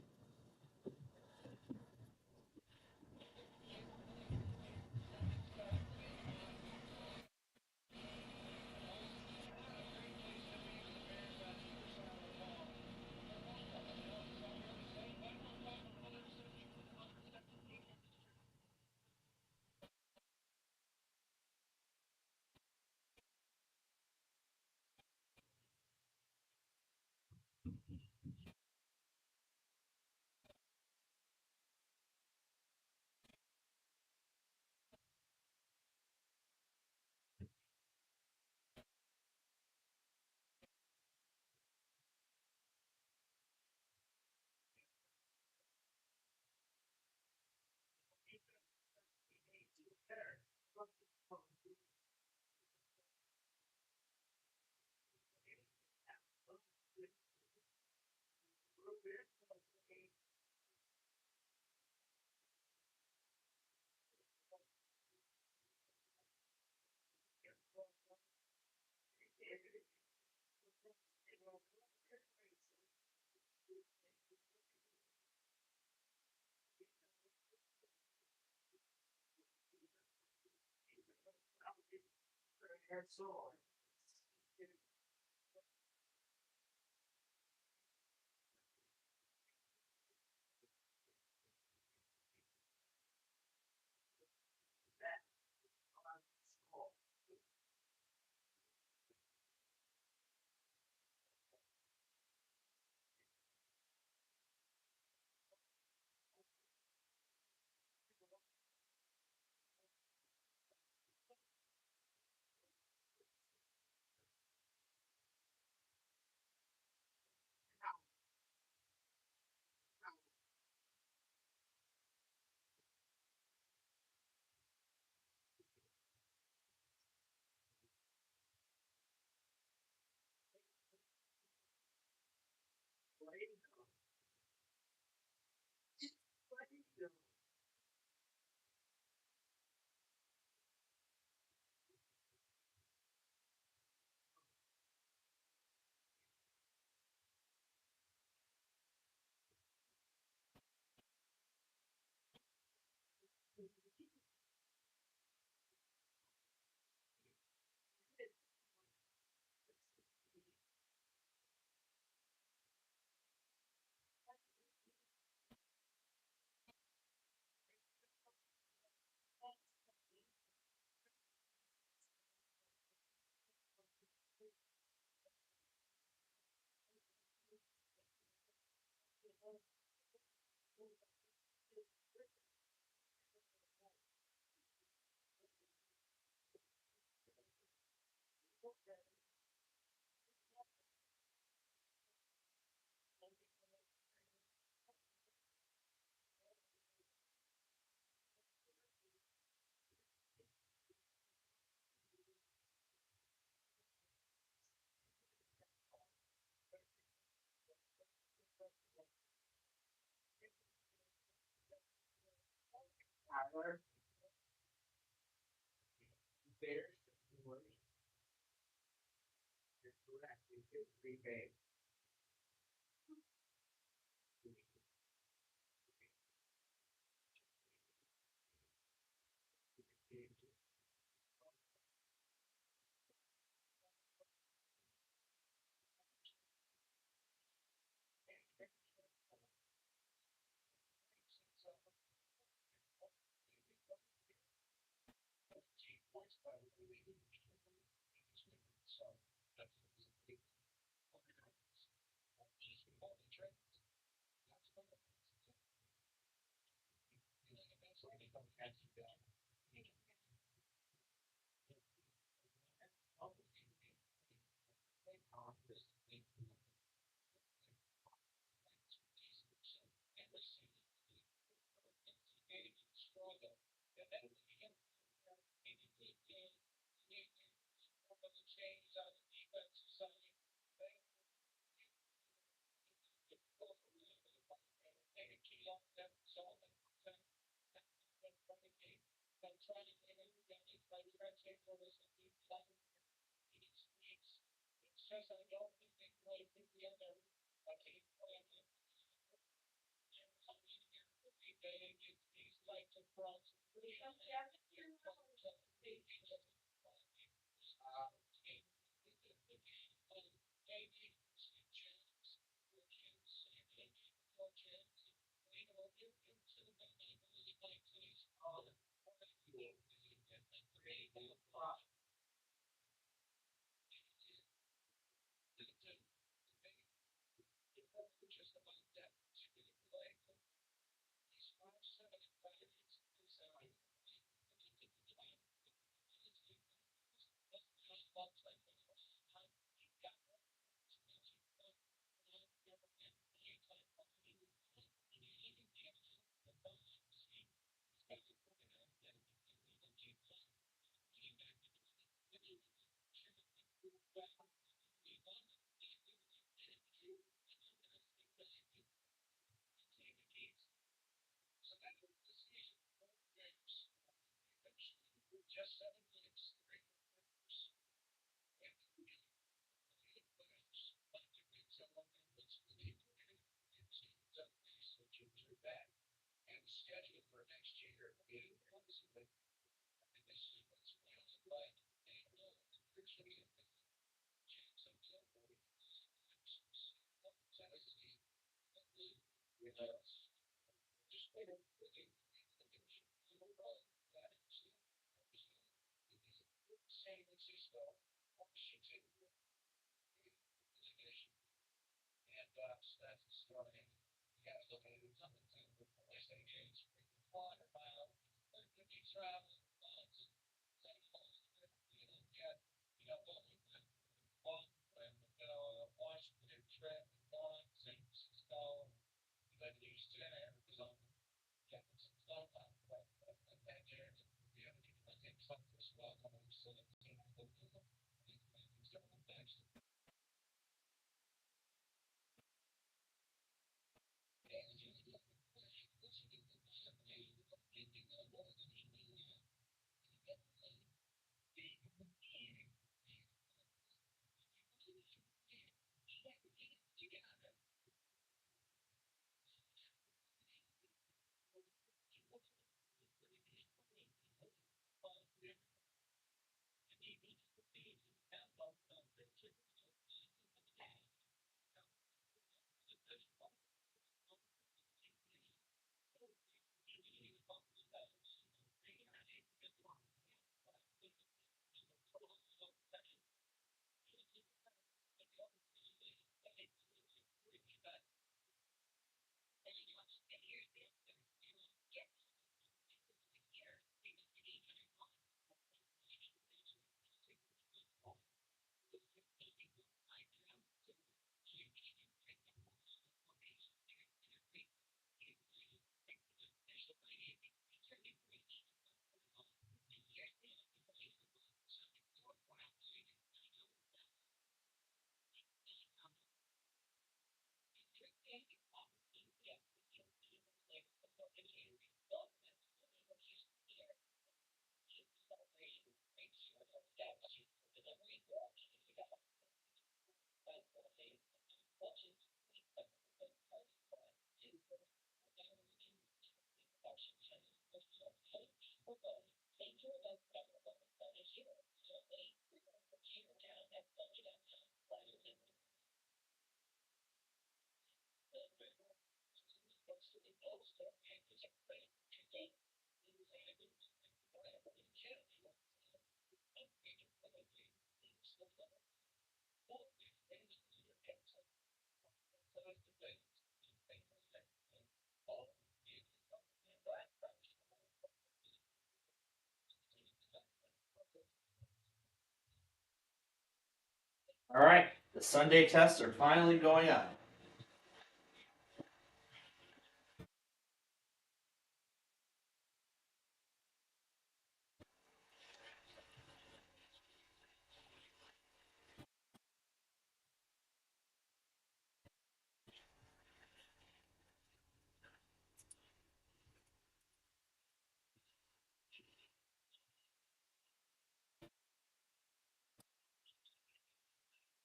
All right, the Sunday tests are finally going up.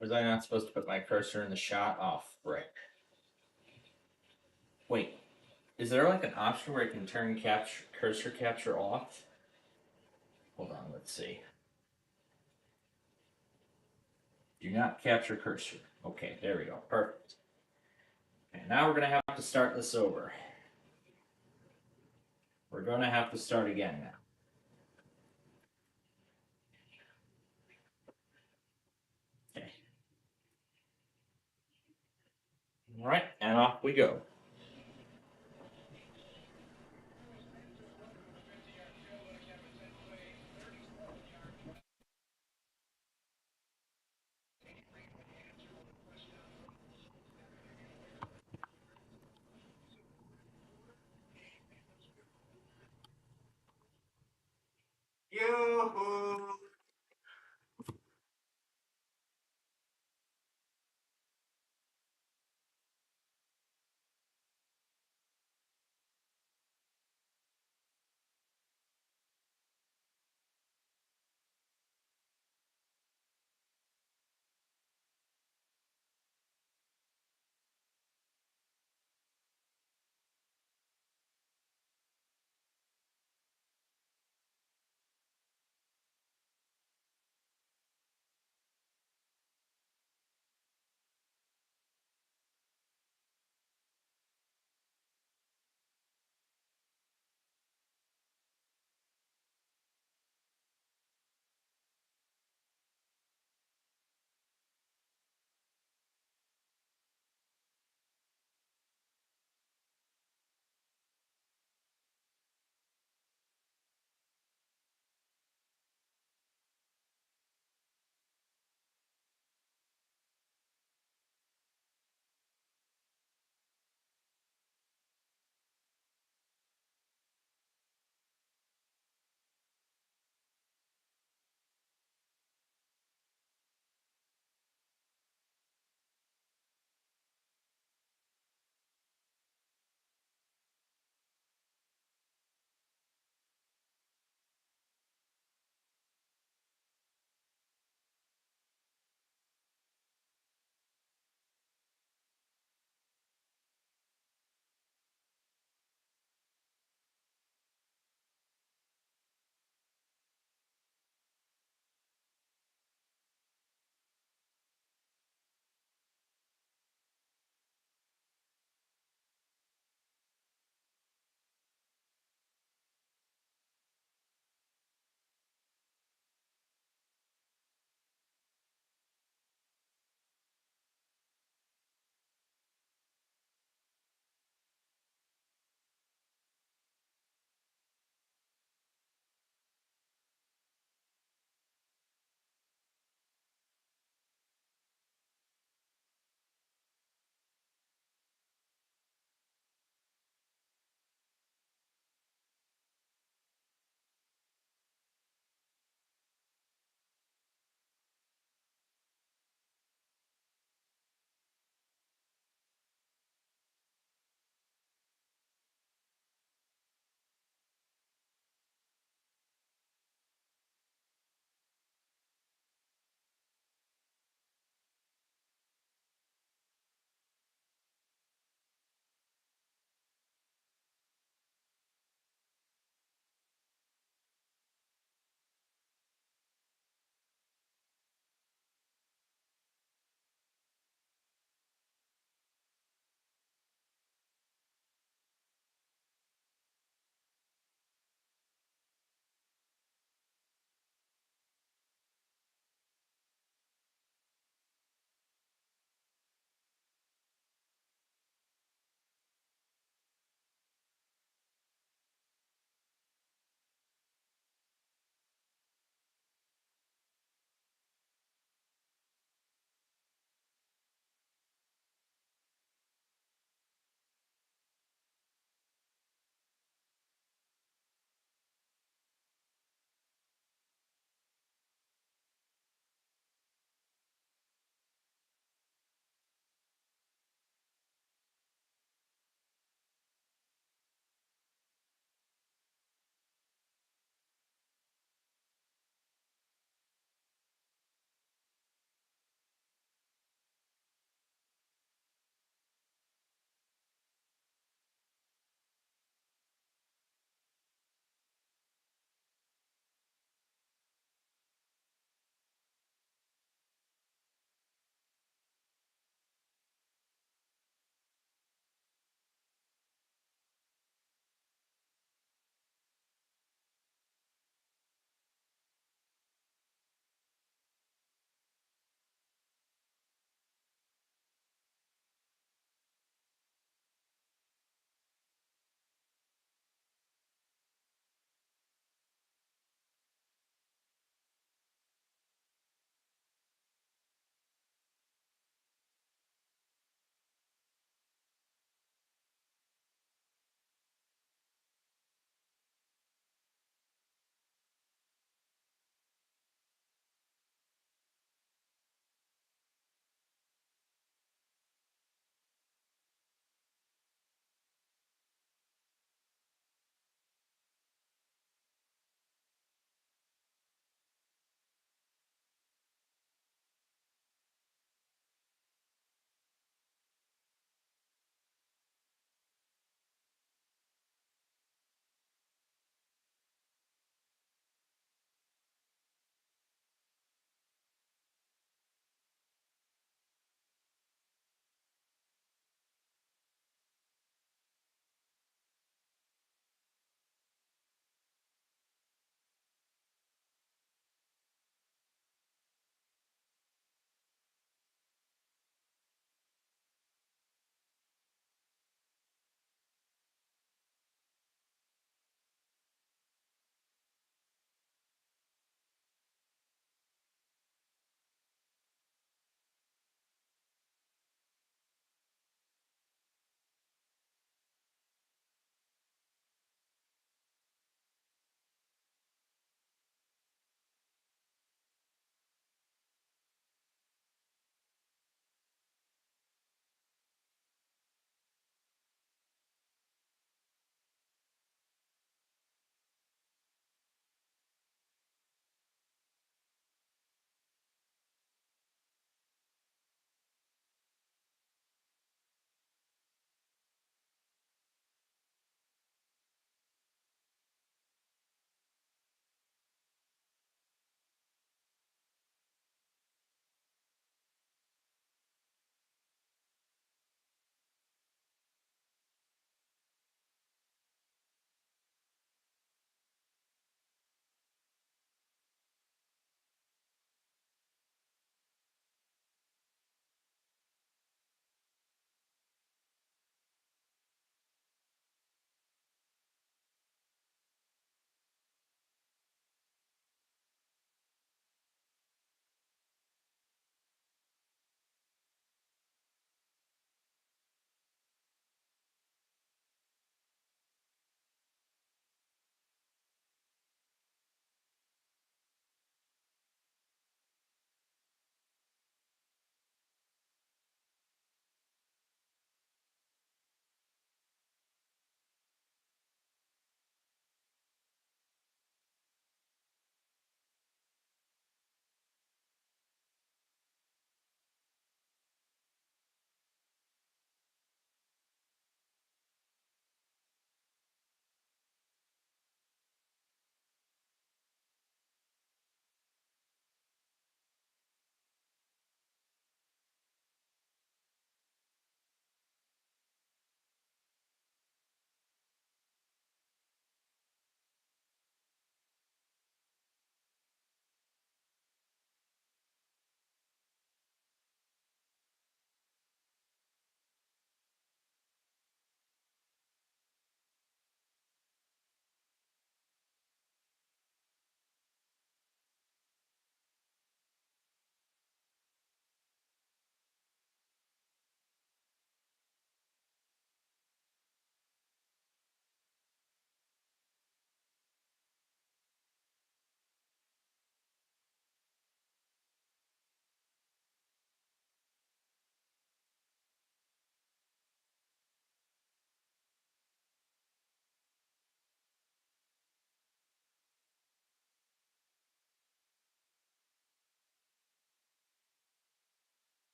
Was I not supposed to put my cursor in the shot? Oh, frick. Wait, is there like an option where I can turn cursor capture off? Hold on, let's see. Do not capture cursor. Okay, there we go. Perfect. Okay, now we're going to have to start this over. We're going to have to start again now. Okay. All right, and off we go. Yoo-hoo!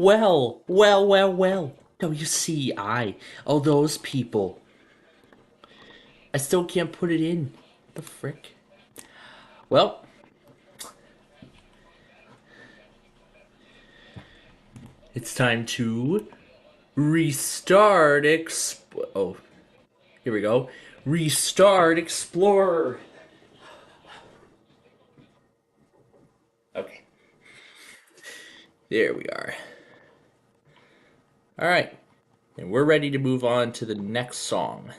Well. WCI. All those people. I still can't put it in. The frick? Well, it's time to restart oh, here we go. Restart Explorer. Okay. There we are. All right. And we're ready to move on to the next song.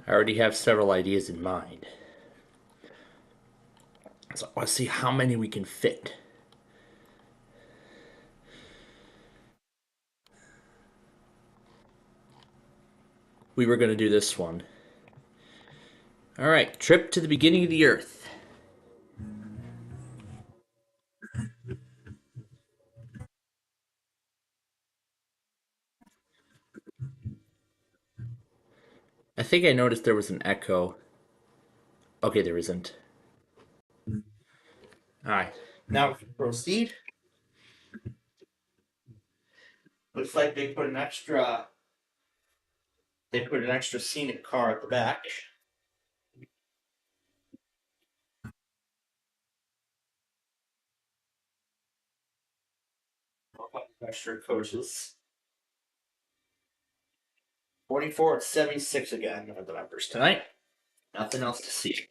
I already have several ideas in mind. So I want to see how many we can fit. We were going to do this one. All right, Trip to the Beginning of the Earth. I think I noticed there was an echo. Okay, there isn't. All right, now proceed. Looks like they put an extra scenic car at the back. Extra coaches. 44 and 76 again are the numbers tonight. Nothing else to see.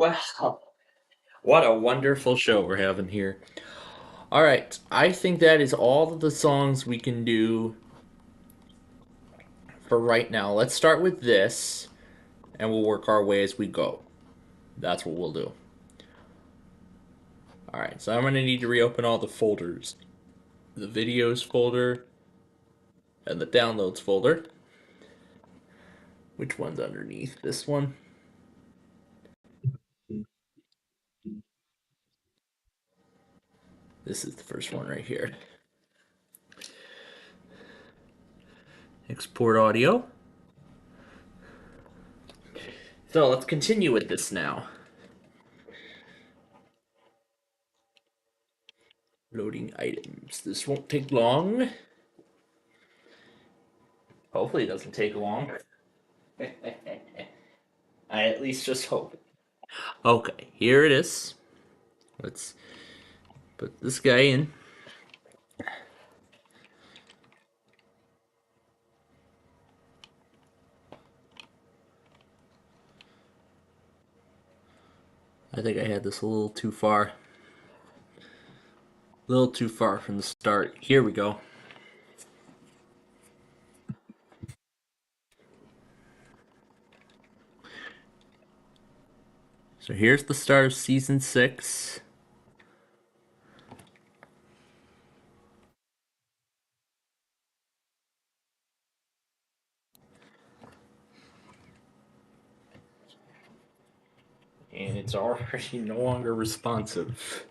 Wow. What a wonderful show we're having here. All right, I think that is all of the songs we can do for right now. Let's start with this, and we'll work our way as we go. That's what we'll do. All right, so I'm going to need to reopen all the folders. The videos folder and the downloads folder. Which one's underneath? This one? This is the first one right here. Export audio. So let's continue with this now. Loading items. This won't take long. Hopefully it doesn't take long. I at least just hope. Okay, here it is. Let's put this guy in. I think I had this a little too far. A little too far from the start. Here we go. So here's the start of season 6. And it's already no longer responsive.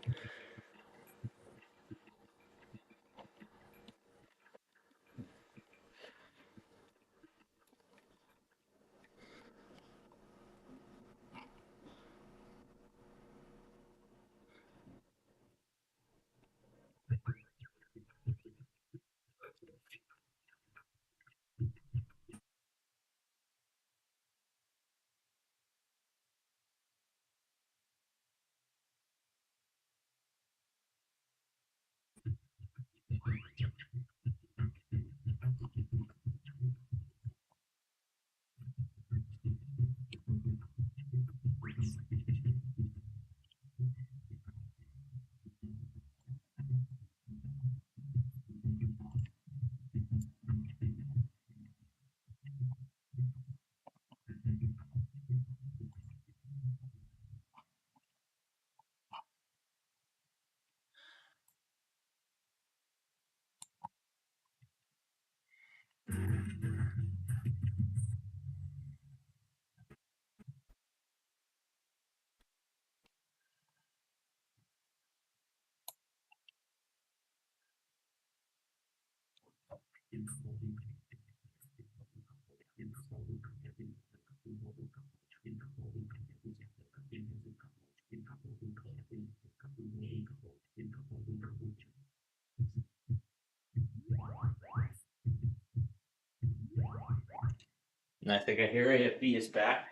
And I think I hear AFB is back.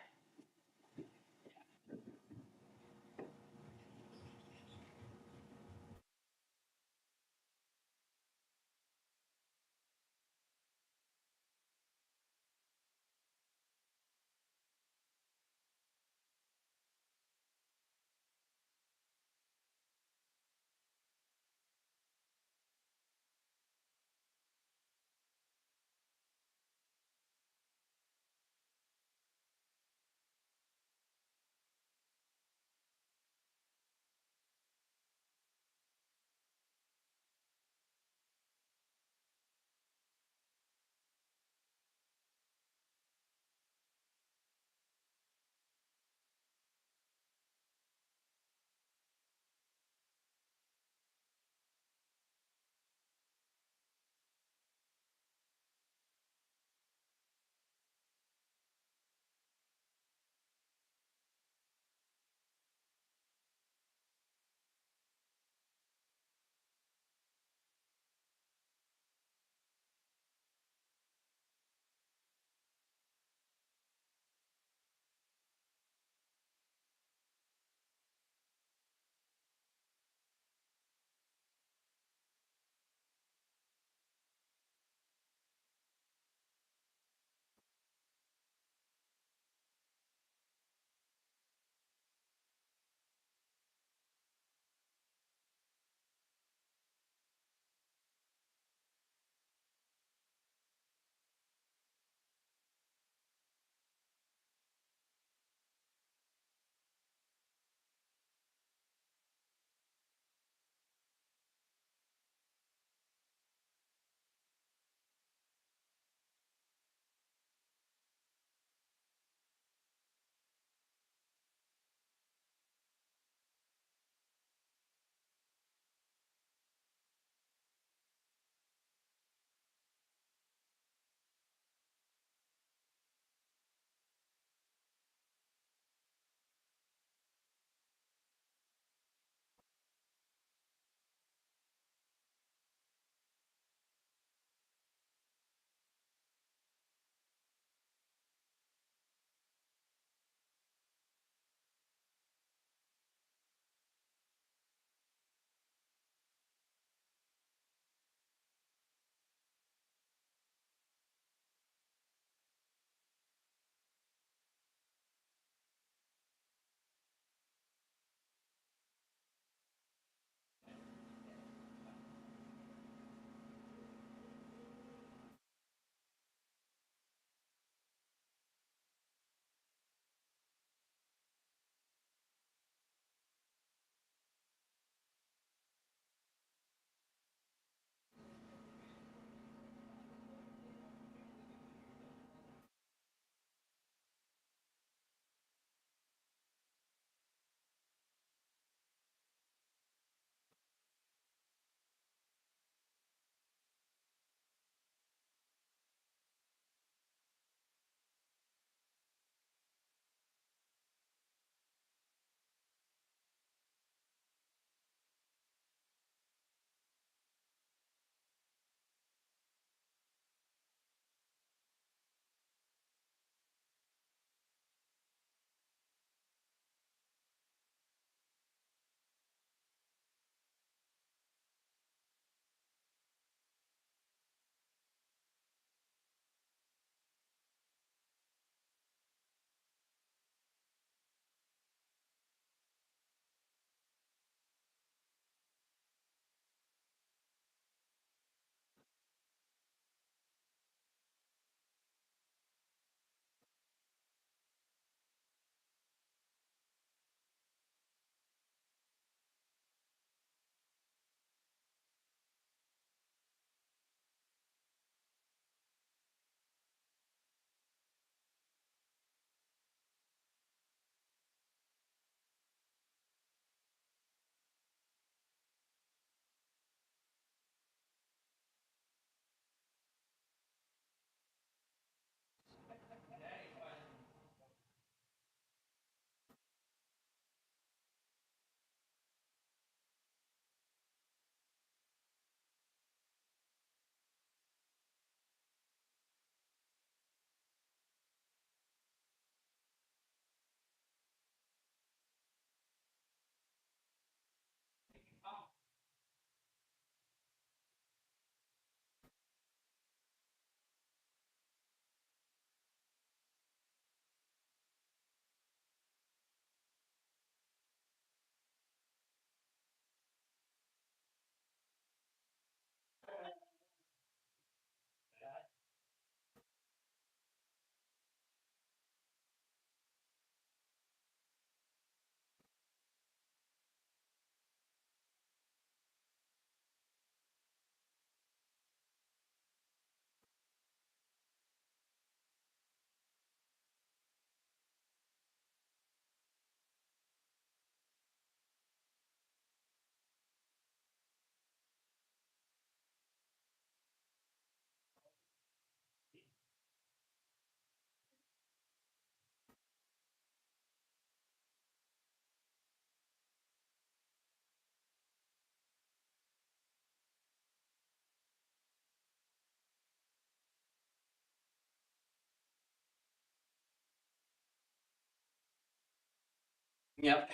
Yep.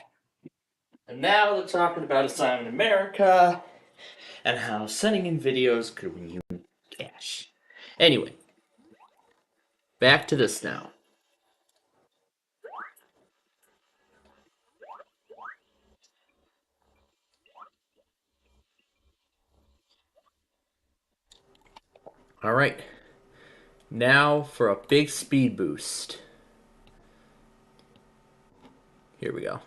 And now they're talking about Assignment America and how sending in videos could win you cash. Anyway, back to this now. Alright. Now for a big speed boost. Here we go.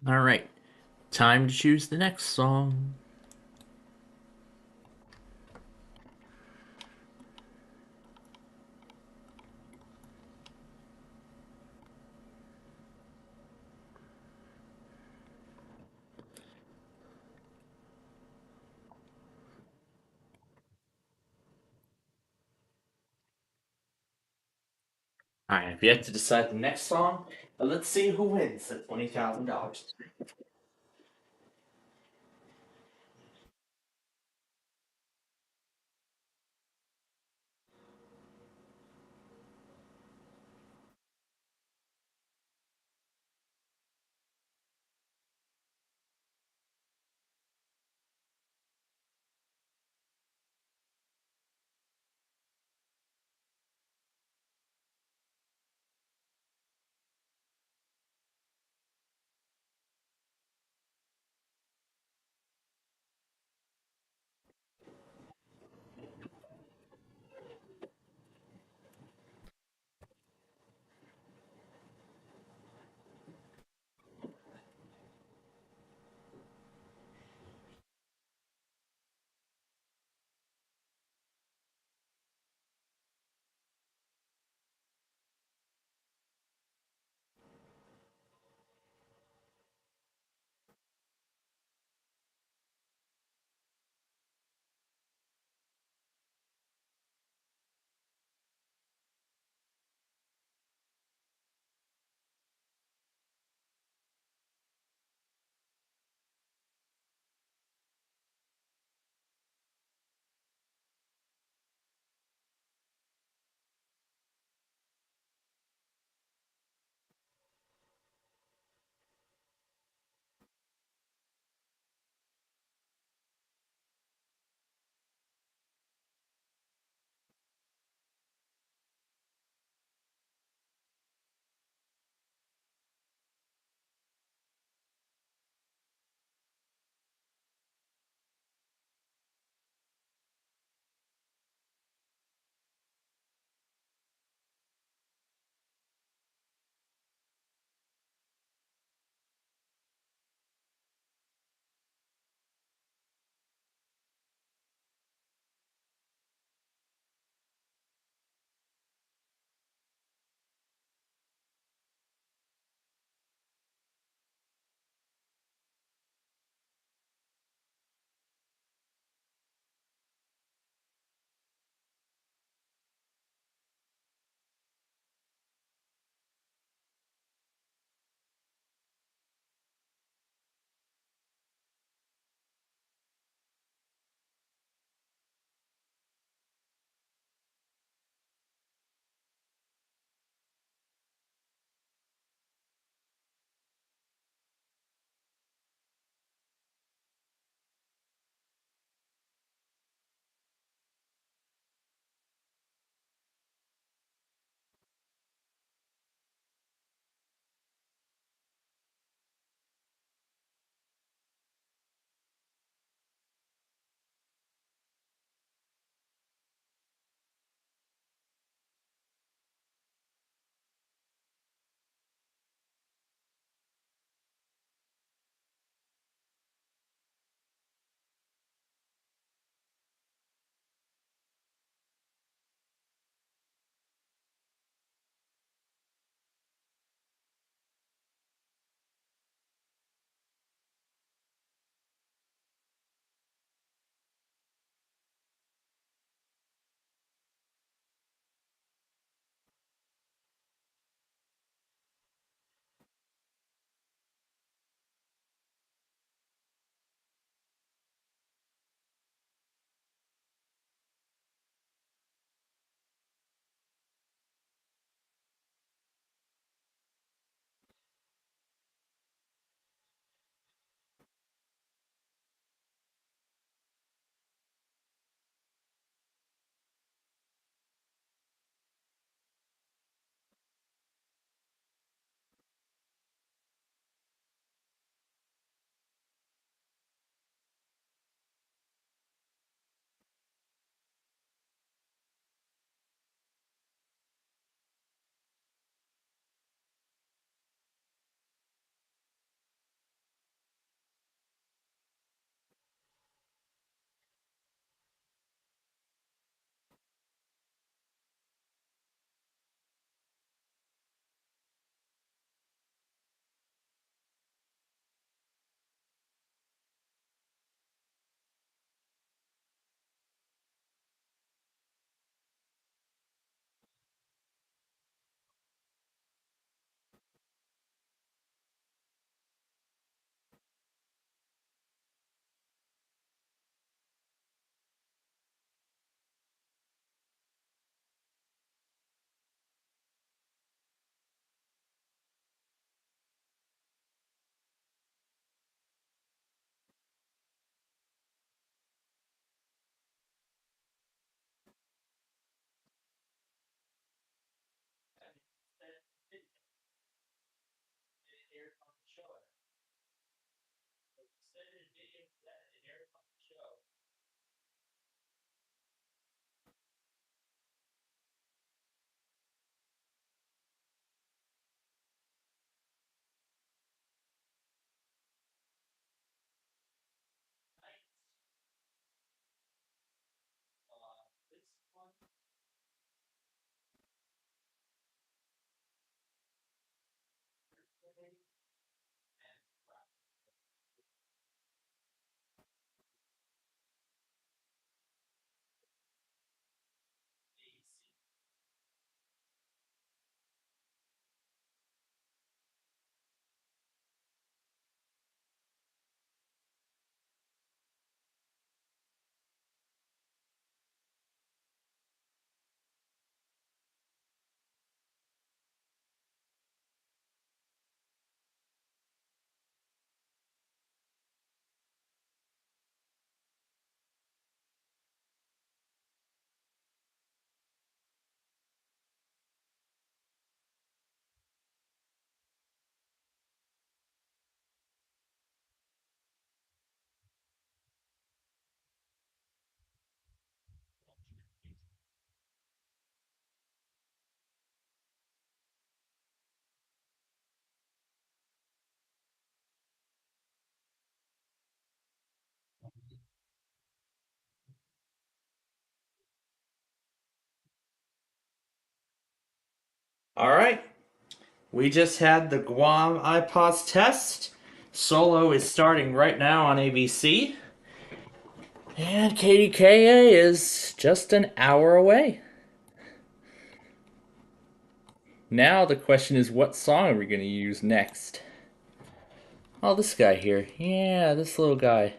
Alright. Time to choose the next song. I have yet to decide the next song, but let's see who wins the $20,000. Alright, we just had the Guam iPods test. Solo is starting right now on ABC. And KDKA is just an hour away. Now the question is, what song are we going to use next? Oh, this guy here. Yeah, this little guy.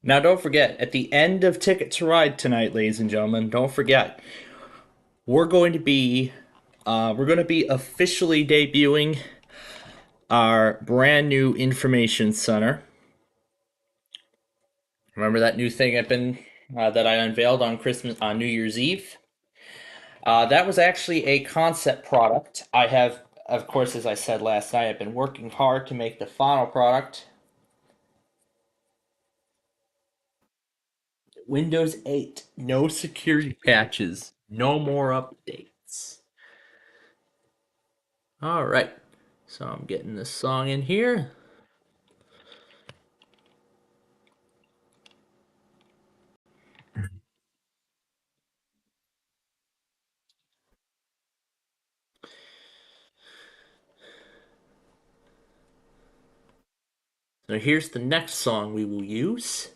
Now don't forget, at the end of Ticket to Ride tonight, ladies and gentlemen, don't forget, we're going to be officially debuting our brand new information center. Remember that new thing that I unveiled on New Year's Eve? That was actually a concept product. I have, of course, as I said last night, I've been working hard to make the final product. Windows 8, no security patches, no more updates. All right, so I'm getting this song in here. So here's the next song we will use.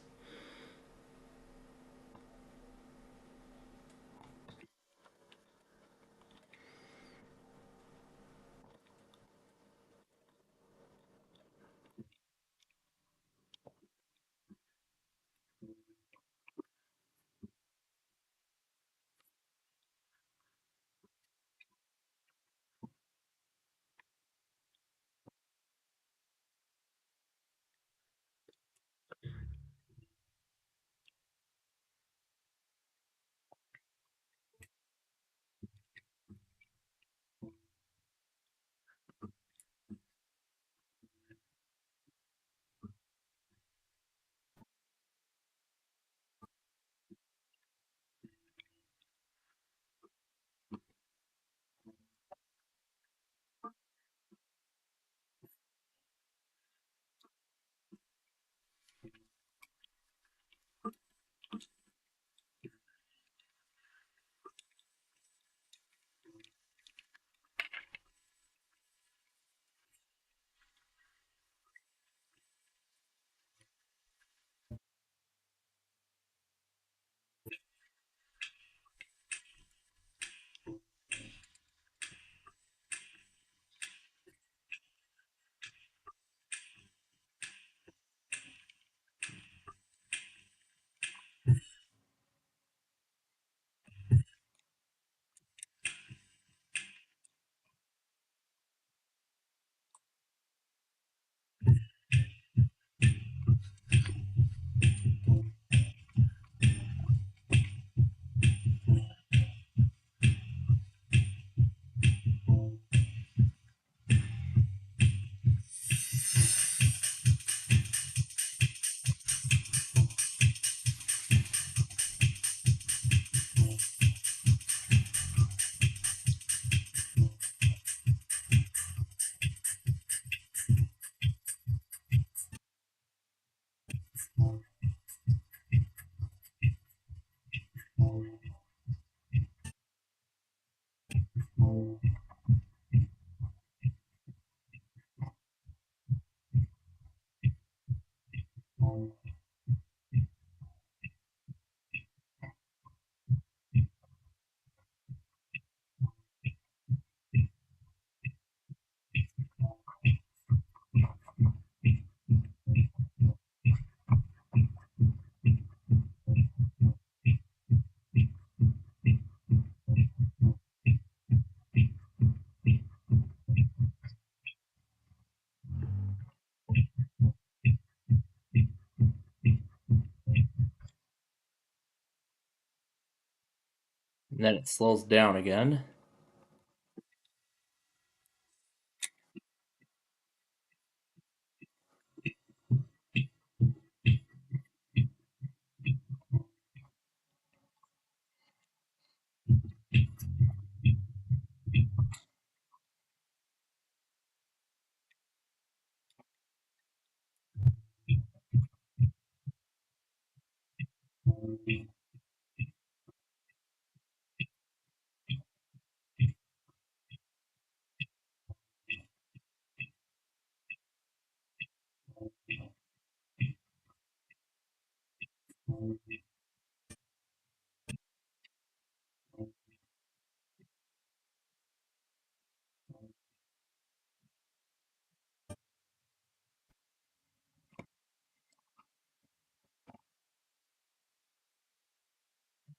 And then it slows down again.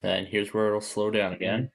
Then here's where it'll slow down again.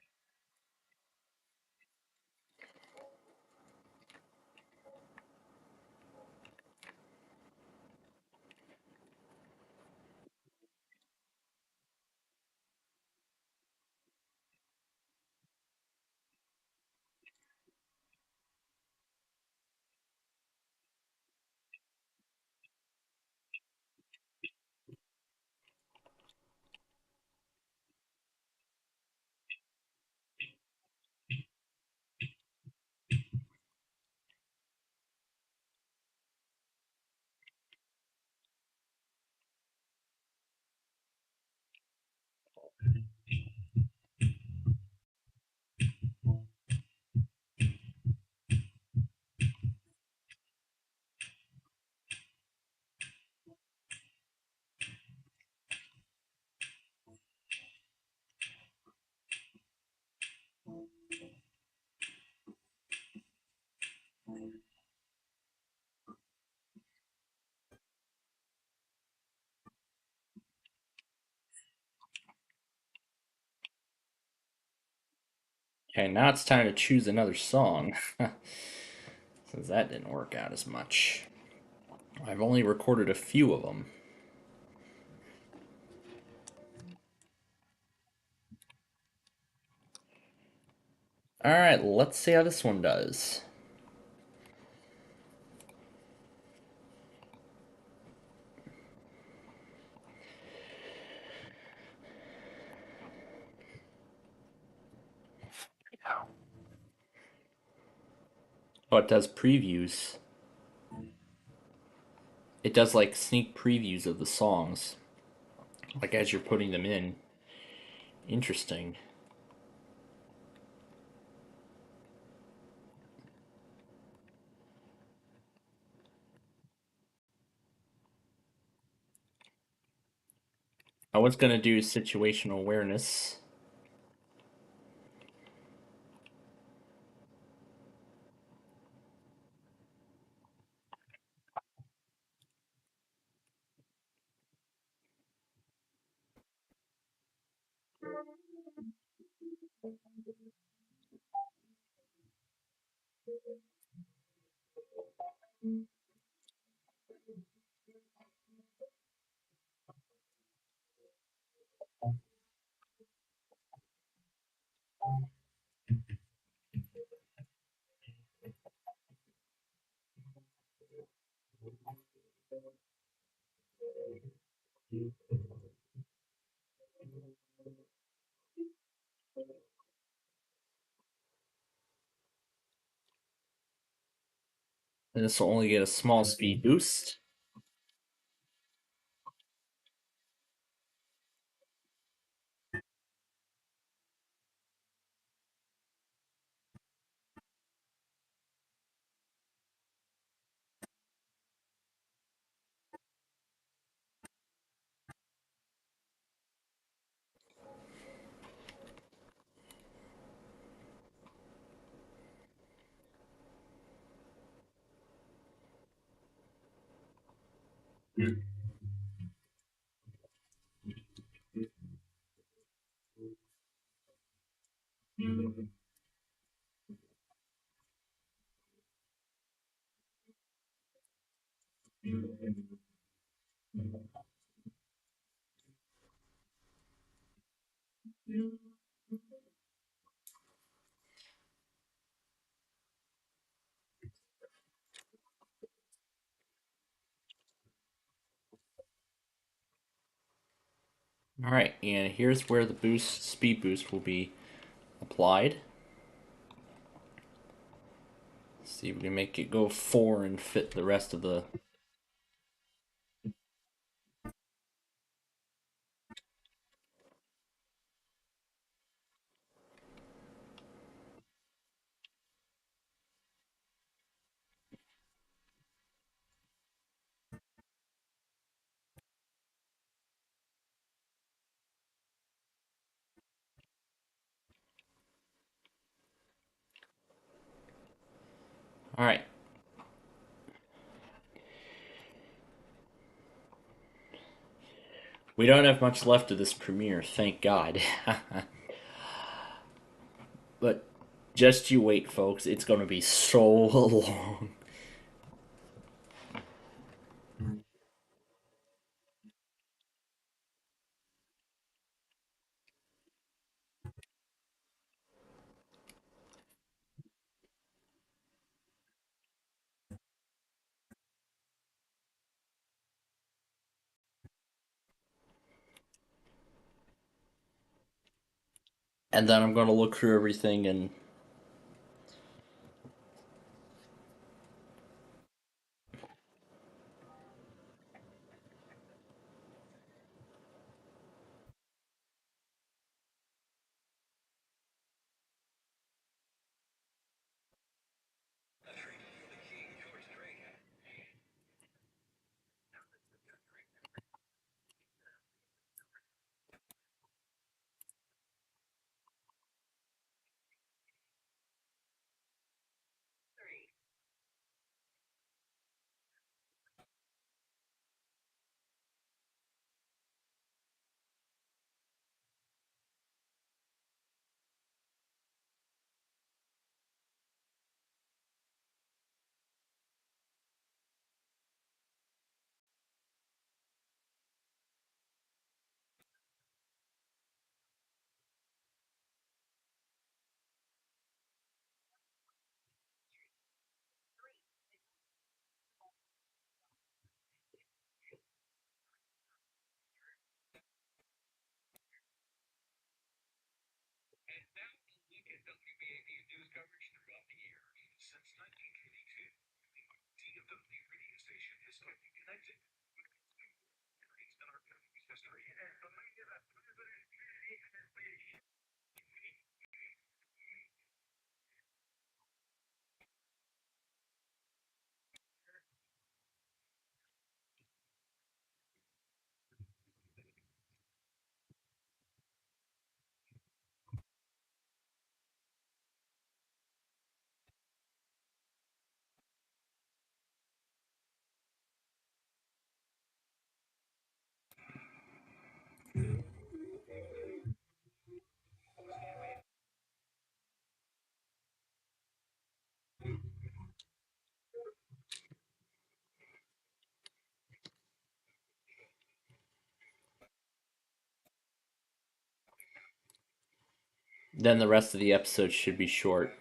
Okay, now it's time to choose another song. Since that didn't work out as much. I've only recorded a few of them. Alright, let's see how this one does. Oh, it does previews. It does like sneak previews of the songs. Like as you're putting them in. Interesting. I was going to do situational awareness. And this will only get a small speed boost. Alright, and here's where the speed boost will be applied. See if we can make it go 4 and fit the rest of the... Alright. We don't have much left of this premiere, thank God. But just you wait, folks. It's going to be so long. And then I'm going to look through everything and then the rest of the episode should be short.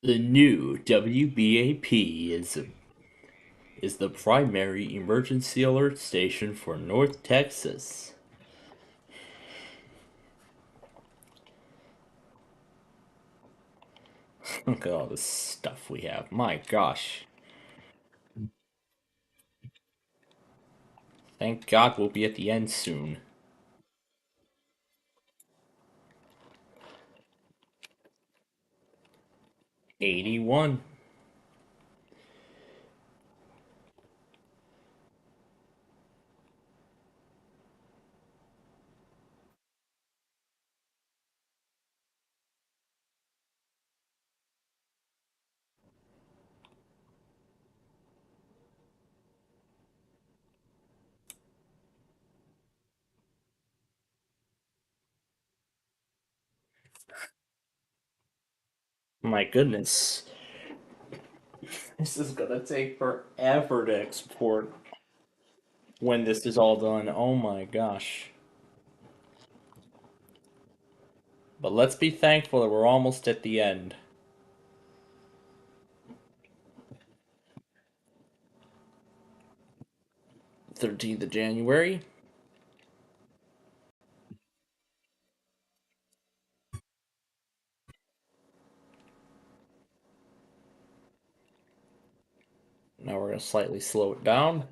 The new WBAP is the primary emergency alert station for North Texas. Look at all this stuff we have. My gosh. Thank God we'll be at the end soon. 81. My goodness. This is gonna take forever to export when this is all done. Oh my gosh. But let's be thankful that we're almost at the end. 13th of January. Now we're going to slightly slow it down.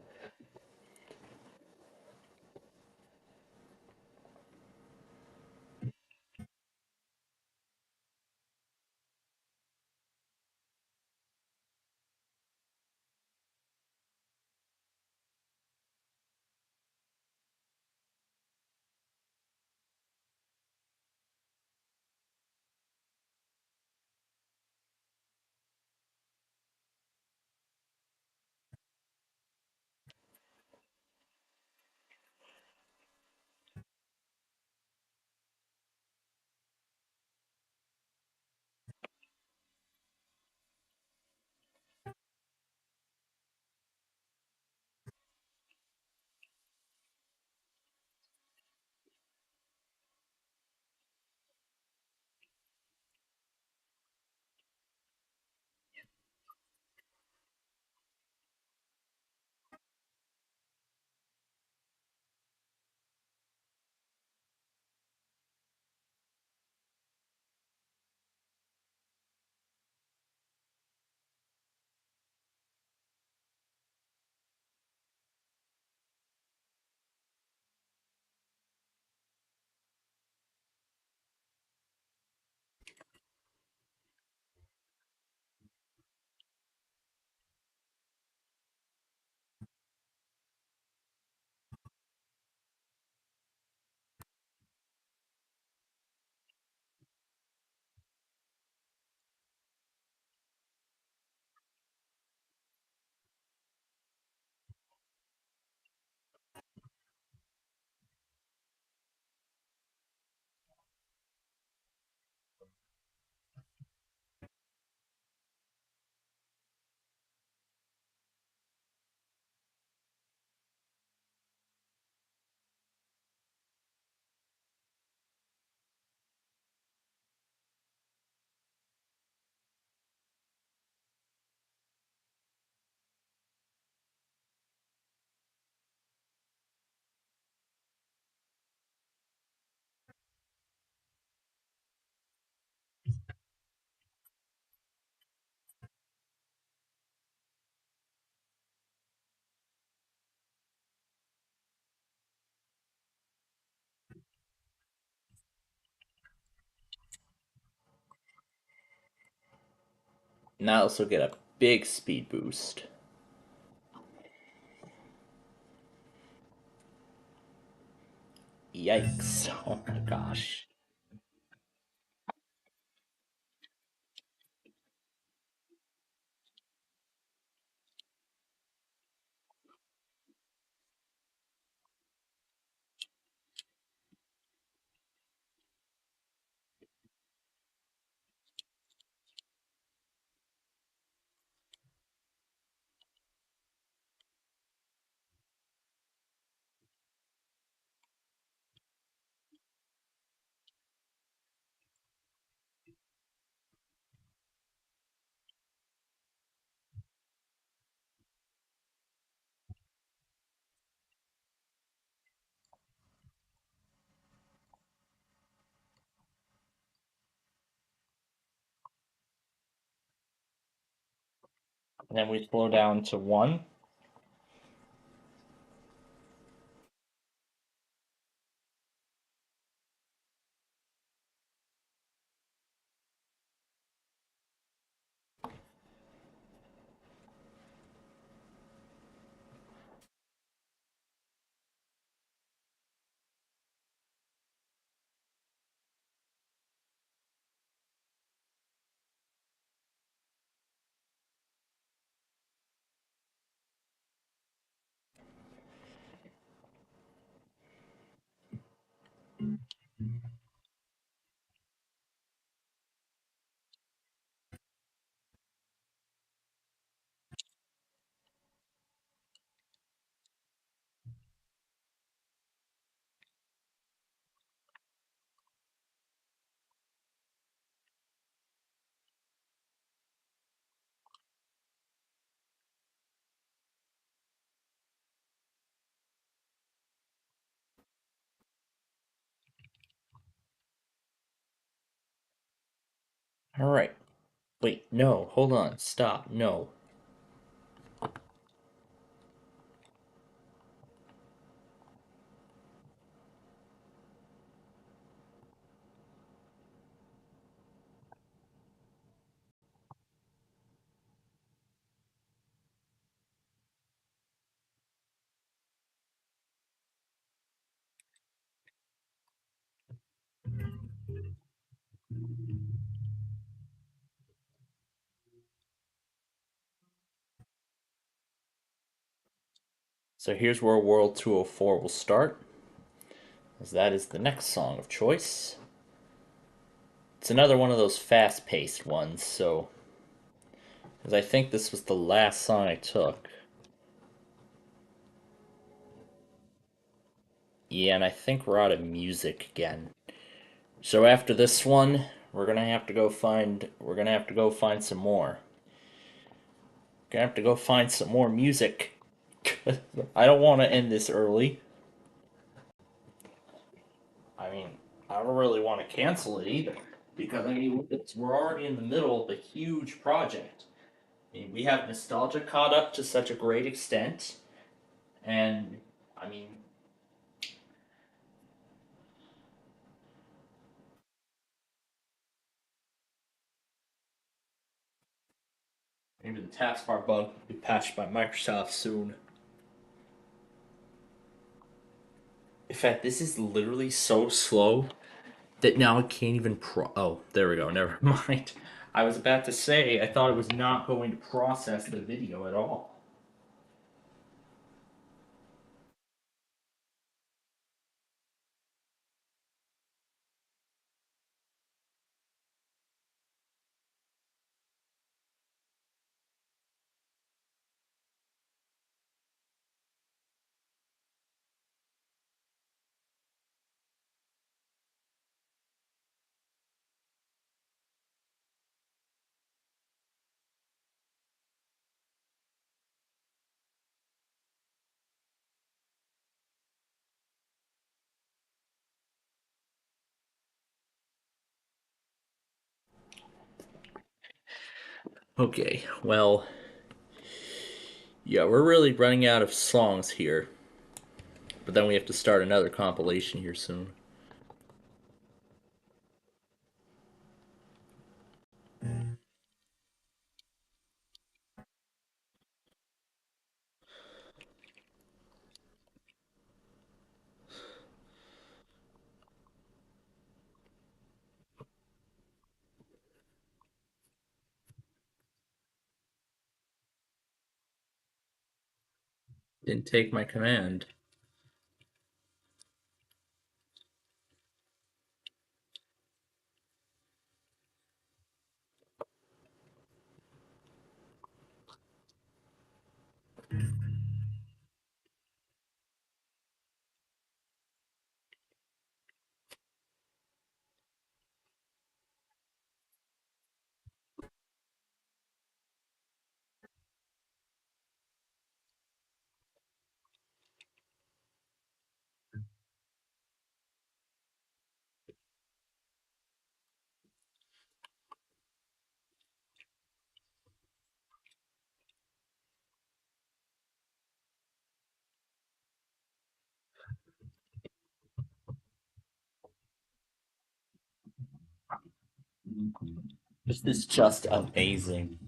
Now this will get a big speed boost. Yikes. Oh my gosh. And then we slow down to 1. Alright. Wait, no, hold on. Stop. No. So here's where World 204 will start, as that is the next song of choice. It's another one of those fast-paced ones, so... Because I think this was the last song I took. Yeah, and I think we're out of music again. So after this one, we're gonna have to go find some more. Gonna have to go find some more music. I don't want to end this early. I mean, I don't really want to cancel it either, because I mean we're already in the middle of a huge project. I mean, we have nostalgia caught up to such a great extent, and I mean, maybe the taskbar bug will be patched by Microsoft soon. In fact, this is literally so slow that now I can't even Oh, there we go. Never mind. I was about to say I thought it was not going to process the video at all. Okay, well, yeah, we're really running out of songs here. But then we have to start another compilation here soon. Didn't take my command. This is just amazing.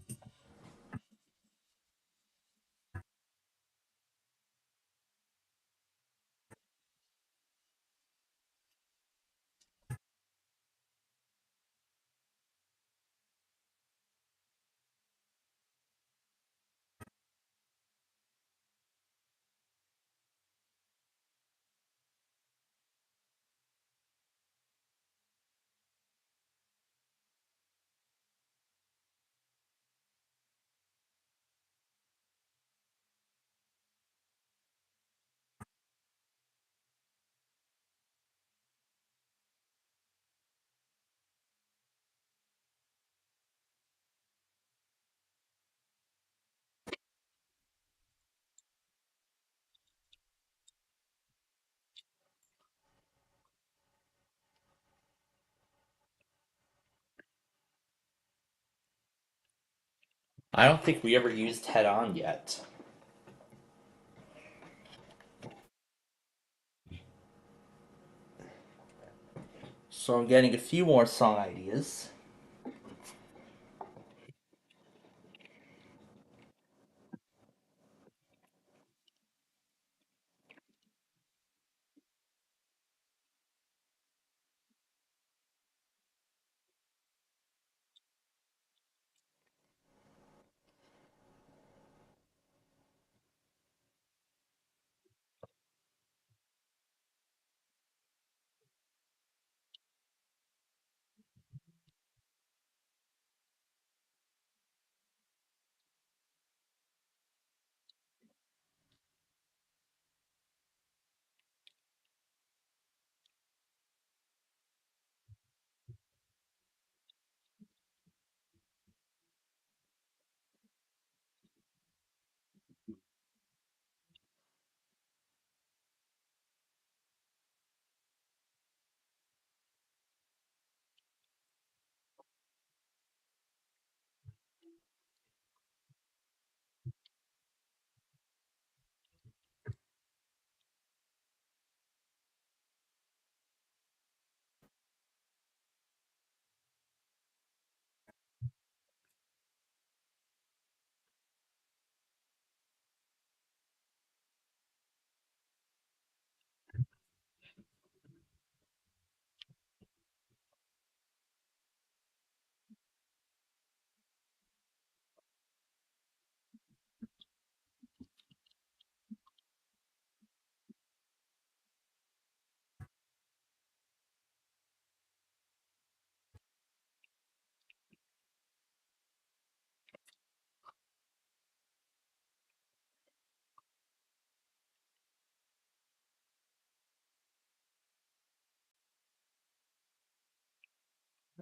I don't think we ever used Head On yet. So I'm getting a few more song ideas.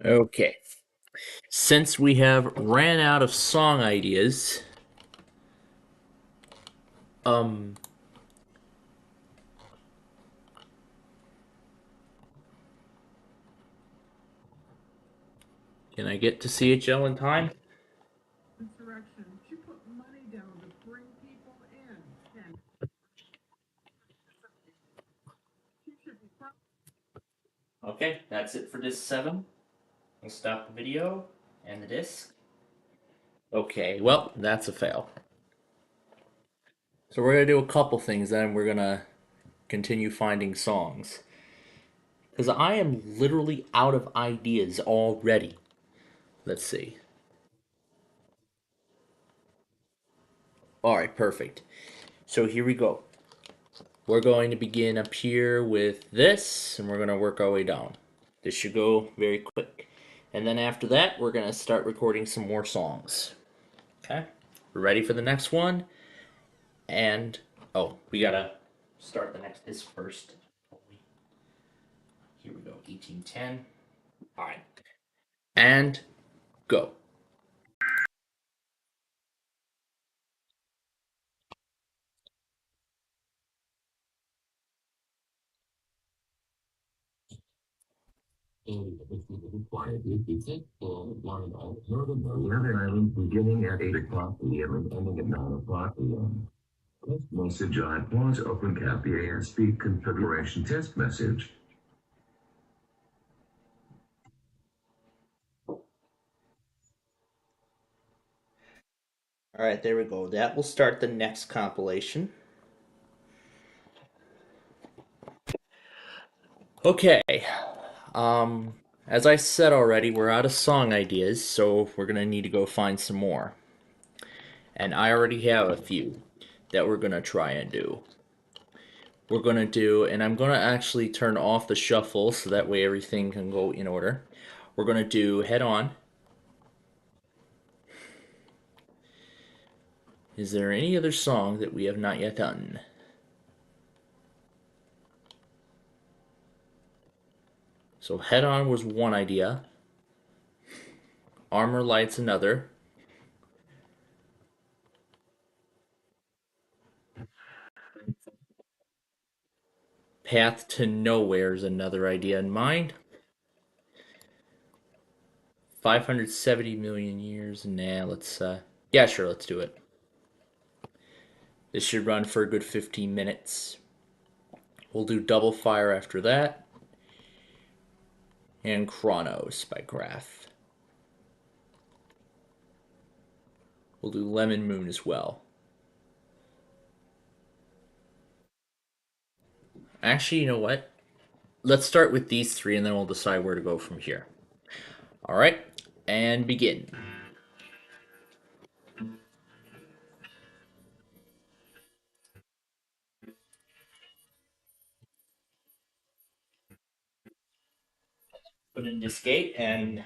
Okay. Since we have ran out of song ideas, can I get to CHL in time? Insurrection. She put money down to bring people in. And she should be proud. Okay, that's it for disc 7. We'll stop the video and the disc. Okay, well, that's a fail. So we're going to do a couple things, then we're going to continue finding songs. Because I am literally out of ideas already. Let's see. Alright, perfect. So here we go. We're going to begin up here with this, and we're going to work our way down. This should go very quick. And then after that, we're going to start recording some more songs. Okay? We're ready for the next one. And, oh, we got to start the next disc first. Here we go, 1810. Alright. And go. Weather Island beginning at 8 o'clock p.m. and ending at 9 o'clock p.m. Message I pause open cap EAS speed configuration test message. Alright, there we go. That will start the next compilation. Okay. As I said already, we're out of song ideas, so we're gonna need to go find some more. And I already have a few that we're gonna try and do. We're gonna do, and I'm gonna actually turn off the shuffle so that way everything can go in order. We're gonna do Head On. Is there any other song that we have not yet done? So Head On was one idea. Armor Light's another. Path to Nowhere is another idea in mind. 570 million years. Nah, let's Yeah, sure, let's do it. This should run for a good 15 minutes. We'll do Double Fire after that. And Chronos by Graph. We'll do Lemon Moon as well. Actually, you know what? Let's start with these three and then we'll decide where to go from here. Alright, and begin. Put in this gate and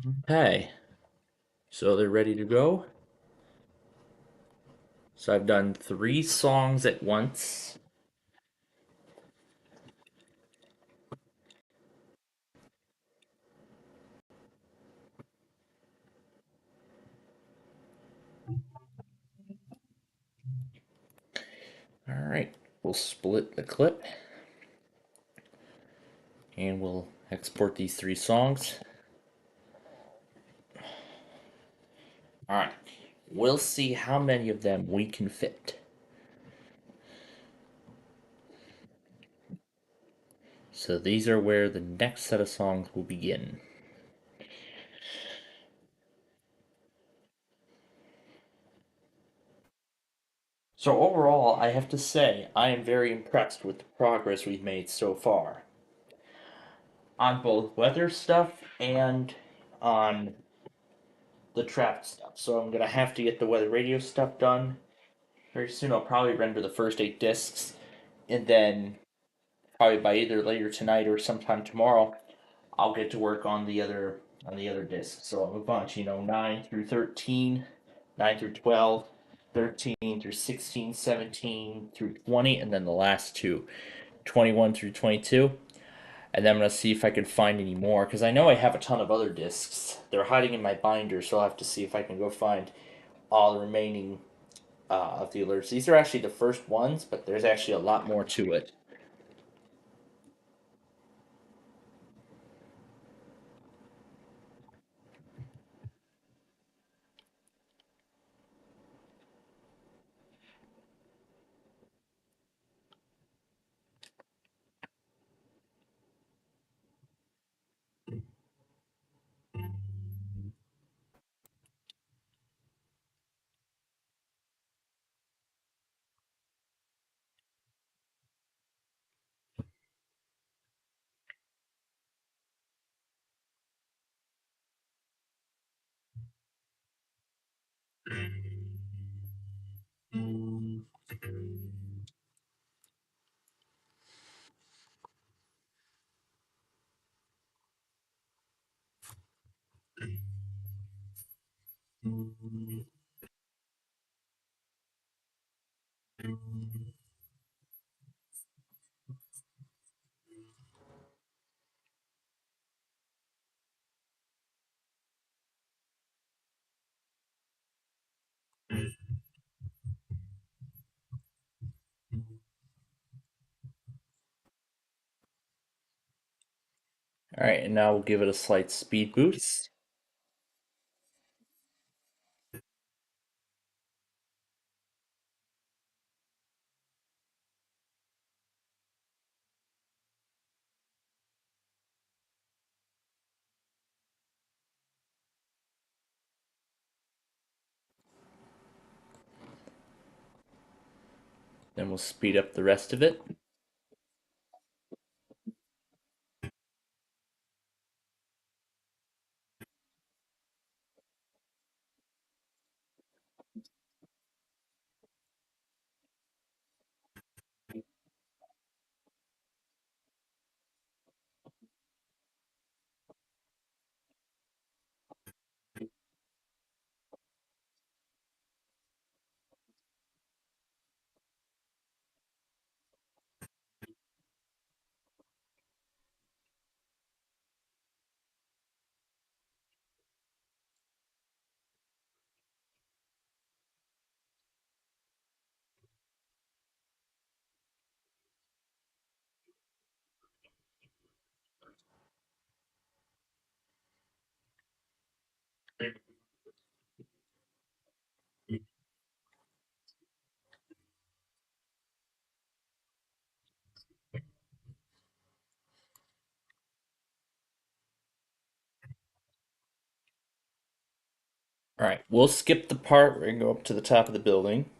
Okay, so they're ready to go. So I've done 3 songs at once. Alright, we'll split the clip. And we'll export these 3 songs. Alright, we'll see how many of them we can fit. So these are where the next set of songs will begin. So overall, I have to say, I am very impressed with the progress we've made so far. On both weather stuff and on the trap stuff. So I'm gonna have to get the weather radio stuff done very soon. I'll probably render the first 8 discs, and then probably by either later tonight or sometime tomorrow, I'll get to work on the other discs. So I have a bunch, 9 through 13, 9 through 12, 13 through 16, 17 through 20, and then the last 2, 21 through 22. And then I'm going to see if I can find any more, because I know I have a ton of other discs. They're hiding in my binder, so I'll have to see if I can go find all the remaining of the alerts. These are actually the first ones, but there's actually a lot more to it. Alright, and now we'll give it a slight speed boost. Then we'll speed up the rest of it. Alright, we'll skip the part where we go up to the top of the building.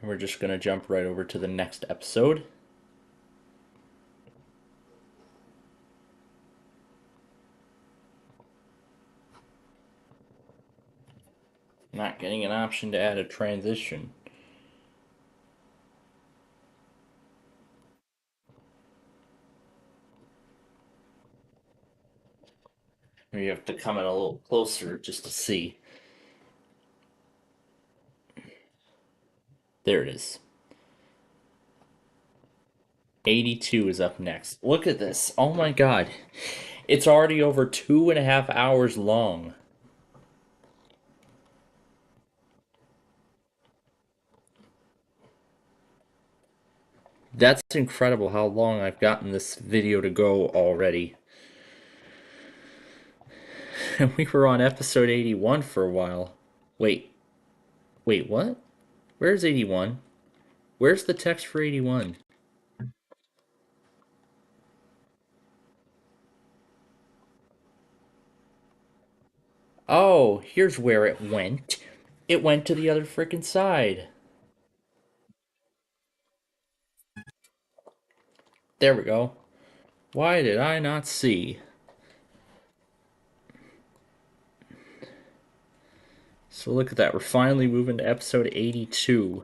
We're just going to jump right over to the next episode. Not getting an option to add a transition. You have to come in a little closer just to see. There it is. 82 is up next. Look at this. Oh my god. It's already over 2.5 hours long. That's incredible how long I've gotten this video to go already. And we were on episode 81 for a while. Wait, what? Where's 81? Where's the text for 81? Oh, here's where it went. It went to the other freaking side. There we go. Why did I not see? So look at that. We're finally moving to episode 82.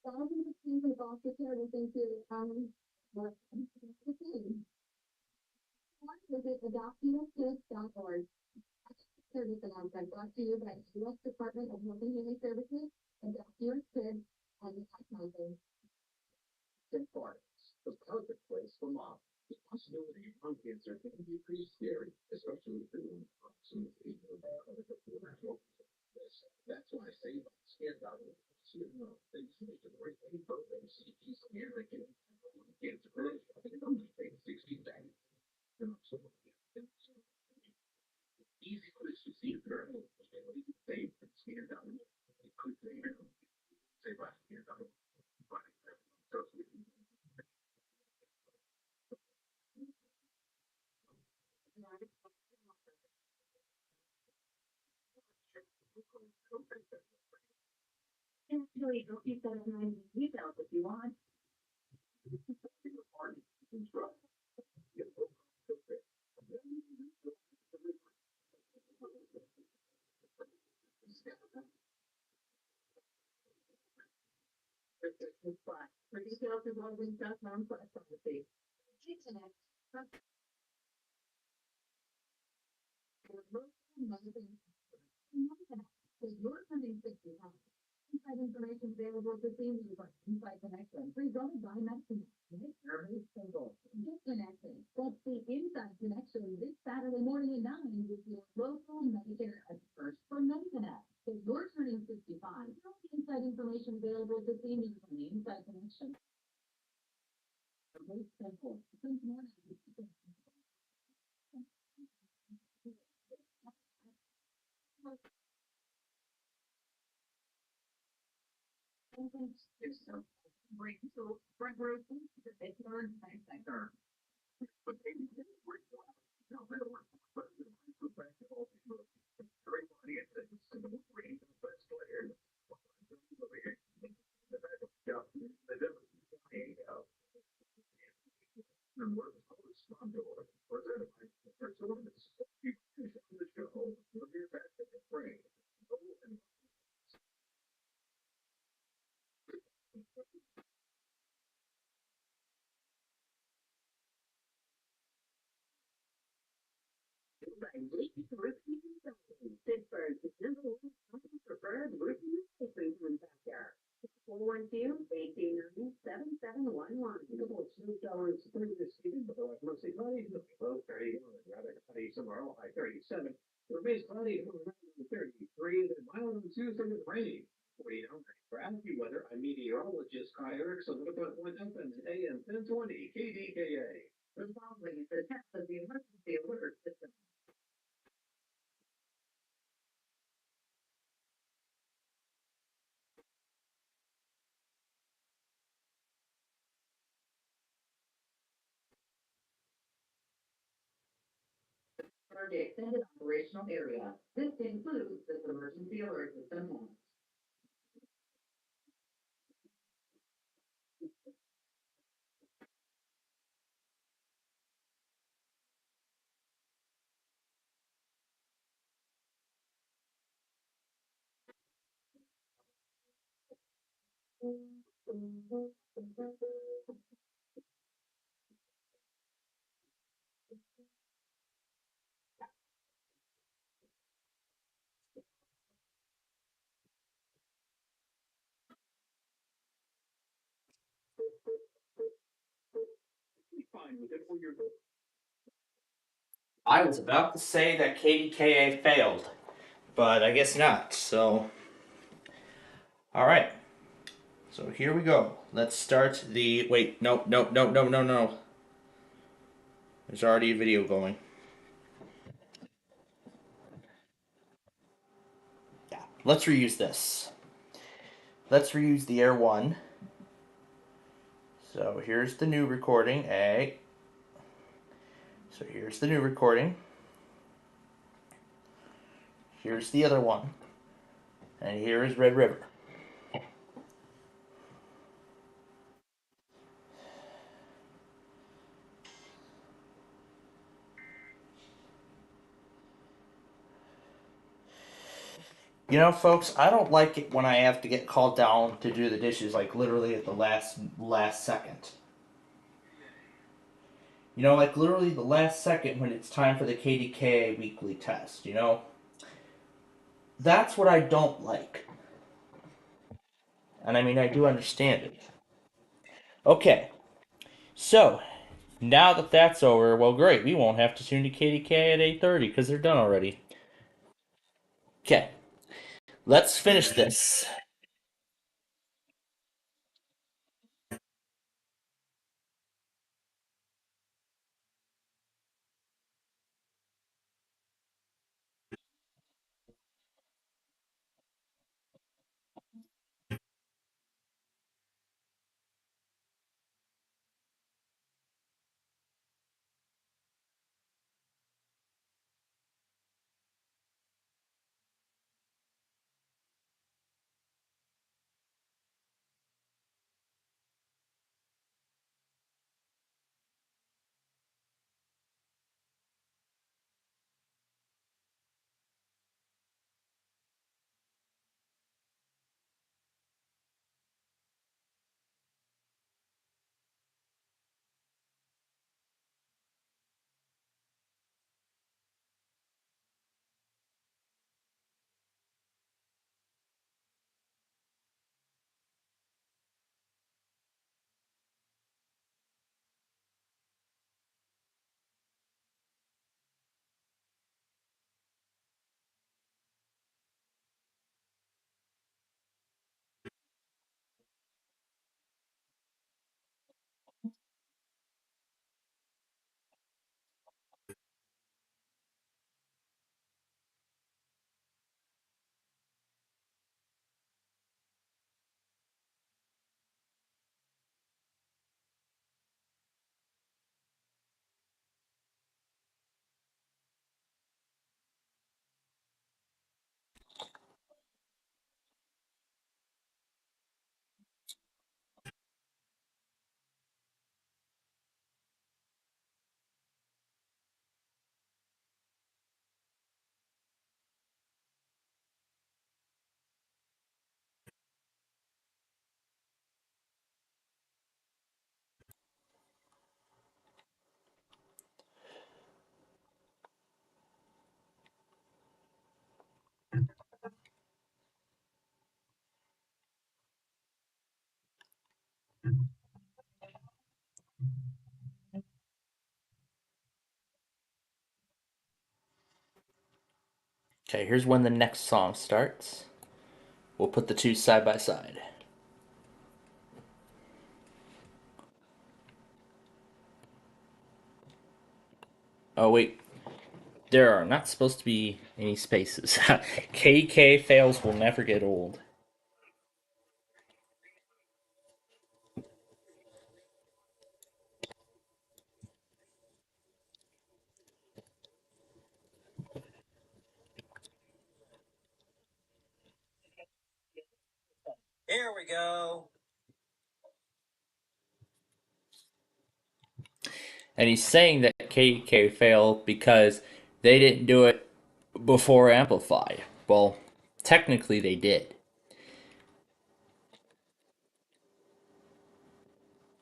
Thousands of people have also turned into visit adopteaskids.org. Service announcement brought to you by the U.S. Department of Health and Human Services, Adopt Your Kids, and the Tech Mountain. The perfect place for mom. The possibility of lung cancer can be pretty scary, especially for approximately. That's why I say scan.org. So you know, they make a great program, CT scan that can cancer early. I think it only takes 60 days. Easy place to see it early. Save scan.org. It could say, say by scan.org. Actually, don't keep that in mind details if you want. For details of what we've done on privacy. You're turning 61. Inside information available to see you by Inside Connection. Free go to Dimension. Very simple. Get connected. That's the Inside Connection this Saturday morning at 9 with your local Medicare experts for MediConnect. If you're turning 65, inside information available to see you from the Inside Connection. Very simple. Since morning. Bring to bring group to the third sector. Pittsburgh's number one preferred roofing replacement factor. 412-829-7711. $2 through the season, but like mostly cloudy, low 30, rather cloudy tomorrow, high 37. It remains cloudy on 33, then mild on Tuesday with rain. 49. For AccuWeather, I'm meteorologist Kai Erickson with about 1 FM and AM 1020 KDKA. The following is the test of the emergency alert system. For the extended operational area, this includes this emergency alert system. I was about to say that KDKA failed, but I guess not. So, all right. So here we go. Let's start the... Wait, no. There's already a video going. Yeah, let's reuse this. Let's reuse the Air 1. So here's the new recording, A. So here's the new recording. Here's the other one. And here is Red River. You know, folks, I don't like it when I have to get called down to do the dishes, like literally at the last second. You know, like literally the last second when it's time for the KDKA weekly test, you know? That's what I don't like. And I mean, I do understand it. Okay, so now that that's over, well, great. We won't have to tune to KDKA at 8:30 because they're done already. Okay, let's finish this. Okay, here's when the next song starts. We'll put the two side by side. Oh, wait. There are not supposed to be any spaces. KK fails will never get old. Here we go. And he's saying that KK failed because they didn't do it before Amplify. Well, technically they did.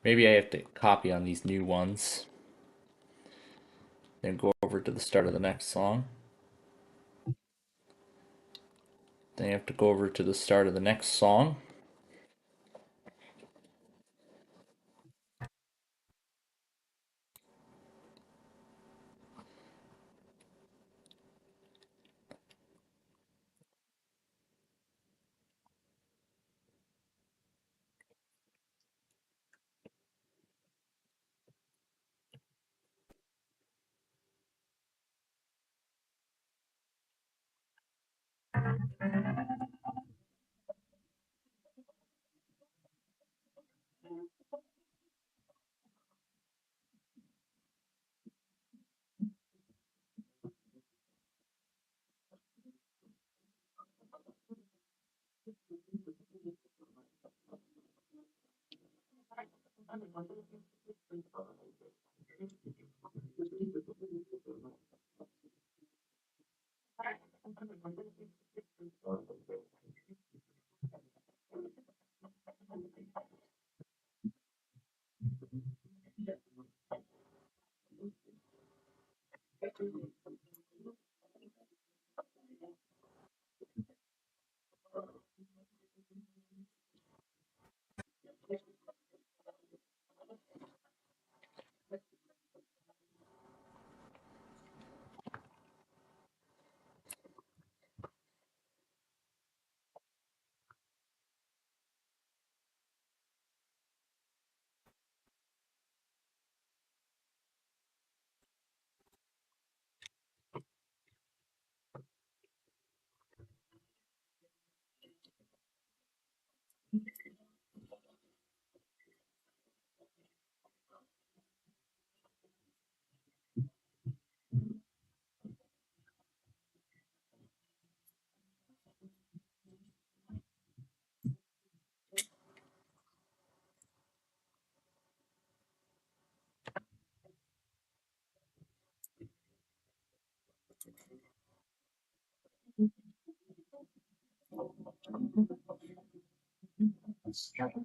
Maybe I have to copy on these new ones. Then go over to the start of the next song. Then you have to go over to the start of the next song.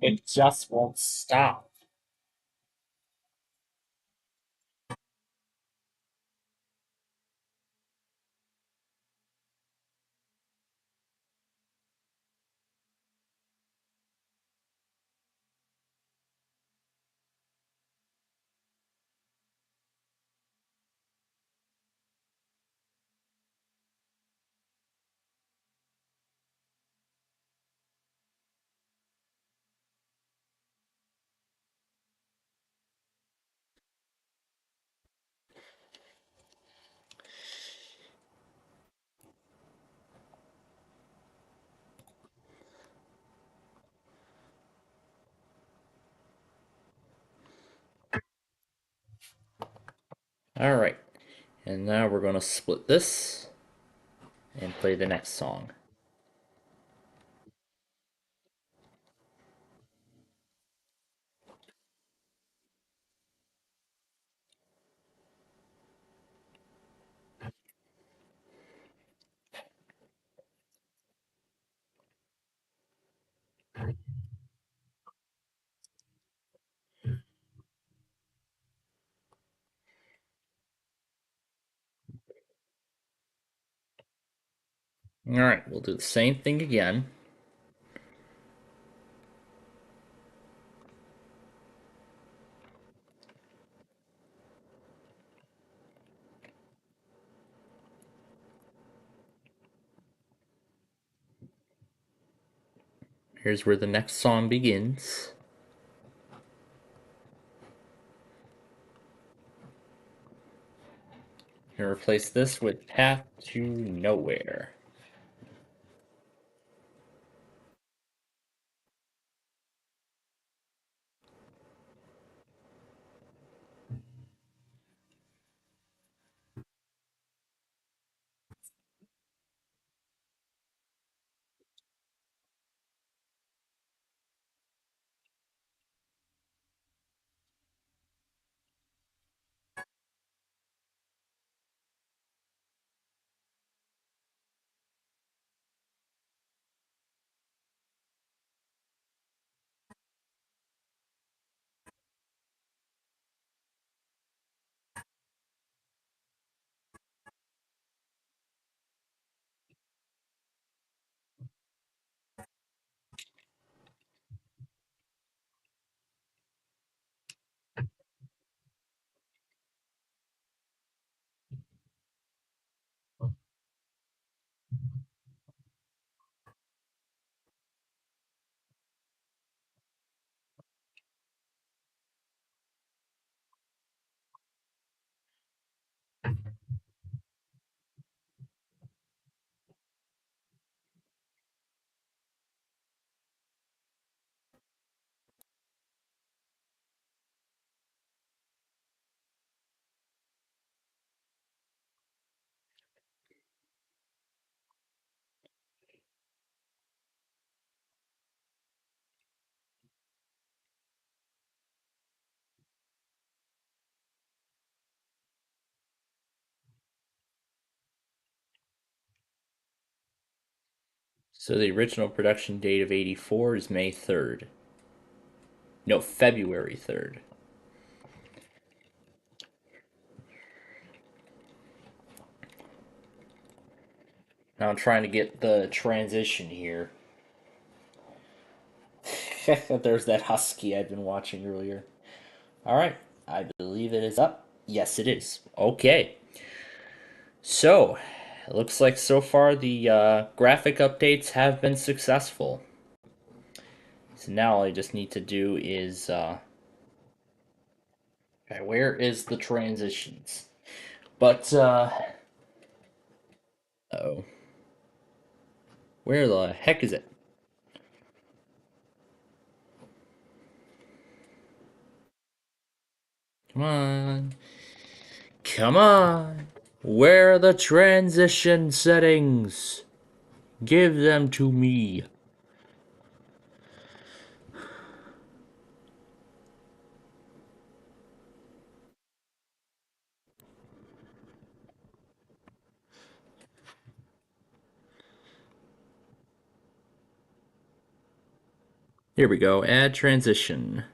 It just won't stop. Alright, and now we're going to split this and play the next song. Alright, we'll do the same thing again. Here's where the next song begins. And replace this with Path to Nowhere. So the original production date of 84 is May 3rd. No, February 3rd. Now I'm trying to get the transition here. There's that husky I've been watching earlier. Alright, I believe it is up. Yes, it is. Okay. So, it looks like so far the graphic updates have been successful. So now all I just need to do is... okay, where is the transitions? But, uh-oh. Where the heck is it? Come on. Come on. Where are the transition settings? Give them to me. Here we go. Add transition.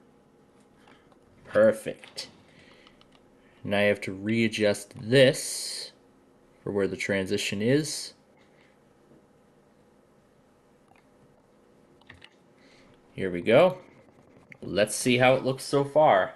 Perfect. Now I have to readjust this for where the transition is. Here we go. Let's see how it looks so far.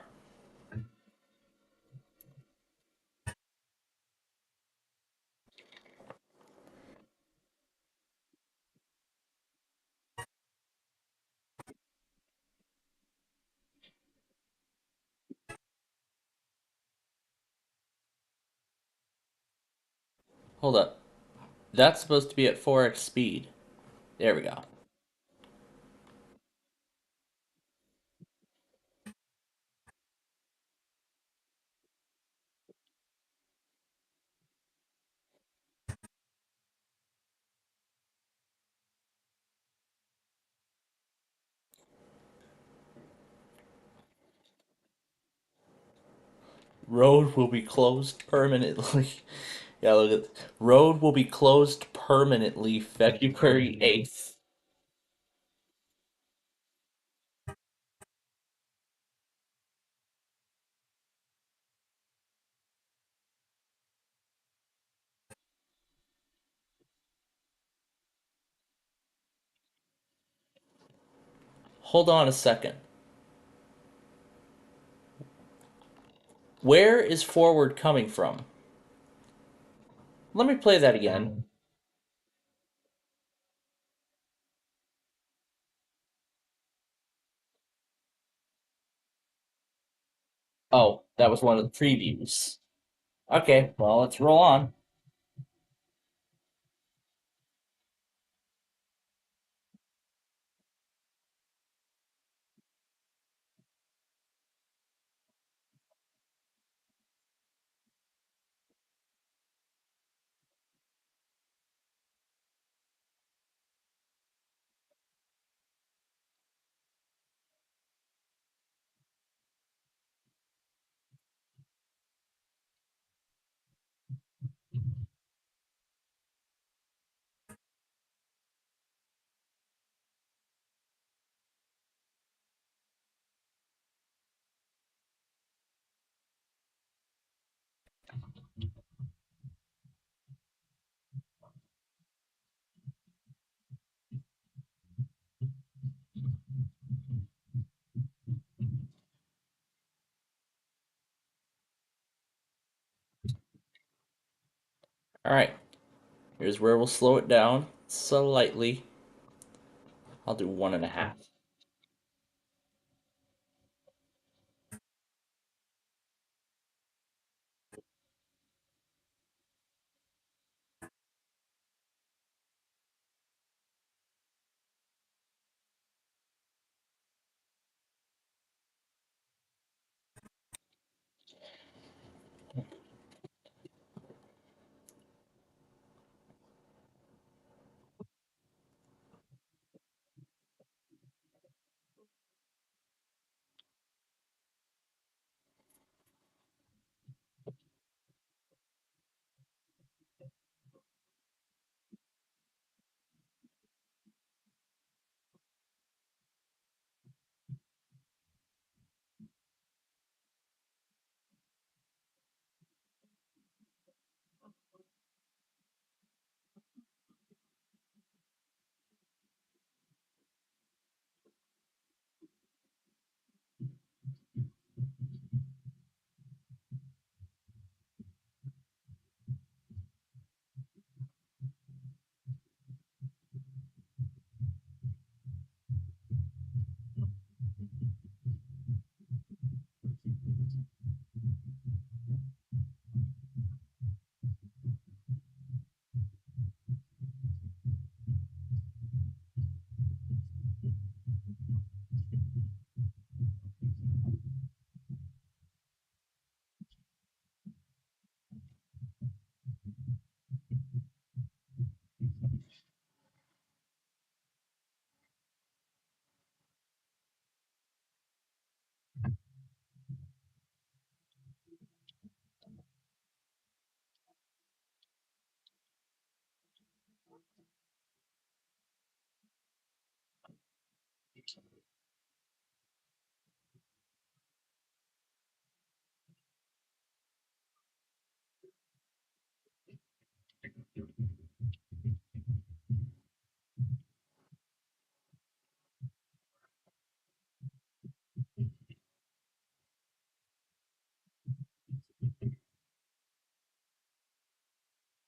Hold up. That's supposed to be at 4x speed. There we go. Road will be closed permanently. Yeah, look at road will be closed permanently February 8th. Hold on a second. Where is forward coming from? Let me play that again. Oh, that was one of the previews. Okay, well, let's roll on. Alright, here's where we'll slow it down slightly. I'll do 1.5.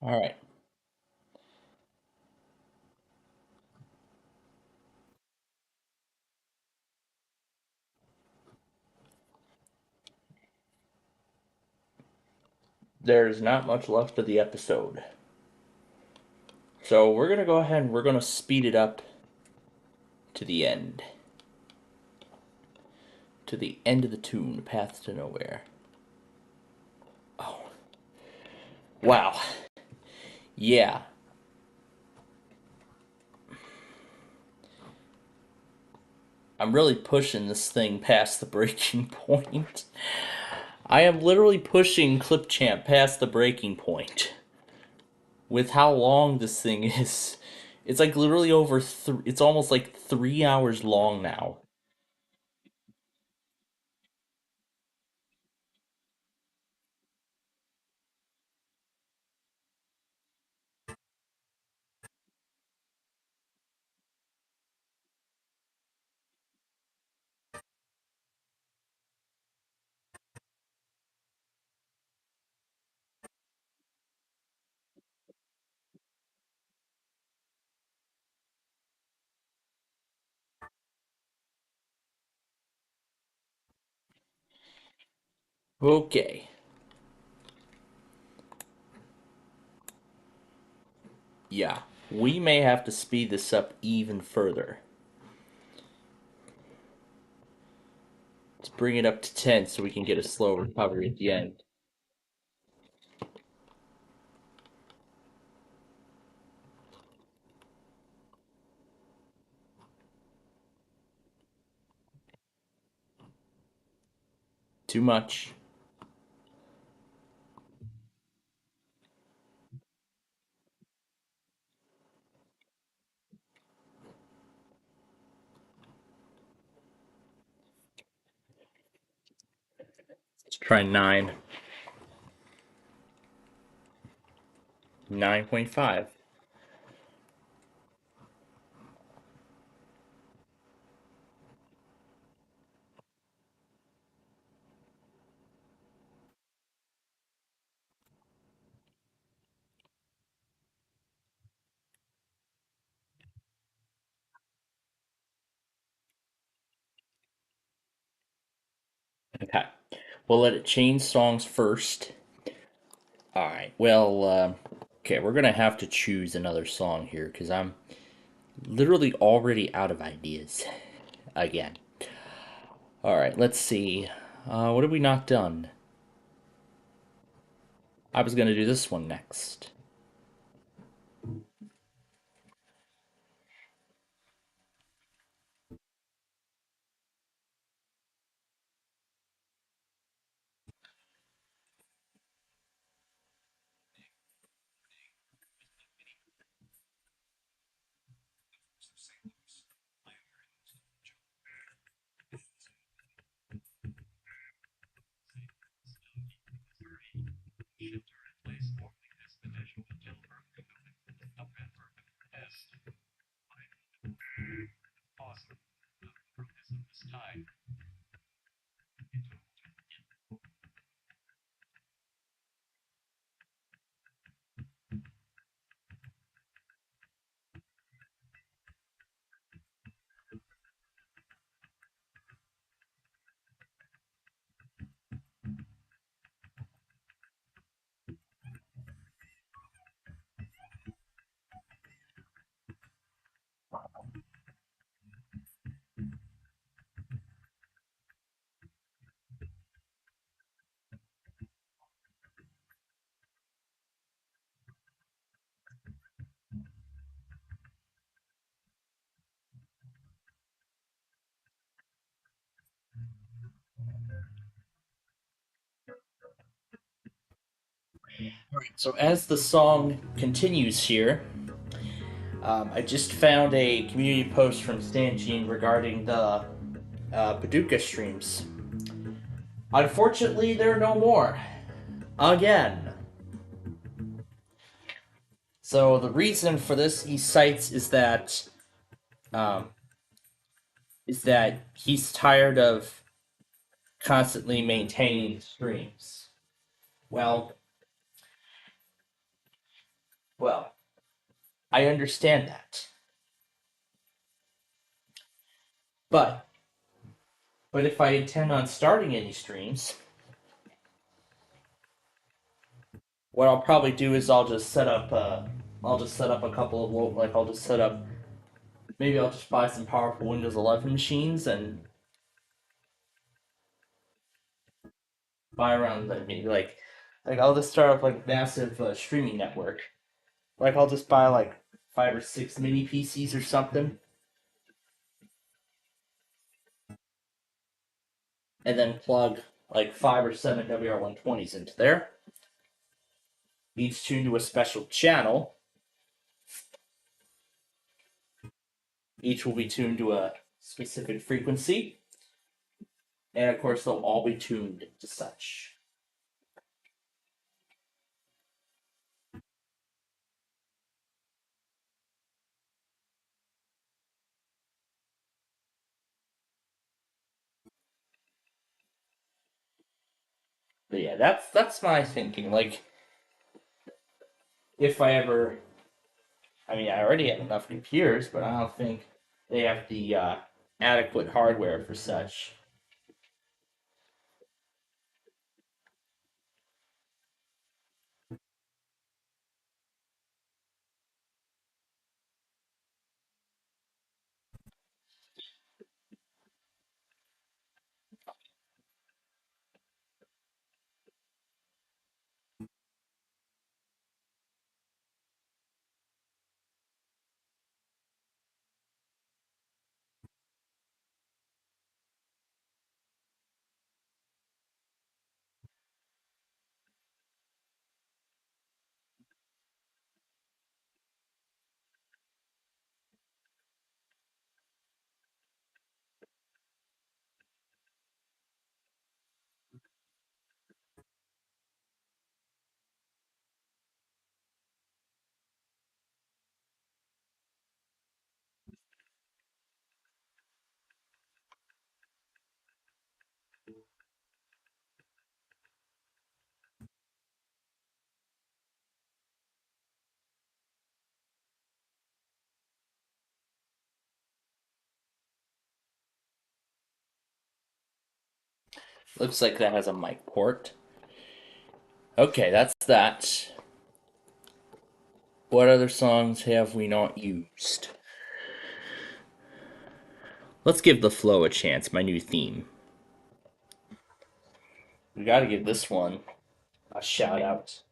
All right. There's not much left of the episode. So we're going to go ahead and we're going to speed it up to the end. To the end of the tune, Path to Nowhere. Oh. Wow. Yeah. I'm really pushing this thing past the breaking point. I am literally pushing Clipchamp past the breaking point. With how long this thing is. It's like literally over, it's almost like 3 hours long now. Okay. Yeah, we may have to speed this up even further. Let's bring it up to 10 so we can get a slow recovery at the end. Too much. Let's try 9. 9.5. Okay. We'll let it change songs first. Alright, well, okay, we're gonna have to choose another song here because I'm literally already out of ideas. Again. Alright, let's see. What have we not done? I was gonna do this one next. Alright, so as the song continues here, I just found a community post from Stangine regarding the Paducah streams. Unfortunately, there are no more. Again. So the reason for this, he cites, is that he's tired of constantly maintaining streams. Well, I understand that. But if I intend on starting any streams, what I'll probably do is I'll just set up a couple of maybe I'll just buy some powerful Windows 11 machines and buy around like I'll just start up like massive streaming network. Like I'll just buy like 5 or 6 mini PCs or something, and then plug like 5 or 7 WR120s into there, each tuned to a special channel. Each will be tuned to a specific frequency, and of course they'll all be tuned to such. But yeah, that's my thinking. Like, if I ever, I mean, I already have enough computers, but I don't think they have the adequate hardware for such. Looks like that has a mic port. Okay, that's that. What other songs have we not used? Let's give the flow a chance, my new theme. We gotta give this one a shout out.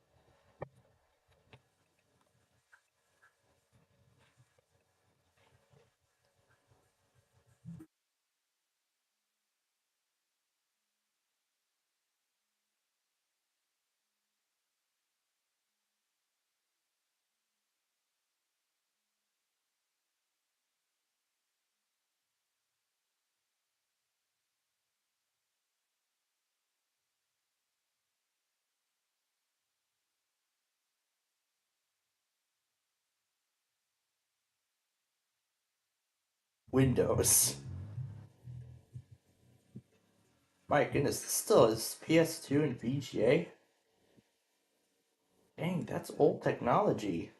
Windows. My goodness, this still is PS2 and VGA. Dang, that's old technology.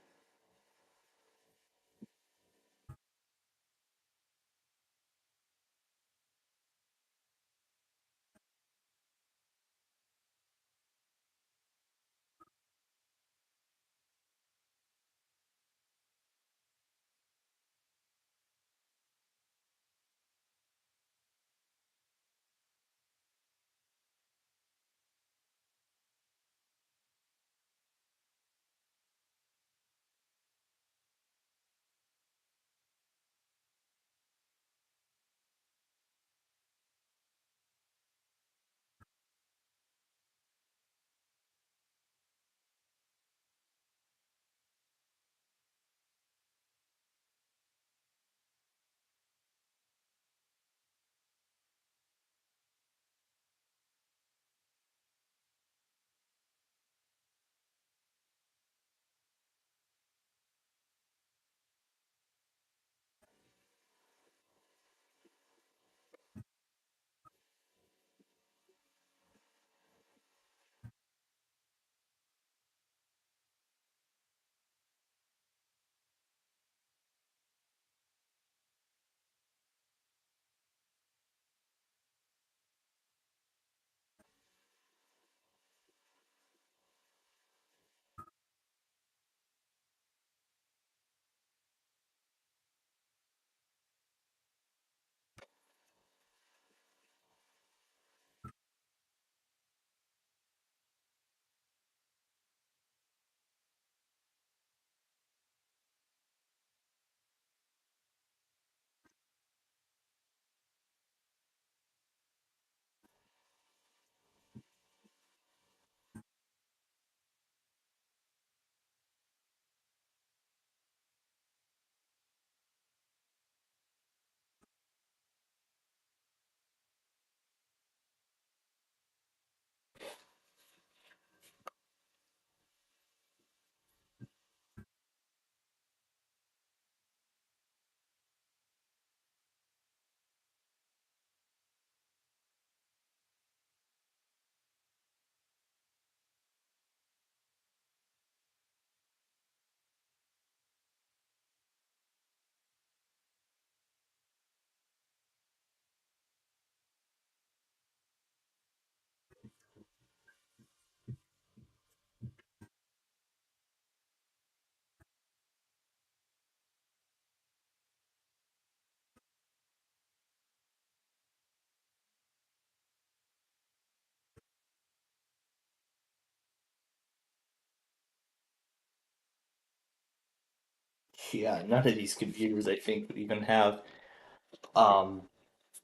Yeah, none of these computers I think would even have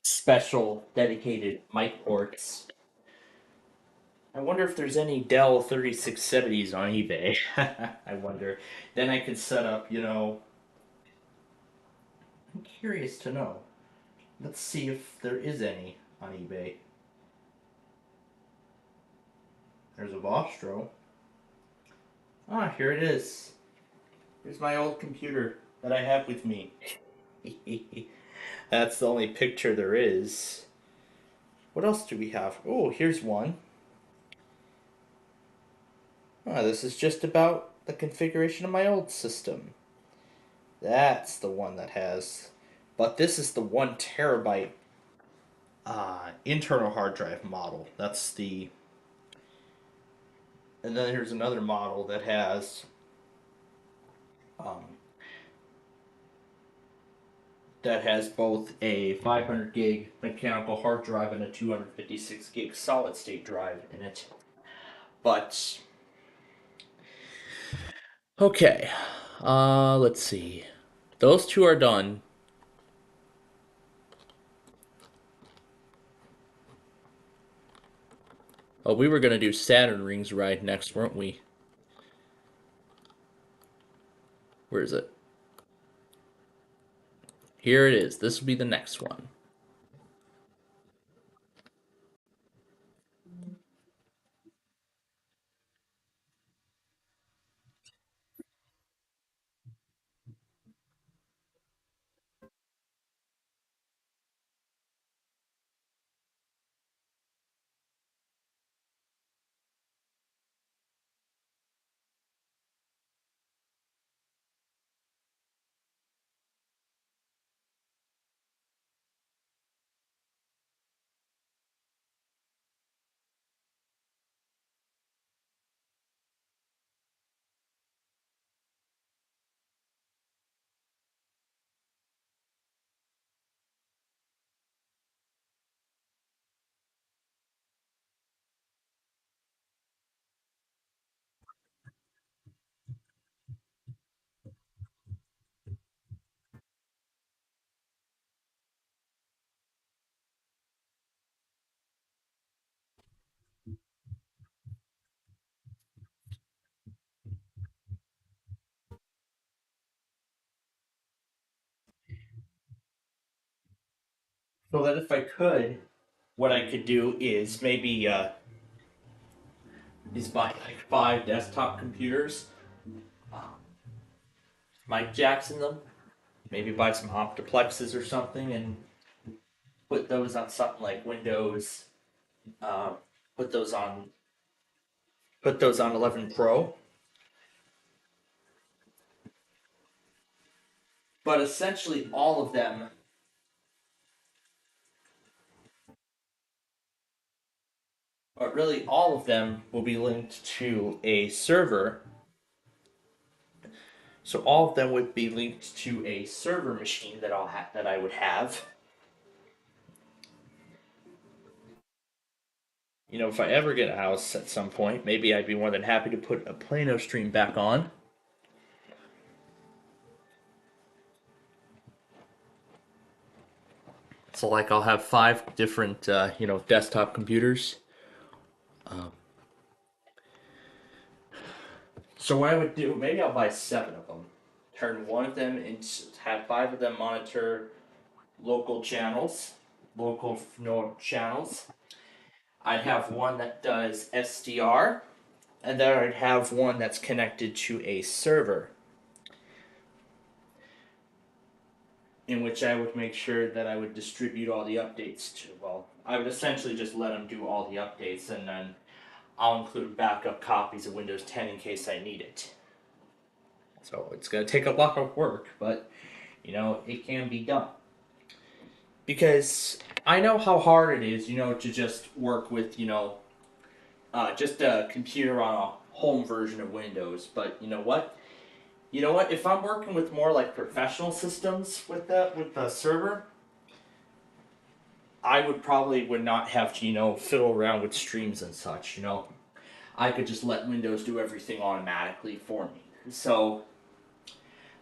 special dedicated mic ports. I wonder if there's any Dell 3670s on eBay. I wonder. Then I could set up, I'm curious to know. Let's see if there is any on eBay. There's a Vostro. Ah, here it is. Here's my old computer that I have with me. That's the only picture there is. What else do we have? Oh, here's one. Ah, this is just about the configuration of my old system. That's the one that has... But this is the 1 terabyte internal hard drive model. That's the... And then here's another model that has... that has both a 500 gig mechanical hard drive and a 256 gig solid state drive in it. But okay, let's see. Those two are done. Oh, we were gonna do Saturn rings right next, weren't we? Where is it? Here it is. This will be the next one. So that if I could, what I could do is maybe buy like 5 desktop computers, mic jacks in them, maybe buy some optiplexes or something, and put those on something like Windows. Put those on 11 Pro. But essentially, all of them but really all of them will be linked to a server. So all of them would be linked to a server machine that I would have. If I ever get a house at some point, maybe I'd be more than happy to put a Plano stream back on. So like I'll have 5 different, desktop computers. So what I would do, maybe I'll buy 7 of them. Turn one of them into, have 5 of them monitor local channels. I'd have one that does SDR, and then I'd have one that's connected to a server, in which I would make sure that I would distribute all the updates to. Well, I would essentially just let them do all the updates, and then I'll include backup copies of Windows 10 in case I need it. So it's going to take a lot of work, but, it can be done. Because I know how hard it is, to just work with, just a computer on a home version of Windows. But you know what? If I'm working with more like professional systems with the server, I would not have to, fiddle around with streams and such, I could just let Windows do everything automatically for me. So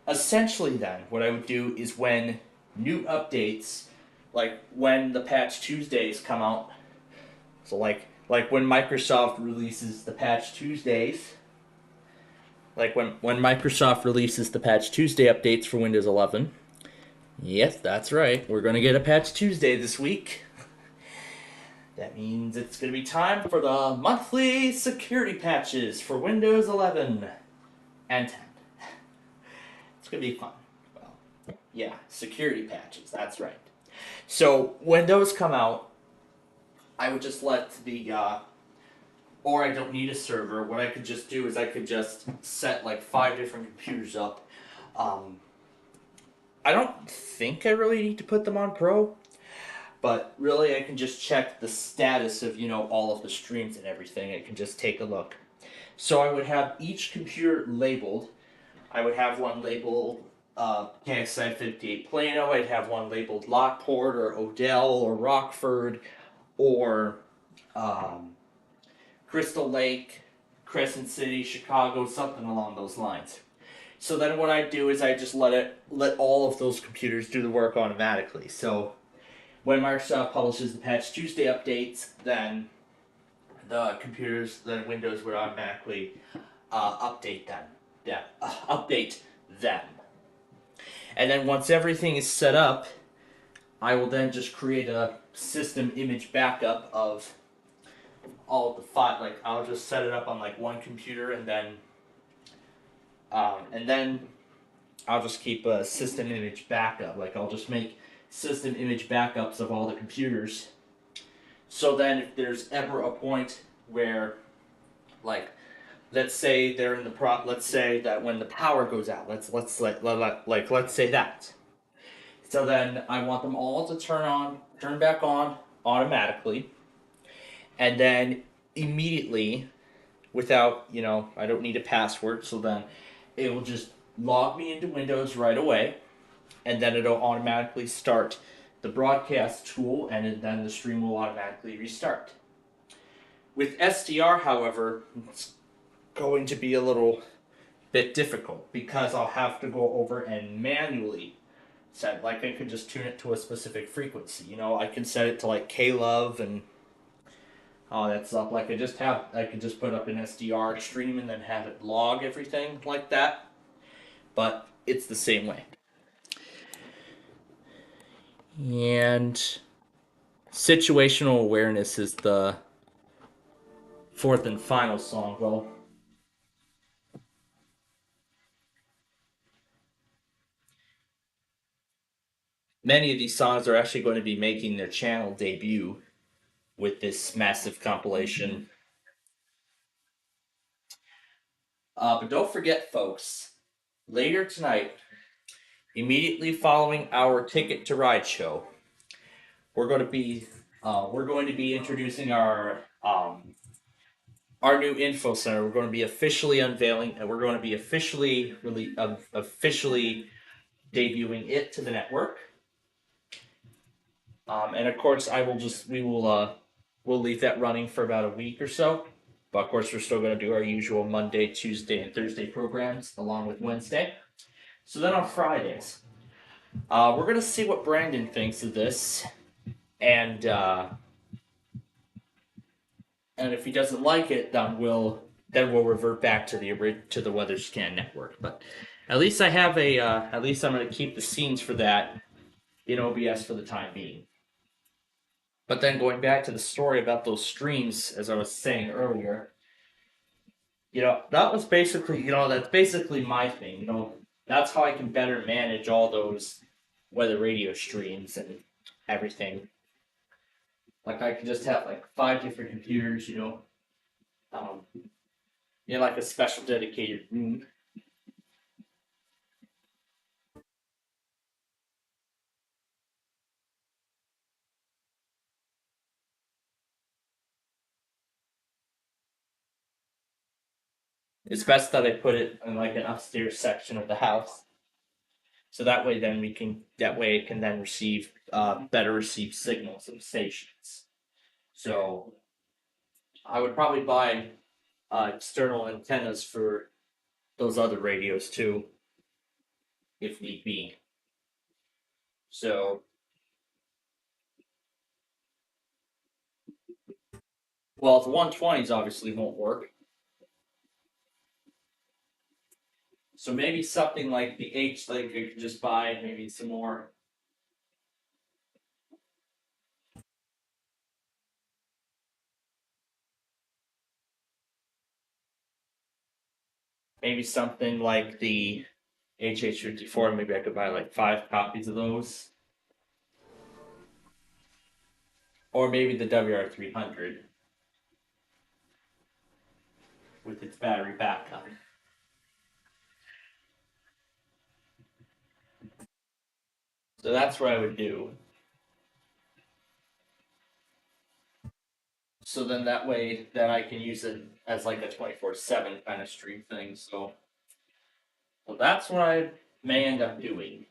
essentially then what I would do is when new updates, like when the patch Tuesdays come out, so like when Microsoft releases the patch Tuesdays, like when Microsoft releases the patch Tuesday updates for Windows 11. Yes, that's right. We're going to get a patch Tuesday this week. That means it's going to be time for the monthly security patches for Windows 11 and 10. It's going to be fun. Well, yeah, security patches, that's right. So when those come out, I would just let the, or I don't need a server. What I could just do is I could just set like 5 different computers up. I don't think I really need to put them on Pro, but really I can just check the status of, all of the streams and everything. I can just take a look. So I would have each computer labeled. I would have one labeled KXI 58 Plano. I'd have one labeled Lockport or Odell or Rockford or Crystal Lake, Crescent City, Chicago, something along those lines. So then what I do is I just let all of those computers do the work automatically. So when Microsoft publishes the patch Tuesday updates, then the computers, then Windows would automatically update them. Yeah, update them. And then once everything is set up, I will then just create a system image backup of all of the files. Like I'll just set it up on like one computer, and then I'll just keep a system image backup. Like I'll just make system image backups of all the computers. So then if there's ever a point where, like, let's say they're in the let's say that when the power goes out, let's say that. So then I want them all to turn back on automatically, and then immediately, without, I don't need a password, so then it will just log me into Windows right away, and then it'll automatically start the broadcast tool, and then the stream will automatically restart. With SDR, however, it's going to be a little bit difficult because I'll have to go over and manually set, like I could just tune it to a specific frequency. I can set it to like K-Love and all that stuff. Like I could just put up an SDR stream and then have it log everything like that. But it's the same way. And situational awareness is the fourth and final song. Well, many of these songs are actually going to be making their channel debut with this massive compilation. But don't forget, folks, later tonight, immediately following our Ticket to Ride show, we're going to be introducing our new info center. We're going to be officially unveiling, and we're going to be officially debuting it to the network. And of course, we'll leave that running for about a week or so. But of course, we're still going to do our usual Monday, Tuesday, and Thursday programs along with Wednesday. So then on Fridays, we're going to see what Brandon thinks of this, and if he doesn't like it, then we'll revert back to the WeatherScan network. But at least I have at least I'm going to keep the scenes for that in OBS for the time being. But then going back to the story about those streams, as I was saying earlier, that was basically, that's basically my thing. That's how I can better manage all those weather radio streams and everything. Like I can just have like 5 different computers, like a special dedicated room. It's best that I put it in like an upstairs section of the house, so that way it can then receive better receive signals of stations. So I would probably buy external antennas for those other radios too. if need be. So, well, the 120s obviously won't work. So maybe something like the H, like you could just buy maybe some more. Maybe something like the HH54. Maybe I could buy like 5 copies of those. Or maybe the WR300 with its battery backup. So that's what I would do. So then that way that I can use it as like a 24/7 kind of stream thing. So that's what I may end up doing.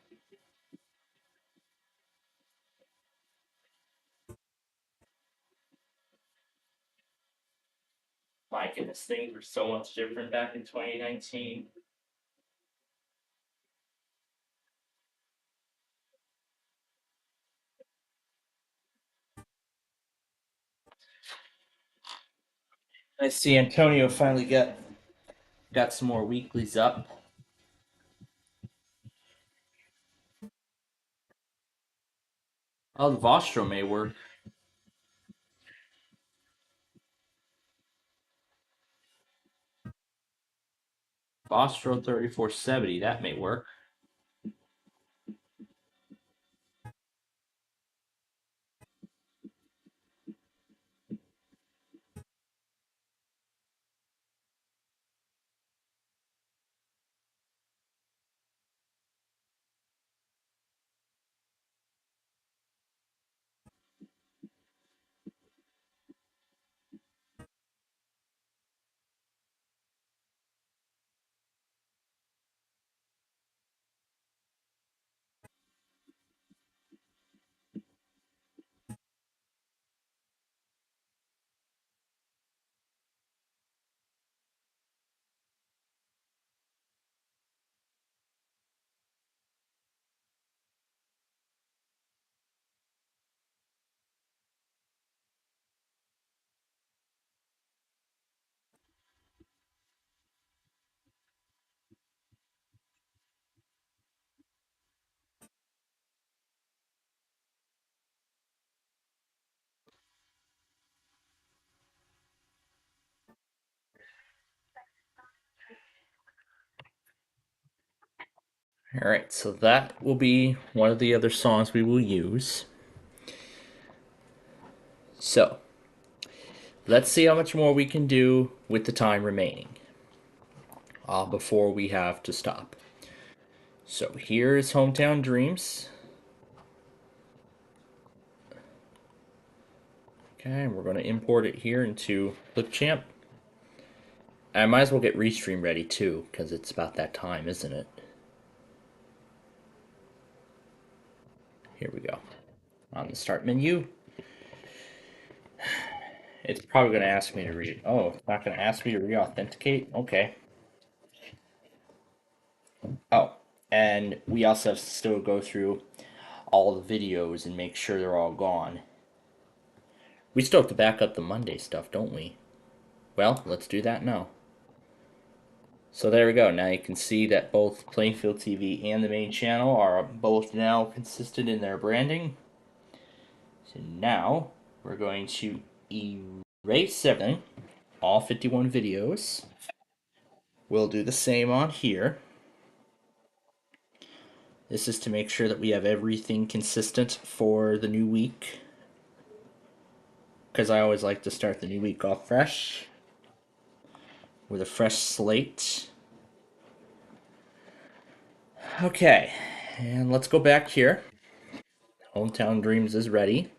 My goodness, things were so much different back in 2019. I see Antonio finally got some more weeklies up. Oh, the Vostro may work. Vostro 3470, that may work. All right, so that will be one of the other songs we will use. So, let's see how much more we can do with the time remaining before we have to stop. So, here is Hometown Dreams. Okay, we're going to import it here into ClipChamp. I might as well get Restream ready too, because it's about that time, isn't it? Here we go. On the start menu. It's probably going to ask me to read. Oh, it's not going to ask me to re-authenticate? Okay. Oh, and we also have to still go through all the videos and make sure they're all gone. We still have to back up the Monday stuff, don't we? Well, let's do that now. So there we go. Now you can see that both Plainfield TV and the main channel are both now consistent in their branding. So now we're going to erase everything, all 51 videos. We'll do the same on here. This is to make sure that we have everything consistent for the new week, because I always like to start the new week off fresh with a fresh slate. Okay, and let's go back here. Hometown Dreams is ready.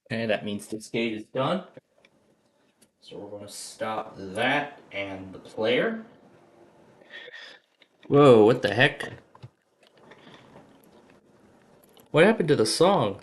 Okay, that means this gate is done. So we're going to stop that and the player. Whoa, what the heck? What happened to the song?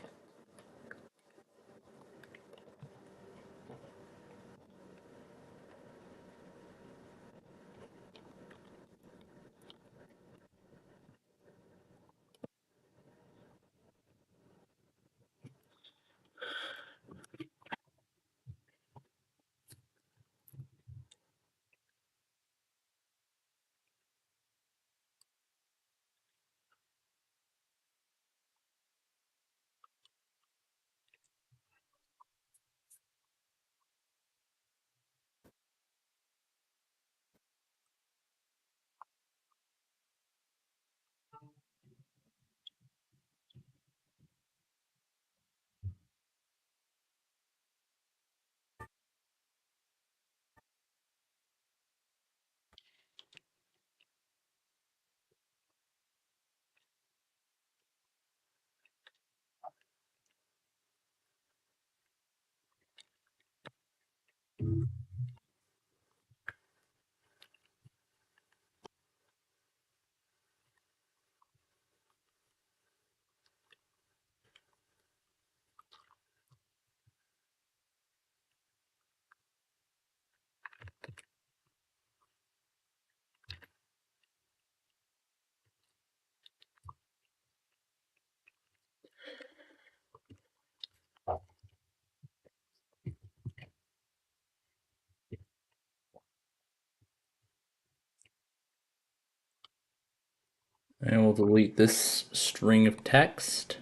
And we'll delete this string of text.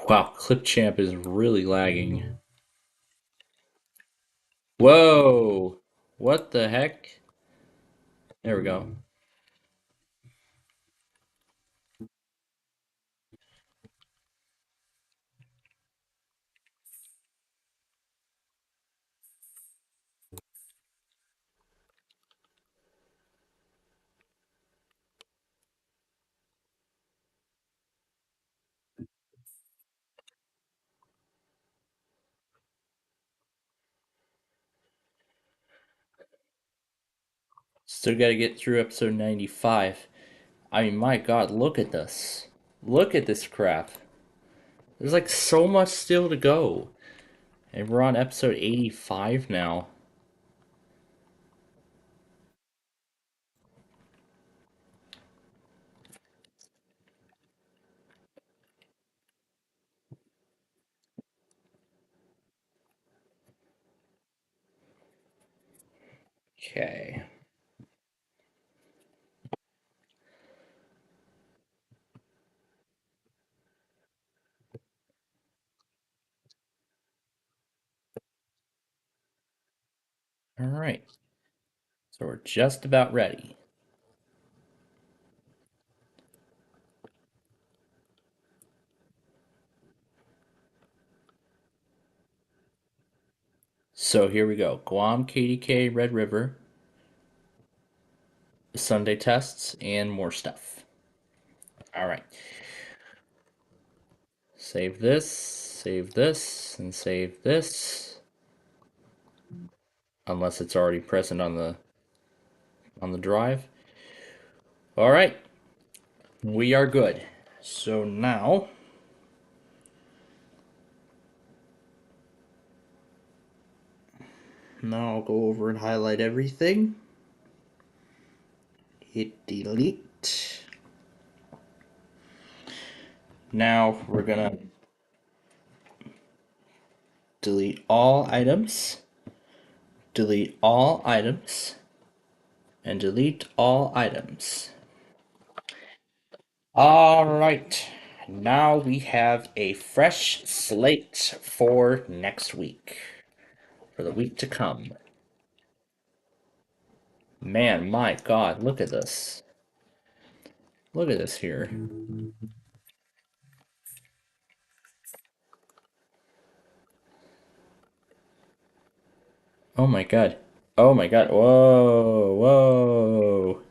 Wow, Clipchamp is really lagging. Whoa! What the heck? There we go. Still gotta get through episode 95. I mean, my god, look at this. Look at this crap. There's like so much still to go. And we're on episode 85 now. Okay. Alright. So we're just about ready. So here we go. Guam, KDK, Red River, Sunday tests, and more stuff. Alright. Save this, and save this. Unless it's already present on the drive. Alright. We are good. So now I'll go over and highlight everything. Hit delete. Now we're gonna delete all items, delete all items, and delete all items. Alright, now we have a fresh slate for next week, for the week to come. Man, my god, look at this. Look at this here. Oh my god. Oh my god. Whoa, whoa.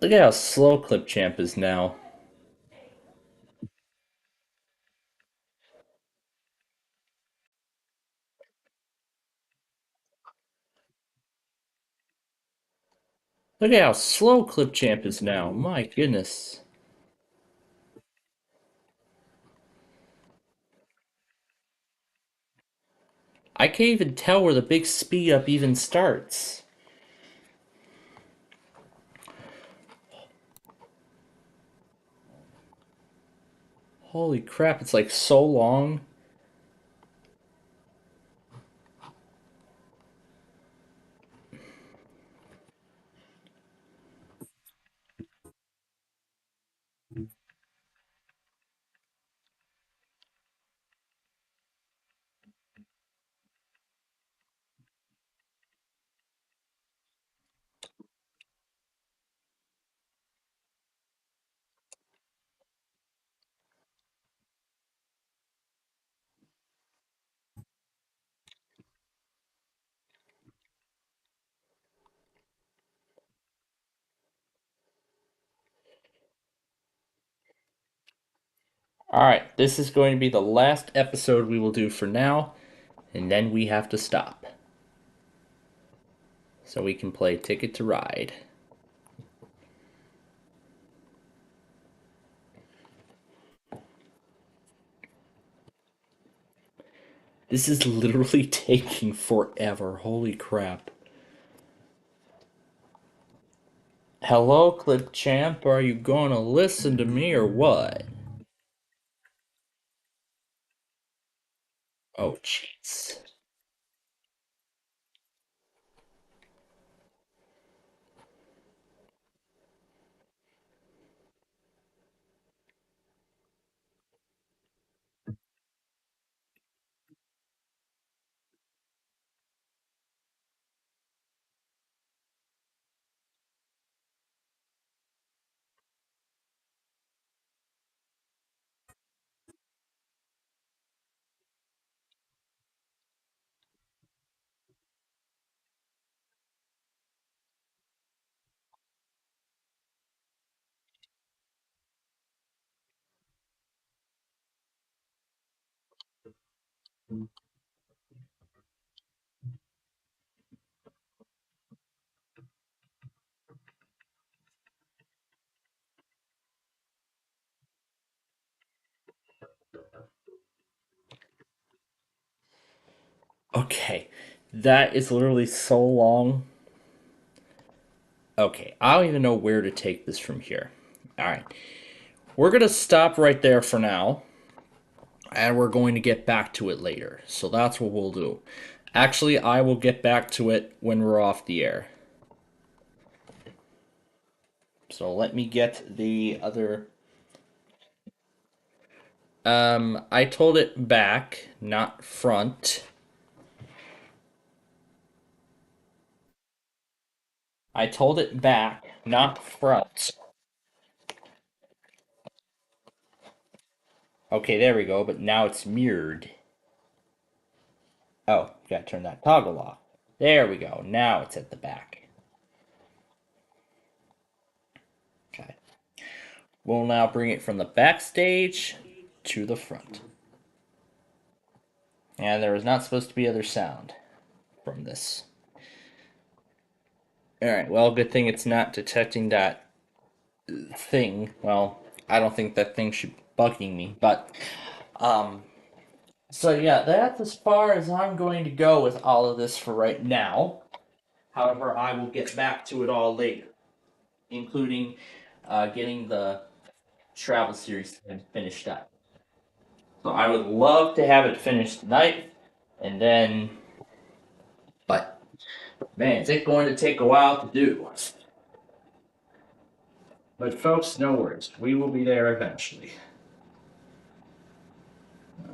Look at how slow Clip Champ is now. Look at how slow Clip Champ is now. My goodness. I can't even tell where the big speed up even starts. Holy crap, it's like so long. Alright, this is going to be the last episode we will do for now, and then we have to stop. So we can play Ticket to Ride. This is literally taking forever. Holy crap. Hello, Clip Champ. Are you gonna listen to me or what? Oh, jeez. Okay, that is literally so long. Okay, I don't even know where to take this from here. Alright, we're gonna stop right there for now, and we're going to get back to it later. So that's what we'll do. Actually, I will get back to it when we're off the air. So let me get the other... I told it back, not front. I told it back, not front. Okay, there we go, but now it's mirrored. Oh, gotta turn that toggle off. There we go, now it's at the back. Okay. We'll now bring it from the backstage to the front. And there is not supposed to be other sound from this. Alright, well, good thing it's not detecting that thing. Well, I don't think that thing should be bugging me, but, so yeah, that's as far as I'm going to go with all of this for right now. However, I will get back to it all later, including getting the travel series finished up. So I would love to have it finished tonight, and then, but, man, is it going to take a while to do. But folks, no worries. We will be there eventually.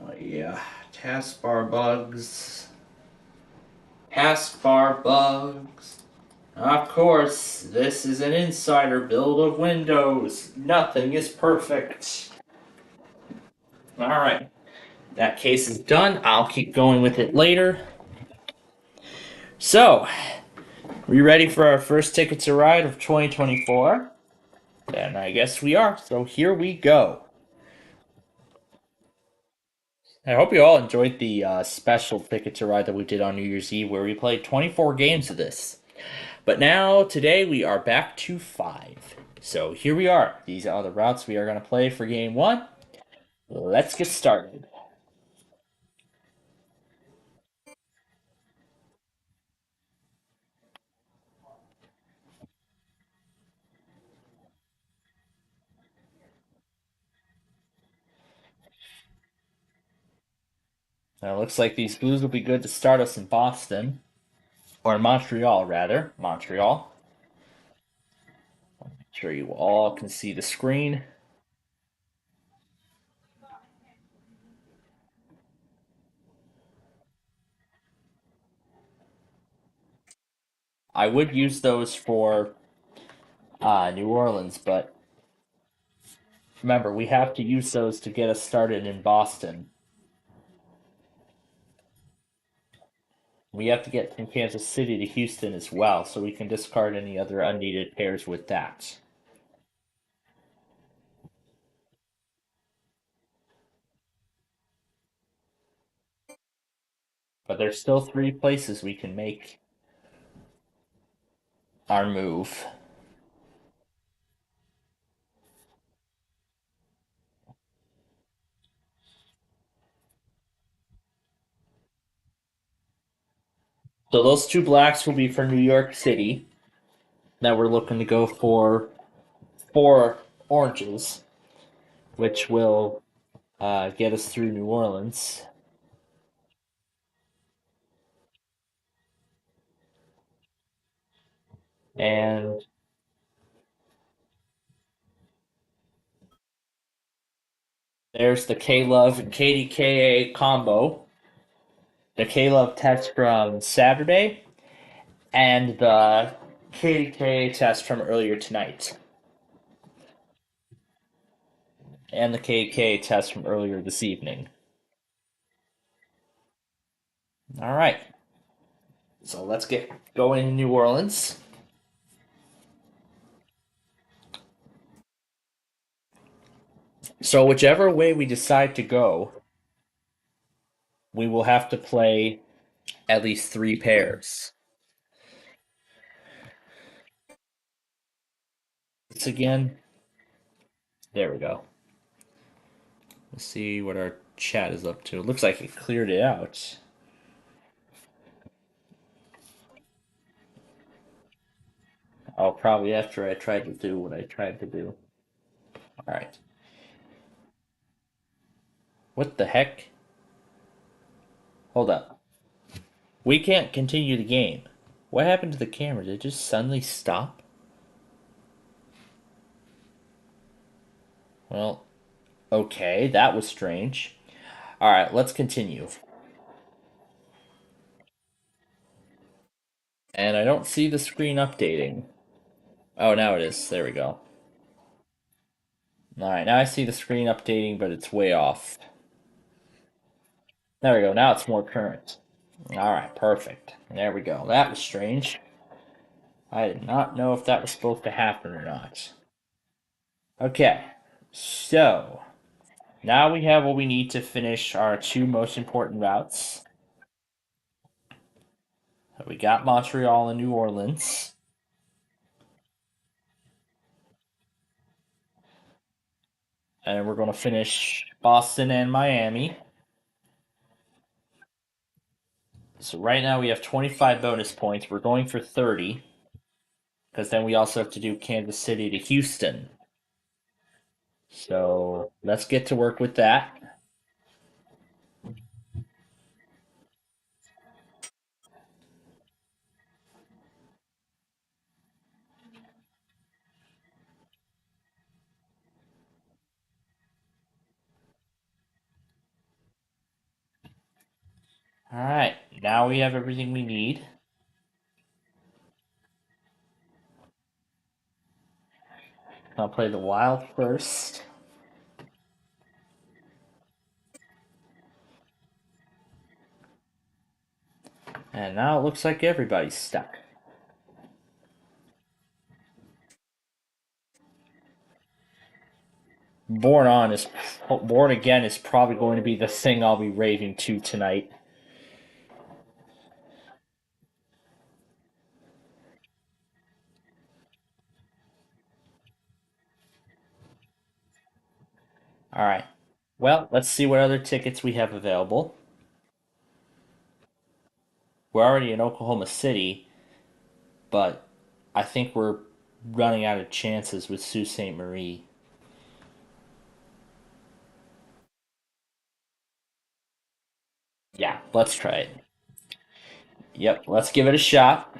Oh yeah, taskbar bugs. Taskbar bugs. Of course, this is an insider build of Windows. Nothing is perfect. Alright, that case is done. I'll keep going with it later. So, we ready for our first Ticket to Ride of 2024? And I guess we are. So here we go. I hope you all enjoyed the special Ticket to Ride that we did on New Year's Eve, where we played 24 games of this. But now, today, we are back to 5. So here we are. These are the routes we are going to play for Game 1. Let's get started. Now, it looks like these blues will be good to start us in Boston. Or in Montreal, rather. Montreal. I'm sure you all can see the screen. I would use those for New Orleans, but remember, we have to use those to get us started in Boston. We have to get from Kansas City to Houston as well, so we can discard any other unneeded pairs with that. But there's still 3 places we can make our move. So those 2 blacks will be for New York City. Now we're looking to go for 4 oranges, which will get us through New Orleans. And there's the K-Love and KDKA combo. The K-Love test from Saturday, and the KDKA test from earlier tonight. And the KDKA test from earlier this evening. Alright. So let's get going to New Orleans. So whichever way we decide to go, we will have to play at least 3 pairs. This again. There we go. Let's see what our chat is up to. It looks like it cleared it out. Oh, probably after I tried to do what I tried to do. Alright. What the heck? Hold up. We can't continue the game. What happened to the camera? Did it just suddenly stop? Well, okay, that was strange. Alright, let's continue. And I don't see the screen updating. Oh, now it is. There we go. Alright, now I see the screen updating, but it's way off. There we go. Now it's more current. Alright, perfect. There we go. That was strange. I did not know if that was supposed to happen or not. Okay, so now we have what we need to finish our 2 most important routes. We got Montreal and New Orleans. And we're going to finish Boston and Miami. So right now we have 25 bonus points. We're going for 30. Because then we also have to do Kansas City to Houston. So let's get to work with that. Alright, now we have everything we need. I'll play the Wild first. And now it looks like everybody's stuck. Born Again is probably going to be the thing I'll be raving to tonight. All right. Well, let's see what other tickets we have available. We're already in Oklahoma City, but I think we're running out of chances with Sault Ste. Marie. Yeah, let's try it. Yep, let's give it a shot.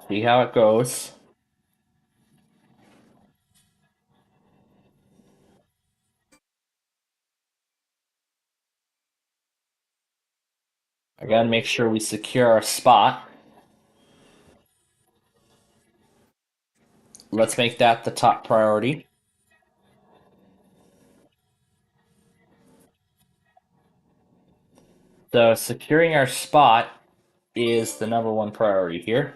See how it goes. I gotta make sure we secure our spot. Let's make that the top priority. So securing our spot is the number one priority here.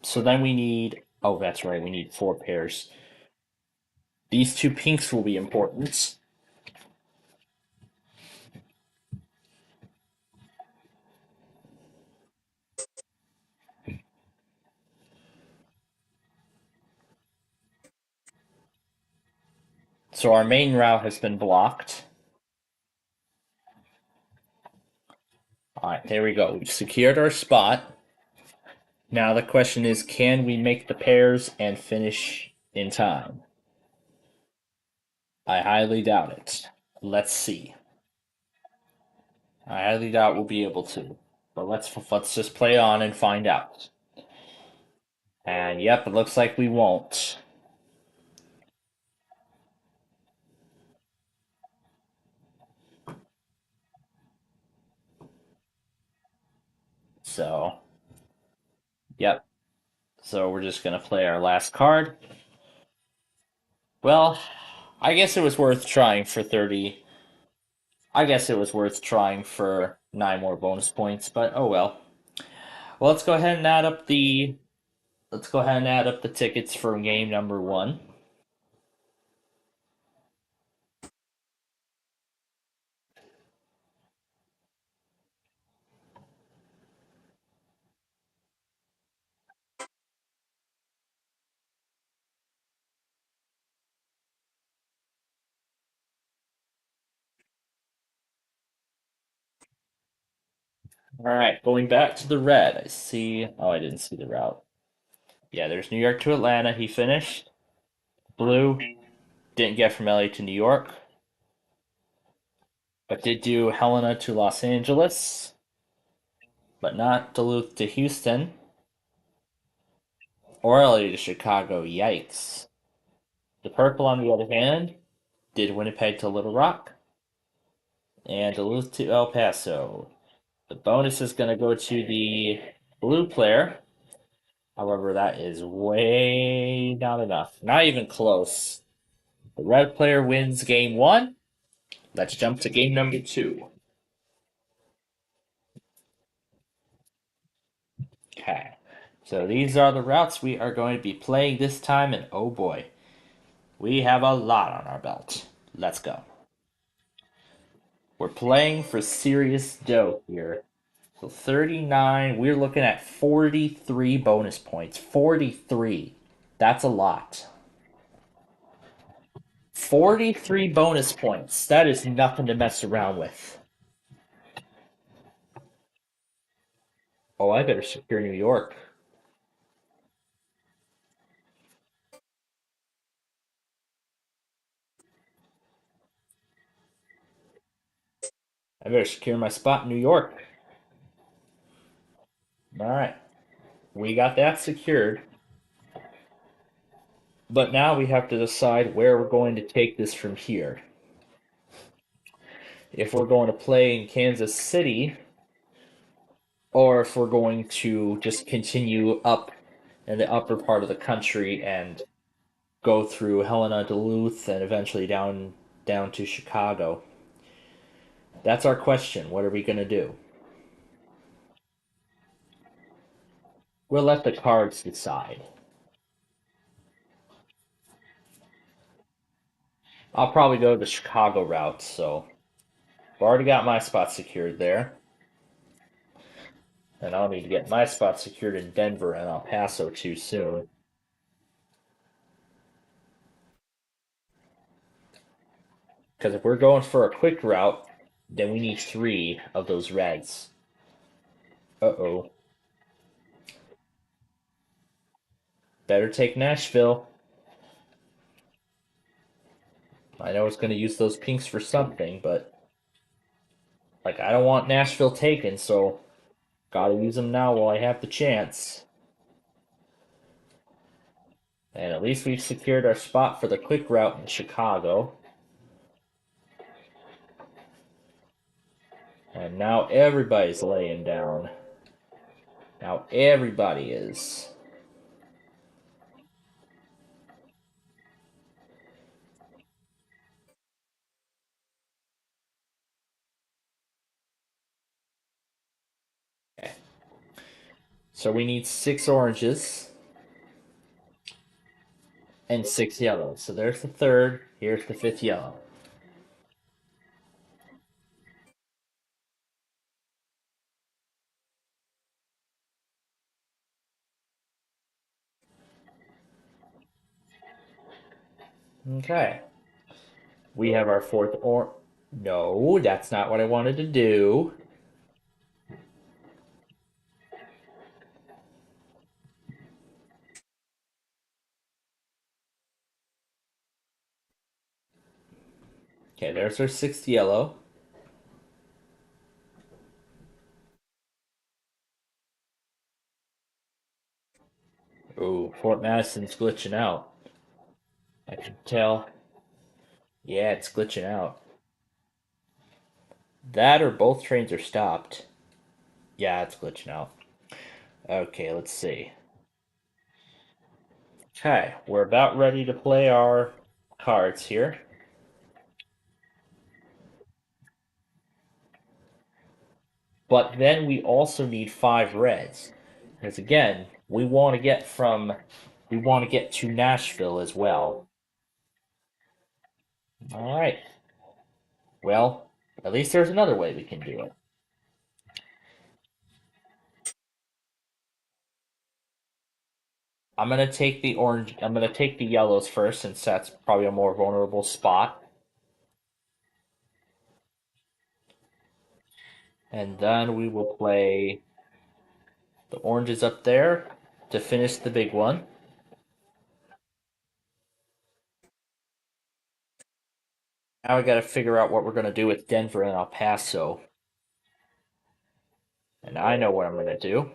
So then we need, oh, that's right, we need 4 pairs. These 2 pinks will be important. So our main route has been blocked. Alright, there we go. We've secured our spot. Now the question is, can we make the pairs and finish in time? I highly doubt it. Let's see. I highly doubt we'll be able to. But let's just play on and find out. And yep, it looks like we won't. So, yep. So we're just gonna play our last card. Well, I guess it was worth trying for 30. I guess it was worth trying for 9 more bonus points, but oh well. Well, let's go ahead and add up the tickets for game number 1. All right, going back to the red. I see. Oh, I didn't see the route. Yeah, there's New York to Atlanta. He finished. Blue didn't get from LA to New York, but did do Helena to Los Angeles, but not Duluth to Houston or LA to Chicago. Yikes. The purple, on the other hand, did Winnipeg to Little Rock and Duluth to El Paso. The bonus is going to go to the blue player. However, that is way not enough. Not even close. The red player wins game 1. Let's jump to game number 2. Okay. So these are the routes we are going to be playing this time, and oh boy, we have a lot on our belt. Let's go. We're playing for serious dough here. So 39, we're looking at 43 bonus points. 43. That's a lot. 43 bonus points. That is nothing to mess around with. Oh, I better secure New York. I better secure my spot in New York. Alright. We got that secured. But now we have to decide where we're going to take this from here. If we're going to play in Kansas City, or if we're going to just continue up in the upper part of the country and go through Helena, Duluth, and eventually down to Chicago. That's our question. What are we going to do? We'll let the cards decide. I'll probably go the Chicago route, so I've already got my spot secured there. And I'll need to get my spot secured in Denver and El Paso too soon. Because if we're going for a quick route, then we need 3 of those reds. Uh-oh. Better take Nashville. I know it's going to use those pinks for something, but like I don't want Nashville taken, so gotta use them now while I have the chance. And at least we've secured our spot for the quick route in Chicago. And now everybody's laying down. Now everybody is. Okay. So we need 6 oranges and 6 yellows. So there's the 3rd, here's the 5th yellow. Okay. We have our 4th or... No, that's not what I wanted to do. Okay, there's our 6th yellow. Ooh, Fort Madison's glitching out. I can tell. Yeah, it's glitching out. That or both trains are stopped. Yeah, it's glitching out. Okay, let's see. Okay, we're about ready to play our cards here. But then we also need 5 reds. Because again, we want to get to Nashville as well. Alright. Well, at least there's another way we can do it. I'm gonna take the yellows first, since that's probably a more vulnerable spot. And then we will play the oranges up there to finish the big one. Now we gotta figure out what we're gonna do with Denver and El Paso. And I know what I'm gonna do.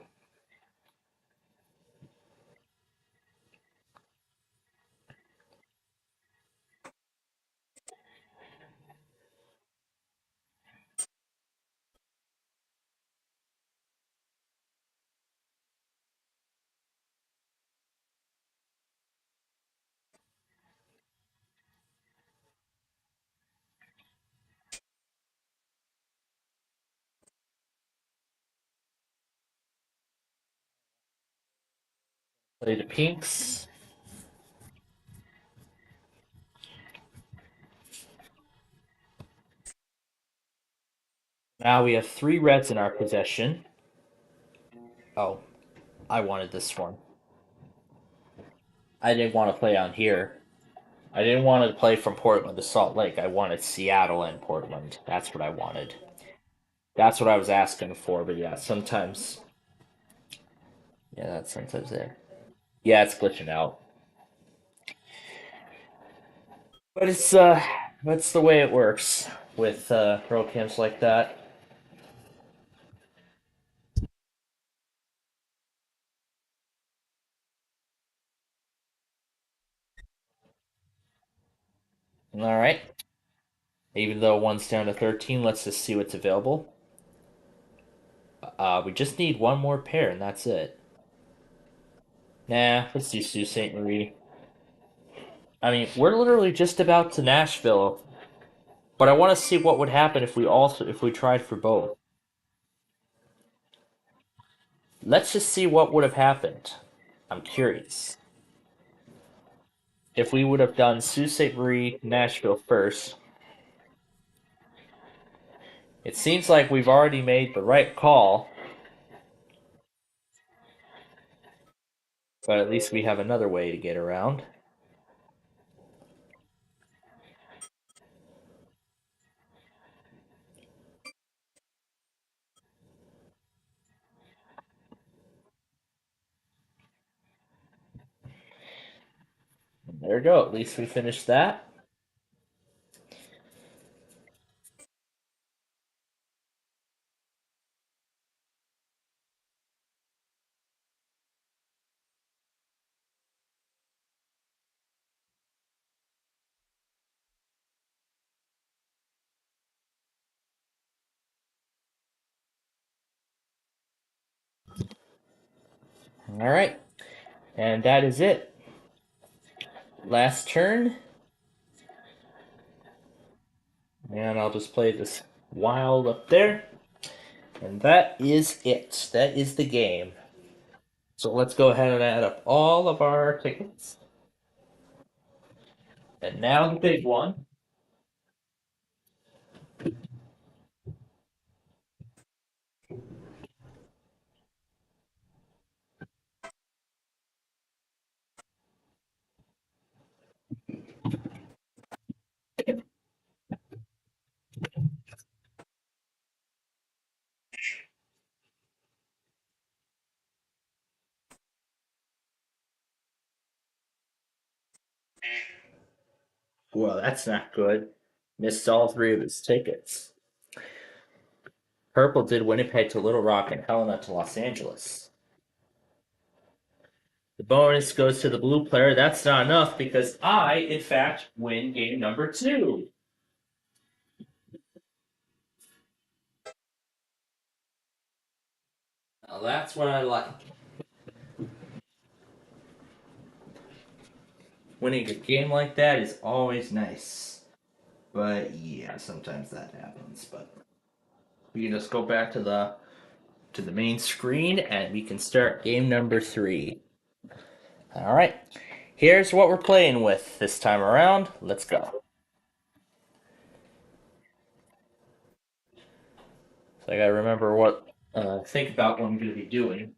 Play the pinks. Now we have 3 reds in our possession. Oh, I wanted this one. I didn't want to play on here. I didn't want to play from Portland to Salt Lake. I wanted Seattle and Portland. That's what I wanted. That's what I was asking for, but yeah, sometimes... Yeah, that's sometimes there. Yeah, it's glitching out. But that's the way it works with pro camps like that. Alright. Even though one's down to 13, let's just see what's available. We just need one more pair, and that's it. Nah, let's do Sault Ste. Marie. I mean, we're literally just about to Nashville, but I want to see what would happen if we tried for both. Let's just see what would have happened. I'm curious. If we would have done Sault Ste. Marie, Nashville first, it seems like we've already made the right call, but at least we have another way to get around. There we go. At least we finished that. All right. And that is it. Last turn. And I'll just play this wild up there. And that is it. That is the game. So let's go ahead and add up all of our tickets. And now the big one. Well, that's not good. Missed all three of his tickets. Purple did Winnipeg to Little Rock and Helena to Los Angeles. The bonus goes to the blue player. That's not enough because I, in fact, win game number 2. Now that's what I like. Winning a game like that is always nice. But yeah, sometimes that happens. But we can just go back to the main screen and we can start game number 3. All right. Here's what we're playing with this time around. Let's go. So I gotta remember what think about what I'm gonna be doing.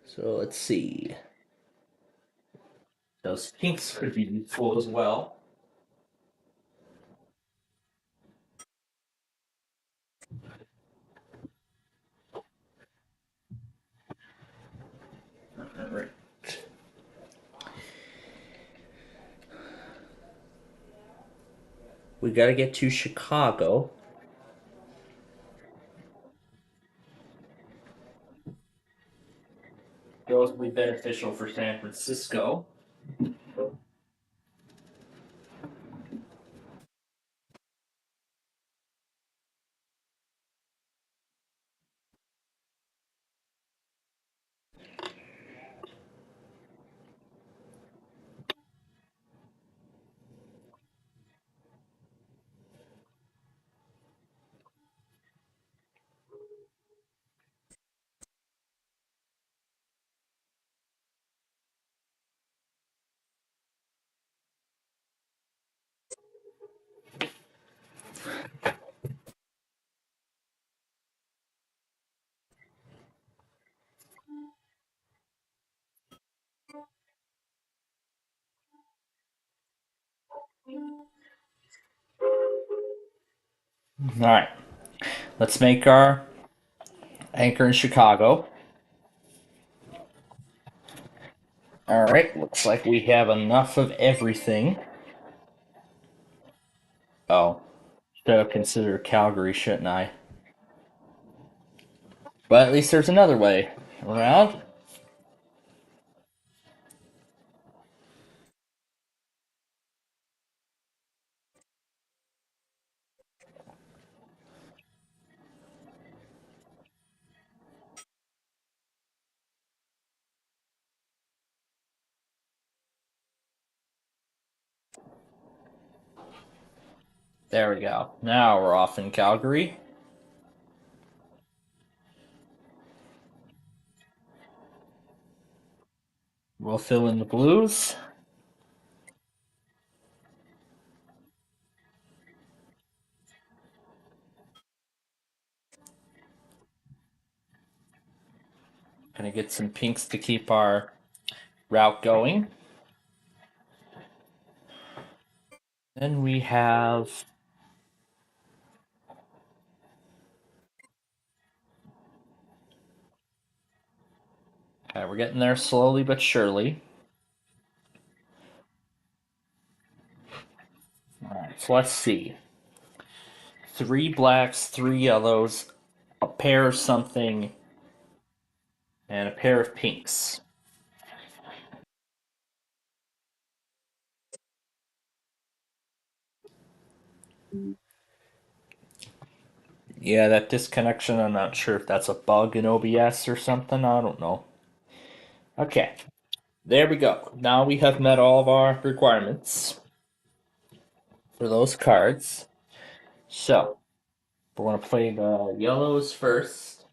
So let's see. Those pinks could be useful as well. All right. We gotta get to Chicago. Those will be beneficial for San Francisco. All right. Let's make our anchor in Chicago. All right. Looks like we have enough of everything. Oh, should have considered Calgary, shouldn't I? But at least there's another way around. There we go. Now we're off in Calgary. We'll fill in the blues. Gonna get some pinks to keep our route going. Then we have okay, we're getting there slowly but surely. Alright, so let's see. 3 blacks, 3 yellows, a pair of something, and a pair of pinks. Yeah, that disconnection, I'm not sure if that's a bug in OBS or something. I don't know. Okay, there we go. Now we have met all of our requirements for those cards. So, we're going to play the yellows first.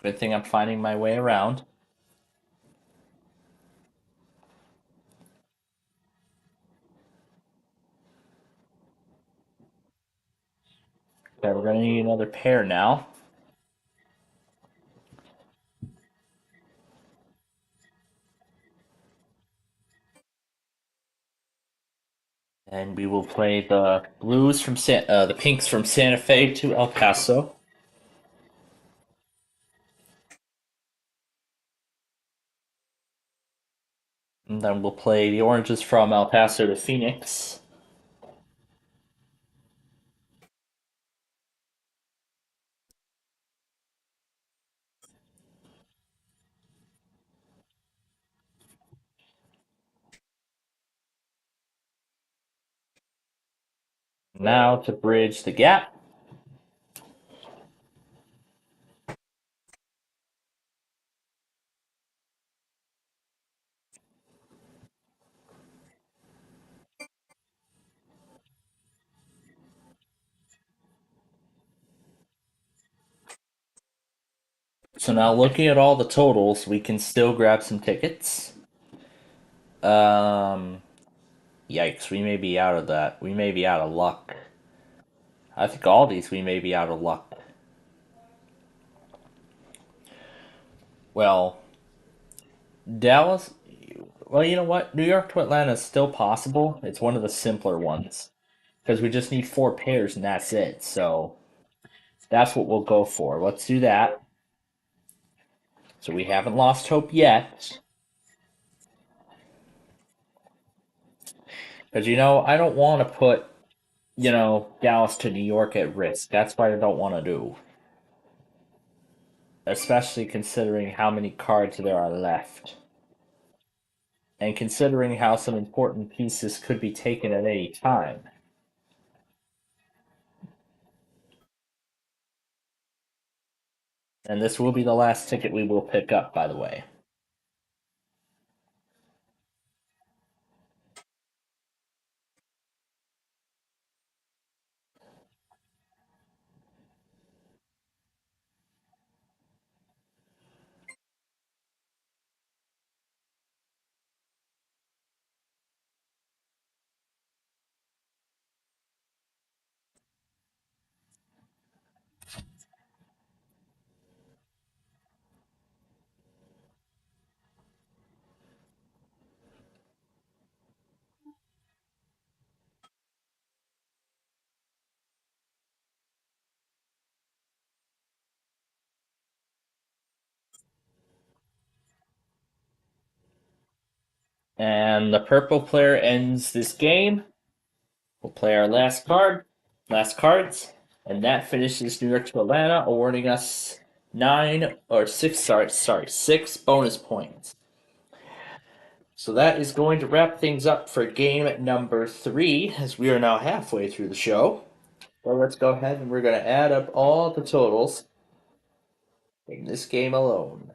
Good thing I'm finding my way around. Okay, we're going to need another pair now. And we will play the blues from the pinks from Santa Fe to El Paso. And then we'll play the oranges from El Paso to Phoenix. Now to bridge the gap. So now looking at all the totals, we can still grab some tickets. Yikes, we may be out of that. We may be out of luck. I think all these we may be out of luck. Well, Dallas. Well, you know what? New York to Atlanta is still possible. It's one of the simpler ones. Because we just need 4 pairs and that's it. So that's what we'll go for. Let's do that. So we haven't lost hope yet. Because, I don't want to put, Dallas to New York at risk. That's what I don't want to do. Especially considering how many cards there are left. And considering how some important pieces could be taken at any time. And this will be the last ticket we will pick up, by the way. And the purple player ends this game. We'll play our last cards, and that finishes New York to Atlanta, awarding us 6 bonus points. So that is going to wrap things up for game number 3, as we are now halfway through the show. So let's go ahead and we're going to add up all the totals in this game alone.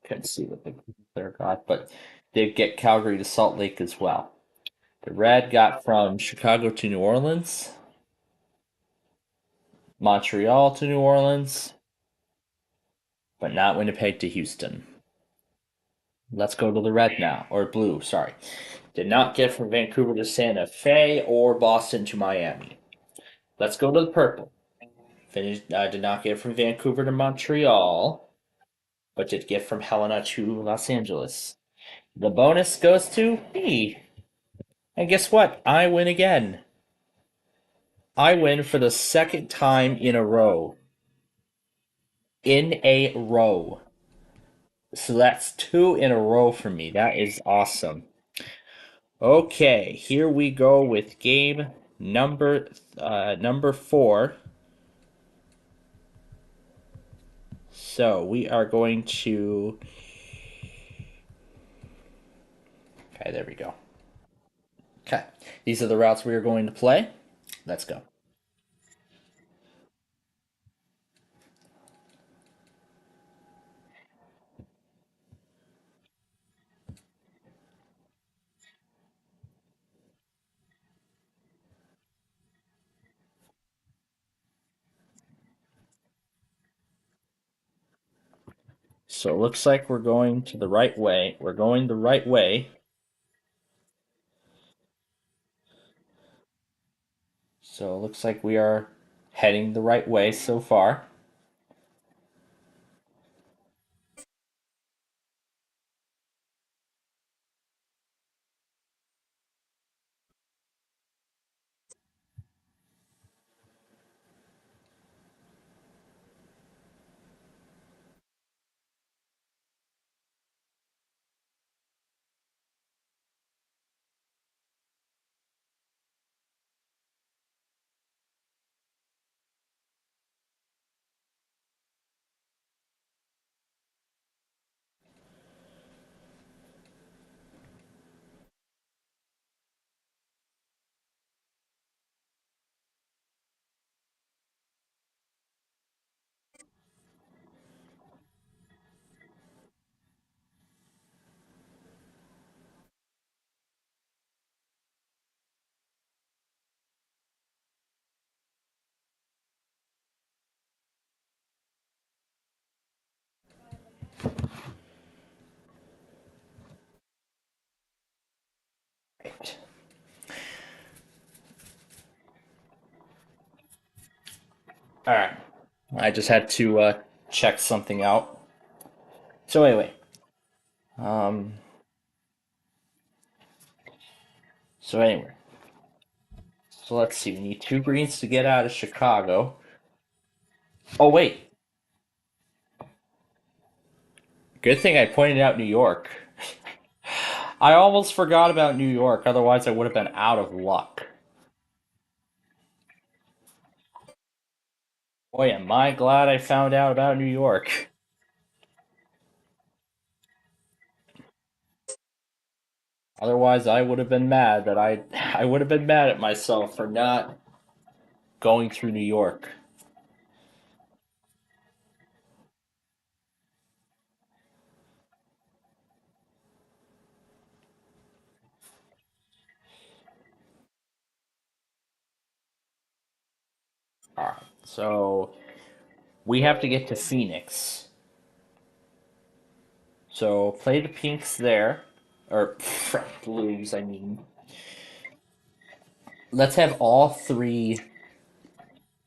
Can't see what they got, but they get Calgary to Salt Lake as well. The Red got from Chicago to New Orleans, Montreal to New Orleans, but not Winnipeg to Houston. Let's go to the Red now, or Blue, sorry. Did not get from Vancouver to Santa Fe or Boston to Miami. Let's go to the Purple. Did not get from Vancouver to Montreal, but did get from Helena to Los Angeles. The bonus goes to me. And guess what? I win again. I win for the second time in a row. In a row. So that's 2 in a row for me. That is awesome. Okay, here we go with game number 4. So we are going to... Okay, there we go. Okay, these are the routes we are going to play. Let's go. So it looks like we're going to the right way. We're going the right way. So it looks like we are heading the right way so far. Right. All right. I just had to check something out. So anyway, um, so anyway, so let's see. We need 2 greens to get out of Chicago. Oh wait, good thing I pointed out New York. I almost forgot about New York. Otherwise, I would have been out of luck. Boy, am I glad I found out about New York. Otherwise, I would have been mad that I would have been mad at myself for not going through New York. All right, so we have to get to Phoenix. So play the pinks there, or blues. I mean, let's have all 3.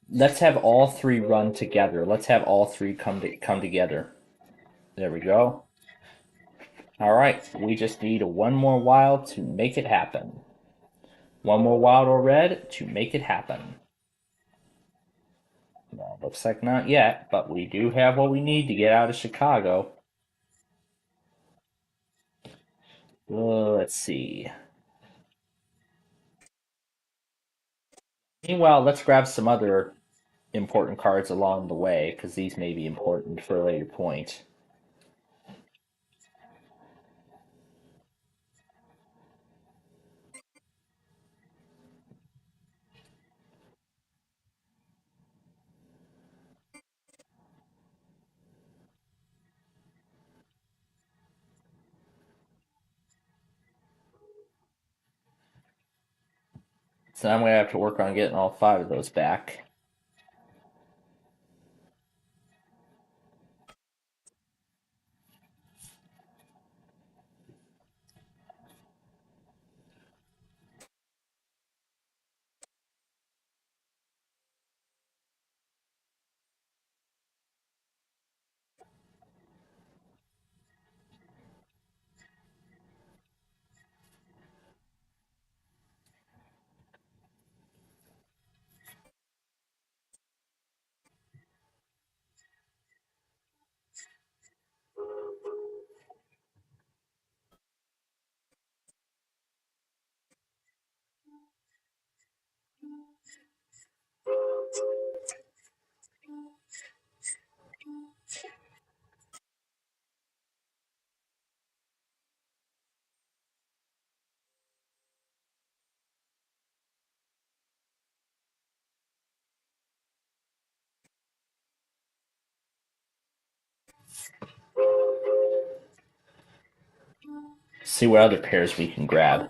Let's have all 3 run together. Let's have all 3 come together. There we go. All right, we just need 1 more wild to make it happen. 1 more wild or red to make it happen. Well, looks like not yet, but we do have what we need to get out of Chicago. Let's see. Meanwhile, let's grab some other important cards along the way, because these may be important for a later point. So I'm going to have to work on getting all 5 of those back. See what other pairs we can grab.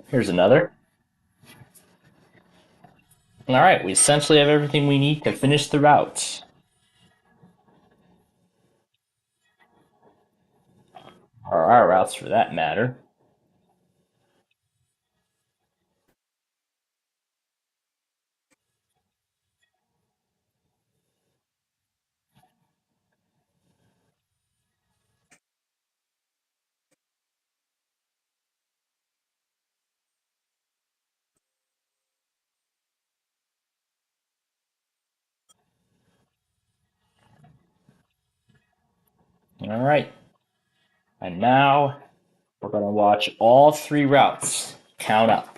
Here's another. Alright, we essentially have everything we need to finish the route. Or our routes for that matter. Alright. And now we're going to watch all 3 routes count up.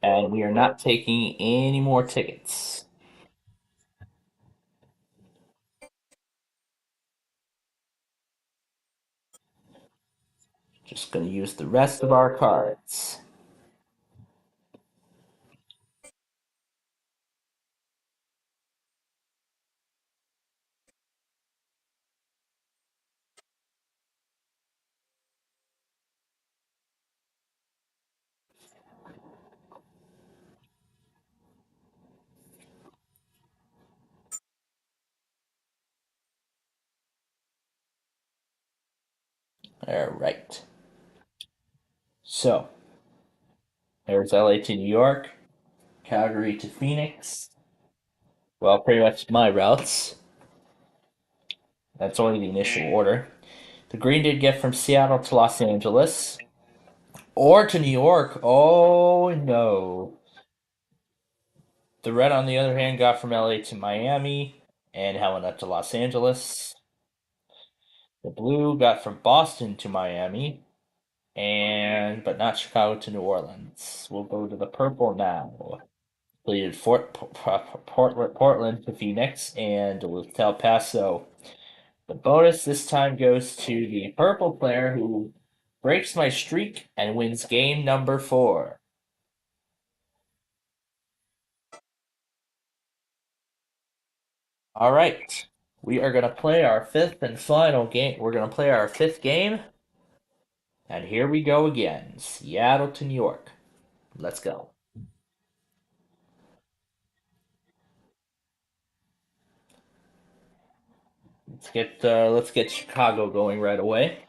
And we are not taking any more tickets. Just going to use the rest of our cards. Alright. So, there's LA to New York, Calgary to Phoenix. Well, pretty much my routes. That's only the initial order. The green did get from Seattle to Los Angeles. Or to New York. Oh no. The red, on the other hand, got from LA to Miami and Helena to Los Angeles. The blue got from Boston to Miami, but not Chicago to New Orleans. We'll go to the purple now. Completed Portland to Phoenix and Duluth to El Paso. The bonus this time goes to the purple player who breaks my streak and wins game number 4. All right. We are going to play our 5th and final game. We're going to play our 5th game. And here we go again. Seattle to New York. Let's go. Let's get Chicago going right away.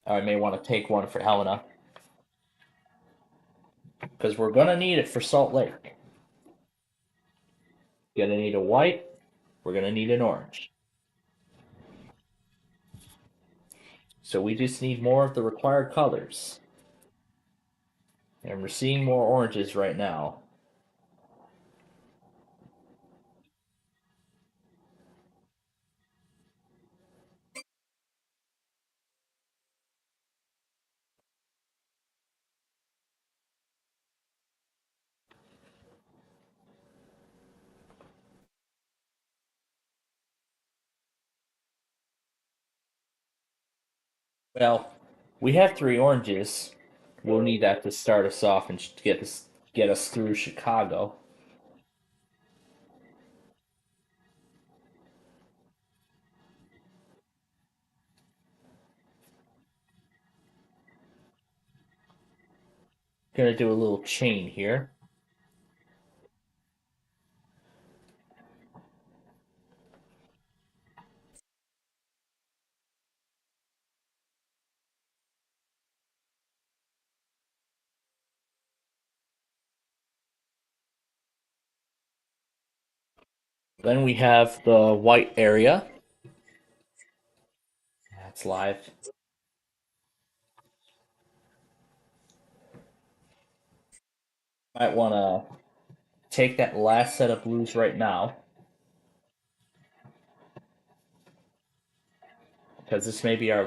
I may want to take one for Helena. because we're going to need it for Salt Lake. Going to need a white. We're going to need an orange. So we just need more of the required colors. And we're seeing more oranges right now. Well, we have 3 oranges. We'll need that to start us off and get us through Chicago. Gonna do a little chain here. Then we have the white area. That's live. Might want to take that last set of blues right now, because this may be our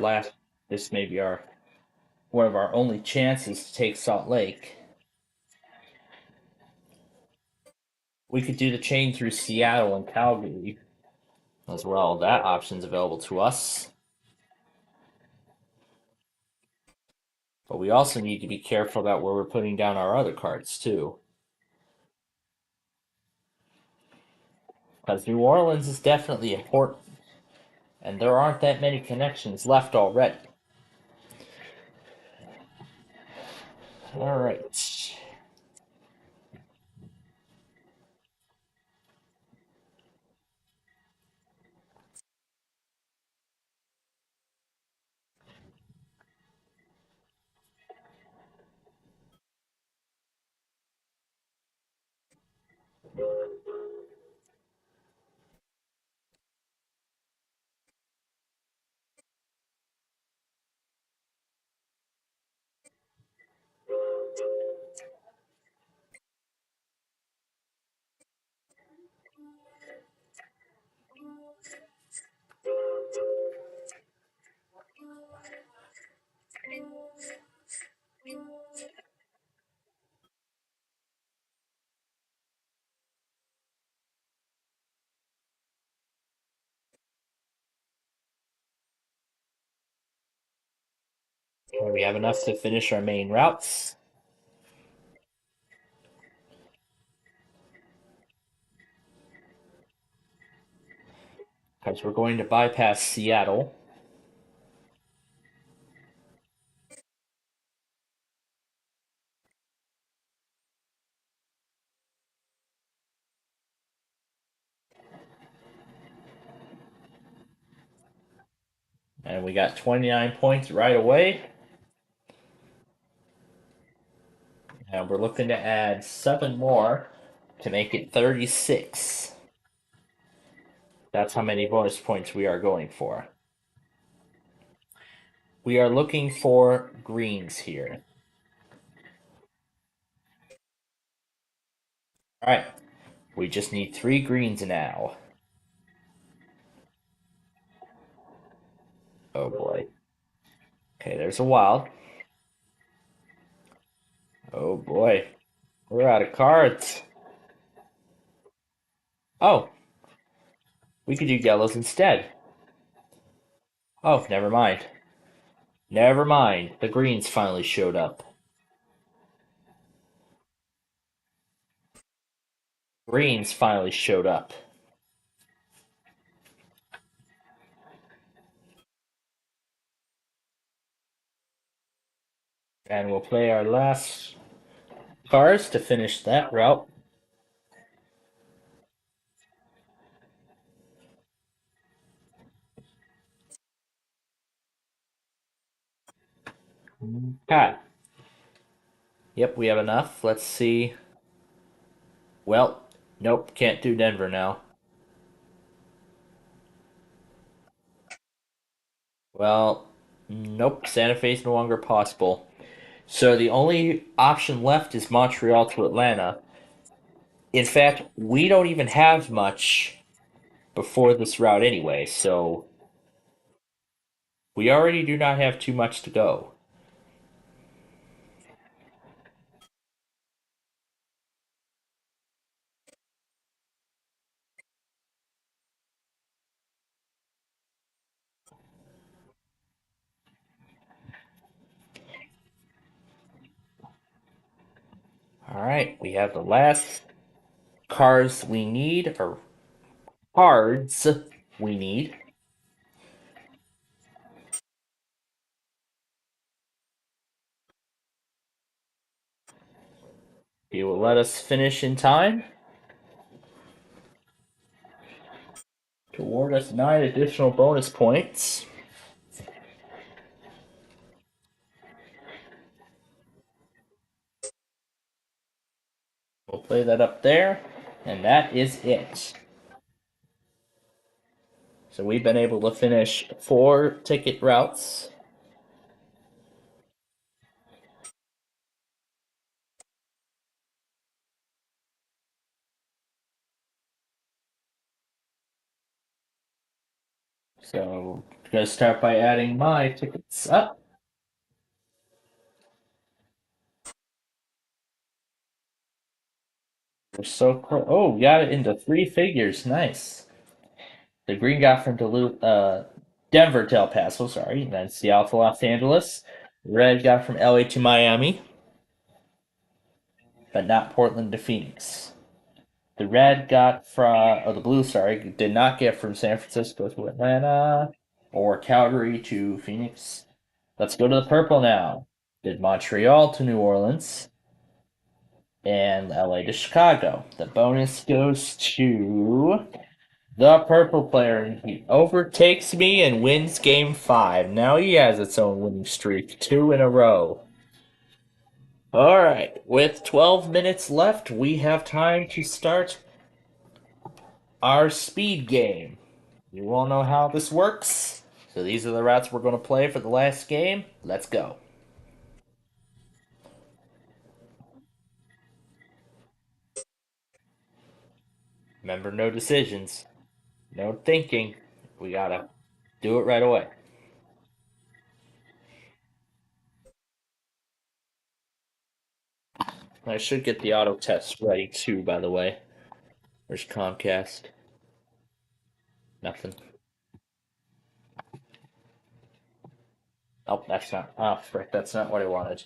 one of our only chances to take Salt Lake. We could do the chain through Seattle and Calgary as well. That option's available to us. But we also need to be careful about where we're putting down our other cards too. Because New Orleans is definitely important. And there aren't that many connections left already. Alright. We have enough to finish our main routes. Because we're going to bypass Seattle. And we got 29 points right away. And we're looking to add 7 more to make it 36. That's how many bonus points we are going for. We are looking for greens here. Alright, we just need 3 greens now. Oh boy. Okay, there's a wild. Oh boy. We're out of cards. Oh. We could do yellows instead. Oh, never mind. Never mind. The greens finally showed up. Greens finally showed up. And we'll play our last cards to finish that route. Okay. Yep, we have enough. Let's see. Well, nope, can't do Denver now. Well, nope, Santa Fe's no longer possible. So the only option left is Montreal to Atlanta. In fact, we don't even have much before this route anyway, so we already do not have too much to go. Alright, we have the last cars we need, or cards we need. He will let us finish in time to award us 9 additional bonus points. We'll play that up there, and that is it. So we've been able to finish 4 ticket routes. So I'm going to start by adding my tickets up. We're so close. Oh, got it into 3 figures. Nice. The green got from Denver to El Paso, sorry. And then Seattle to Los Angeles. Red got from LA to Miami, but not Portland to Phoenix. The red got from, the blue, sorry, did not get from San Francisco to Atlanta or Calgary to Phoenix. Let's go to the purple now. Did Montreal to New Orleans and LA to Chicago. The bonus goes to the purple player. He overtakes me and wins game 5. Now he has its own winning streak, 2 in a row. Alright, with 12 minutes left, we have time to start our speed game. You all know how this works. So these are the routes we're going to play for the last game. Let's go. Remember, no decisions. No thinking. We gotta do it right away. I should get the auto test ready too, by the way. Where's Comcast? Nothing. Oh, that's not. Oh, frick, that's not what I wanted.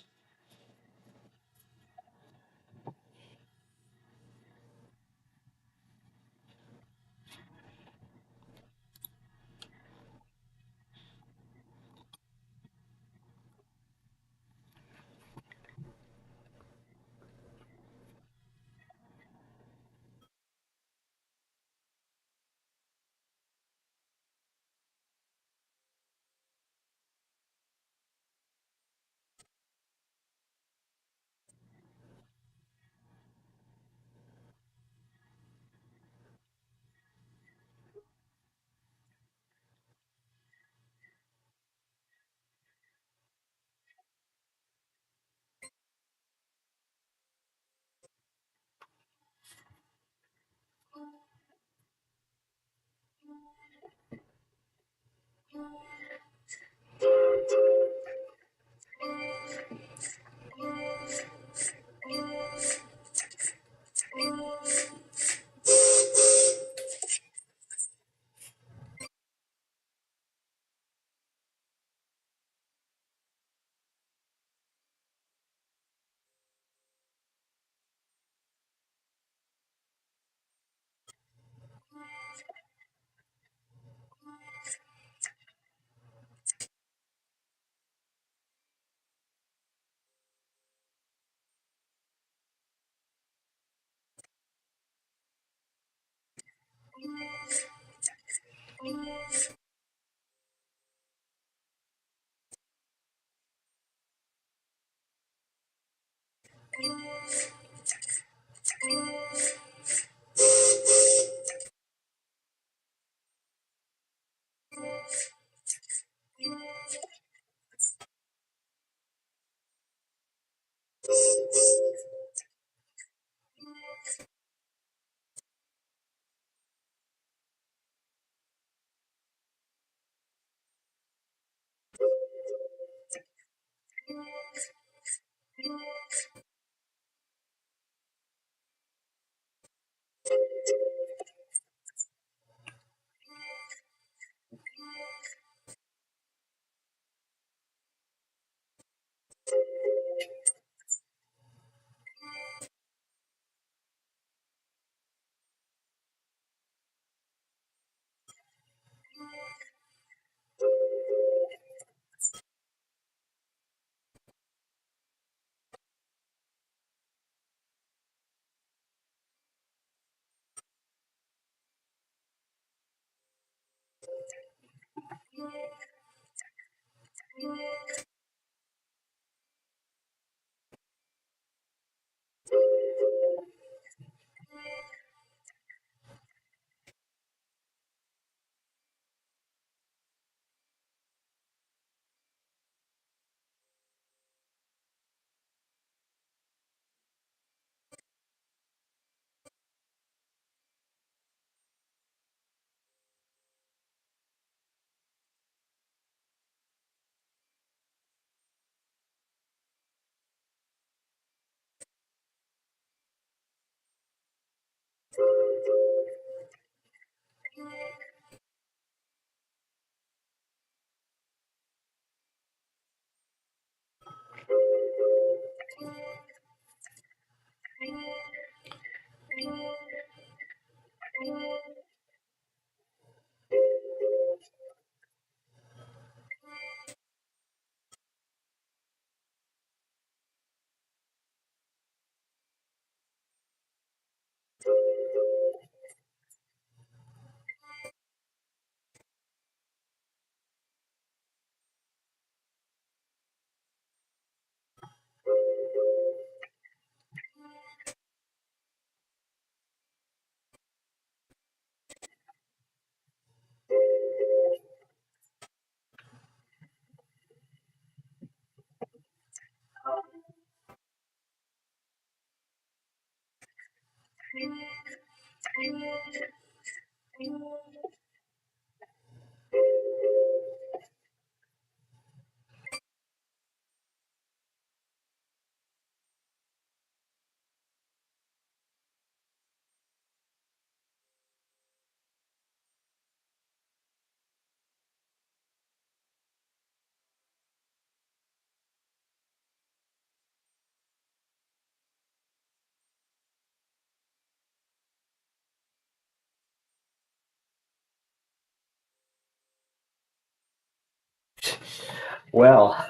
Well,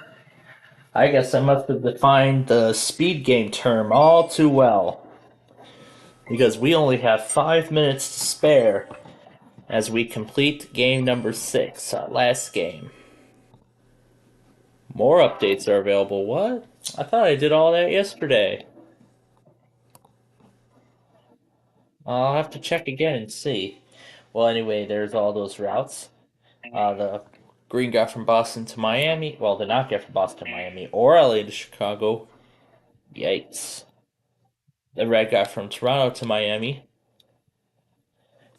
I guess I must have defined the speed game term all too well. Because we only have 5 minutes to spare as we complete game number 6, our last game. More updates are available. What? I thought I did all that yesterday. I'll have to check again and see. Well, anyway, there's all those routes. The green guy from Boston to Miami. Well, the not guy from Boston to Miami or LA to Chicago. Yikes. The red guy from Toronto to Miami.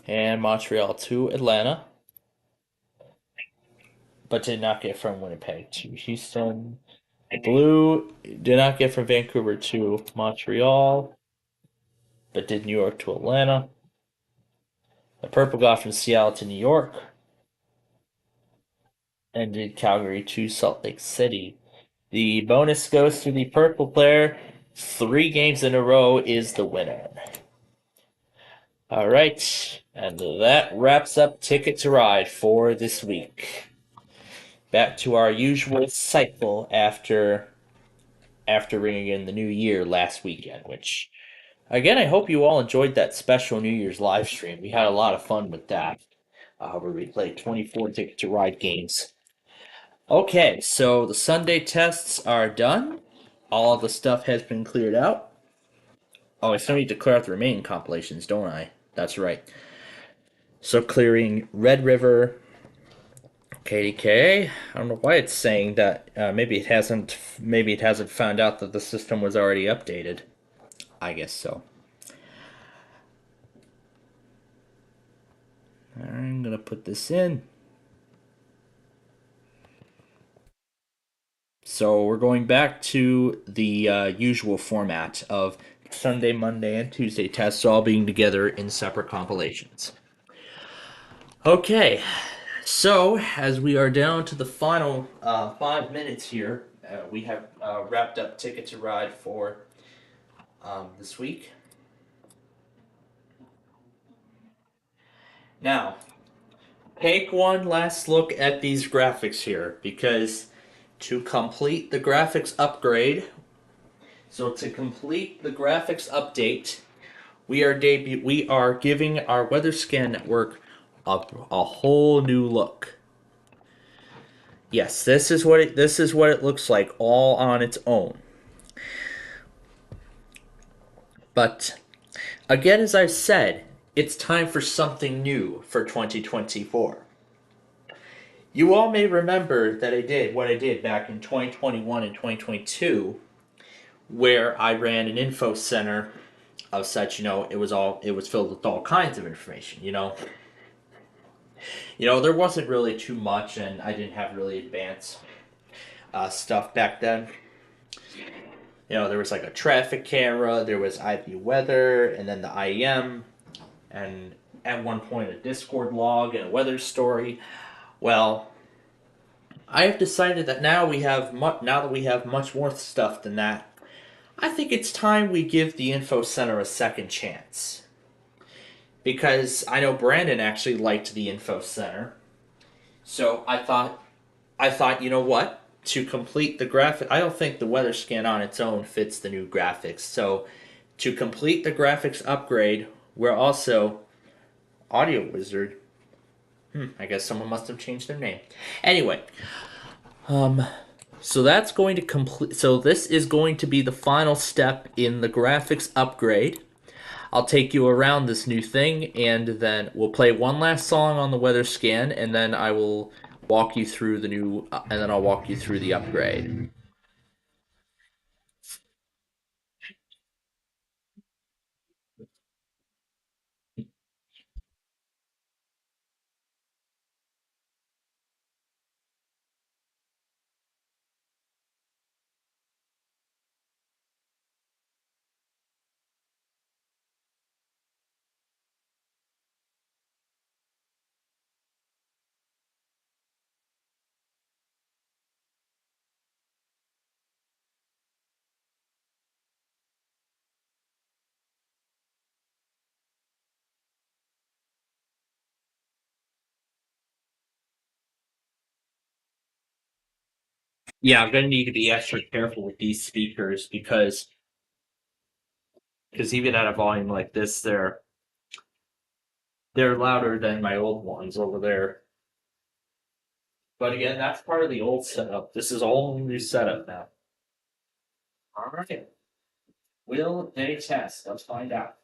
And Montreal to Atlanta. But did not get from Winnipeg to Houston. The blue did not get from Vancouver to Montreal, but did New York to Atlanta. The purple got from Seattle to New York, and did Calgary to Salt Lake City. The bonus goes to the purple player. 3 games in a row is the winner. All right, and that wraps up Ticket to Ride for this week. Back to our usual cycle after ringing in the new year last weekend, which, again, I hope you all enjoyed that special New Year's live stream. We had a lot of fun with that, where we played 24 Ticket to Ride games. Okay, so the Sunday tests are done. All of the stuff has been cleared out. Oh, I still need to clear out the remaining compilations, don't I? That's right. So clearing Red River, KDK. I don't know why it's saying that. Maybe it hasn't. Maybe it hasn't found out that the system was already updated. I guess so. I'm gonna put this in. So we're going back to the usual format of Sunday, Monday, and Tuesday tests all being together in separate compilations. Okay, so as we are down to the final 5 minutes here, we have wrapped up Ticket to Ride for this week. Now, take one last look at these graphics here, because to complete the graphics upgrade, so to complete the graphics update, we are giving our weather scan network a whole new look. Yes, this is what it looks like all on its own. But again, as I've said, it's time for something new for 2024. You all may remember that I did what I did back in 2021 and 2022, where I ran an info center of such, it was filled with all kinds of information, there wasn't really too much, and I didn't have really advanced stuff back then. There was like a traffic camera, there was IV weather, and then the IEM, and at one point a Discord log and a weather story. Well, I have decided that now that we have much more stuff than that, I think it's time we give the info center a second chance. Because I know Brandon actually liked the info center, so I thought, you know what? To complete the graphic, I don't think the weather scan on its own fits the new graphics. So, to complete the graphics upgrade, we're also Audio Wizard. I guess someone must have changed their name. Anyway, so that's going to complete. So this is going to be the final step in the graphics upgrade. I'll take you around this new thing, and then we'll play one last song on the weather scan, and then I will walk you through the new, and then I'll walk you through the upgrade. Yeah, I'm gonna need to be extra careful with these speakers because even at a volume like this, they're louder than my old ones over there. But again, that's part of the old setup. This is all new setup now. All right. Will they test? Let's find out.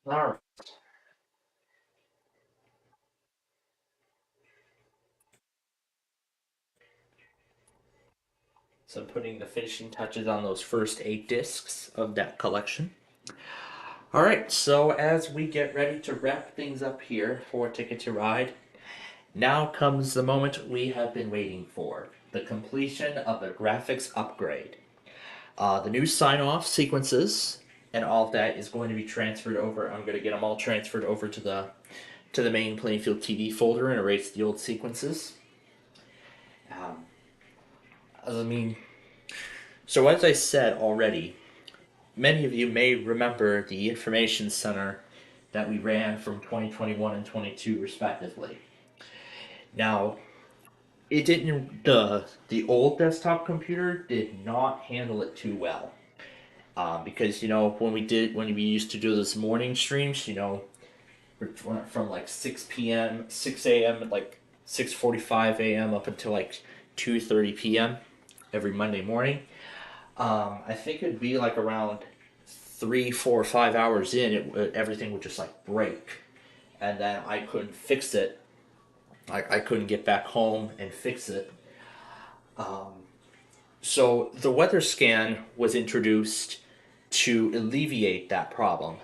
All right. So I'm putting the finishing touches on those first 8 discs of that collection. Alright, so as we get ready to wrap things up here for Ticket to Ride, now comes the moment we have been waiting for. The completion of the graphics upgrade. The new sign-off sequences and all of that is going to be transferred over. I'm going to get them all transferred over to the main Plainfield TV folder and erase the old sequences. So as I said already, many of you may remember the information center that we ran from 2021 and 22 respectively. Now, it didn't. The old desktop computer did not handle it too well, because when we used to do those morning streams, from like 6 p.m., 6 a.m., like 6:45 a.m. up until like 2:30 p.m. every Monday morning. I think it'd be like around 3, 4, 5 hours in, everything would just like break, and then I couldn't fix it. I couldn't get back home and fix it. So the weather scan was introduced to alleviate that problem.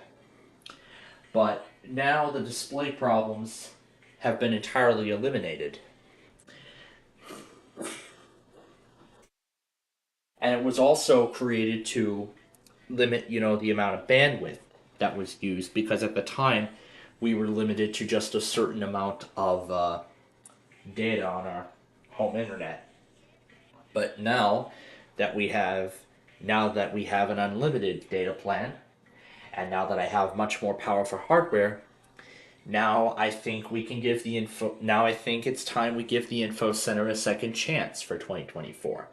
But now the display problems have been entirely eliminated. And it was also created to limit, the amount of bandwidth that was used, because at the time we were limited to just a certain amount of data on our home internet. But now that we have an unlimited data plan, and now that I have much more powerful hardware, now I think we can give the info. Now I think it's time we give the info center a second chance for 2024.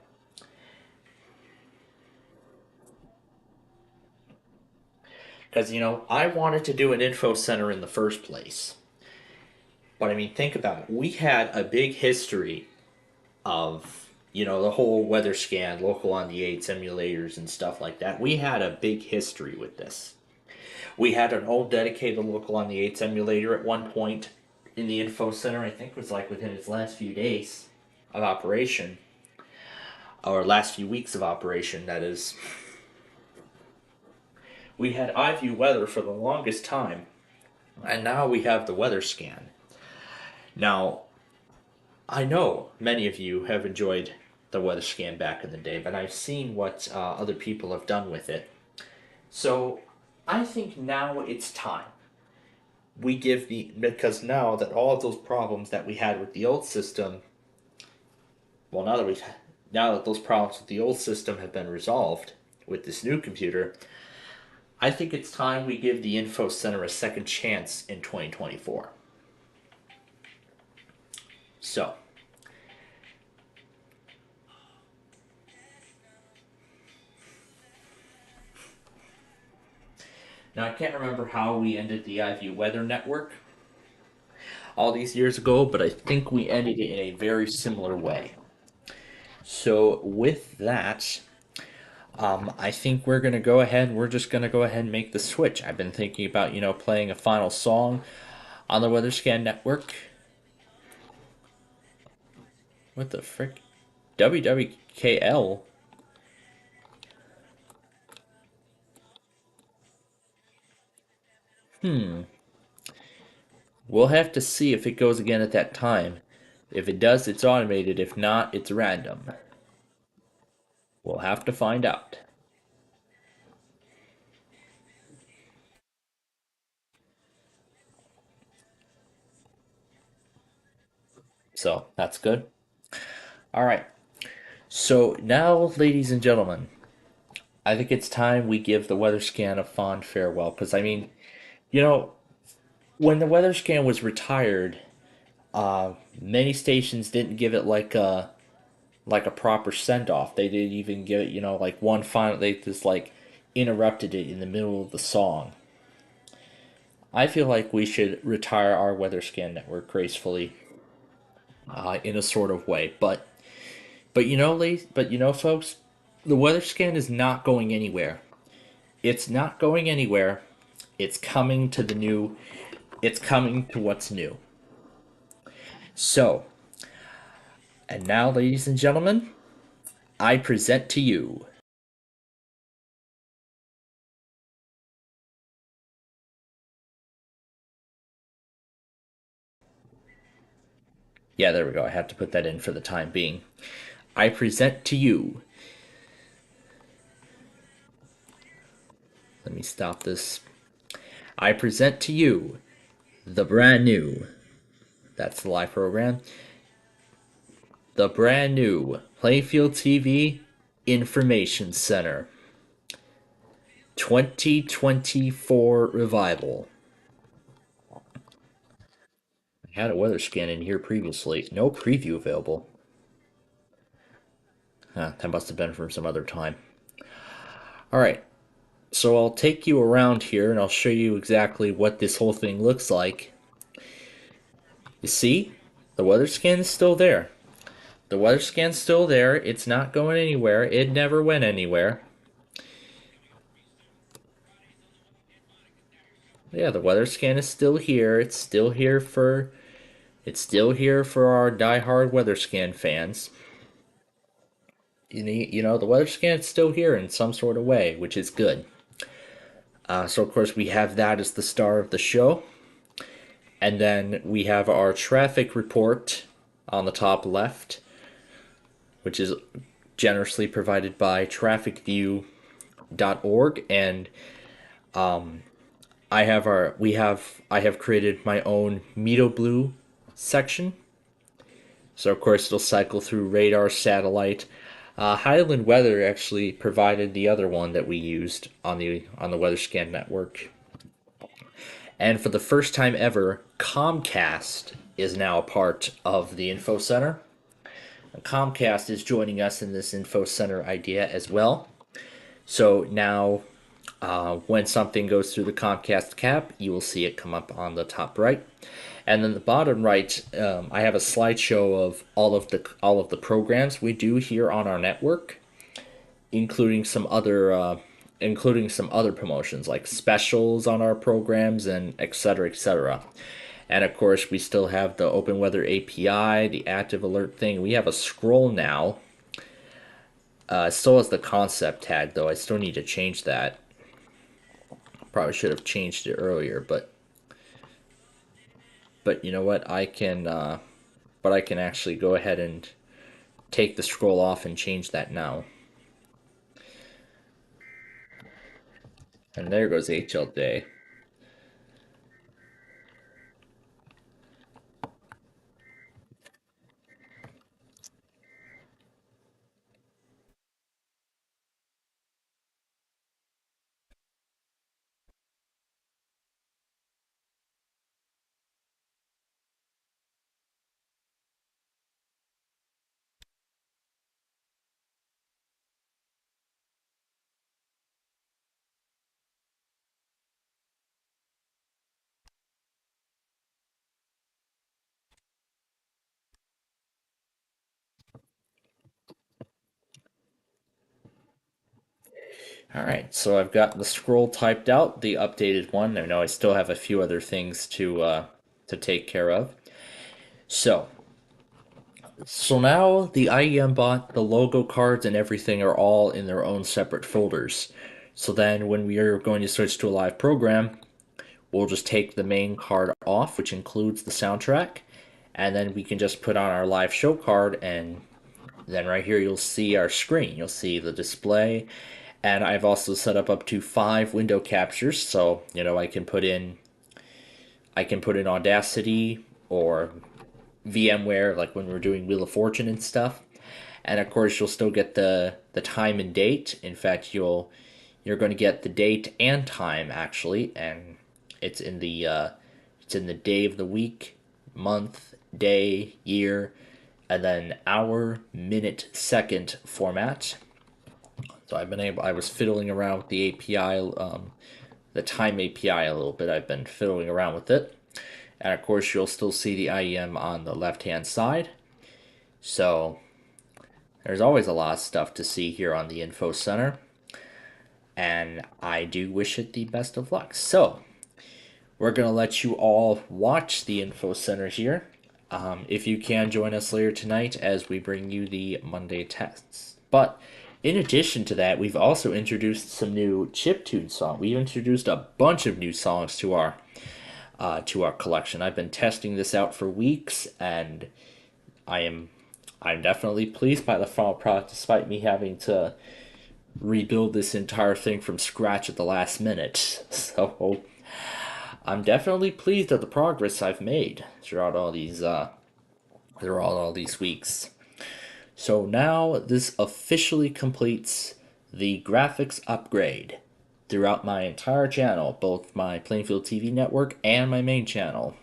Because I wanted to do an info center in the first place. But I mean, think about it. We had a big history of, the whole weather scan, local on the 8 emulators and stuff like that. We had a big history with this. We had an old dedicated local on the 8 emulator at one point in the info center. I think it was like within its last few days of operation, or last few weeks of operation, that is. We had iView Weather for the longest time, and now we have the weather scan. Now, I know many of you have enjoyed the weather scan back in the day, but I've seen what other people have done with it. So I think now it's time we give because now that all of those problems that we had with the old system, now that those problems with the old system have been resolved with this new computer, I think it's time we give the info center a second chance in 2024. So, now I can't remember how we ended the iView Weather Network all these years ago, but I think we ended it in a very similar way. So with that, I think we're just going to go ahead and make the switch. I've been thinking about, playing a final song on the Weather Scan Network. What the frick? WWKL? We'll have to see if it goes again at that time. If it does, it's automated. If not, it's random. We'll have to find out. So, that's good. Alright. So, now, ladies and gentlemen, I think it's time we give the weather scan a fond farewell. Because, I mean, when the weather scan was retired, many stations didn't give it like a proper send-off. They didn't even give it, like one final, they just interrupted it in the middle of the song. I feel like we should retire our weather scan network gracefully, in a sort of way. But folks, the weather scan is not going anywhere. It's not going anywhere. It's coming to the new. It's coming to what's new. So, and now, ladies and gentlemen, I present to you Yeah, there we go. I have to put that in for the time being. I present to you. Let me stop this. I present to you the brand new. That's the live program. The brand new Plainfield TV Information Center 2024 Revival. I had a weather scan in here previously. No preview available. That must have been from some other time. Alright, so I'll take you around here and I'll show you exactly what this whole thing looks like. You see? The weather scan is still there. The weather scan's still there. It's not going anywhere. It never went anywhere. Yeah, the weather scan is still here. It's still here for our die-hard weather scan fans. You know, the weather scan's still here in some sort of way, which is good. So of course we have that as the star of the show. And then we have our traffic report on the top left, which is generously provided by trafficview.org, and I have created my own Meto Blue section. So of course it'll cycle through radar, satellite. Highland Weather actually provided the other one that we used on the WeatherScan network. And for the first time ever, Comcast is now a part of the Info Center. Comcast is joining us in this Info Center idea as well. So now, when something goes through the Comcast cap, you will see it come up on the top right. And then the bottom right, I have a slideshow of all of the programs we do here on our network, including some other promotions like specials on our programs and etc. etc. And of course, we still have the Open Weather API, the active alert thing. We have a scroll now. It still has the concept tag though. I still need to change that. Probably should have changed it earlier, but you know what? I can actually go ahead and take the scroll off and change that now. And there goes HL Day. Alright, so I've got the scroll typed out, the updated one. I know I still have a few other things to take care of. So now the IEM bot, the logo cards, and everything are all in their own separate folders. So then when we are going to switch to a live program, we'll just take the main card off, which includes the soundtrack, and then we can just put on our live show card, and then right here you'll see our screen. You'll see the display, and I've also set up to 5 window captures, so you know I can put in Audacity or VMware, like when we're doing Wheel of Fortune and stuff. And of course you'll still get the time and date. In fact, you're going to get the date and time actually, and it's in the day of the week, month, day, year, and then hour, minute, second format. So I was fiddling around with the API, the time API a little bit. I've been fiddling around with it. And of course, you'll still see the IEM on the left-hand side. So there's always a lot of stuff to see here on the Info Center. And I do wish it the best of luck. So we're going to let you all watch the Info Center here. if you can join us later tonight as we bring you the Monday tests. But in addition to that, we've also introduced some new chiptune songs. We've introduced a bunch of new songs to our collection. I've been testing this out for weeks, and I'm definitely pleased by the final product, despite me having to rebuild this entire thing from scratch at the last minute. So I'm definitely pleased at the progress I've made throughout all these weeks. So now this officially completes the graphics upgrade throughout my entire channel, both my Plainfield TV network and my main channel,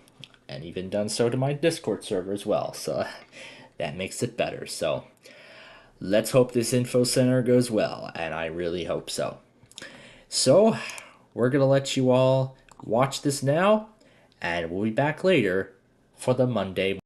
and even done so to my Discord server as well. So that makes it better. So let's hope this info center goes well, and I really hope so. So we're gonna let you all watch this now, and we'll be back later for the Monday.